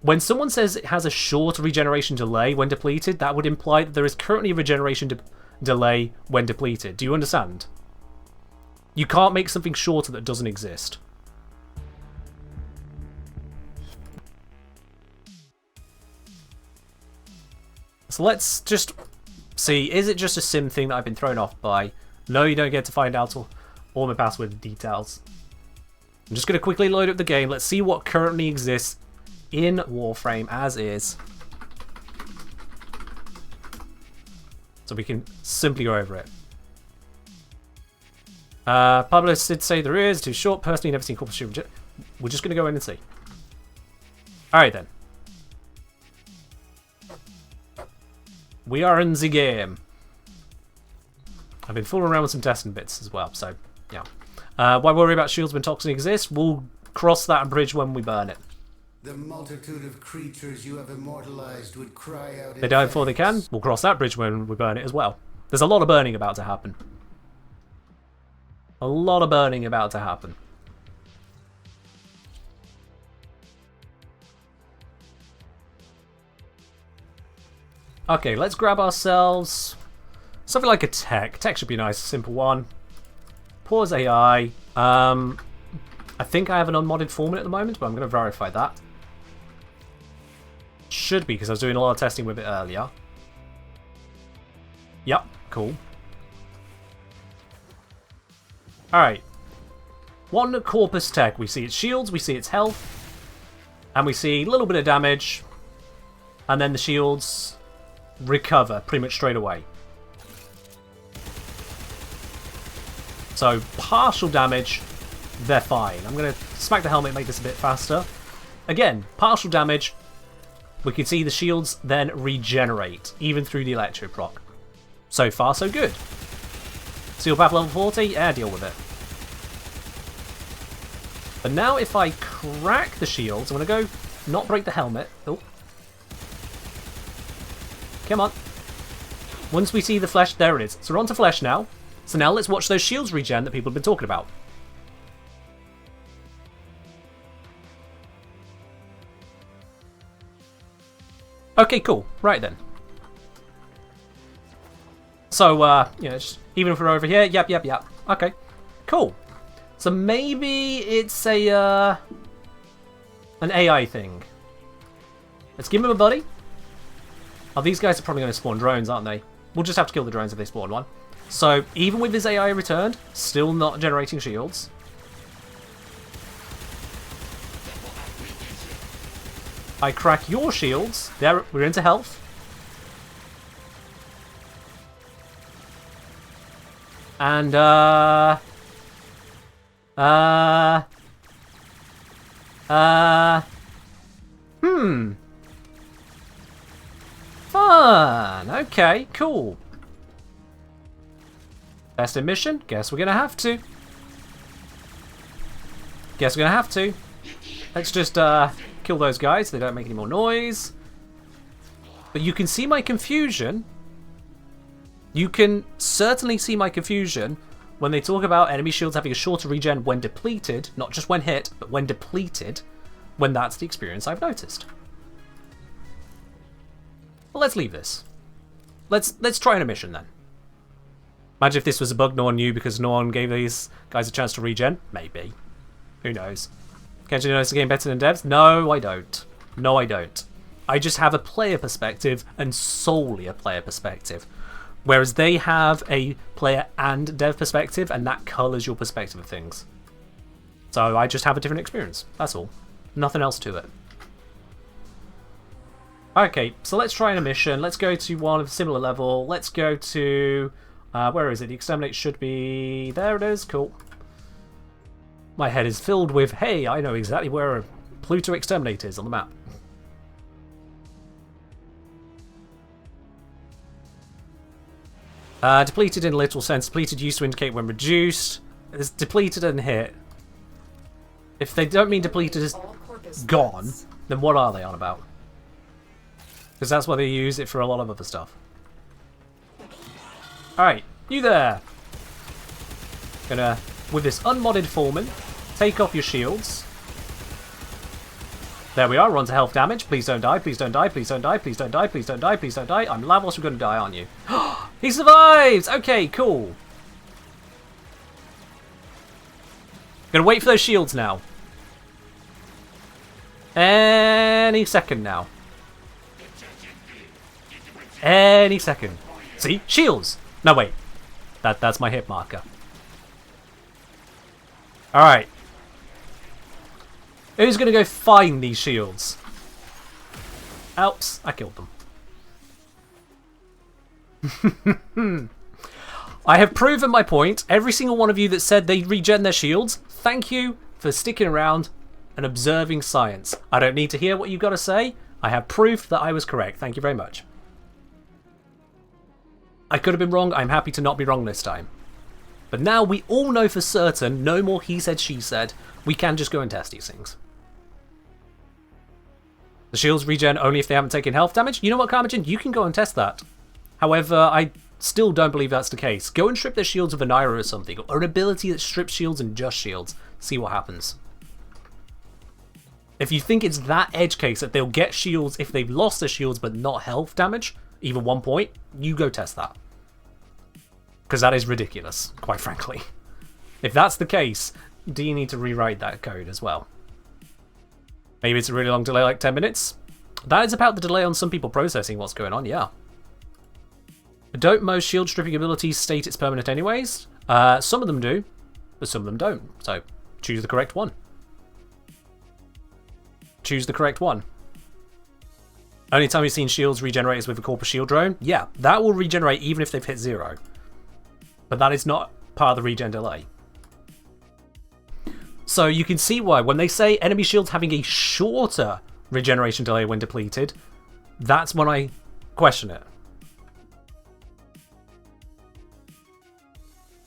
[SPEAKER 1] When someone says it has a short regeneration delay when depleted, that would imply that there is currently a regeneration delay when depleted. Do you understand? You can't make something shorter that doesn't exist. So let's just see, is it just a sim thing that I've been thrown off by? No, you don't get to find out all my password details. I'm just going to quickly load up the game. Let's see what currently exists in Warframe as is. So we can simply go over it. Pablo did say there is. Too short. Personally, never seen Corpus Shield. We're just going to go in and see. Alright then. We are in the game. I've been fooling around with some testing bits as well, so yeah. Why worry about shields when toxin exists? We'll cross that bridge when we burn it.
[SPEAKER 8] The multitude of creatures you have immortalized would cry out.
[SPEAKER 1] They die before they can. We'll cross that bridge when we burn it as well. There's a lot of burning about to happen. A lot of burning about to happen. Okay, let's grab ourselves something like a tech. Tech should be nice, a simple one. Pause AI. I think I have an unmodded format at the moment, but I'm going to verify that. Should be, because I was doing a lot of testing with it earlier. Yep, cool. Alright. One Corpus tech. We see its shields, we see its health, and we see a little bit of damage, and then the shields recover pretty much straight away. So, partial damage, they're fine. I'm going to smack the helmet, make this a bit faster. Again, partial damage. We can see the shields then regenerate, even through the electro proc. So far, so good. Seal Path level 40? Yeah, deal with it. But now if I crack the shields, I'm going to go not break the helmet. Oh. Come on. Once we see the flesh, there it is. So we're on to flesh now. So now let's watch those shields regen that people have been talking about. Okay, cool. Right then. So, you know, even if we're over here, yep. Okay, cool. So maybe it's a, an AI thing. Let's give him a buddy. Oh, these guys are probably going to spawn drones, aren't they? We'll just have to kill the drones if they spawn one. So, even with this AI returned, still not generating shields. I crack your shields. There, we're into health. And, Fun! Okay, cool. Best in mission? Guess we're gonna have to. Let's just, kill those guys so they don't make any more noise. But you can see my confusion. You can certainly see my confusion when they talk about enemy shields having a shorter regen when depleted, not just when hit, but when depleted, when that's the experience I've noticed. Well, let's leave this. Let's try a mission then. Imagine if this was a bug no one knew because no one gave these guys a chance to regen. Maybe. Who knows? Can't you notice the game better than devs? No, I don't. No, I don't. I just have a player perspective and solely a player perspective. Whereas they have a player and dev perspective and that colours your perspective of things. So I just have a different experience. That's all. Nothing else to it. Okay, so let's try a mission. Let's go to one of a similar level. Let's go to... where is it? The exterminate should be... There it is. Cool. My head is filled with, hey, I know exactly where Pluto Exterminate is on the map. Depleted in a literal sense. Depleted used to indicate when reduced. It's depleted and hit. If they don't mean depleted is gone, then what are they on about? Because that's why they use it for a lot of other stuff. Alright, you there! Gonna, with this unmodded foreman, take off your shields. There we are, we're on to health damage. Please don't die, please don't die, please don't die, please don't die, please don't die, please don't die. I'm Lavos, we're gonna die, aren't you? He survives! Okay, cool. Gonna wait for those shields now. Any second now. Any second. See? Shields! No, wait. That's my hit marker. Alright. Who's gonna go find these shields? Oops, I killed them. I have proven my point. Every single one of you that said they regen their shields, thank you for sticking around and observing science. I don't need to hear what you've got to say. I have proof that I was correct. Thank you very much. I could have been wrong. I'm happy to not be wrong this time. But now we all know for certain, no more he said, she said. We can just go and test these things. The shields regen only if they haven't taken health damage. You know what, Carmagen? You can go and test that. However, I still don't believe that's the case. Go and strip their shields of an Naira or something, or an ability that strips shields and just shields. See what happens. If you think it's that edge case that they'll get shields if they've lost their shields but not health damage, even 1 point, you go test that. Because that is ridiculous, quite frankly. If that's the case, do you need to rewrite that code as well? Maybe it's a really long delay, like 10 minutes? That is about the delay on some people processing what's going on, yeah. Don't most shield stripping abilities state it's permanent anyways? Some of them do, but some of them don't. So, choose the correct one. Choose the correct one. Only time we've seen shields regenerate is with a corpus shield drone. Yeah, that will regenerate even if they've hit 0. But that is not part of the regen delay. So you can see why when they say enemy shields having a shorter regeneration delay when depleted, that's when I question it.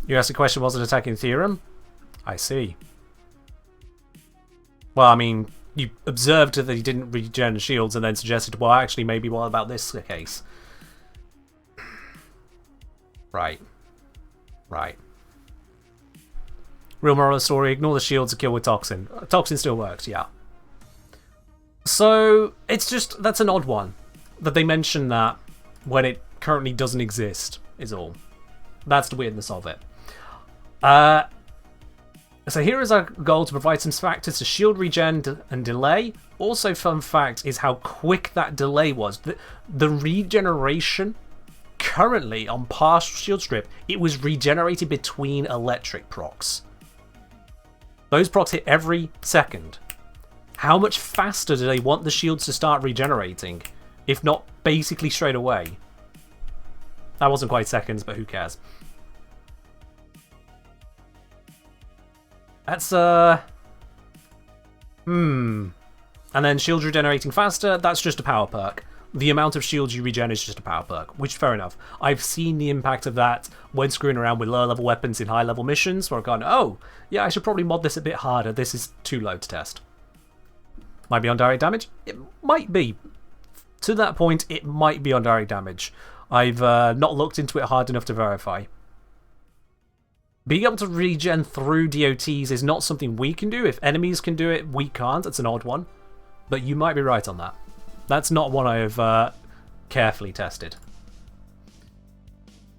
[SPEAKER 1] You asked the question, was it attacking theorem? I see. Well, I mean, you observed that he didn't regen shields and then suggested, well, actually, maybe what about this case? Right. Right. Real moral of the story, ignore the shields and kill with toxin. Toxin still works, yeah. So, it's just, that's an odd one. That they mention that when it currently doesn't exist, is all. That's the weirdness of it. So here is our goal to provide some factors to shield regen and delay. Also, fun fact is how quick that delay was. The regeneration currently on partial shield strip, it was regenerated between electric procs. Those procs hit every second. How much faster do they want the shields to start regenerating, if not basically straight away? That wasn't quite seconds, but who cares? That's, And then shields regenerating faster, that's just a power perk. The amount of shields you regen is just a power perk, which fair enough. I've seen the impact of that when screwing around with lower level weapons in high level missions, where I've gone, oh, yeah, I should probably mod this a bit harder. This is too low to test. Might be on direct damage? It might be. To that point, it might be on direct damage. I've not looked into it hard enough to verify. Being able to regen through DOTs is not something we can do. If enemies can do it, we can't. It's an odd one. But you might be right on that. That's not one I have carefully tested.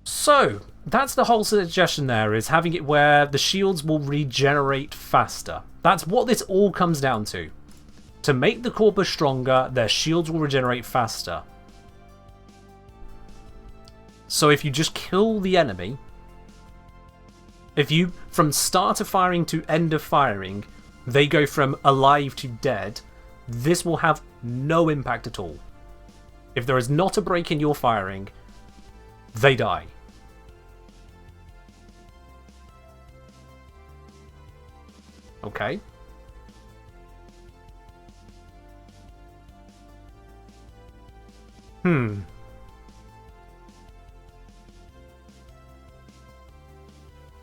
[SPEAKER 1] So, that's the whole suggestion there, is having it where the shields will regenerate faster. That's what this all comes down to. To make the corpus stronger, their shields will regenerate faster. So if you just kill the enemy, if you, from start of firing to end of firing, they go from alive to dead, this will have no impact at all. If there is not a break in your firing, they die. Okay.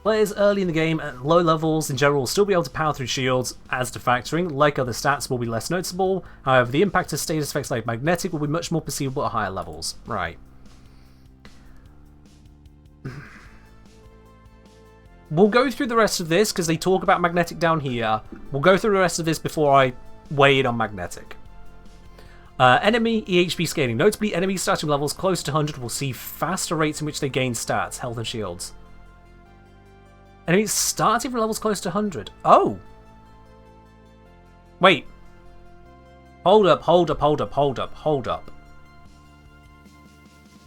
[SPEAKER 1] Players early in the game at low levels in general will still be able to power through shields as to factoring, like other stats will be less noticeable. However, the impact of status effects like magnetic will be much more perceivable at higher levels. Right. We'll go through the rest of this because they talk about magnetic down here. We'll go through the rest of this before I weigh in on magnetic. Enemy EHP scaling. Notably, enemies starting levels close to 100 will see faster rates in which they gain stats, health and shields. Enemies starting from levels close to 100. Oh! Wait. Hold up.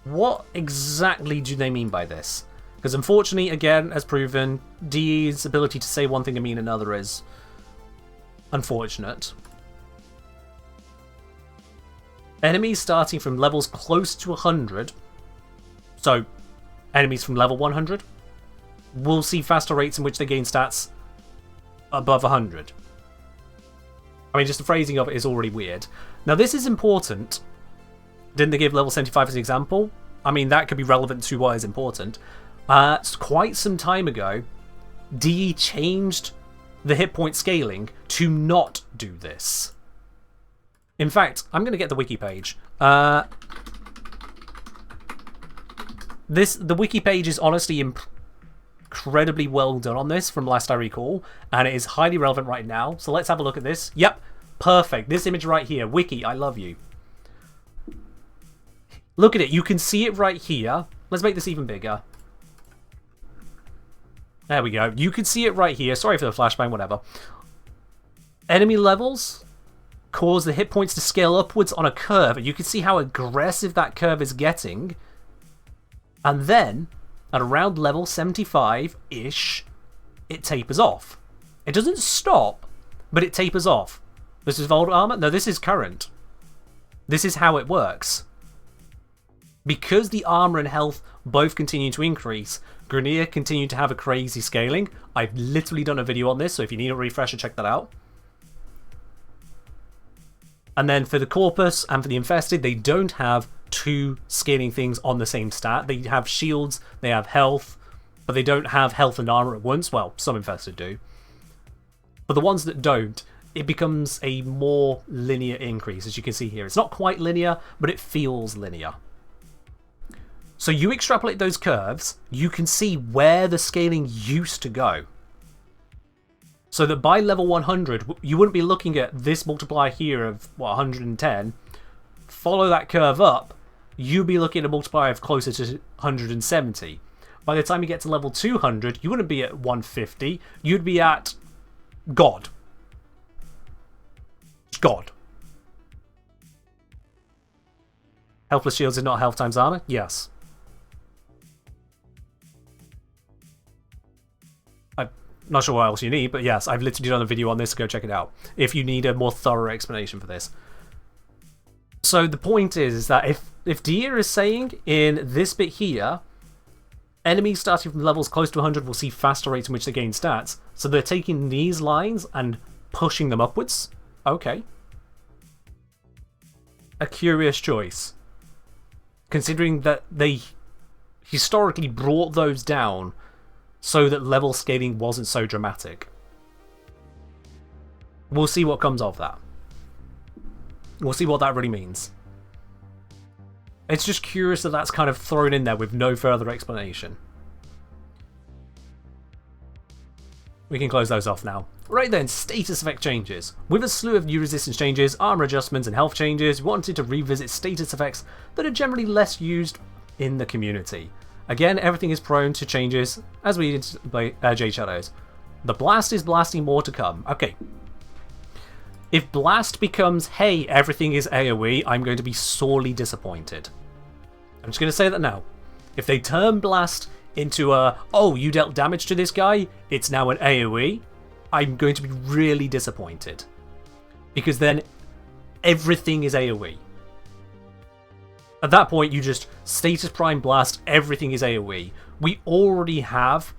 [SPEAKER 1] What exactly do they mean by this? Because unfortunately, again, as proven, DE's ability to say one thing and mean another is unfortunate. Enemies starting from levels close to 100, so enemies from level 100, will see faster rates in which they gain stats above 100. I mean, just the phrasing of it is already weird. Now, this is important. Didn't they give level 75 as an example? I mean, that could be relevant to what is important. Quite some time ago, DE changed the hit point scaling to not do this. In fact, I'm going to get the wiki page. The wiki page is honestly incredibly well done on this from last I recall, and it is highly relevant right now. So let's have a look at this. Yep, perfect. This image right here. Wiki, I love you. Look at it. You can see it right here. Let's make this even bigger. There we go. You can see it right here. Sorry for the flashbang, whatever. Enemy levels cause the hit points to scale upwards on a curve, and you can see how aggressive that curve is getting. And then, at around level 75-ish, it tapers off. It doesn't stop, but it tapers off. This is old armor? No, this is current. This is how it works. Because the armor and health both continue to increase, Grineer continue to have a crazy scaling. I've literally done a video on this, so if you need a refresher, check that out. And then for the Corpus and for the Infested, they don't have 2 scaling things on the same stat. They have shields, they have health, but they don't have health and armor at once. Well, some Infested do. But the ones that don't, it becomes a more linear increase, as you can see here. It's not quite linear, but it feels linear. So you extrapolate those curves, you can see where the scaling used to go. So that by level 100, you wouldn't be looking at this multiplier here of, what, 110. Follow that curve up, you'd be looking at a multiplier of closer to 170. By the time you get to level 200, you wouldn't be at 150, you'd be at God. God. Helpless shields is not health times armor? Yes. Not sure what else you need, but yes, I've literally done a video on this, so go check it out if you need a more thorough explanation for this. So the point is that if Dia is saying in this bit here, enemies starting from levels close to 100 will see faster rates in which they gain stats, so they're taking these lines and pushing them upwards. Okay. A curious choice, considering that they historically brought those down so that level scaling wasn't so dramatic. We'll see what comes of that. We'll see what that really means. It's just curious that that's kind of thrown in there with no further explanation. We can close those off now. Right then, status effect changes. With a slew of new resistance changes, armor adjustments and health changes, we wanted to revisit status effects that are generally less used in the community. Again, everything is prone to changes, as we did by Jade Shadows. The Blast is blasting, more to come. Okay. If Blast becomes, hey, everything is AoE, I'm going to be sorely disappointed. I'm just going to say that now. If they turn Blast into a, oh, you dealt damage to this guy, it's now an AoE, I'm going to be really disappointed. Because then everything is AoE. At that point, you just status prime blast, everything is AoE. We already have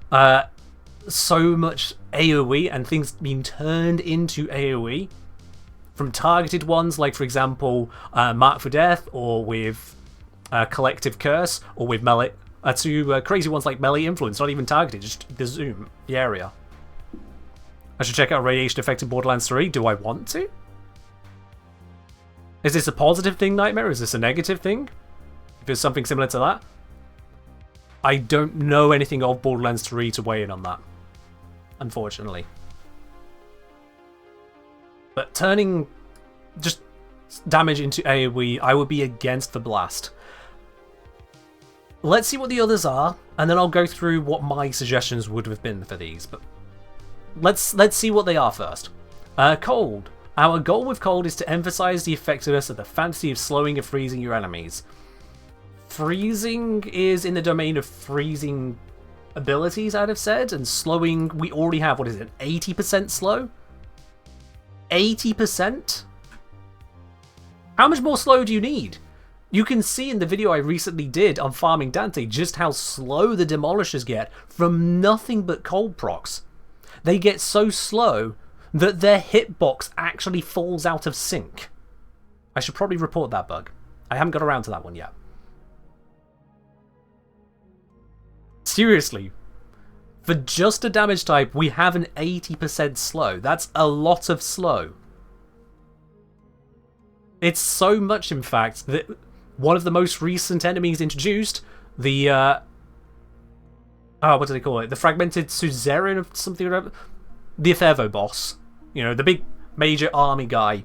[SPEAKER 1] so much AoE and things being turned into AoE from targeted ones, like for example, Mark for Death, or with Collective Curse, or with melee, to crazy ones like Melee Influence, not even targeted, just the zoom, the area. I should check out Radiation Effect in Borderlands 3. Do I want to? Is this a positive thing, Nightmare? Is this a negative thing? If it's something similar to that? I don't know anything of Borderlands 3 to weigh in on that, unfortunately. But turning just damage into AoE, I would be against the Blast. Let's see what the others are, and then I'll go through what my suggestions would have been for these. But let's see what they are first. Cold. Our goal with Cold is to emphasize the effectiveness of the fantasy of slowing and freezing your enemies. Freezing is in the domain of freezing abilities, I'd have said, and slowing, we already have, what is it, 80% slow? 80%? How much more slow do you need? You can see in the video I recently did on farming Dante just how slow the Demolishers get from nothing but cold procs. They get so slow that their hitbox actually falls out of sync. I should probably report that bug. I haven't got around to that one yet. Seriously, for just a damage type, we have an 80% slow. That's a lot of slow. It's so much, in fact, that one of the most recent enemies introduced, the what do they call it? The Fragmented Suzerain or something or other? The Efervo boss. You know, the big major army guy.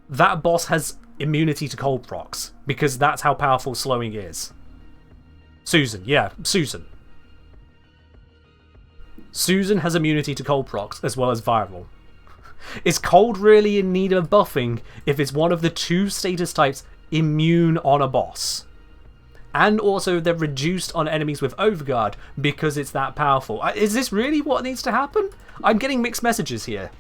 [SPEAKER 1] That boss has immunity to cold procs, because that's how powerful slowing is. Susan, yeah, Susan. Susan has immunity to cold procs, as well as viral. Is cold really in need of buffing if it's one of the two status types immune on a boss? And also they're reduced on enemies with Overguard because it's that powerful. Is this really what needs to happen? I'm getting mixed messages here.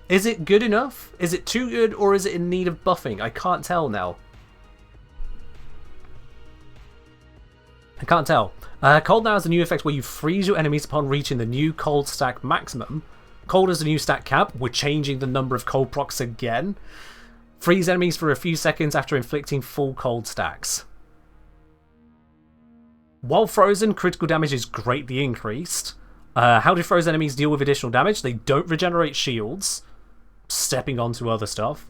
[SPEAKER 1] Is it good enough? Is it too good, or is it in need of buffing? I can't tell now. I can't tell. Cold now has a new effect where you freeze your enemies upon reaching the new cold stack maximum. Cold is a new stack cap. We're changing the number of cold procs again. Freeze enemies for a few seconds after inflicting full cold stacks. While frozen, critical damage is greatly increased. How do frozen enemies deal with additional damage? They don't regenerate shields. Stepping onto other stuff.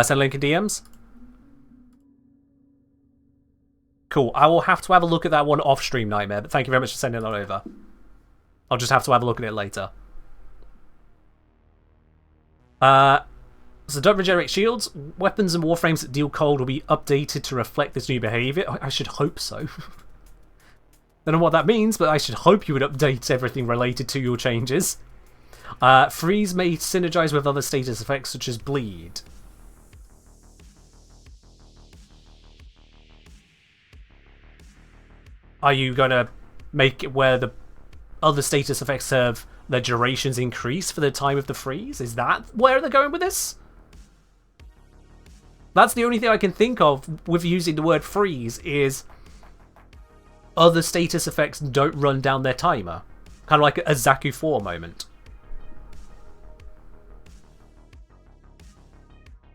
[SPEAKER 1] Send link in DMs. Cool. I will have to have a look at that one off stream, Nightmare, but thank you very much for sending that over. I'll just have to have a look at it later. So don't regenerate shields. Weapons and warframes that deal cold will be updated to reflect this new behavior. I should hope so. Don't know what that means, but I should hope you would update everything related to your changes. Freeze may synergize with other status effects such as bleed. Are you going to make it where the other status effects have their durations increase for the time of the freeze? Is that where they're going with this? That's the only thing I can think of with using the word freeze is other status effects don't run down their timer. Kind of like a Zaku 4 moment.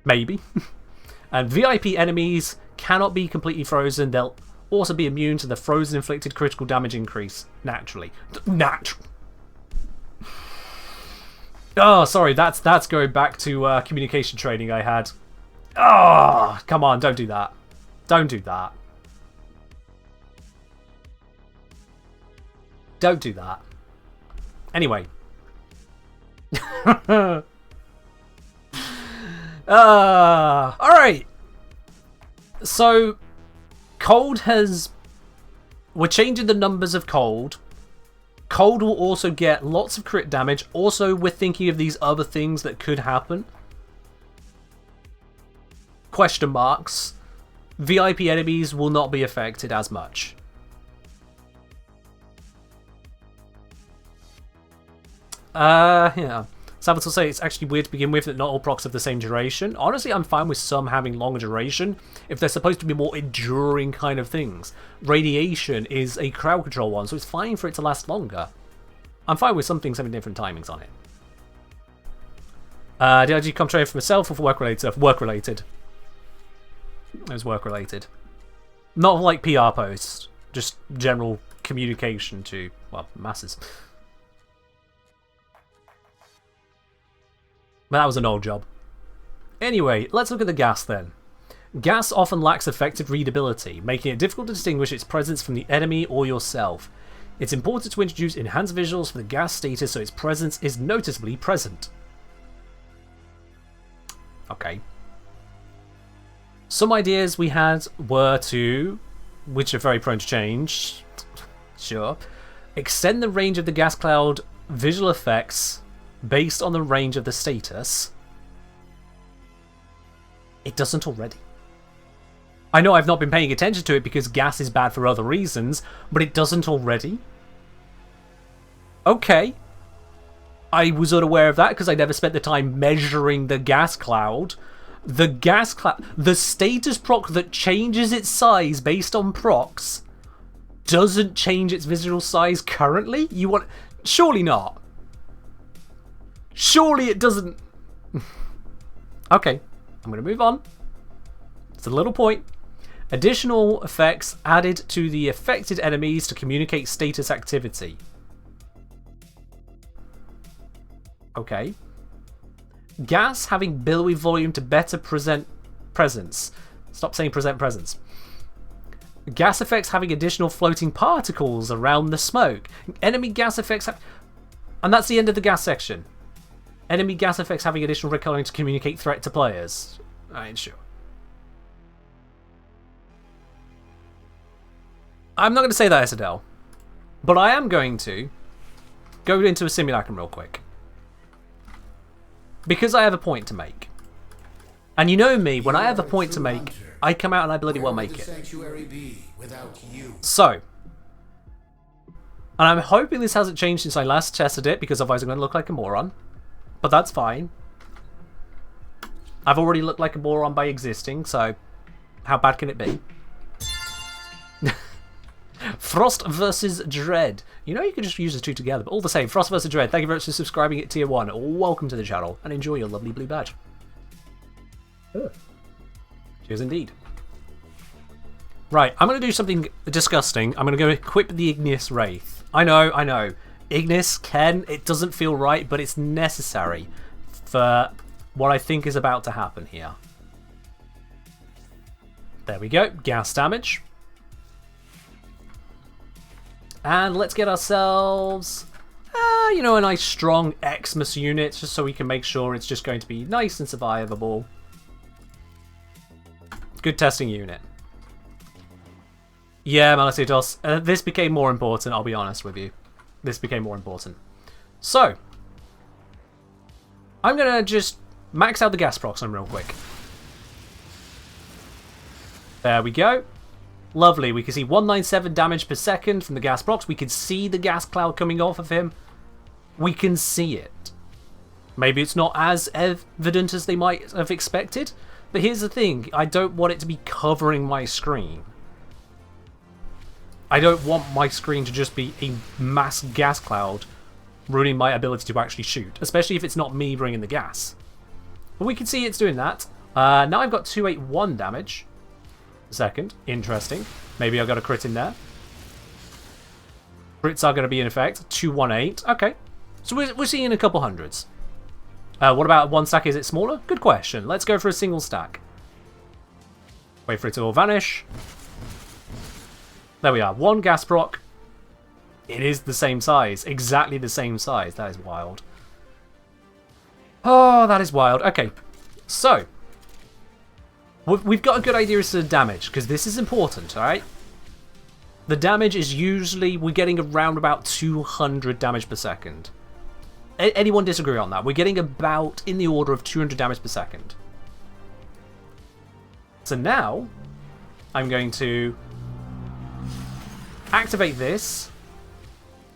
[SPEAKER 1] Maybe. And VIP enemies cannot be completely frozen. They'll also be immune to the frozen inflicted critical damage increase. Naturally. Oh, sorry. That's going back to communication training I had. Oh, come on. Don't do that. Don't do that. Don't do that. Anyway. Alright. So, cold has... We're changing the numbers of cold. Cold will also get lots of crit damage. Also, we're thinking of these other things that could happen. Question marks. VIP enemies will not be affected as much. Yeah. Savage will say it's actually weird to begin with that not all procs have the same duration. Honestly, I'm fine with some having longer duration if they're supposed to be more enduring kind of things. Radiation is a crowd control one, so it's fine for it to last longer. I'm fine with some things having different timings on it. Did I come training for myself or for work-related? Work-related. It was work-related. Not like PR posts, just general communication to, well, masses. But that was an old job. Anyway, let's look at the gas then. Gas often lacks effective readability, making it difficult to distinguish its presence from the enemy or yourself. It's important to introduce enhanced visuals for the gas status so its presence is noticeably present. Okay. Some ideas we had were to, which are very prone to change, sure, extend the range of the gas cloud visual effects based on the range of the status. It doesn't already. I know I've not been paying attention to it because gas is bad for other reasons, but it doesn't already. Okay. I was unaware of that because I never spent the time measuring the gas cloud. The gas cloud, the status proc that changes its size based on procs doesn't change its visual size currently? You want... Surely not. Surely it doesn't... Okay, I'm going to move on. It's a little point. Additional effects added to the affected enemies to communicate status activity. Okay. Gas having billowy volume to better present presence. Stop saying present presence. Gas effects having additional floating particles around the smoke. Enemy gas effects have... And that's the end of the gas section. Enemy gas effects having additional red coloring to communicate threat to players. I ain't sure. I'm not going to say that, Isadel. But I am going to go into a simulacrum real quick. Because I have a point to make. And you know me, when I have a point to make, I come out and I bloody well make it. So. And I'm hoping this hasn't changed since I last tested it, because otherwise I'm going to look like a moron. But that's fine. I've already looked like a moron by existing, so how bad can it be? Frost versus Dread. You know, you could just use the two together, but all the same. Frost versus Dread. Thank you very much for subscribing at Tier 1. Welcome to the channel, and enjoy your lovely blue badge. Cheers indeed. Right, I'm going to do something disgusting. I'm going to go equip the Igneous Wraith. I know. Ignis, it doesn't feel right, but it's necessary for what I think is about to happen here. There we go, gas damage. And let's get ourselves, you know, a nice strong Xmas unit, just so we can make sure it's just going to be nice and survivable. Good testing unit. Yeah, Malasitos, this became more important, I'll be honest with you. This became more important. So, I'm going to just max out the gas procs on real quick. There we go. Lovely. We can see 197 damage per second from the gas procs. We can see the gas cloud coming off of him. We can see it. Maybe it's not as evident as they might have expected. But here's the thing. I don't want it to be covering my screen. I don't want my screen to just be a mass gas cloud ruining my ability to actually shoot. Especially if it's not me bringing the gas. But we can see it's doing that. Now I've got 281 damage. Second. Interesting. Maybe I've got a crit in there. Crits are going to be in effect. 218. Okay. So we're seeing a couple hundreds. What about one stack? Is it smaller? Good question. Let's go for a single stack. Wait for it to all vanish. There we are. One gas proc. It is the same size. Exactly the same size. That is wild. Oh, that is wild. Okay. So, we've got a good idea as to the damage, because this is important, alright? The damage is usually, we're getting around about 200 damage per second. Anyone disagree on that? We're getting about in the order of 200 damage per second. So now, I'm going to activate this.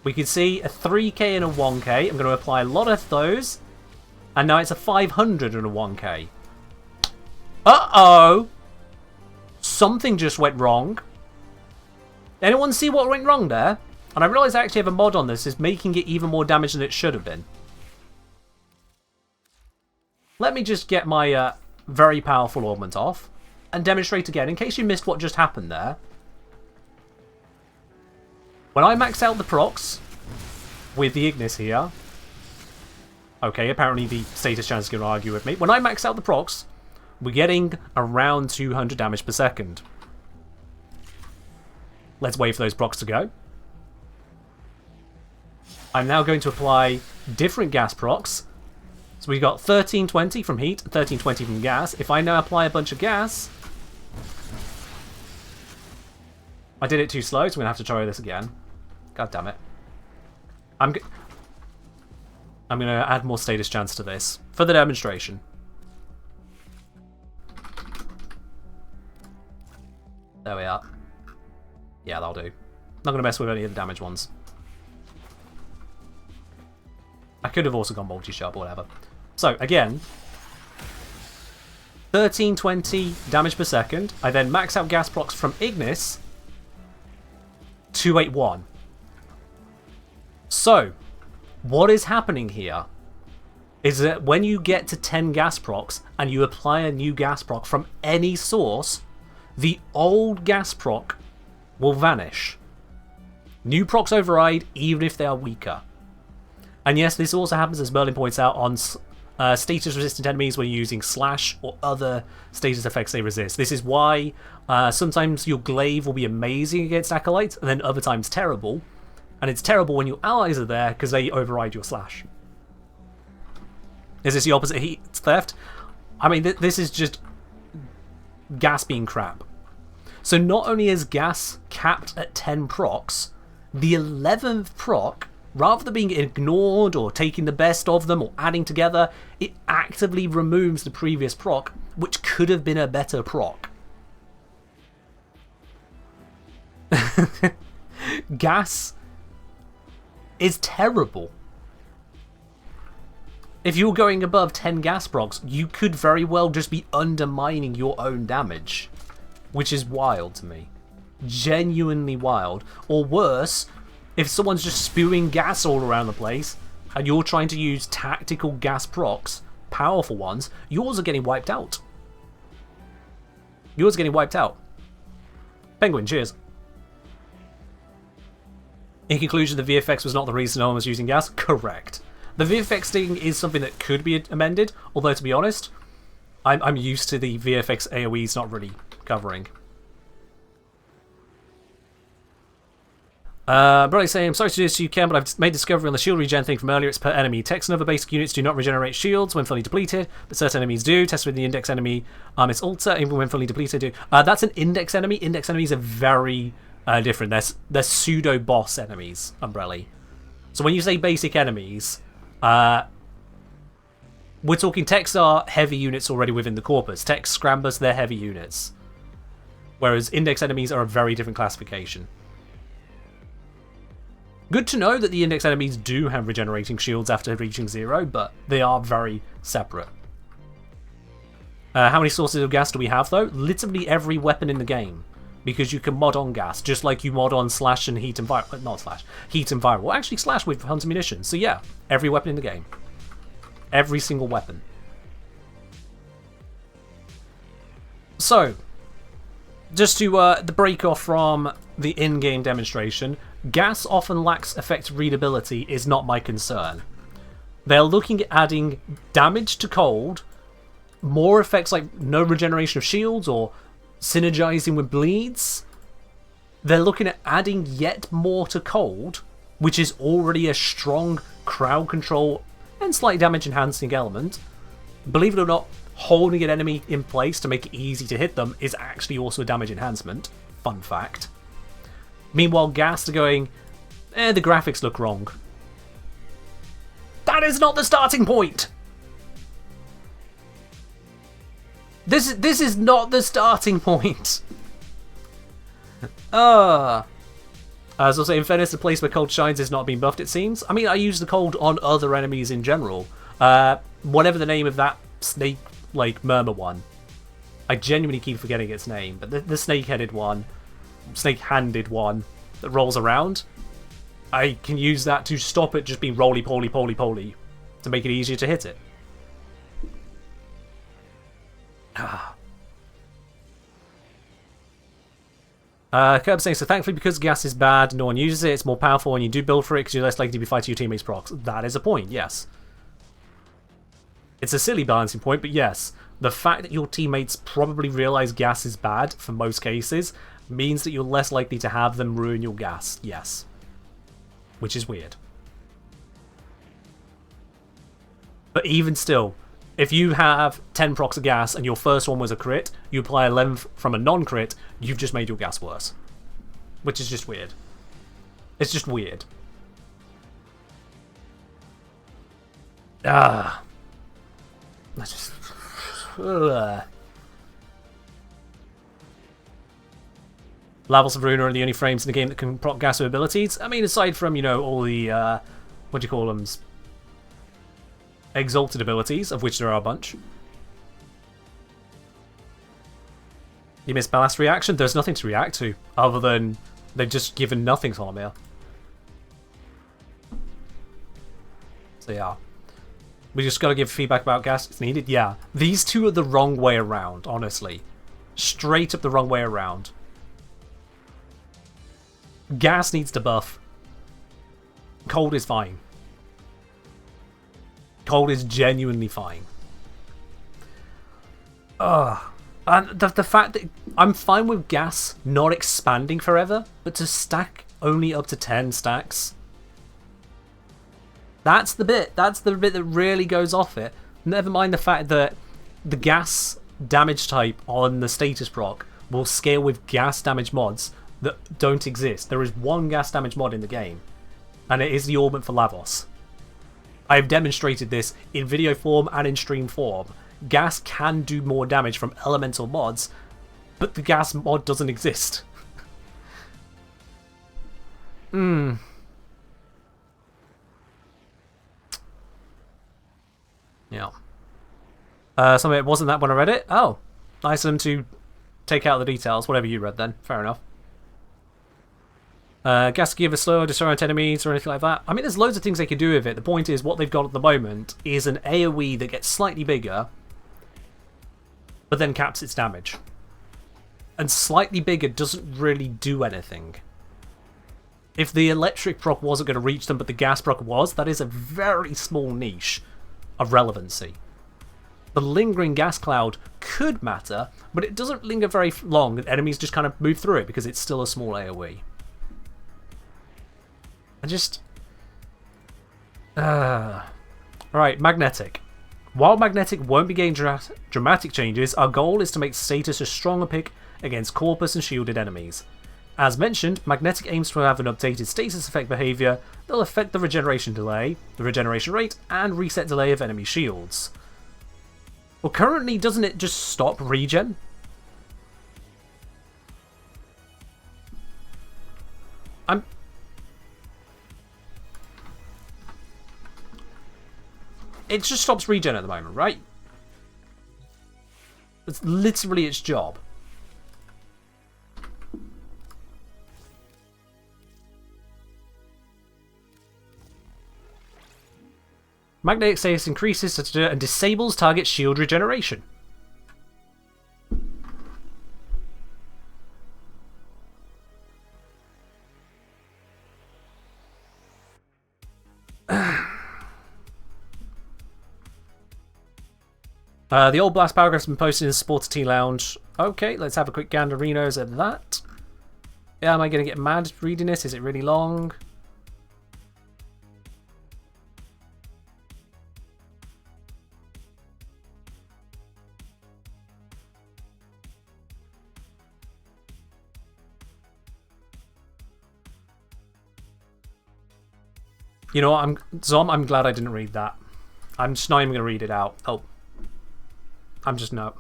[SPEAKER 1] We can see a 3k and a 1k. I'm going to apply a lot of those. And now it's a 500 and a 1k. Uh-oh! Something just went wrong. Anyone see what went wrong there? And I realise I actually have a mod on this, is making it even more damage than it should have been. Let me just get my very powerful augment off and demonstrate again, in case you missed what just happened there. When I max out the procs with the Ignis here... Okay, apparently the status chance is going to argue with me. When I max out the procs, we're getting around 200 damage per second. Let's wait for those procs to go. I'm now going to apply different gas procs. So we've got 1320 from heat, 1320 from gas. If I now apply a bunch of gas... I did it too slow, so I'm going to have to try this again. God damn it. I'm going to add more status chance to this for the demonstration. There we are. Yeah, that'll do. Not going to mess with any of the damage ones. I could have also gone multi-shot, but whatever. So, again, 1320 damage per second. I then max out gas procs from Ignis. 281. So, what is happening here is that when you get to 10 gas procs and you apply a new gas proc from any source, the old gas proc will vanish. New procs override even if they are weaker. And yes, this also happens, as Merlin points out, on status-resistant enemies when you're using Slash or other status effects they resist. This is why sometimes your Glaive will be amazing against Acolytes, and then other times terrible. And it's terrible when your allies are there because they override your Slash. Is this the opposite heat theft? I mean, this is just gas being crap. So not only is gas capped at 10 procs, the 11th proc, rather than being ignored or taking the best of them or adding together, it actively removes the previous proc, which could have been a better proc. Gas is terrible. If you're going above 10 gas procs, you could very well just be undermining your own damage, which is wild to me. genuinely wild. Or worse, if someone's just spewing gas all around the place and you're trying to use tactical gas procs, powerful ones, yours are getting wiped out. Yours are getting wiped out. Penguin, cheers. In conclusion, the VFX was not the reason no one was using gas. Correct. The VFX thing is something that could be amended, although to be honest, I'm used to the VFX AoEs not really covering. Brother saying, I'm sorry to do this to you, Ken, but I've made discovery on the shield regen thing from earlier. It's per enemy. Techs and other basic units do not regenerate shields when fully depleted, but certain enemies do. Test with the index enemy. It's alter, even when fully depleted do. That's an index enemy. Index enemies are very different. They're pseudo-boss enemies, Umbrella. So when you say basic enemies, we're talking techs are heavy units already within the corpus. Techs, scramblers, they're heavy units. Whereas index enemies are a very different classification. Good to know that the index enemies do have regenerating shields after reaching 0, but they are very separate. How many sources of gas do we have, though? Literally every weapon in the game. Because you can mod on gas, just like you mod on slash and heat and viral. Not slash. Heat and viral. Well, actually slash with hunter munitions. So yeah, every weapon in the game. Every single weapon. So, just to the break off from the in-game demonstration, gas often lacks effect readability is not my concern. They're looking at adding damage to cold, more effects like no regeneration of shields or synergizing with bleeds. They're looking at adding yet more to cold, which is already a strong crowd control and slight damage enhancing element. Believe it or not, holding an enemy in place to make it easy to hit them is actually also a damage enhancement. Fun fact. Meanwhile, gas are going, the graphics look wrong. That is not the starting point! This is not the starting point! As I was saying, in fairness, the place where cold shines is not being buffed, it seems. I mean, I use the cold on other enemies in general. Whatever the name of that snake, murmur one. I genuinely keep forgetting its name, but the snake-headed one, snake-handed one that rolls around, I can use that to stop it just being roly-poly-poly-poly to make it easier to hit it. Curb saying, so thankfully because gas is bad, no one uses it, it's more powerful when you do build for it because you're less likely to be fighting your teammates' procs. That is a point, yes. It's a silly balancing point, but yes, the fact that your teammates probably realize gas is bad, for most cases, means that you're less likely to have them ruin your gas, yes. Which is weird. But even still, if you have 10 procs of gas and your first one was a crit, you apply 11 from a non-crit, you've just made your gas worse. Which is just weird. It's just weird. That's just... Lavos of Runa are the only frames in the game that can proc gas with abilities. I mean, aside from, you know, all the, what do you call them? Exalted abilities, of which there are a bunch. You missed Ballast Reaction? There's nothing to react to, other than they've just given nothing to Lamia. So yeah. We just gotta give feedback about gas if needed. Yeah. These two are the wrong way around, honestly. Straight up the wrong way around. Gas needs to buff. Cold is fine. Cold is genuinely fine. And the fact that I'm fine with gas not expanding forever, but to stack only up to 10 stacks. That's the bit that really goes off it. Never mind the fact that the gas damage type on the status proc will scale with gas damage mods that don't exist. There is one gas damage mod in the game, and it is the Orbment for Lavos. I have demonstrated this in video form and in stream form. Gas can do more damage from elemental mods, but the gas mod doesn't exist. Yeah. So it wasn't that when I read it? Oh. Nice of them to take out the details. Whatever you read then. Fair enough. Gas give a slow disorient enemies or anything like that. I mean, there's loads of things they can do with it. The point is, what they've got at the moment is an AoE that gets slightly bigger, but then caps its damage. And slightly bigger doesn't really do anything. If the electric proc wasn't going to reach them, but the gas proc was, that is a very small niche of relevancy. The lingering gas cloud could matter, but it doesn't linger very long. Enemies just kind of move through it because it's still a small AoE. Right, magnetic. While magnetic won't be getting dramatic changes, our goal is to make status a stronger pick against corpus and shielded enemies. As mentioned, magnetic aims to have an updated status effect behavior that will affect the regeneration delay, the regeneration rate, and reset delay of enemy shields. Well, currently, doesn't it just stop regen? It just stops regen at the moment, right? It's literally its job. Magnetic status increases and disables target shield regeneration. The old blast paragraph's been posted in Supporter T Lounge. Okay, let's have a quick ganderinos at that. Yeah, am I going to get mad reading this? Is it really long? You know what, I'm glad I didn't read that. I'm just not even going to read it out. Oh. I'm just, no,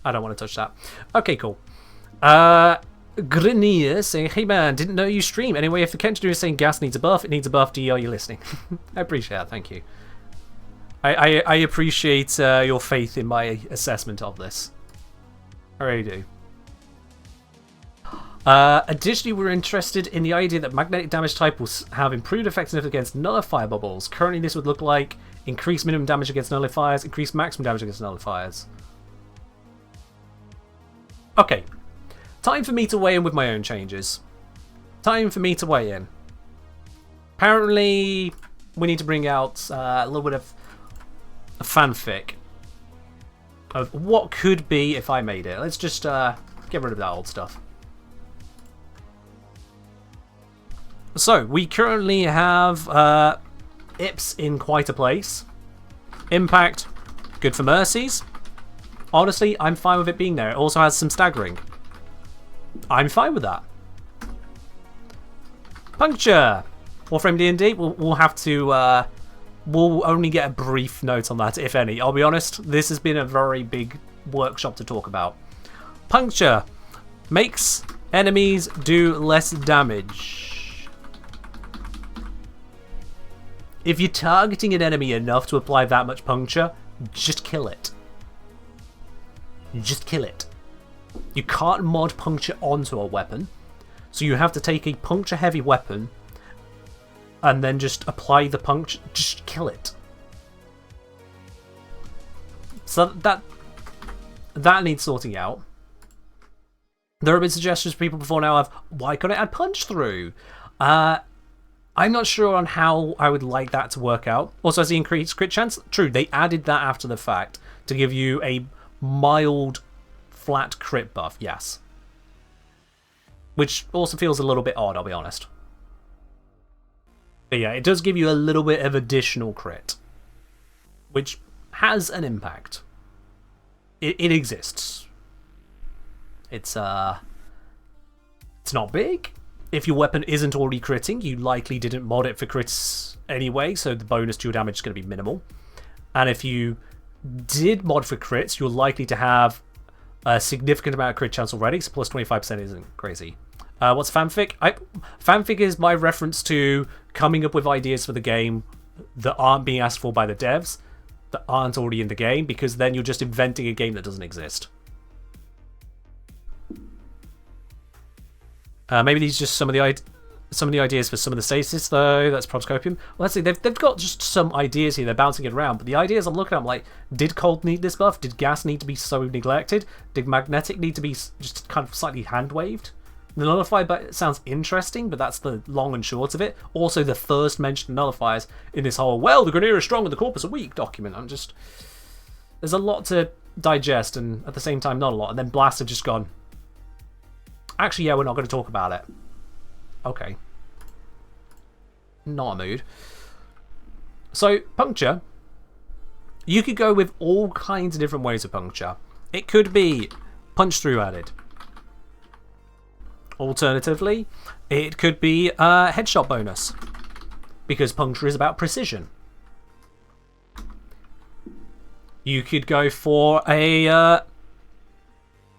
[SPEAKER 1] I don't want to touch that. Okay, cool. Grenier saying, hey man, didn't know you stream. Anyway, if the Kenton is saying gas needs a buff, it needs a buff. D, are you listening? I appreciate that, thank you. I appreciate your faith in my assessment of this. I really do. Additionally, we're interested in the idea that magnetic damage type will have improved effectiveness against nullifier bubbles. Currently, this would look like increased minimum damage against nullifiers, increased maximum damage against nullifiers. Okay. Time for me to weigh in with my own changes. Time for me to weigh in. Apparently, we need to bring out a little bit of a fanfic of what could be if I made it. Let's just get rid of that old stuff. So, we currently have Ips in quite a place. Impact, good for Mercies. Honestly, I'm fine with it being there. It also has some staggering. I'm fine with that. Puncture! Warframe D&D, we'll have to... we'll only get a brief note on that, if any. I'll be honest, this has been a very big workshop to talk about. Puncture makes enemies do less damage. If you're targeting an enemy enough to apply that much puncture, just kill it. Just kill it. You can't mod puncture onto a weapon, so you have to take a puncture-heavy weapon and then just apply the puncture. Just kill it. So that needs sorting out. There have been suggestions from people before now of, why couldn't it add punch through? I'm not sure on how I would like that to work out. Also, has the increased crit chance? True, they added that after the fact to give you a mild, flat crit buff, yes. Which also feels a little bit odd, I'll be honest. But yeah, it does give you a little bit of additional crit, which has an impact. It exists. It's not big. If your weapon isn't already critting, you likely didn't mod it for crits anyway, so the bonus to your damage is going to be minimal. And if you did mod for crits, you're likely to have a significant amount of crit chance already, so plus 25% isn't crazy. What's fanfic? Fanfic is my reference to coming up with ideas for the game that aren't being asked for by the devs, that aren't already in the game, because then you're just inventing a game that doesn't exist. Maybe these are just some of the some of the ideas for some of the stasis, though. That's Proscopium. Well, let's see. They've got just some ideas here. They're bouncing it around. But the ideas I'm looking at, I'm like, did cold need this buff? Did gas need to be so neglected? Did magnetic need to be just kind of slightly hand-waved? The nullify sounds interesting, but that's the long and short of it. Also, the first mentioned nullifiers in this whole, well, the Grineer is strong and the Corpus are weak document. I'm just... There's a lot to digest, and at the same time, not a lot. And then Blast have just gone, actually, yeah, we're not going to talk about it. Okay. Not a mood. So, puncture. You could go with all kinds of different ways of puncture. It could be punch through added. Alternatively, it could be a headshot bonus, because puncture is about precision. You could go for a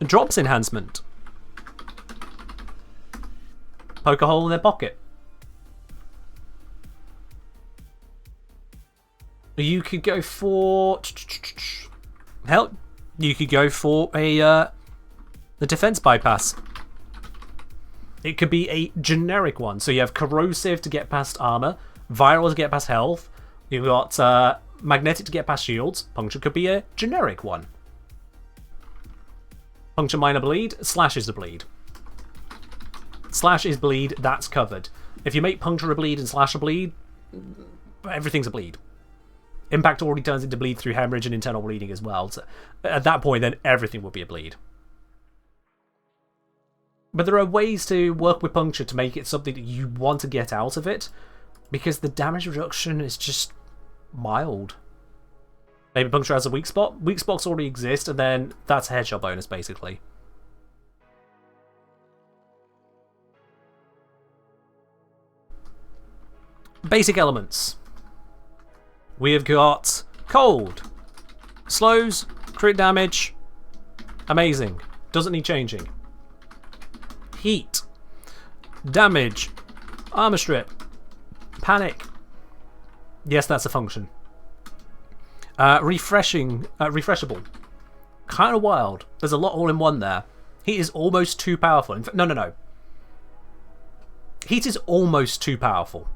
[SPEAKER 1] drops enhancement. Poke a hole in their pocket. You could go for... Hell, you could go for a the defense bypass. It could be a generic one. So you have corrosive to get past armor, viral to get past health. You've got magnetic to get past shields. Puncture could be a generic one. Puncture minor bleed, slash is the bleed. Slash is bleed, that's covered. If you make puncture a bleed and slash a bleed, everything's a bleed. Impact already turns into bleed through hemorrhage and internal bleeding as well. So at that point, then everything will be a bleed. But there are ways to work with puncture to make it something that you want to get out of it, because the damage reduction is just mild. Maybe puncture has a weak spot. Weak spots already exist, and then that's a headshot bonus, basically. Basic elements. We have got cold. Slows, crit damage. Amazing. Doesn't need changing. Heat, damage, armor strip, panic. Yes, that's a function. Refreshable. Kind of wild. There's a lot all in one there. Heat is almost too powerful. In fact, no. Heat is almost too powerful.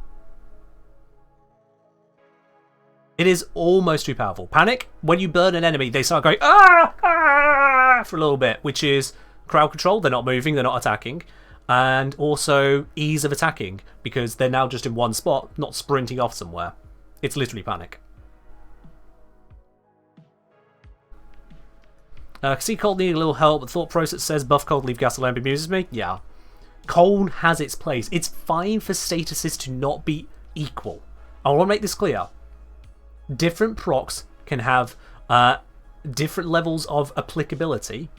[SPEAKER 1] It is almost too powerful. Panic, when you burn an enemy, they start going ah for a little bit, which is crowd control. They're not moving, they're not attacking. And also ease of attacking, because they're now just in one spot, not sprinting off somewhere. It's literally panic. See, cold need a little help. The thought process says buff cold, leave gas alone, bemuses me. Yeah. Cold has its place. It's fine for statuses to not be equal. I want to make this clear. Different procs can have different levels of applicability,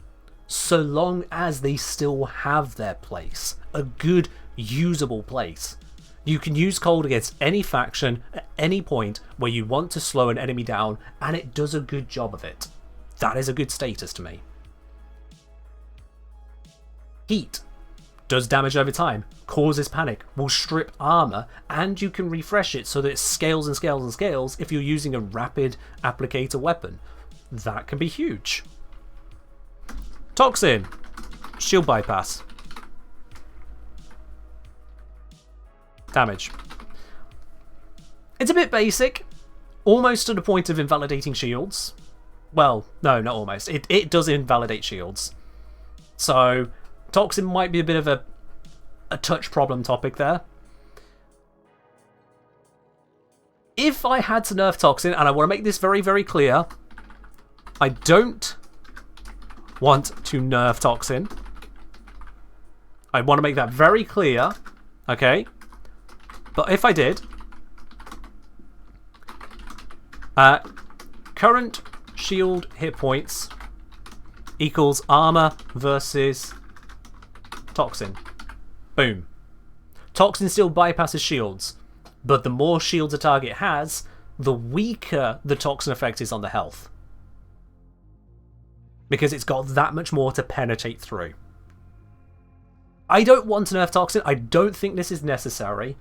[SPEAKER 1] so long as they still have their place. A good, usable place. You can use cold against any faction at any point where you want to slow an enemy down, and it does a good job of it. That is a good status to me. Heat does damage over time, causes panic, will strip armor, and you can refresh it so that it scales and scales and scales if you're using a rapid applicator weapon. That can be huge. Toxin, shield bypass. Damage. It's a bit basic, almost to the point of invalidating shields. Well, no, not almost. It does invalidate shields. So, Toxin might be a bit of a touch problem topic there. If I had to nerf Toxin, and I want to make this very, very clear, I don't want to nerf Toxin. I want to make that very clear, okay? But if I did, current shield hit points equals armor versus Toxin. Boom. Toxin still bypasses shields, but the more shields a target has, the weaker the Toxin effect is on the health. Because it's got that much more to penetrate through. I don't want to nerf Toxin. I don't think this is necessary.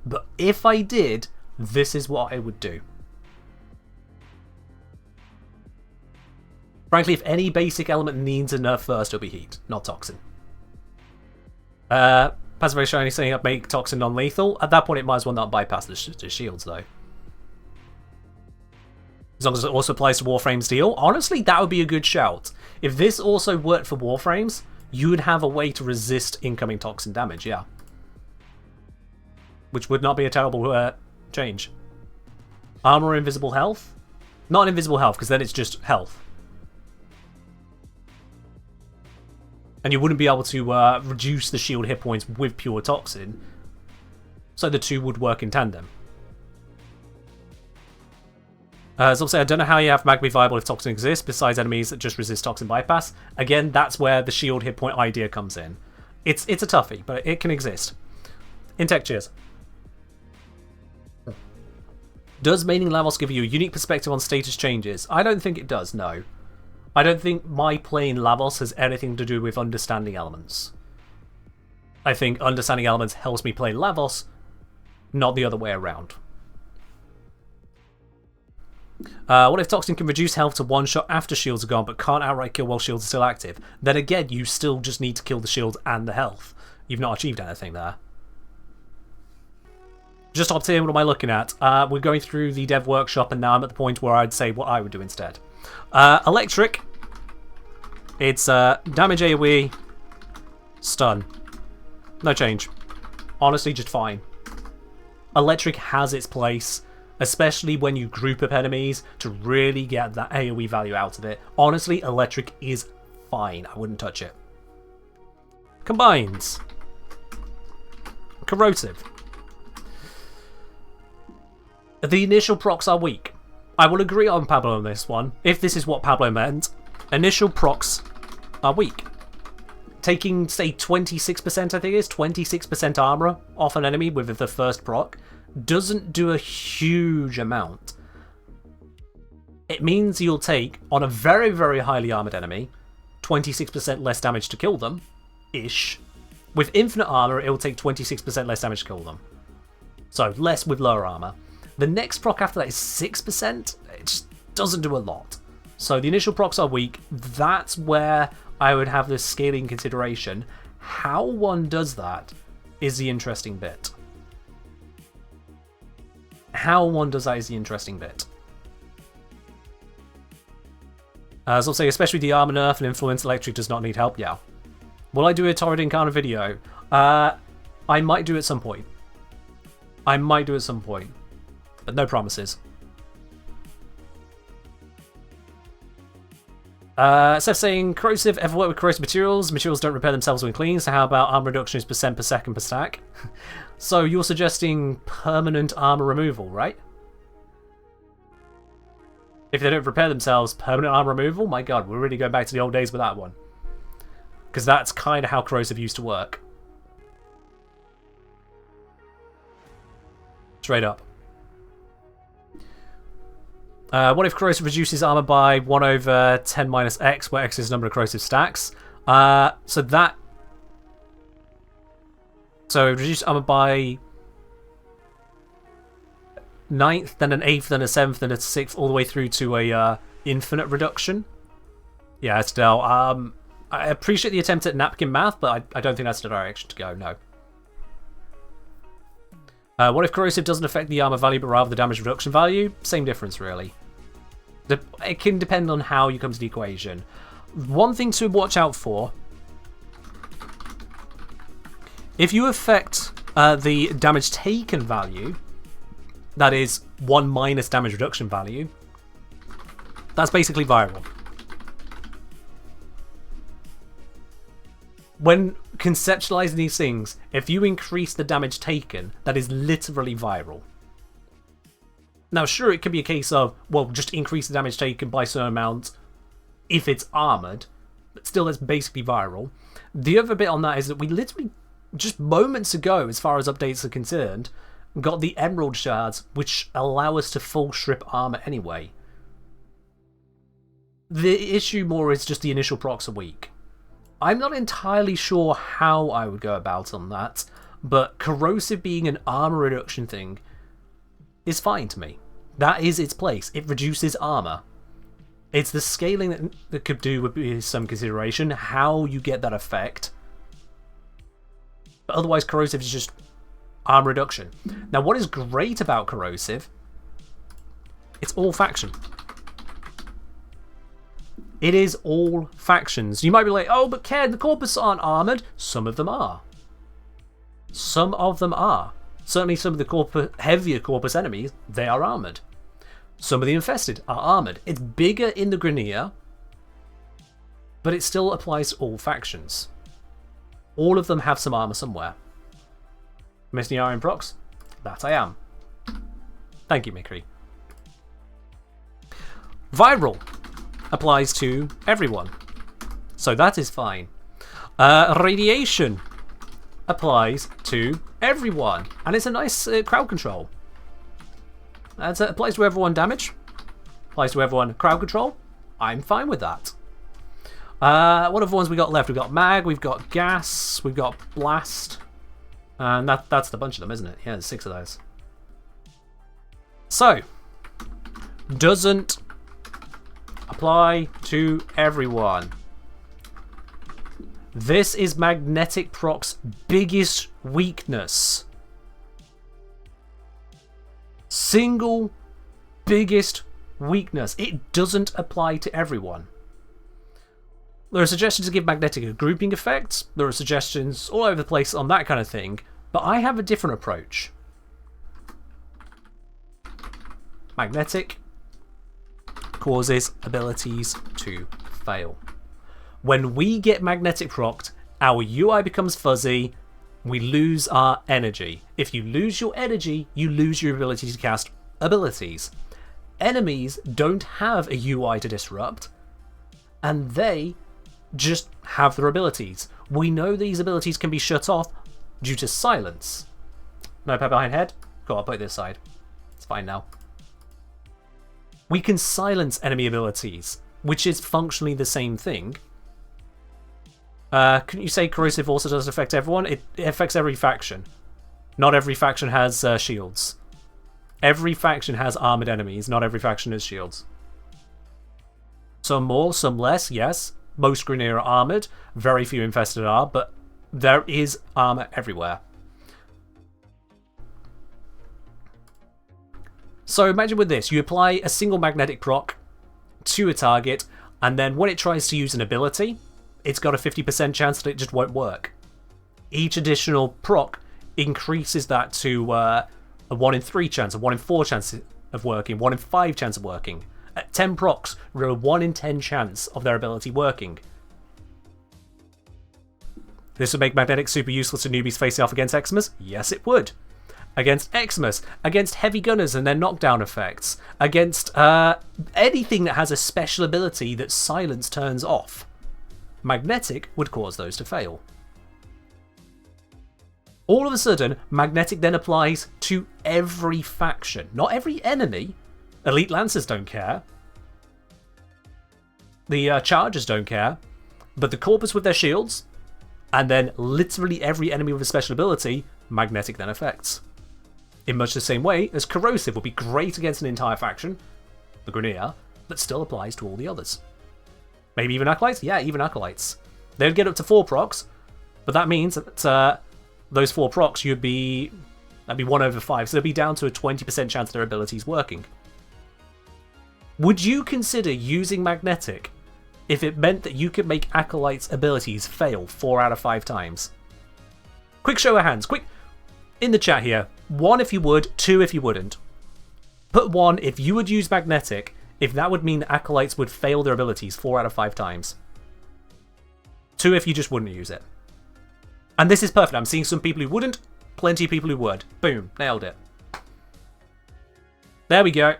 [SPEAKER 1] But if I did, this is what I would do. Frankly, if any basic element needs a nerf first, it'll be Heat, not Toxin. Passive Shiny saying up make Toxin non-lethal. At that point, it might as well not bypass the shields, though. As long as it also applies to Warframe's deal. Honestly, that would be a good shout. If this also worked for Warframes, you would have a way to resist incoming Toxin damage, yeah. Which would not be a terrible change. Armor or invisible health? Not invisible health, because then it's just health. And you wouldn't be able to reduce the shield hit points with pure Toxin. So the two would work in tandem. As I'll say, I don't know how you have Mag be viable if Toxin exists, besides enemies that just resist Toxin bypass. Again, that's where the shield hit point idea comes in. It's a toughie, but it can exist. Intech, cheers. Does maining Lavos give you a unique perspective on status changes? I don't think it does, no. I don't think my playing Lavos has anything to do with understanding elements. I think understanding elements helps me play Lavos, not the other way around. What if Toxin can reduce health to one shot after shields are gone, but can't outright kill while shields are still active? Then again, you still just need to kill the shields and the health. You've not achieved anything there. Just opted in, what am I looking at? We're going through the dev workshop, and now I'm at the point where I'd say what I would do instead. Electric. It's damage AoE, stun. No change. Honestly, just fine. Electric has its place, especially when you group up enemies to really get that AoE value out of it. Honestly, electric is fine. I wouldn't touch it. Combines. Corrosive. The initial procs are weak. I will agree on Pablo on this one, if this is what Pablo meant. Initial procs are weak. Taking, say, 26%, I think it is, 26% armor off an enemy with the first proc doesn't do a huge amount. It means you'll take, on a very, very highly armored enemy, 26% less damage to kill them, ish. With infinite armor, it will take 26% less damage to kill them. So, less with lower armor. The next proc after that is 6%. It just doesn't do a lot. So the initial procs are weak. That's where I would have this scaling consideration. How one does that is the interesting bit. How one does that is the interesting bit. As I'll say, especially the armor nerf and influence, electric does not need help. Yeah. Will I do a Torrid Incarnate video? I might do at some point. I might do at some point. But no promises. Seth saying, corrosive, ever work with corrosive materials? Materials don't repair themselves when clean, so how about armor reduction is percent per second per stack? So you're suggesting permanent armor removal, right? If they don't repair themselves, permanent armor removal? My god, we're really going back to the old days with that one. Because that's kind of how corrosive used to work. Straight up. What if corrosive reduces armor by 1 over 10 minus x, where x is the number of corrosive stacks? So reduce armor by 9th, then an 8th, then a 7th, then a 6th, all the way through to a infinite reduction. Yeah, still. I appreciate the attempt at napkin math, but I don't think that's the direction to go, no. What if corrosive doesn't affect the armor value, but rather the damage reduction value? Same difference, really. It can depend on how you come to the equation. One thing to watch out for, if you affect the damage taken value, that is 1 minus damage reduction value, that's basically viral. When conceptualizing these things, if you increase the damage taken, that is literally viral. Now, sure, it could be a case of, well, just increase the damage taken by a certain amount if it's armored, but still, that's basically viral. The other bit on that is that we literally, just moments ago, as far as updates are concerned, got the Emerald Shards, which allow us to full strip armor anyway. The issue more is just the initial procs are weak. I'm not entirely sure how I would go about on that, but corrosive being an armor reduction thing is fine to me. That is its place. It reduces armor. It's the scaling that could do with some consideration. How you get that effect But otherwise, corrosive is just armor reduction. Now, what is great about corrosive? It's all faction. It is all factions. You might be like, oh, but Ken, the corpus aren't armored. Some of them are. Some of them are. Certainly some of the heavier corpus enemies, they are armored. Some of the infested are armored. It's bigger in the Grineer, but it still applies to all factions. All of them have some armor somewhere. Missing the iron procs? That I am. Thank you, Mikri. Viral applies to everyone, so that is fine. Radiation applies to everyone, and it's a nice crowd control. It applies to everyone damage, applies to everyone crowd control. I'm fine with that. What other ones we got left? We've got mag, we've got gas, we've got blast, and that's the bunch of them, isn't it? Yeah, there's 6 of those. So, doesn't apply to everyone. This is Magnetic Proc's biggest weakness. Single biggest weakness. It doesn't apply to everyone. There are suggestions to give Magnetic a grouping effect. There are suggestions all over the place on that kind of thing. But I have a different approach. Magnetic causes abilities to fail. When we get Magnetic procced, our UI becomes fuzzy, we lose our energy. If you lose your energy, you lose your ability to cast abilities. Enemies don't have a UI to disrupt, and they just have their abilities. We know these abilities can be shut off due to silence. No pet behind head? Cool, I'll put it this side. It's fine now. We can silence enemy abilities, which is functionally the same thing. Couldn't you say corrosive also doesn't affect everyone? It affects every faction. Not every faction has shields. Every faction has armored enemies, not every faction has shields. Some more, some less, yes. Most Grineer are armored, very few infested are, but there is armor everywhere. So imagine with this, you apply a single magnetic proc to a target, and then when it tries to use an ability, it's got a 50% chance that it just won't work. Each additional proc increases that to a 1 in 3 chance, a 1 in 4 chance of working, 1 in 5 chance of working. At 10 procs, we're a 1 in 10 chance of their ability working. This would make Magnetic super useless to newbies facing off against Xmas? Yes, it would. Against Xmas, against heavy gunners and their knockdown effects, against anything that has a special ability that silence turns off. Magnetic would cause those to fail. All of a sudden, Magnetic then applies to every faction, not every enemy. Elite Lancers don't care. The Chargers don't care. But the Corpus with their shields, and then literally every enemy with a special ability, Magnetic then affects. In much the same way as Corrosive would be great against an entire faction, the Grineer, but still applies to all the others. Maybe even Acolytes? Yeah, even Acolytes. They'd get up to 4 procs, but that means that those 4 procs, that'd be 1 over 5, so they'd be down to a 20% chance of their abilities working. Would you consider using Magnetic if it meant that you could make Acolytes' abilities fail 4 out of 5 times? Quick show of hands, quick, in the chat here. 1 if you would, 2 if you wouldn't. Put 1 if you would use Magnetic, if that would mean that Acolytes would fail their abilities 4 out of 5 times. 2 if you just wouldn't use it. And this is perfect. I'm seeing some people who wouldn't, plenty of people who would. Boom, nailed it. There we go.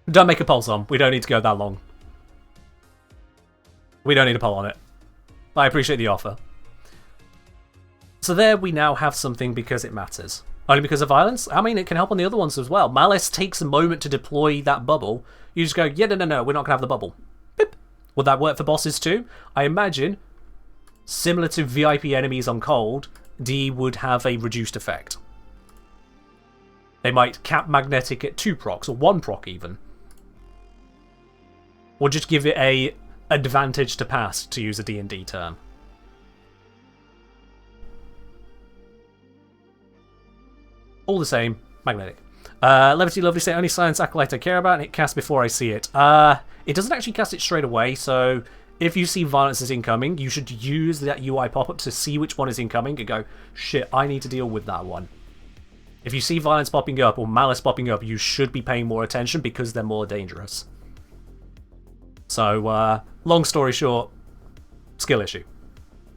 [SPEAKER 1] Don't make a poll on. We don't need to go that long. We don't need a poll on it. I appreciate the offer. So there we now have something because it matters. Only because of violence? I mean, it can help on the other ones as well. Malice takes a moment to deploy that bubble. You just go, yeah, no, we're not going to have the bubble. Beep. Would that work for bosses too? I imagine, similar to VIP enemies on Cold, D would have a reduced effect. They might cap Magnetic at 2 procs, or 1 proc even. Or just give it a advantage to pass, to use a D&D term. All the same, magnetic. Levity Lovely say, only Science Acolyte I care about, and it casts before I see it. It doesn't actually cast it straight away, so if you see Violence is incoming, you should use that UI pop-up to see which one is incoming and go, shit, I need to deal with that one. If you see Violence popping up or Malice popping up, you should be paying more attention because they're more dangerous. So, long story short, skill issue.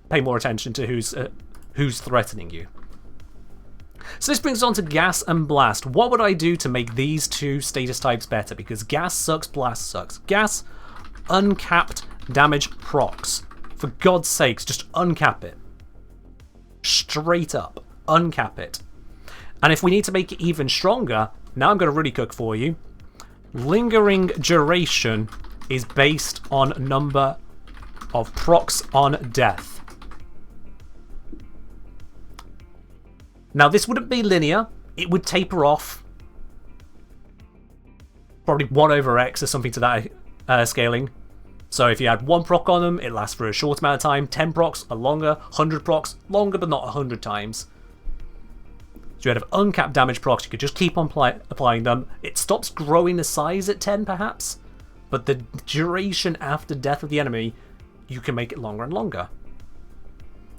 [SPEAKER 1] Pay more attention to who's threatening you. So this brings us on to Gas and Blast. What would I do to make these two status types better? Because Gas sucks, Blast sucks. Gas, uncapped damage procs. For God's sakes, just uncap it. Straight up, uncap it. And if we need to make it even stronger, now I'm going to really cook for you. Lingering duration is based on number of procs on death. Now, this wouldn't be linear. It would taper off. Probably 1 over X or something to that scaling. So if you had 1 proc on them, it lasts for a short amount of time. 10 procs are longer. 100 procs, longer but not 100 times. So you have uncapped damage procs. You could just keep on applying them. It stops growing the size at 10, perhaps. But the duration after death of the enemy, you can make it longer and longer.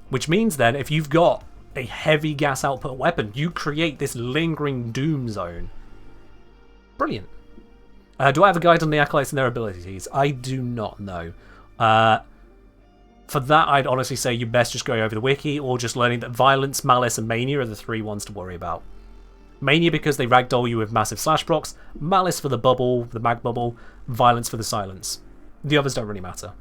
[SPEAKER 1] Which means then, if you've got a heavy gas output weapon, you create this lingering doom zone. Brilliant. Do I have a guide on the acolytes and their abilities? I do not know. For that, I'd honestly say you best just go over the wiki or just learning that Violence, Malice, and Mania are the 3 ones to worry about. Mania because they ragdoll you with massive slash procs, Malice for the bubble, the mag bubble, Violence for the silence. The others don't really matter.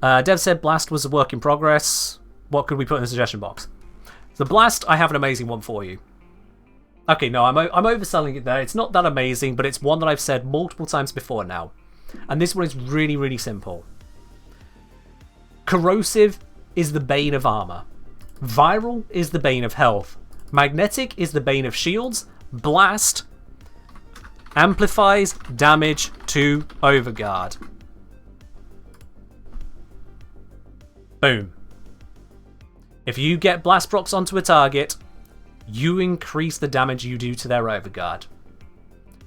[SPEAKER 1] Dev said Blast was a work in progress. What could we put in the suggestion box? The Blast, I have an amazing one for you. Okay, no, I'm overselling it there. It's not that amazing, but it's one that I've said multiple times before now. And this one is really, really simple. Corrosive is the bane of armor. Viral is the bane of health. Magnetic is the bane of shields. Blast amplifies damage to Overguard. Boom. If you get blast procs onto a target, you increase the damage you do to their Overguard.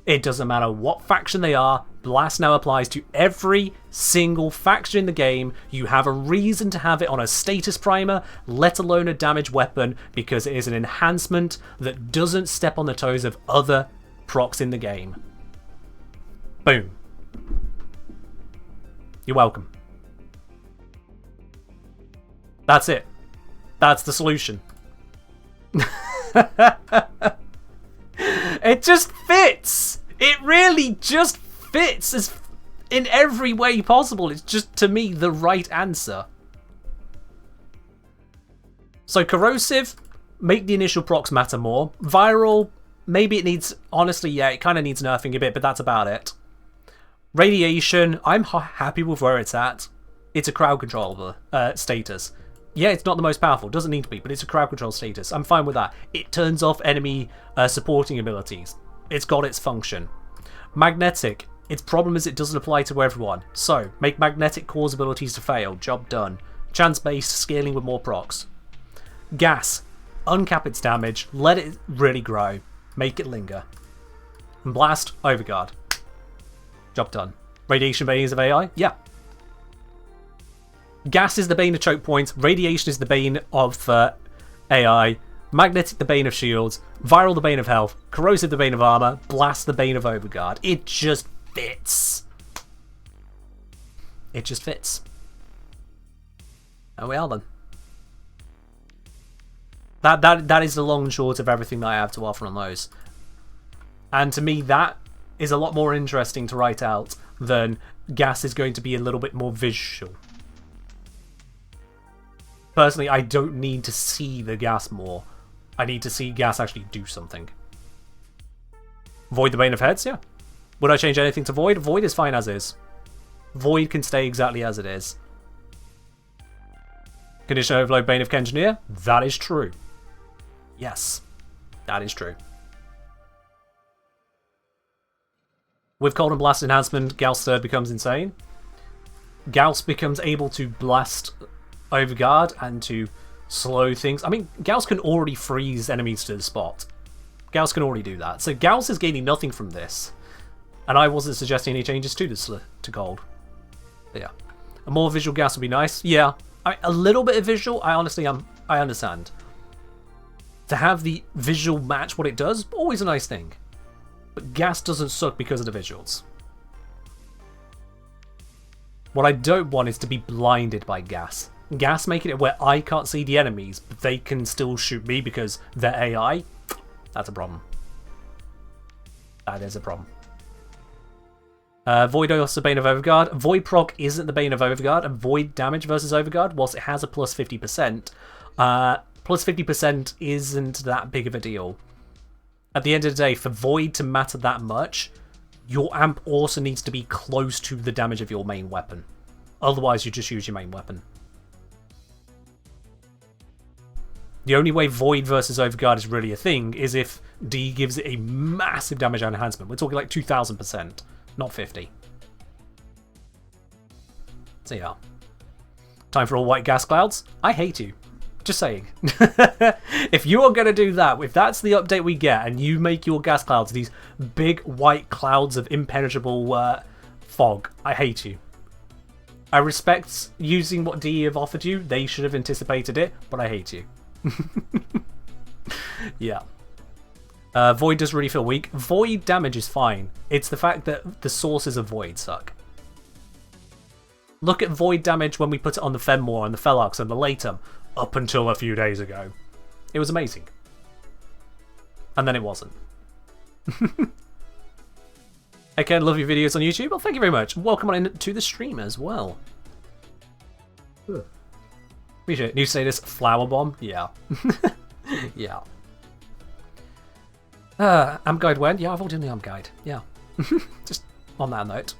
[SPEAKER 1] It doesn't matter what faction they are, Blast now applies to every single faction in the game. You have a reason to have it on a status primer, let alone a damage weapon, because it is an enhancement that doesn't step on the toes of other procs in the game. Boom. You're welcome. That's it. That's the solution. It just fits. It really just fits as in every way possible. It's just, to me, the right answer. So corrosive, make the initial procs matter more. Viral, maybe it needs, honestly, yeah, it kind of needs nerfing a bit, but that's about it. Radiation, I'm happy with where it's at. It's a crowd control status. Yeah, it's not the most powerful, doesn't need to be, but it's a crowd control status. I'm fine with that. It turns off enemy supporting abilities. It's got its function. Magnetic, its problem is it doesn't apply to everyone. So, make magnetic cause abilities to fail. Job done. Chance-based, scaling with more procs. Gas, uncap its damage, let it really grow, make it linger. And Blast, Overguard. Job done. Radiation banes of AI? Yeah. Gas is the bane of choke points, radiation is the bane of AI, magnetic the bane of shields, viral the bane of health, corrosive the bane of armor, blast the bane of Overguard. It just fits. It just fits. There we are then. That is the long and short of everything that I have to offer on those. And to me, that is a lot more interesting to write out than Gas is going to be a little bit more visual. Personally, I don't need to see the Gas more. I need to see Gas actually do something. Void the Bane of Heads? Yeah. Would I change anything to Void? Void is fine as is. Void can stay exactly as it is. Condition Overload Bane of Kengineer? That is true. Yes. That is true. With Cold and Blast enhancement, Gauss third becomes insane. Gauss becomes able to blast Overguard and to slow things. I mean, Gauss can already freeze enemies to the spot. Gauss can already do that. So Gauss is gaining nothing from this. And I wasn't suggesting any changes to Cold. But yeah. A more visual Gauss would be nice. Yeah. A little bit of visual, I understand. To have the visual match what it does, always a nice thing. But gas doesn't suck because of the visuals. What I don't want is to be blinded by gas. Gas making it where I can't see the enemies, but they can still shoot me because they're AI. That's a problem. That is a problem. Void also Bane of Overguard. Void proc isn't the Bane of Overguard, and Void damage versus Overguard, whilst it has a plus 50%, plus 50% isn't that big of a deal. At the end of the day, for Void to matter that much, your amp also needs to be close to the damage of your main weapon. Otherwise, you just use your main weapon. The only way Void versus Overguard is really a thing is if D gives it a massive damage enhancement. We're talking like 2000%, not 50. So yeah. Time for all white gas clouds. I hate you. Just saying. If you are going to do that, if that's the update we get, and you make your gas clouds these big white clouds of impenetrable fog, I hate you. I respect using what DE have offered you. They should have anticipated it, but I hate you. Yeah. Void does really feel weak. Void damage is fine. It's the fact that the sources of Void suck. Look at Void damage when we put it on the Fenmore and the Felarx and the Latum up until a few days ago. It was amazing. And then it wasn't. Okay, love your videos on YouTube. Well, thank you very much. Welcome on in to the stream as well. Appreciate it. New status, Flower Bomb. Yeah. Yeah. Amp guide when? Yeah, I've already done the amp guide. Yeah. Just on that note.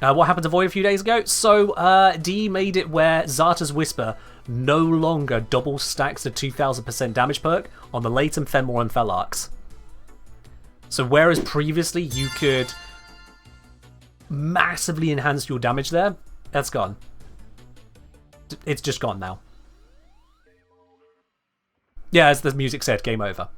[SPEAKER 1] What happened to Void a few days ago? So, D made it where Zarta's Whisper no longer double stacks the 2000% damage perk on the Latum, Fenmore, and Felarx. So, whereas previously you could massively enhance your damage there, that's gone. It's just gone now. Yeah, as the music said, game over.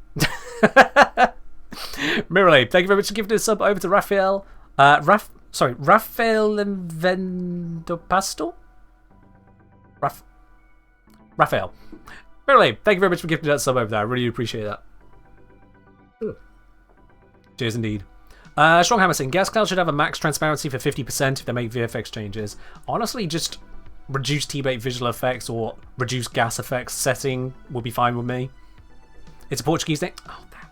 [SPEAKER 1] Mirrorlade, thank you very much for giving a sub over to Raphael. Raphael and Vendopasto? Raphael. Mirrorlade, thank you very much for giving that sub over there. I really appreciate that. Cheers indeed. Stronghammer saying, Gas Cloud should have a max transparency for 50% if they make VFX changes. Honestly, just reduce T-bait visual effects or reduce gas effects setting would be fine with me. It's a Portuguese name. Oh, damn.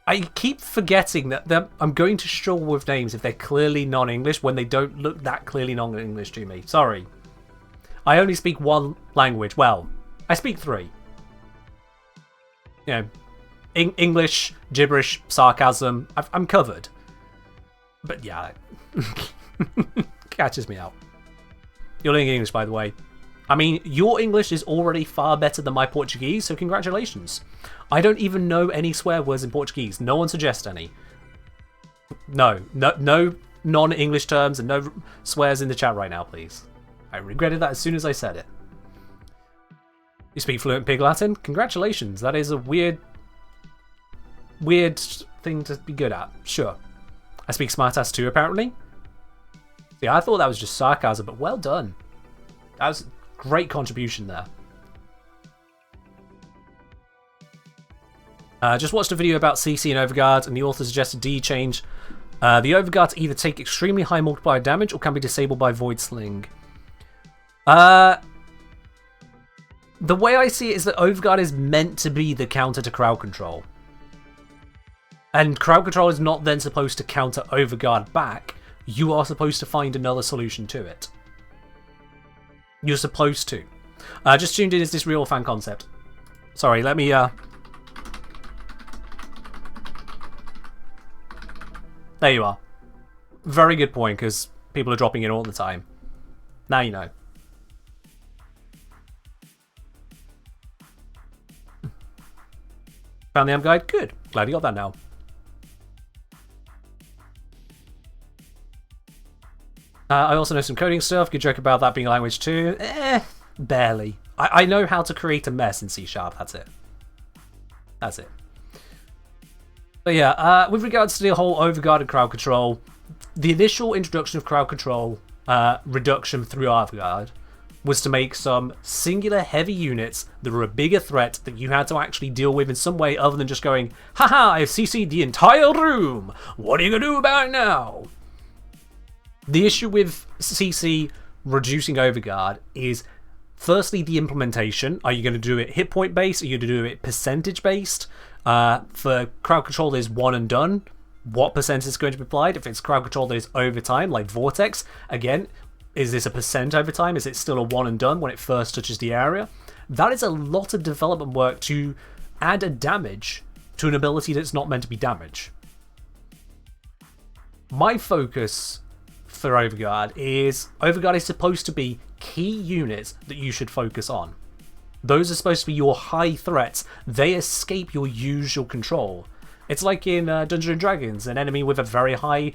[SPEAKER 1] I keep forgetting that I'm going to struggle with names if they're clearly non-English when they don't look that clearly non-English to me. Sorry. I only speak one language. Well, I speak three. You know, English, gibberish, sarcasm. I'm covered. But yeah, catches me out. You're learning English, by the way. I mean, your English is already far better than my Portuguese, so congratulations. I don't even know any swear words in Portuguese. No one suggests any. No non-English terms and no swears in the chat right now, please. I regretted that as soon as I said it. You speak fluent Pig Latin? Congratulations. That is a weird thing to be good at. Sure. I speak smartass too, apparently. Yeah, I thought that was just sarcasm, but well done. That was a great contribution there. Just watched a video about CC and Overguard, and the author suggested D change the Overguard to either take extremely high multiplier damage or can be disabled by Void Sling. The way I see it is that Overguard is meant to be the counter to crowd control. And crowd control is not then supposed to counter Overguard back. You are supposed to find another solution to it. You're supposed to. Just tuned in, is this real fan concept? Sorry, let me... There you are. Very good point, because people are dropping in all the time. Now you know. Found the amp guide? Good. Glad you got that now. I also know some coding stuff. Good joke about that being a language too. Barely. I know how to create a mess in C#. That's it. That's it. But yeah, with regards to the whole overguard and crowd control, the initial introduction of crowd control reduction through overguard was to make some singular heavy units that were a bigger threat that you had to actually deal with in some way other than just going, haha, I've CC'd the entire room. What are you going to do about it now? The issue with CC reducing overguard is, firstly, the implementation. Are you going to do it hit point based? Are you going to do it percentage based? For crowd control that is one and done, what percentage is going to be applied? If it's crowd control that is over time, like Vortex, again, is this a percent over time? Is it still a one and done when it first touches the area? That is a lot of development work to add a damage to an ability that's not meant to be damage. My focus for Overguard is supposed to be key units that you should focus on. Those are supposed to be your high threats. They escape your usual control. It's like in Dungeons & Dragons, an enemy with a very high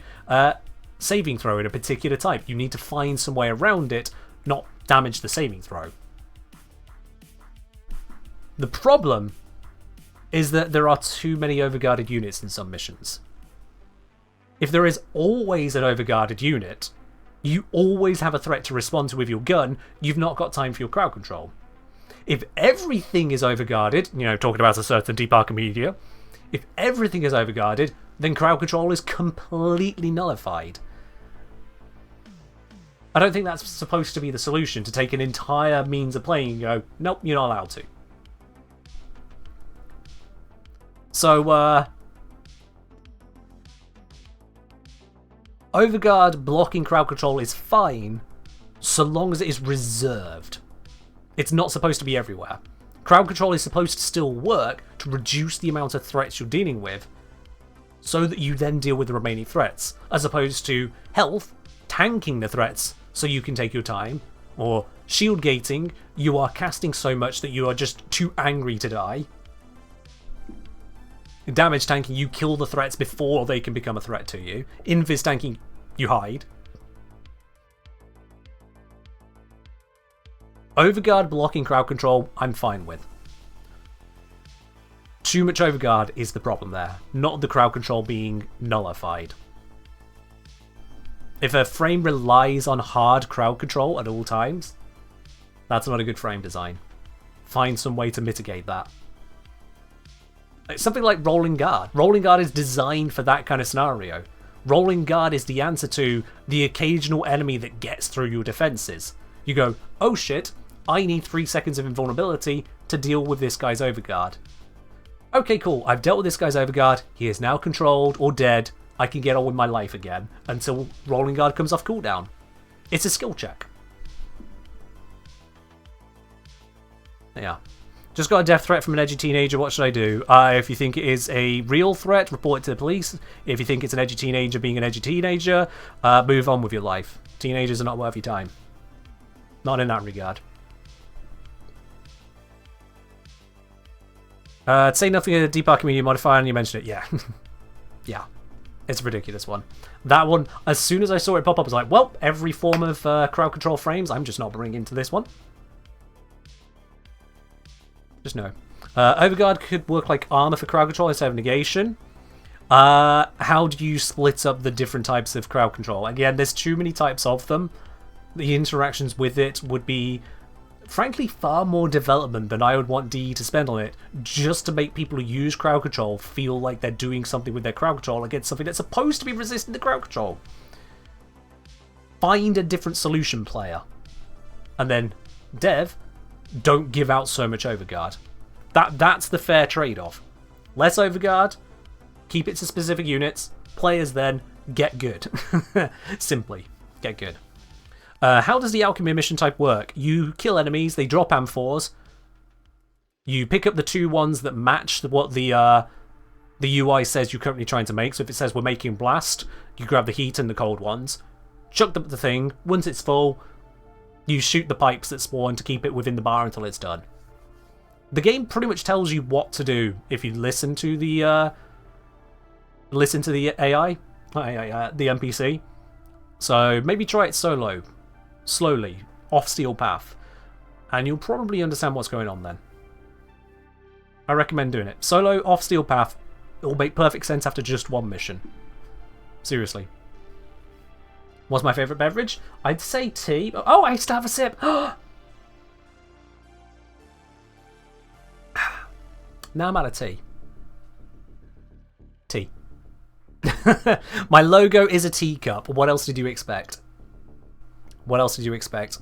[SPEAKER 1] saving throw in a particular type. You need to find some way around it, not damage the saving throw. The problem is that there are too many overguarded units in some missions. If there is always an overguarded unit, you always have a threat to respond to with your gun, you've not got time for your crowd control. If everything is overguarded, talking about a certain Deep Archimedia, if everything is overguarded, then crowd control is completely nullified. I don't think that's supposed to be the solution, to take an entire means of playing and go, nope, you're not allowed to. So, overguard blocking crowd control is fine, so long as it is reserved. It's not supposed to be everywhere. Crowd control is supposed to still work to reduce the amount of threats you're dealing with, so that you then deal with the remaining threats, as opposed to health, tanking the threats so you can take your time, or shield gating, you are casting so much that you are just too angry to die. Damage tanking, you kill the threats before they can become a threat to you. Invis tanking, you hide. Overguard blocking crowd control, I'm fine with. Too much overguard is the problem there, not the crowd control being nullified. If a frame relies on hard crowd control at all times, that's not a good frame design. Find some way to mitigate that. Something like Rolling Guard. Rolling Guard is designed for that kind of scenario. Rolling Guard is the answer to the occasional enemy that gets through your defenses. You go, oh shit, I need 3 seconds of invulnerability to deal with this guy's overguard. Okay, cool, I've dealt with this guy's overguard, he is now controlled or dead, I can get on with my life again until Rolling Guard comes off cooldown. It's a skill check. Yeah. Just got a death threat from an edgy teenager, what should I do? If you think it is a real threat, report it to the police. If you think it's an edgy teenager being an edgy teenager, move on with your life. Teenagers are not worth your time. Not in that regard. Say nothing of the Deep Archimedia modifier, and you mentioned it. Yeah. Yeah. It's a ridiculous one. That one, as soon as I saw it pop up, I was like, well, every form of crowd control frames, I'm just not bringing into this one. Just no. Overguard could work like armor for crowd control instead of negation. How do you split up the different types of crowd control? Again, there's too many types of them. The interactions with it would be, frankly, far more development than I would want DE to spend on it, just to make people who use crowd control feel like they're doing something with their crowd control against something that's supposed to be resistant to crowd control. Find a different solution, player. And then, dev, don't give out so much overguard. That's the fair trade-off. Less overguard, keep it to specific units, players then get good. Simply, get good. How does the alchemy mission type work? You kill enemies, they drop amphors. You pick up the 2 ones that match what the UI says you're currently trying to make. So if it says we're making blast, you grab the heat and the cold ones. Chuck the thing. Once it's full, you shoot the pipes that spawn to keep it within the bar until it's done. The game pretty much tells you what to do if you listen to the AI, the NPC. So maybe try it solo, slowly, off Steel Path, and you'll probably understand what's going on then. I recommend doing it. Solo, off Steel Path, it will make perfect sense after just one mission. Seriously. What's my favourite beverage? I'd say tea. Oh, I used to have a sip. Now I'm out of tea. Tea. My logo is a teacup. What else did you expect? What else did you expect?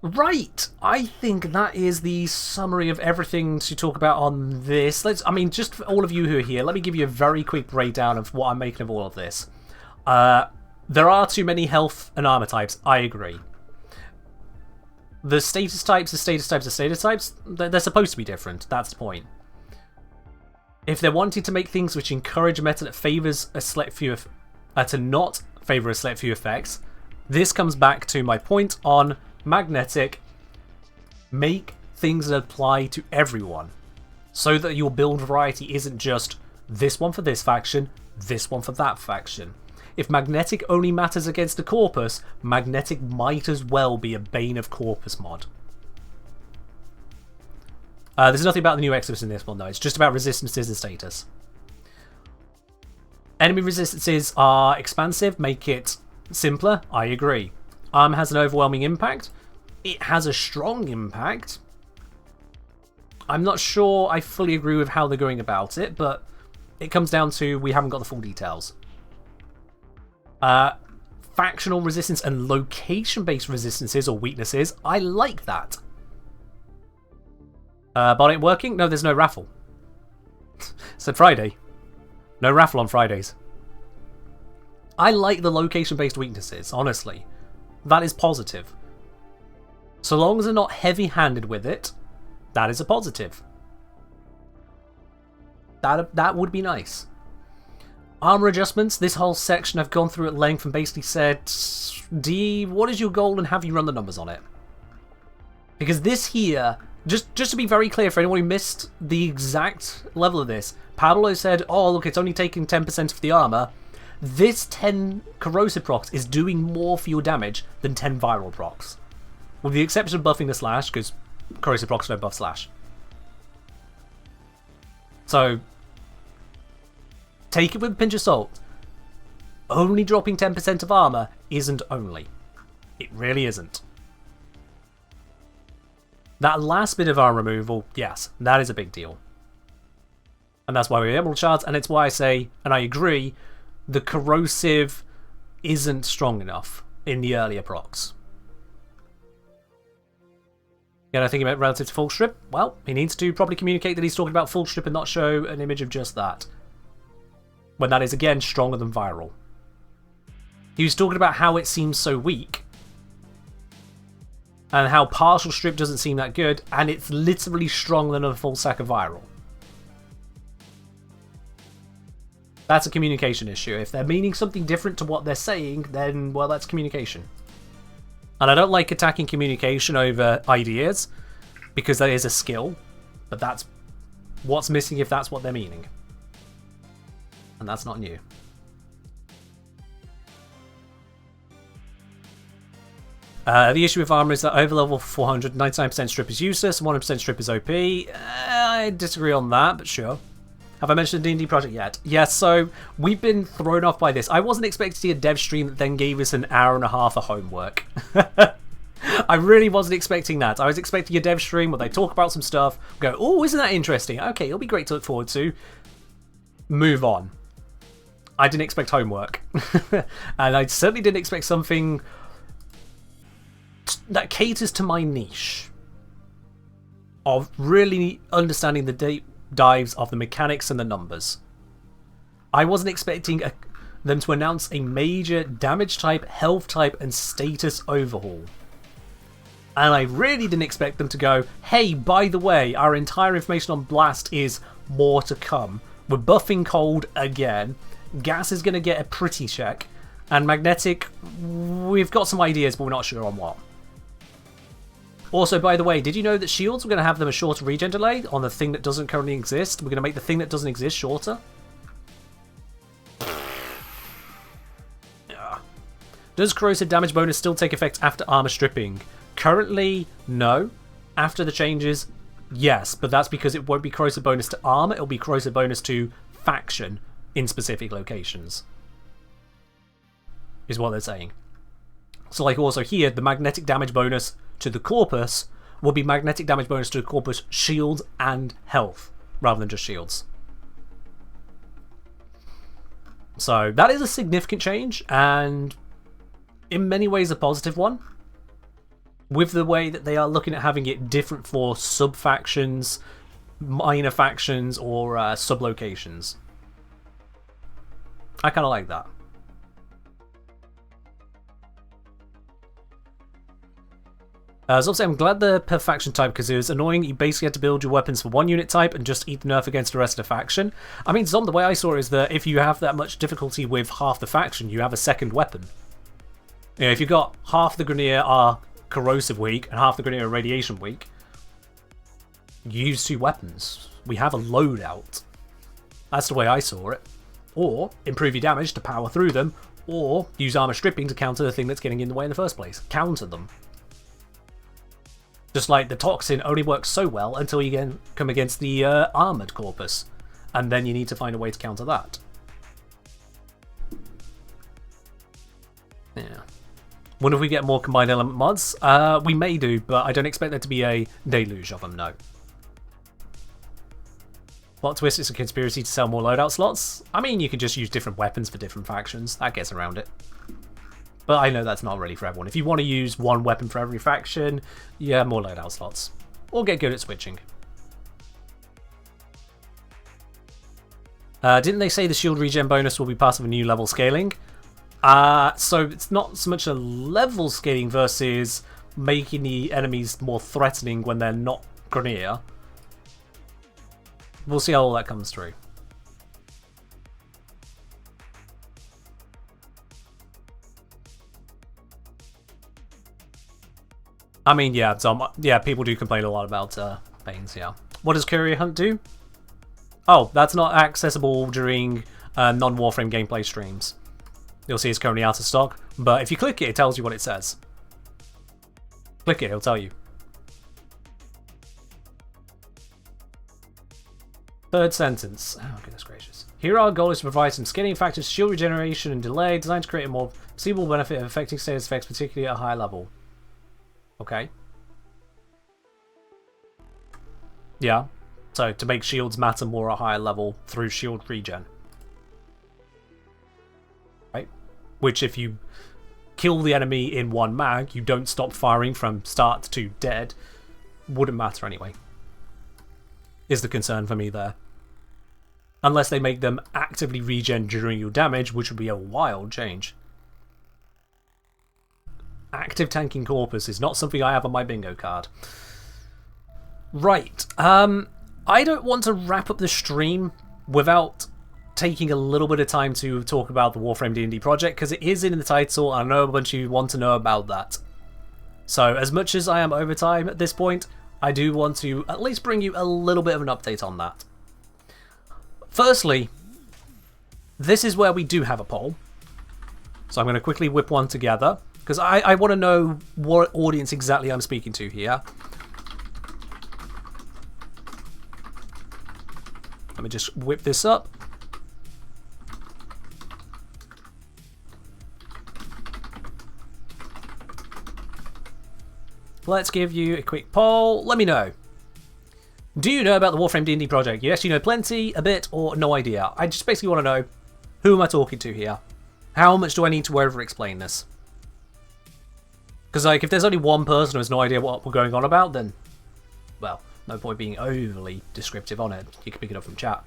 [SPEAKER 1] Right, I think that is the summary of everything to talk about on this. I mean, just for all of you who are here, let me give you a very quick breakdown of what I'm making of all of this. There are too many health and armor types, I agree. The status types are status types are status types. They're supposed to be different, that's the point. If they're wanting to make things which encourage a meta that favours a select few, to not favour a select few effects, this comes back to my point on magnetic. Make things that apply to everyone, so that your build variety isn't just this one for this faction, this one for that faction. If magnetic only matters against the corpus, magnetic might as well be a Bane of Corpus mod. There's nothing about the new Exodus in this one though, it's just about resistances and status. Enemy resistances are expansive, make it simpler, I agree. Armor has an overwhelming impact. It has a strong impact. I'm not sure I fully agree with how they're going about it, but it comes down to we haven't got the full details. Factional resistance and location-based resistances or weaknesses, I like that. Bot ain't working? No, there's no raffle. Said Friday. No raffle on Fridays. I like the location-based weaknesses, honestly. That is positive. So long as they're not heavy-handed with it, that is a positive. That would be nice. Armor adjustments, this whole section I've gone through at length and basically said, D, what is your goal, and have you run the numbers on it? Because this here, just to be very clear for anyone who missed the exact level of this, Pablo said, oh look, it's only taking 10% of the armor. This 10 corrosive procs is doing more for your damage than 10 viral procs. With the exception of buffing the slash, because corrosive procs don't buff slash. So, take it with a pinch of salt. Only dropping 10% of armor isn't only. It really isn't. That last bit of armor removal, yes, that is a big deal. And that's why we have Emerald Shards, and it's why I say, and I agree, the corrosive isn't strong enough in the earlier procs. Yeah, I think about relative to full strip. Well, he needs to probably communicate that he's talking about full strip and not show an image of just that. When that is, again, stronger than viral. He was talking about how it seems so weak. And how partial strip doesn't seem that good, and it's literally stronger than a full stack of viral. That's a communication issue. If they're meaning something different to what they're saying, then, well, that's communication. And I don't like attacking communication over ideas, because that is a skill, but that's what's missing if that's what they're meaning. And that's not new. The issue with armor is that over level 400, 99% strip is useless, 100% strip is OP. I disagree on that, but sure. Have I mentioned the D&D project yet? Yes, so we've been thrown off by this. I wasn't expecting to see a dev stream that then gave us an hour and a half of homework. I really wasn't expecting that. I was expecting a dev stream where they talk about some stuff, go, oh, isn't that interesting? Okay, it'll be great to look forward to. Move on. I didn't expect homework. And I certainly didn't expect something that caters to my niche of really understanding the deep dives of the mechanics and the numbers. I wasn't expecting them to announce a major damage type, health type, and status overhaul. And I really didn't expect them to go, hey, by the way, our entire information on Blast is more to come. We're buffing cold again. Gas is going to get a pretty check. And magnetic, we've got some ideas, but we're not sure on what. Also, by the way, did you know that shields, we're going to have them a shorter regen delay on the thing that doesn't currently exist? We're going to make the thing that doesn't exist shorter. Yeah. Does corrosive damage bonus still take effect after armor stripping? Currently, no. After the changes, yes, but that's because it won't be corrosive bonus to armor, it'll be corrosive bonus to faction in specific locations. Is what they're saying. So like also here, the magnetic damage bonus to the corpus will be magnetic damage bonus to the corpus shield and health, rather than just shields. So that is a significant change, and in many ways a positive one, with the way that they are looking at having it different for sub-factions, minor factions, or sub-locations. I kind of like that. So obviously I'm glad they're per faction type, because it was annoying. You basically had to build your weapons for one unit type and just eat the nerf against the rest of the faction. I mean, Zom, the way I saw it is that if you have that much difficulty with half the faction, you have a second weapon. You know, if you've got half the Grineer are corrosive weak and half the Grineer are radiation weak, you use two weapons. We have a loadout. That's the way I saw it. Or improve your damage to power through them, or use armor stripping to counter the thing that's getting in the way in the first place. Counter them. Just like the toxin only works so well until you come against the armored corpus, and then you need to find a way to counter that. Yeah. Wonder if we get more combined element mods? We may do, but I don't expect there to be a deluge of them, no. Plot twist, it's a conspiracy to sell more loadout slots? I mean, you could just use different weapons for different factions. That gets around it. But I know that's not really for everyone. If you want to use one weapon for every faction, yeah, more loadout slots. Or get good at switching. Didn't they say the shield regen bonus will be part of a new level scaling? So it's not so much a level scaling versus making the enemies more threatening when they're not Grineer. We'll see how all that comes through. I mean, yeah, people do complain a lot about Banes, yeah. What does Courier Hunt do? Oh, that's not accessible during non-Warframe gameplay streams. You'll see it's currently out of stock, but if you click it, it tells you what it says. Click it, it'll tell you. Third sentence. Oh, goodness gracious. Here our goal is to provide some scaling factors, shield regeneration and delay, designed to create a more perceivable benefit of affecting status effects, particularly at a high level. Okay. Yeah. So to make shields matter more at a higher level through shield regen. Right? Which if you kill the enemy in one mag, you don't stop firing from start to dead, wouldn't matter anyway. Is the concern for me there. Unless they make them actively regen during your damage, which would be a wild change. Active tanking corpus is not something I have on my bingo card. Right. I don't want to wrap up the stream without taking a little bit of time to talk about the Warframe D&D project, because it is in the title, and I know a bunch of you want to know about that. So, as much as I am over time at this point, I do want to at least bring you a little bit of an update on that. Firstly, this is where we do have a poll. So I'm going to quickly whip one together, because I want to know what audience exactly I'm speaking to here. Let me just whip this up. Let's give you a quick poll. Let me know. Do you know about the Warframe D&D project? Yes, you know plenty, a bit, or no idea. I just basically want to know, who am I talking to here? How much do I need to over-explain this? Because like, if there's only one person who has no idea what we're going on about, then, well, no point being overly descriptive on it. You can pick it up from chat.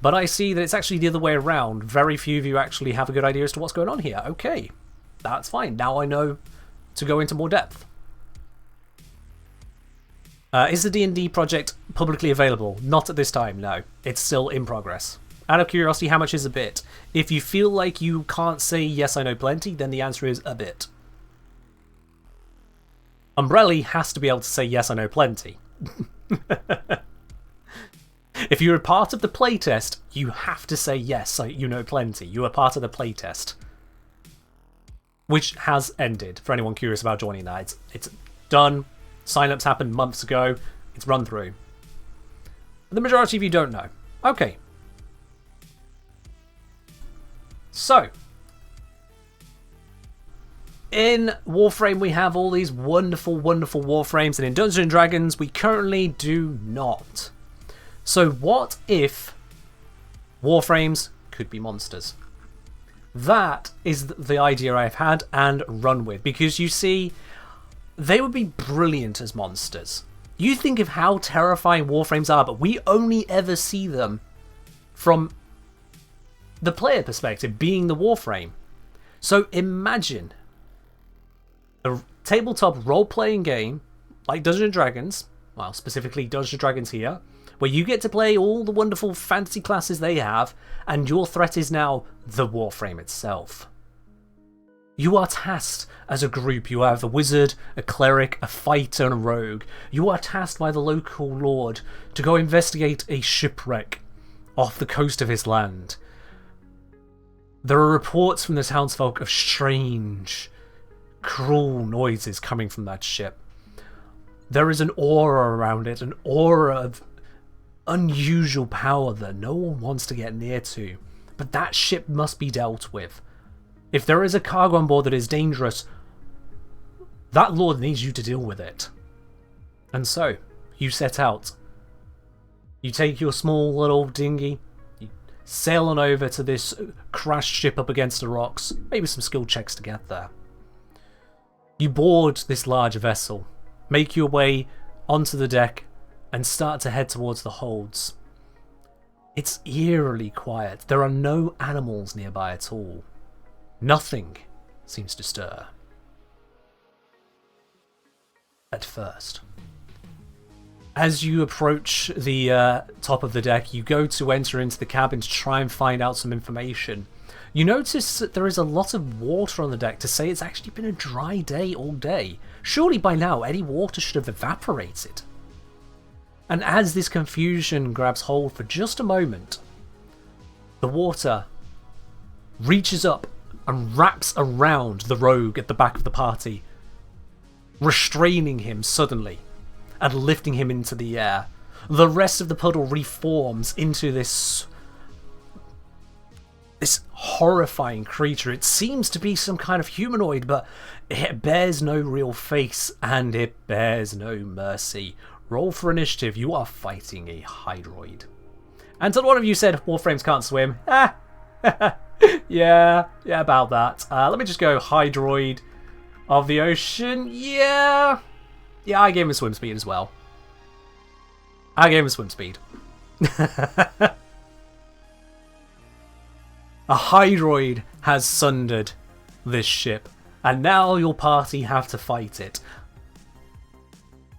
[SPEAKER 1] But I see that it's actually the other way around. Very few of you actually have a good idea as to what's going on here. Okay, that's fine. Now I know to go into more depth. Is the D&D project publicly available? Not at this time, no. It's still in progress. Out of curiosity, how much is a bit? If you feel like you can't say yes, I know plenty, then the answer is a bit. Umbrelli has to be able to say yes, I know plenty. If you're a part of the playtest, you have to say yes, you know plenty. You are part of the playtest. which has ended, for anyone curious about joining that. It's done. Sign-ups happened months ago. It's run through. The majority of you don't know. Okay. So, in Warframe we have all these wonderful, wonderful Warframes, and in Dungeons & Dragons we currently do not. So what if Warframes could be monsters? That is the idea I've had and run with, because you see, they would be brilliant as monsters. You think of how terrifying Warframes are, but we only ever see them from the player perspective, being the Warframe. So imagine a tabletop role-playing game like Dungeons & Dragons, well, specifically Dungeons & Dragons here, where you get to play all the wonderful fantasy classes they have, and your threat is now the Warframe itself. You are tasked as a group. You have a wizard, a cleric, a fighter, and a rogue. You are tasked by the local lord to go investigate a shipwreck off the coast of his land. There are reports from the townsfolk of strange, cruel noises coming from that ship. There is an aura around it, an aura of unusual power that no one wants to get near to. But that ship must be dealt with. If there is a cargo on board that is dangerous, that lord needs you to deal with it. And so, you set out. You take your small little dinghy, you sail on over to this crashed ship up against the rocks, maybe some skill checks to get there. You board this large vessel, make your way onto the deck, and start to head towards the holds. It's eerily quiet. There are no animals nearby at all. Nothing seems to stir. At first. As you approach the top of the deck, you go to enter into the cabin to try and find out some information. You notice that there is a lot of water on the deck to say it's actually been a dry day all day. Surely by now any water should have evaporated. And as this confusion grabs hold for just a moment, the water reaches up and wraps around the rogue at the back of the party, restraining him suddenly and lifting him into the air. The rest of the puddle reforms into this horrifying creature. It seems to be some kind of humanoid, but it bears no real face and it bears no mercy. Roll for initiative. You are fighting a hydroid. Until one of you said Warframes can't swim. Yeah, about that. Let me just go hydroid of the ocean. Yeah, I gave him swim speed as well. I gave him swim speed. A hydroid has sundered this ship, and now your party have to fight it.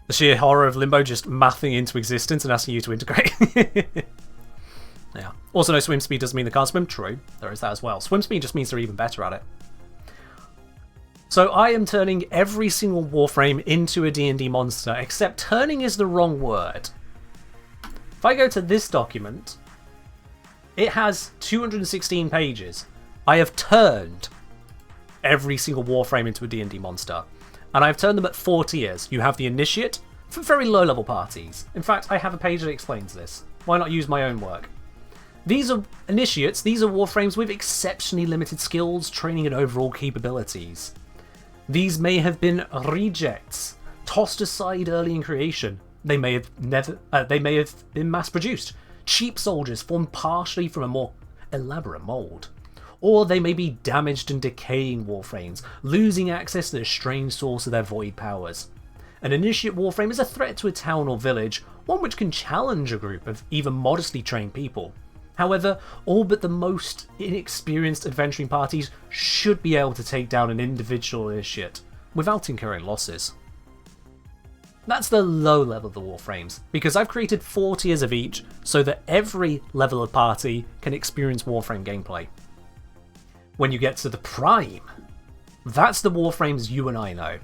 [SPEAKER 1] The sheer horror of Limbo just mathing into existence and asking you to integrate. Yeah. Also, no, swim speed doesn't mean they can't swim. True, there is that as well. Swim speed just means they're even better at it. So I am turning every single Warframe into a D&D monster, except turning is the wrong word. If I go to this document, it has 216 pages. I have turned every single Warframe into a D&D monster. And I've turned them at 4 tiers. You have the Initiate for very low level parties. In fact, I have a page that explains this. Why not use my own work? These are Initiates, these are Warframes with exceptionally limited skills, training and overall capabilities. These may have been rejects, tossed aside early in creation. They may have been mass produced. Cheap soldiers formed partially from a more elaborate mould. Or they may be damaged and decaying Warframes, losing access to the strange source of their void powers. An Initiate Warframe is a threat to a town or village, one which can challenge a group of even modestly trained people. However, all but the most inexperienced adventuring parties should be able to take down an individual Initiate without incurring losses. That's the low level of the Warframes, because I've created 4 tiers of each so that every level of party can experience Warframe gameplay. When you get to the Prime, that's the Warframes you and I know.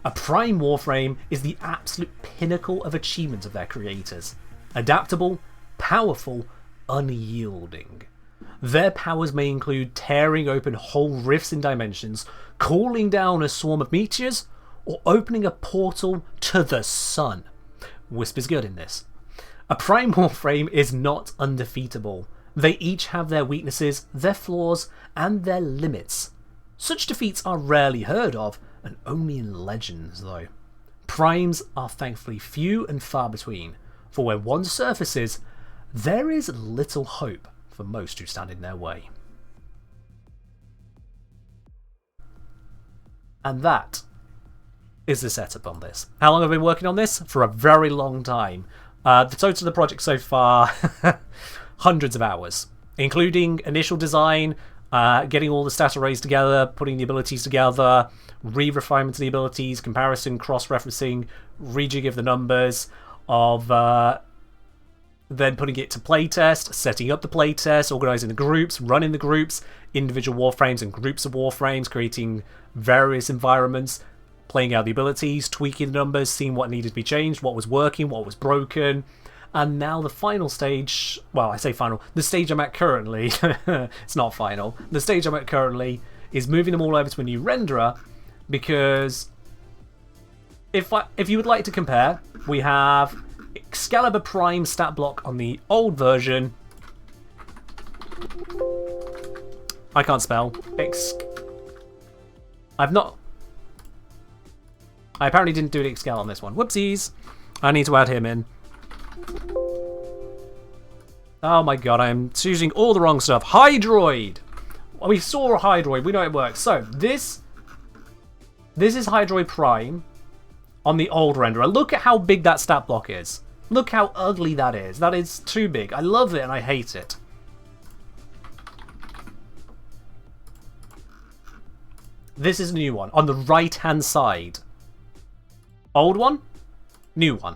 [SPEAKER 1] A Prime Warframe is the absolute pinnacle of achievement of their creators. Adaptable, powerful, unyielding. Their powers may include tearing open whole rifts in dimensions, calling down a swarm of meteors, or opening a portal to the sun. Wisp is good in this. A Prime Warframe is not undefeatable. They each have their weaknesses, their flaws, and their limits. Such defeats are rarely heard of, and only in legends though. Primes are thankfully few and far between, for where one surfaces, there is little hope for most who stand in their way. And that is the setup on this. How long have I been working on this? For a very long time. The total of the project so far, hundreds of hours, including initial design, getting all the stat arrays together, putting the abilities together, re-refinement of the abilities, comparison, cross-referencing, rejig of the numbers, of then putting it to playtest, setting up the playtest, organising the groups, running the groups, individual warframes and groups of warframes, creating various environments, playing out the abilities, tweaking the numbers, seeing what needed to be changed, what was working, what was broken. And now the final stage, well, I say final, the stage I'm at currently, it's not final, the stage I'm at currently is moving them all over to a new renderer, because if you would like to compare, we have Excalibur Prime stat block on the old version. I can't spell. I apparently didn't do the Excal on this one. Whoopsies. I need to add him in. Oh my god, I'm choosing all the wrong stuff. Hydroid! Well, we saw a Hydroid, we know it works. So, this is Hydroid Prime on the old renderer. Look at how big that stat block is. Look how ugly that is. That is too big. I love it and I hate it. This is a new one on the right-hand side. Old one, new one.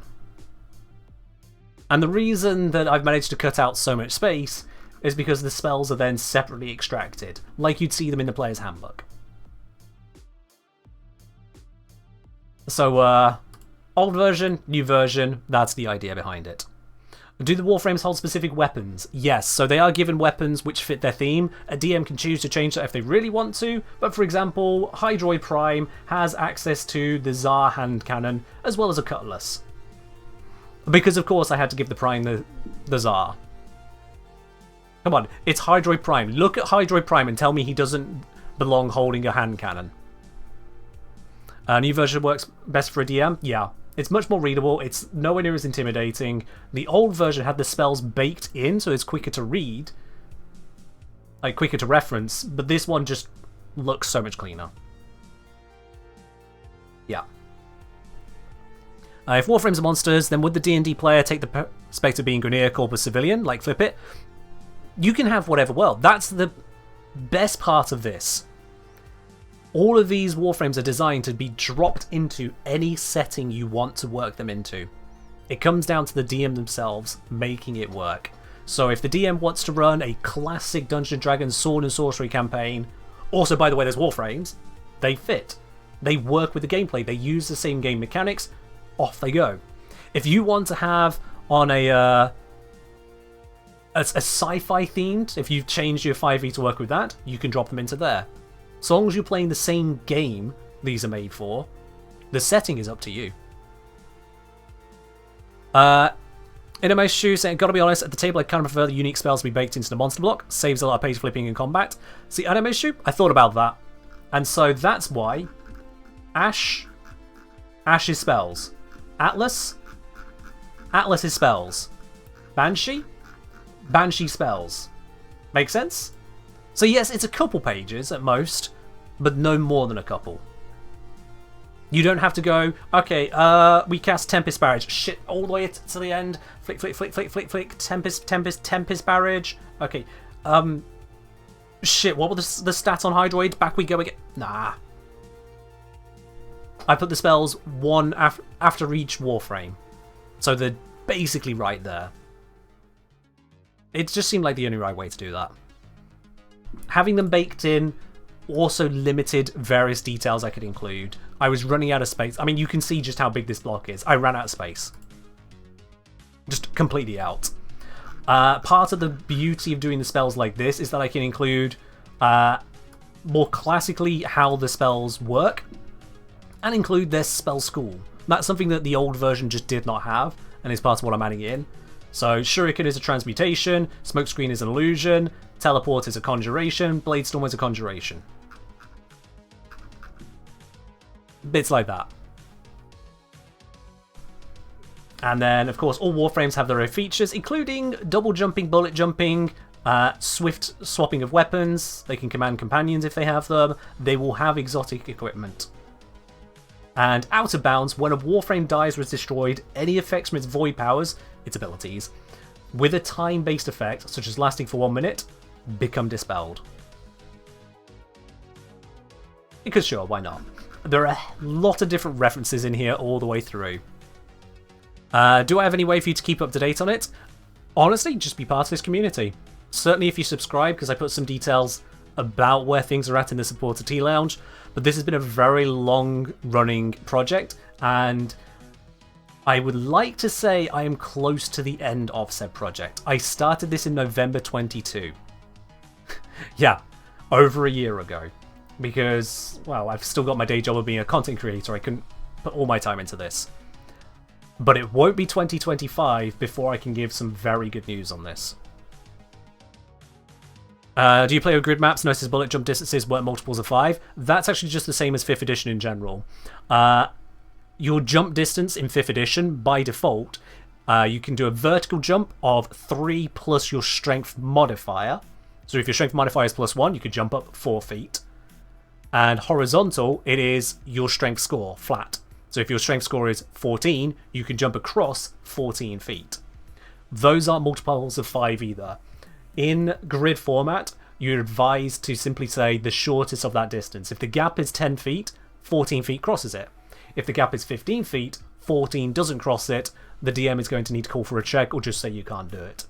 [SPEAKER 1] And the reason that I've managed to cut out so much space is because the spells are then separately extracted, like you'd see them in the player's handbook. So, old version, new version, that's the idea behind it. Do the Warframes hold specific weapons? Yes, so they are given weapons which fit their theme. A DM can choose to change that if they really want to, but for example, Hydroid Prime has access to the Tsar hand cannon, as well as a cutlass. Because of course I had to give the Prime the Tsar. Come on, it's Hydroid Prime. Look at Hydroid Prime and tell me he doesn't belong holding a hand cannon. New version works best for a DM? Yeah. It's much more readable, it's nowhere near as intimidating. The old version had the spells baked in, so it's quicker to read. Like, quicker to reference, but this one just looks so much cleaner. Yeah. If Warframes are monsters, then would the D&D player take the perspective of being Grineer, Corpus, Civilian, like Flip It? You can have whatever world. That's the best part of this. All of these Warframes are designed to be dropped into any setting you want to work them into. It comes down to the DM themselves making it work. So if the DM wants to run a classic Dungeons & Dragons Sword and Sorcery campaign, also by the way there's Warframes, they fit. They work with the gameplay, they use the same game mechanics, off they go. If you want to have on a sci-fi themed, if you've changed your 5e to work with that, you can drop them into there. So long as you're playing the same game these are made for, the setting is up to you. Innermost Shoe saying, gotta be honest, at the table I kind of prefer the unique spells to be baked into the monster block. Saves a lot of page flipping in combat. See, Innermost Shoe, I thought about that. And so that's why Ash's spells. Atlas is spells. Banshee spells. Make sense? So yes, it's a couple pages at most, but no more than a couple. You don't have to go, okay, we cast Tempest Barrage. Shit, all the way to the end. Flick, flick, flick, flick, flick, flick. Tempest Barrage. Okay. Shit, what were the stats on Hydroid? Back we go again. Nah. I put the spells one after each Warframe. So they're basically right there. It just seemed like the only right way to do that. Having them baked in also limited various details I could include. I was running out of space. I mean, you can see just how big this block is. I ran out of space. Just completely out. Part of the beauty of doing the spells like this is that I can include more classically how the spells work and include their spell school. That's something that the old version just did not have, and is part of what I'm adding in. So Shuriken is a transmutation, Smokescreen is an illusion, Teleport is a conjuration, Bladestorm is a conjuration. Bits like that. And then, of course, all Warframes have their own features, including double jumping, bullet jumping, swift swapping of weapons. They can command companions if they have them. They will have exotic equipment. And out of bounds, when a Warframe dies or is destroyed, any effects from its void powers, its abilities, with a time-based effect, such as lasting for 1 minute, become dispelled. Because sure, why not? There are a lot of different references in here all the way through. Do I have any way for you to keep up to date on it? Honestly, just be part of this community. Certainly if you subscribe, because I put some details about where things are at in the supporter tea lounge, but this has been a very long running project, and I would like to say I am close to the end of said project. I started this in November 22. Yeah, over a year ago. Because, well, I've still got my day job of being a content creator. I couldn't put all my time into this. But it won't be 2025 before I can give some very good news on this. Do you play with grid maps? Notice bullet jump distances weren't multiples of 5. That's actually just the same as 5th edition in general. Your jump distance in 5th edition, by default, you can do a vertical jump of 3 plus your strength modifier. So if your strength modifier is +1, you could jump up 4 feet. And horizontal, it is your strength score, flat. So if your strength score is 14, you can jump across 14 feet. Those aren't multiples of 5 either. In grid format, you're advised to simply say the shortest of that distance. If the gap is 10 feet, 14 feet crosses it. If the gap is 15 feet, 14 doesn't cross it, the DM is going to need to call for a check or just say you can't do it.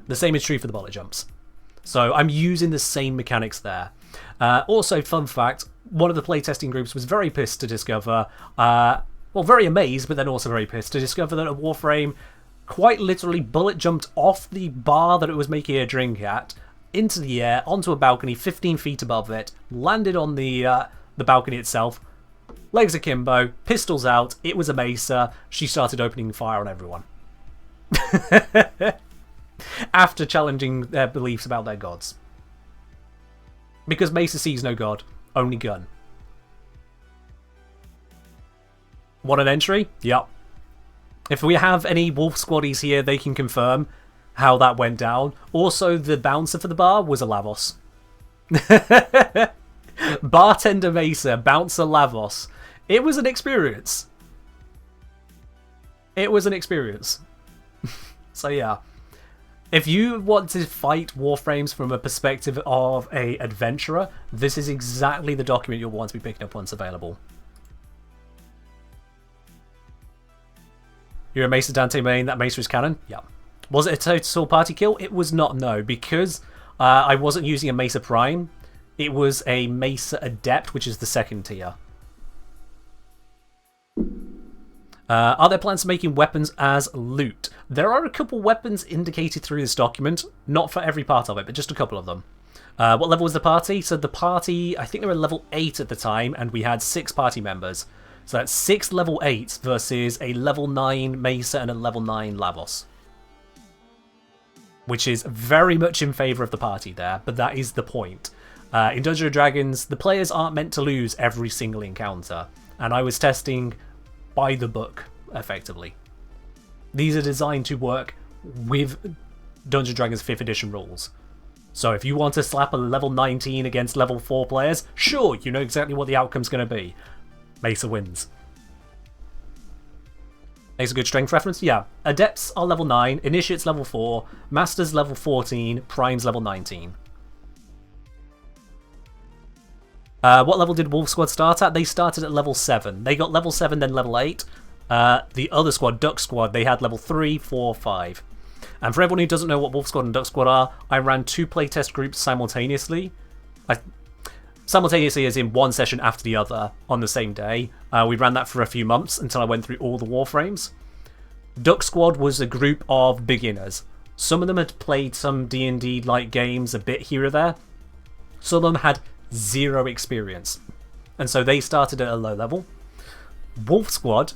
[SPEAKER 1] The same is true for the bullet jumps. So I'm using the same mechanics there. Also, fun fact, one of the playtesting groups was very pissed to discover, well, very amazed, but then also very pissed to discover that a Warframe quite literally bullet jumped off the bar that it was making a drink at, into the air, onto a balcony 15 feet above it, landed on the balcony itself, legs akimbo, pistols out, it was a Mesa, she started opening fire on everyone. After challenging their beliefs about their gods. Because Mesa sees no god, only gun. Want an entry? Yup. If we have any wolf squaddies here, they can confirm how that went down. Also, the bouncer for the bar was a Lavos. Bartender Mesa, bouncer Lavos. It was an experience. It was an experience. So yeah. If you want to fight Warframes from a perspective of an adventurer, this is exactly the document you'll want to be picking up once available. You're a Mesa Dante main, that Mesa is canon? Yeah. Was it a total party kill? It was not, no, because I wasn't using a Mesa Prime. It was a Mesa Adept, which is the second tier. Are there plans for making weapons as loot? There are a couple weapons indicated through this document, not for every part of it, but just a couple of them. What level was the party? So the party, I think they were level 8 at the time, and we had 6 party members. So that's 6 level 8s versus a level 9 Mesa and a level 9 Lavos. Which is very much in favour of the party there, but that is the point. In Dungeons & Dragons, the players aren't meant to lose every single encounter, and I was testing by the book, effectively. These are designed to work with Dungeons & Dragons 5th edition rules. So if you want to slap a level 19 against level 4 players, sure, you know exactly what the outcome's going to be. Mesa wins. Makes a good strength reference? Yeah. Adepts are level 9, Initiates level 4, Masters level 14, Primes level 19. What level did Wolf Squad start at? They started at level 7. They got level 7, then level 8. The other squad, Duck Squad, they had level 3, 4, 5. And for everyone who doesn't know what Wolf Squad and Duck Squad are, I ran 2 playtest groups simultaneously. Simultaneously as in one session after the other on the same day. We ran that for a few months until I went through all the Warframes. Duck Squad was a group of beginners. Some of them had played some D&D-like games a bit here or there. Some of them had zero experience. And so they started at a low level. Wolf Squad,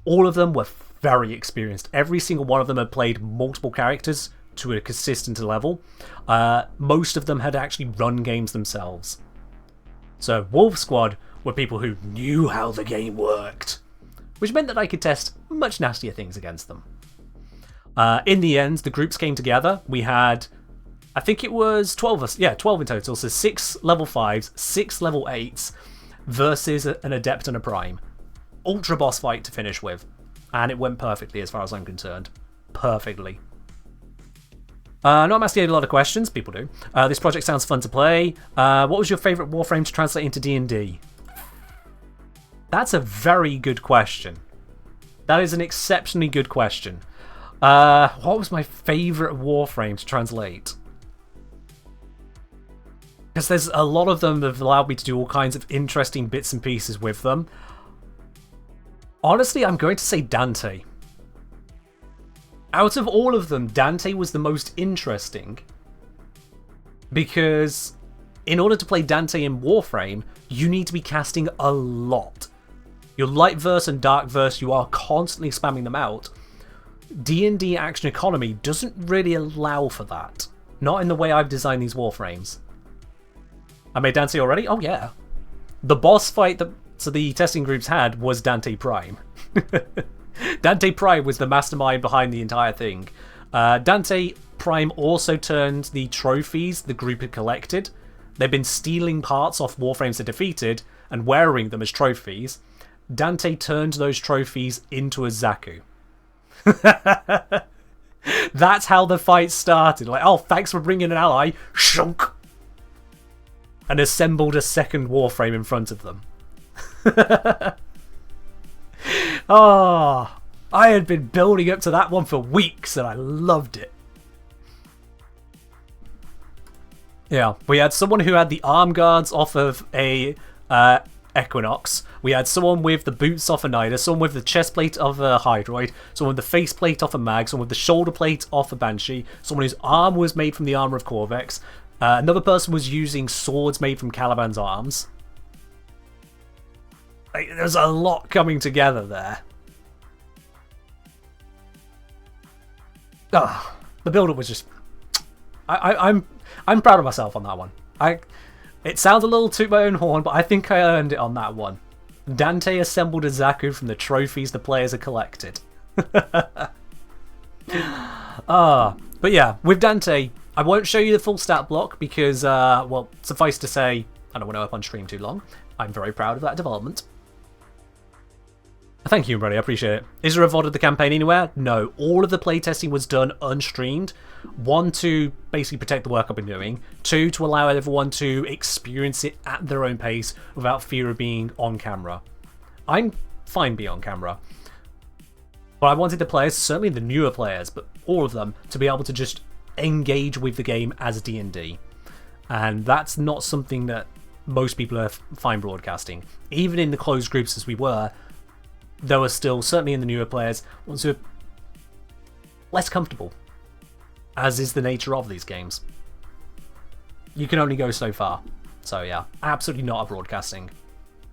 [SPEAKER 1] all of them were very experienced. Every single one of them had played multiple characters to a consistent level. Most of them had actually run games themselves. So Wolf Squad were people who knew how the game worked, which meant that I could test much nastier things against them. In the end, the groups came together. We had, I think it was 12 of us. Yeah, 12 in total. So 6 level 5s, 6 level 8s versus an Adept and a Prime. Ultra boss fight to finish with. And it went perfectly as far as I'm concerned. Perfectly. I know I'm asking a lot of questions. People do. This project sounds fun to play. What was your favourite Warframe to translate into D&D? That's a very good question. That is an exceptionally good question. What was my favourite Warframe to translate? Because there's a lot of them that have allowed me to do all kinds of interesting bits and pieces with them. Honestly, I'm going to say Dante. Out of all of them, Dante was the most interesting. Because in order to play Dante in Warframe, you need to be casting a lot. Your light verse and dark verse, you are constantly spamming them out. D&D Action Economy doesn't really allow for that. Not in the way I've designed these Warframes. I made Dante already? Oh yeah. The boss fight that the testing groups had was Dante Prime. Dante Prime was the mastermind behind the entire thing. Dante Prime also turned the trophies the group had collected. They've been stealing parts off Warframes they defeated and wearing them as trophies. Dante turned those trophies into a Zaku. That's how the fight started. Like, oh, thanks for bringing an ally. Shunk! And assembled a second Warframe in front of them. Oh, I had been building up to that one for weeks and I loved it. Yeah, we had someone who had the arm guards off of a Equinox. We had someone with the boots off a Nida, someone with the chest plate of a Hydroid, someone with the face plate off a Mag, someone with the shoulder plate off a Banshee, someone whose arm was made from the armor of Corvex. Another person was using swords made from Caliban's arms. Like, there's a lot coming together there. The build-up was just... I'm proud of myself on that one. It sounds a little toot my own horn, but I think I earned it on that one. Dante assembled a Zaku from the trophies the players had collected. But yeah, with Dante, I won't show you the full stat block because, well, suffice to say, I don't want to up on stream too long. I'm very proud of that development. Thank you, everybody. I appreciate it. Is there a VOD of the campaign anywhere? No. All of the playtesting was done unstreamed. 1, to basically protect the work I've been doing. 2, to allow everyone to experience it at their own pace without fear of being on camera. I'm fine being on camera. But I wanted the players, certainly the newer players, but all of them, to be able to just engage with the game as D&D. And that's not something that most people are fine broadcasting. Even in the closed groups as we were, there were still, certainly in the newer players, ones who are less comfortable, as is the nature of these games. You can only go so far. So yeah, absolutely not a broadcasting.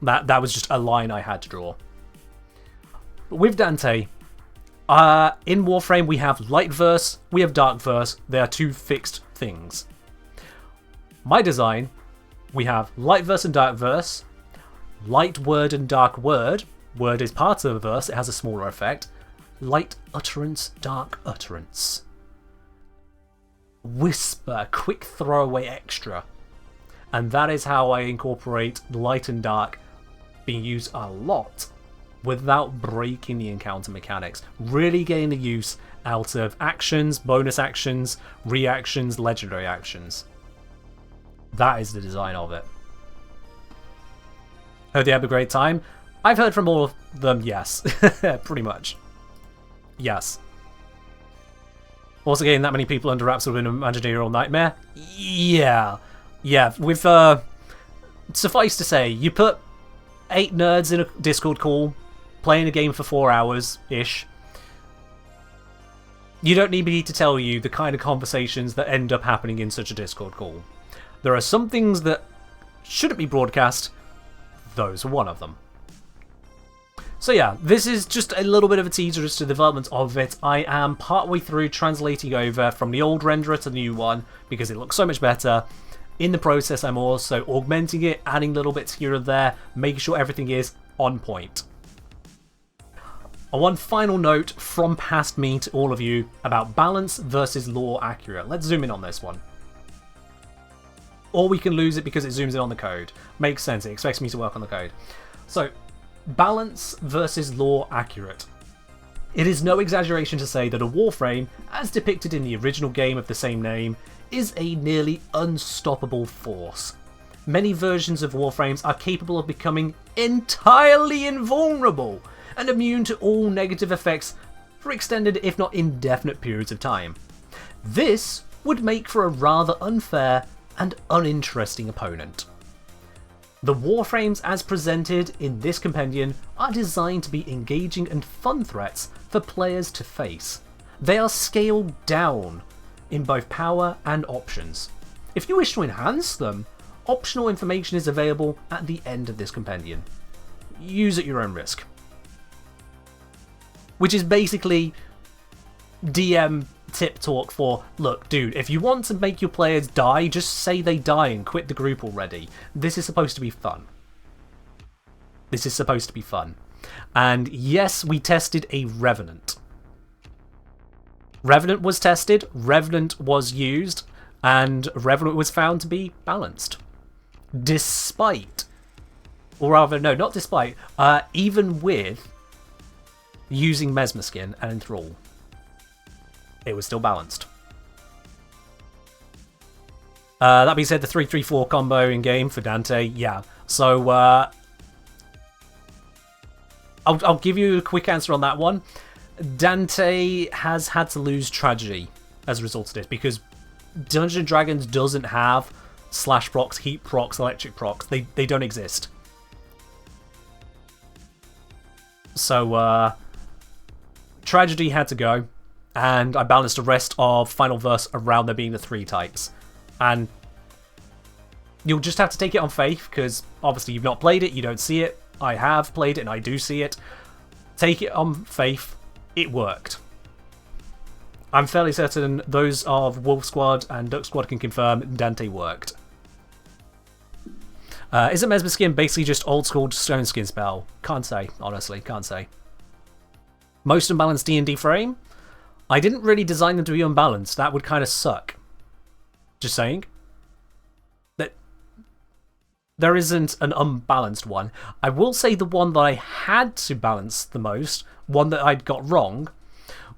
[SPEAKER 1] That was just a line I had to draw. But with Dante, in Warframe we have light verse, we have dark verse. They are two fixed things. My design, we have light verse and dark verse, light word and dark word. Word is part of the verse, it has a smaller effect. Light utterance, dark utterance. Whisper, quick throwaway extra. And that is how I incorporate light and dark being used a lot without breaking the encounter mechanics. Really getting the use out of actions, bonus actions, reactions, legendary actions. That is the design of it. Hope you have a great time. I've heard from all of them, yes. Pretty much. Yes. Also getting that many people under wraps would have been an managerial nightmare? Yeah. Yeah, with, suffice to say, you put 8 nerds in a Discord call, playing a game for 4 hours-ish. You don't need me to tell you the kind of conversations that end up happening in such a Discord call. There are some things that shouldn't be broadcast. Those are one of them. So yeah, this is just a little bit of a teaser as to the development of it. I am partway through translating over from the old renderer to the new one because it looks so much better. In the process, I'm also augmenting it, adding little bits here and there, making sure everything is on point. One final note from past me to all of you about balance versus lore accurate. Let's zoom in on this one. Or we can lose it because it zooms in on the code. Makes sense, it expects me to work on the code. So, balance versus lore accurate. It is no exaggeration to say that a Warframe, as depicted in the original game of the same name, is a nearly unstoppable force. Many versions of Warframes are capable of becoming entirely invulnerable and immune to all negative effects for extended, if not indefinite, periods of time. This would make for a rather unfair and uninteresting opponent. The Warframes as presented in this compendium are designed to be engaging and fun threats for players to face. They are scaled down in both power and options. If you wish to enhance them, optional information is available at the end of this compendium. Use at your own risk. Which is basically DM tip talk for, look, dude, if you want to make your players die, just say they die and quit the group already. This is supposed to be fun. This is supposed to be fun. And yes, we tested a Revenant. Revenant was tested, Revenant was used, and Revenant was found to be balanced. Despite, or rather, no, not despite, even with using Mesmer Skin and Enthrall, it was still balanced. That being said, the 3-3-4 combo in game for Dante, yeah. So I'll give you a quick answer on that one. Dante has had to lose Tragedy as a result of this because Dungeons & Dragons doesn't have slash procs, heat procs, electric procs. They don't exist. So Tragedy had to go, and I balanced the rest of Final Verse around there being the 3 types. And you'll just have to take it on faith, because obviously you've not played it, you don't see it. I have played it and I do see it. Take it on faith, it worked. I'm fairly certain those of Wolf Squad and Duck Squad can confirm Dante worked. Isn't Mesmer Skin basically just old school Stone Skin spell? Can't say, honestly, can't say. Most unbalanced D&D frame? I didn't really design them to be unbalanced, that would kind of suck. Just saying. That there isn't an unbalanced one. I will say the one that I had to balance the most, one that I'd got wrong,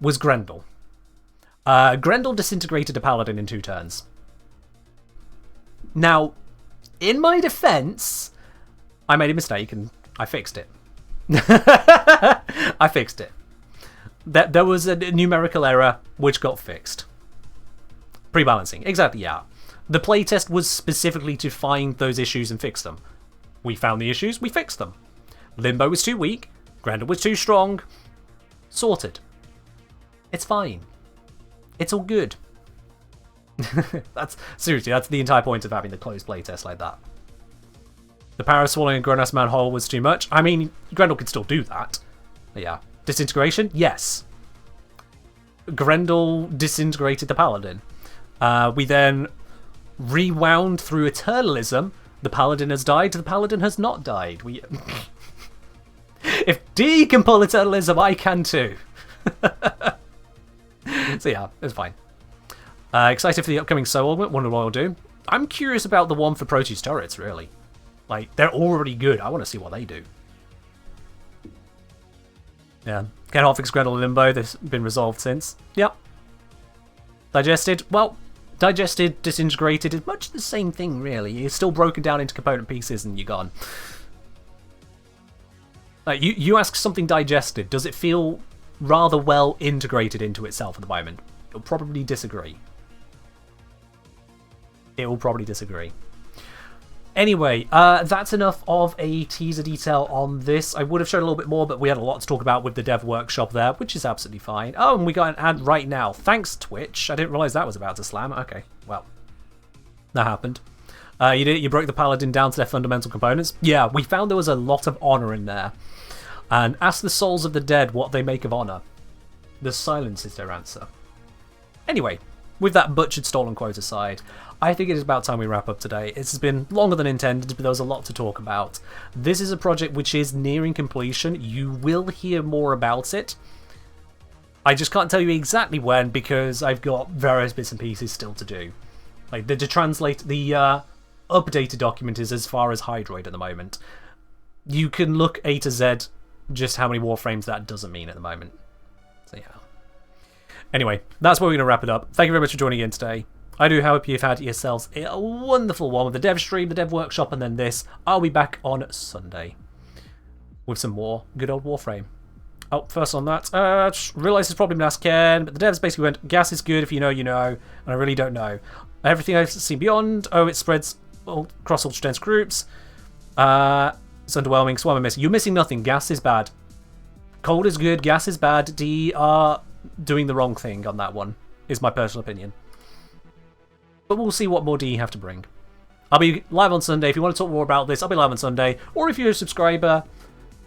[SPEAKER 1] was Grendel. Grendel disintegrated a paladin in 2 turns. Now, in my defense, I made a mistake and I fixed it. I fixed it. There was a numerical error which got fixed. Pre-balancing, exactly, yeah. The playtest was specifically to find those issues and fix them. We found the issues, we fixed them. Limbo was too weak, Grendel was too strong. Sorted. It's fine. It's all good. Seriously, that's the entire point of having the closed playtest like that. The power of swallowing a grown-ass manhole was too much. I mean, Grendel could still do that. But yeah. Disintegration? Yes. Grendel disintegrated the paladin. We then rewound through Eternalism. The paladin has died, the paladin has not died. If D can pull Eternalism, I can too. So yeah, it's fine. Excited for the upcoming Soul Augment, wonder what I'll do. I'm curious about the one for Proteus turrets, really. Like, they're already good, I want to see what they do. Yeah, can't hotfix Grendel Limbo, they've been resolved since. Yep. Digested, well, digested, disintegrated is much the same thing, really. You're still broken down into component pieces and you're gone. Like, you ask something digested, does it feel rather well integrated into itself at the moment? It'll probably disagree. It will probably disagree. Anyway, that's enough of a teaser detail on this. I would have shown a little bit more, but we had a lot to talk about with the dev workshop there, which is absolutely fine. Oh, and we got an ad right now. Thanks, Twitch. I didn't realize that was about to slam. Okay, well, that happened. You broke the Paladin down to their fundamental components. Yeah, we found there was a lot of honor in there. And ask the souls of the dead what they make of honor. The silence is their answer. Anyway, with that butchered stolen quote aside, I think it is about time we wrap up today. It's been longer than intended, but there was a lot to talk about. This is a project which is nearing completion. You will hear more about it. I just can't tell you exactly when, because I've got various bits and pieces still to do. Like, to translate the updated document is as far as Hydroid at the moment. You can look A to Z just how many Warframes that doesn't mean at the moment. So yeah. Anyway, that's where we're going to wrap it up. Thank you very much for joining in today. I do hope you've had yourselves a wonderful one with the dev stream, the dev workshop, and then this. I'll be back on Sunday with some more good old Warframe. Oh, first on that, just realised it's probably been asked Ken, but the devs basically went, gas is good, if you know, you know, and I really don't know. Everything I've seen beyond, it spreads across all dense groups. It's underwhelming, so what am I missing? You're missing nothing, gas is bad. Cold is good, gas is bad, D are doing the wrong thing on that one, is my personal opinion. But we'll see what more D you have to bring. I'll be live on Sunday. If you want to talk more about this, I'll be live on Sunday. Or if you're a subscriber,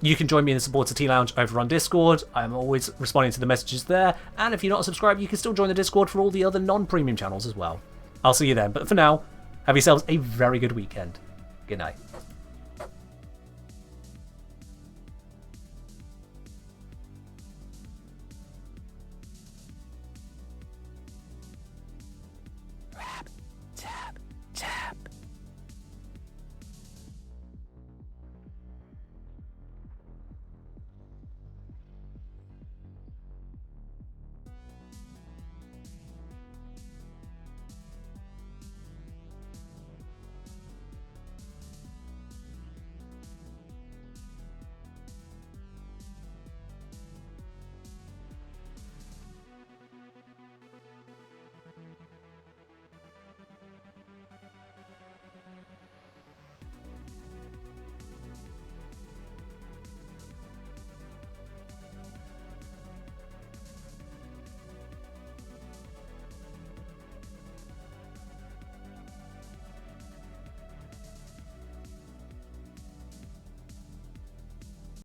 [SPEAKER 1] you can join me in the Supporter Tea Lounge over on Discord. I'm always responding to the messages there. And if you're not a subscriber, you can still join the Discord for all the other non-premium channels as well. I'll see you then. But for now, have yourselves a very good weekend. Good night.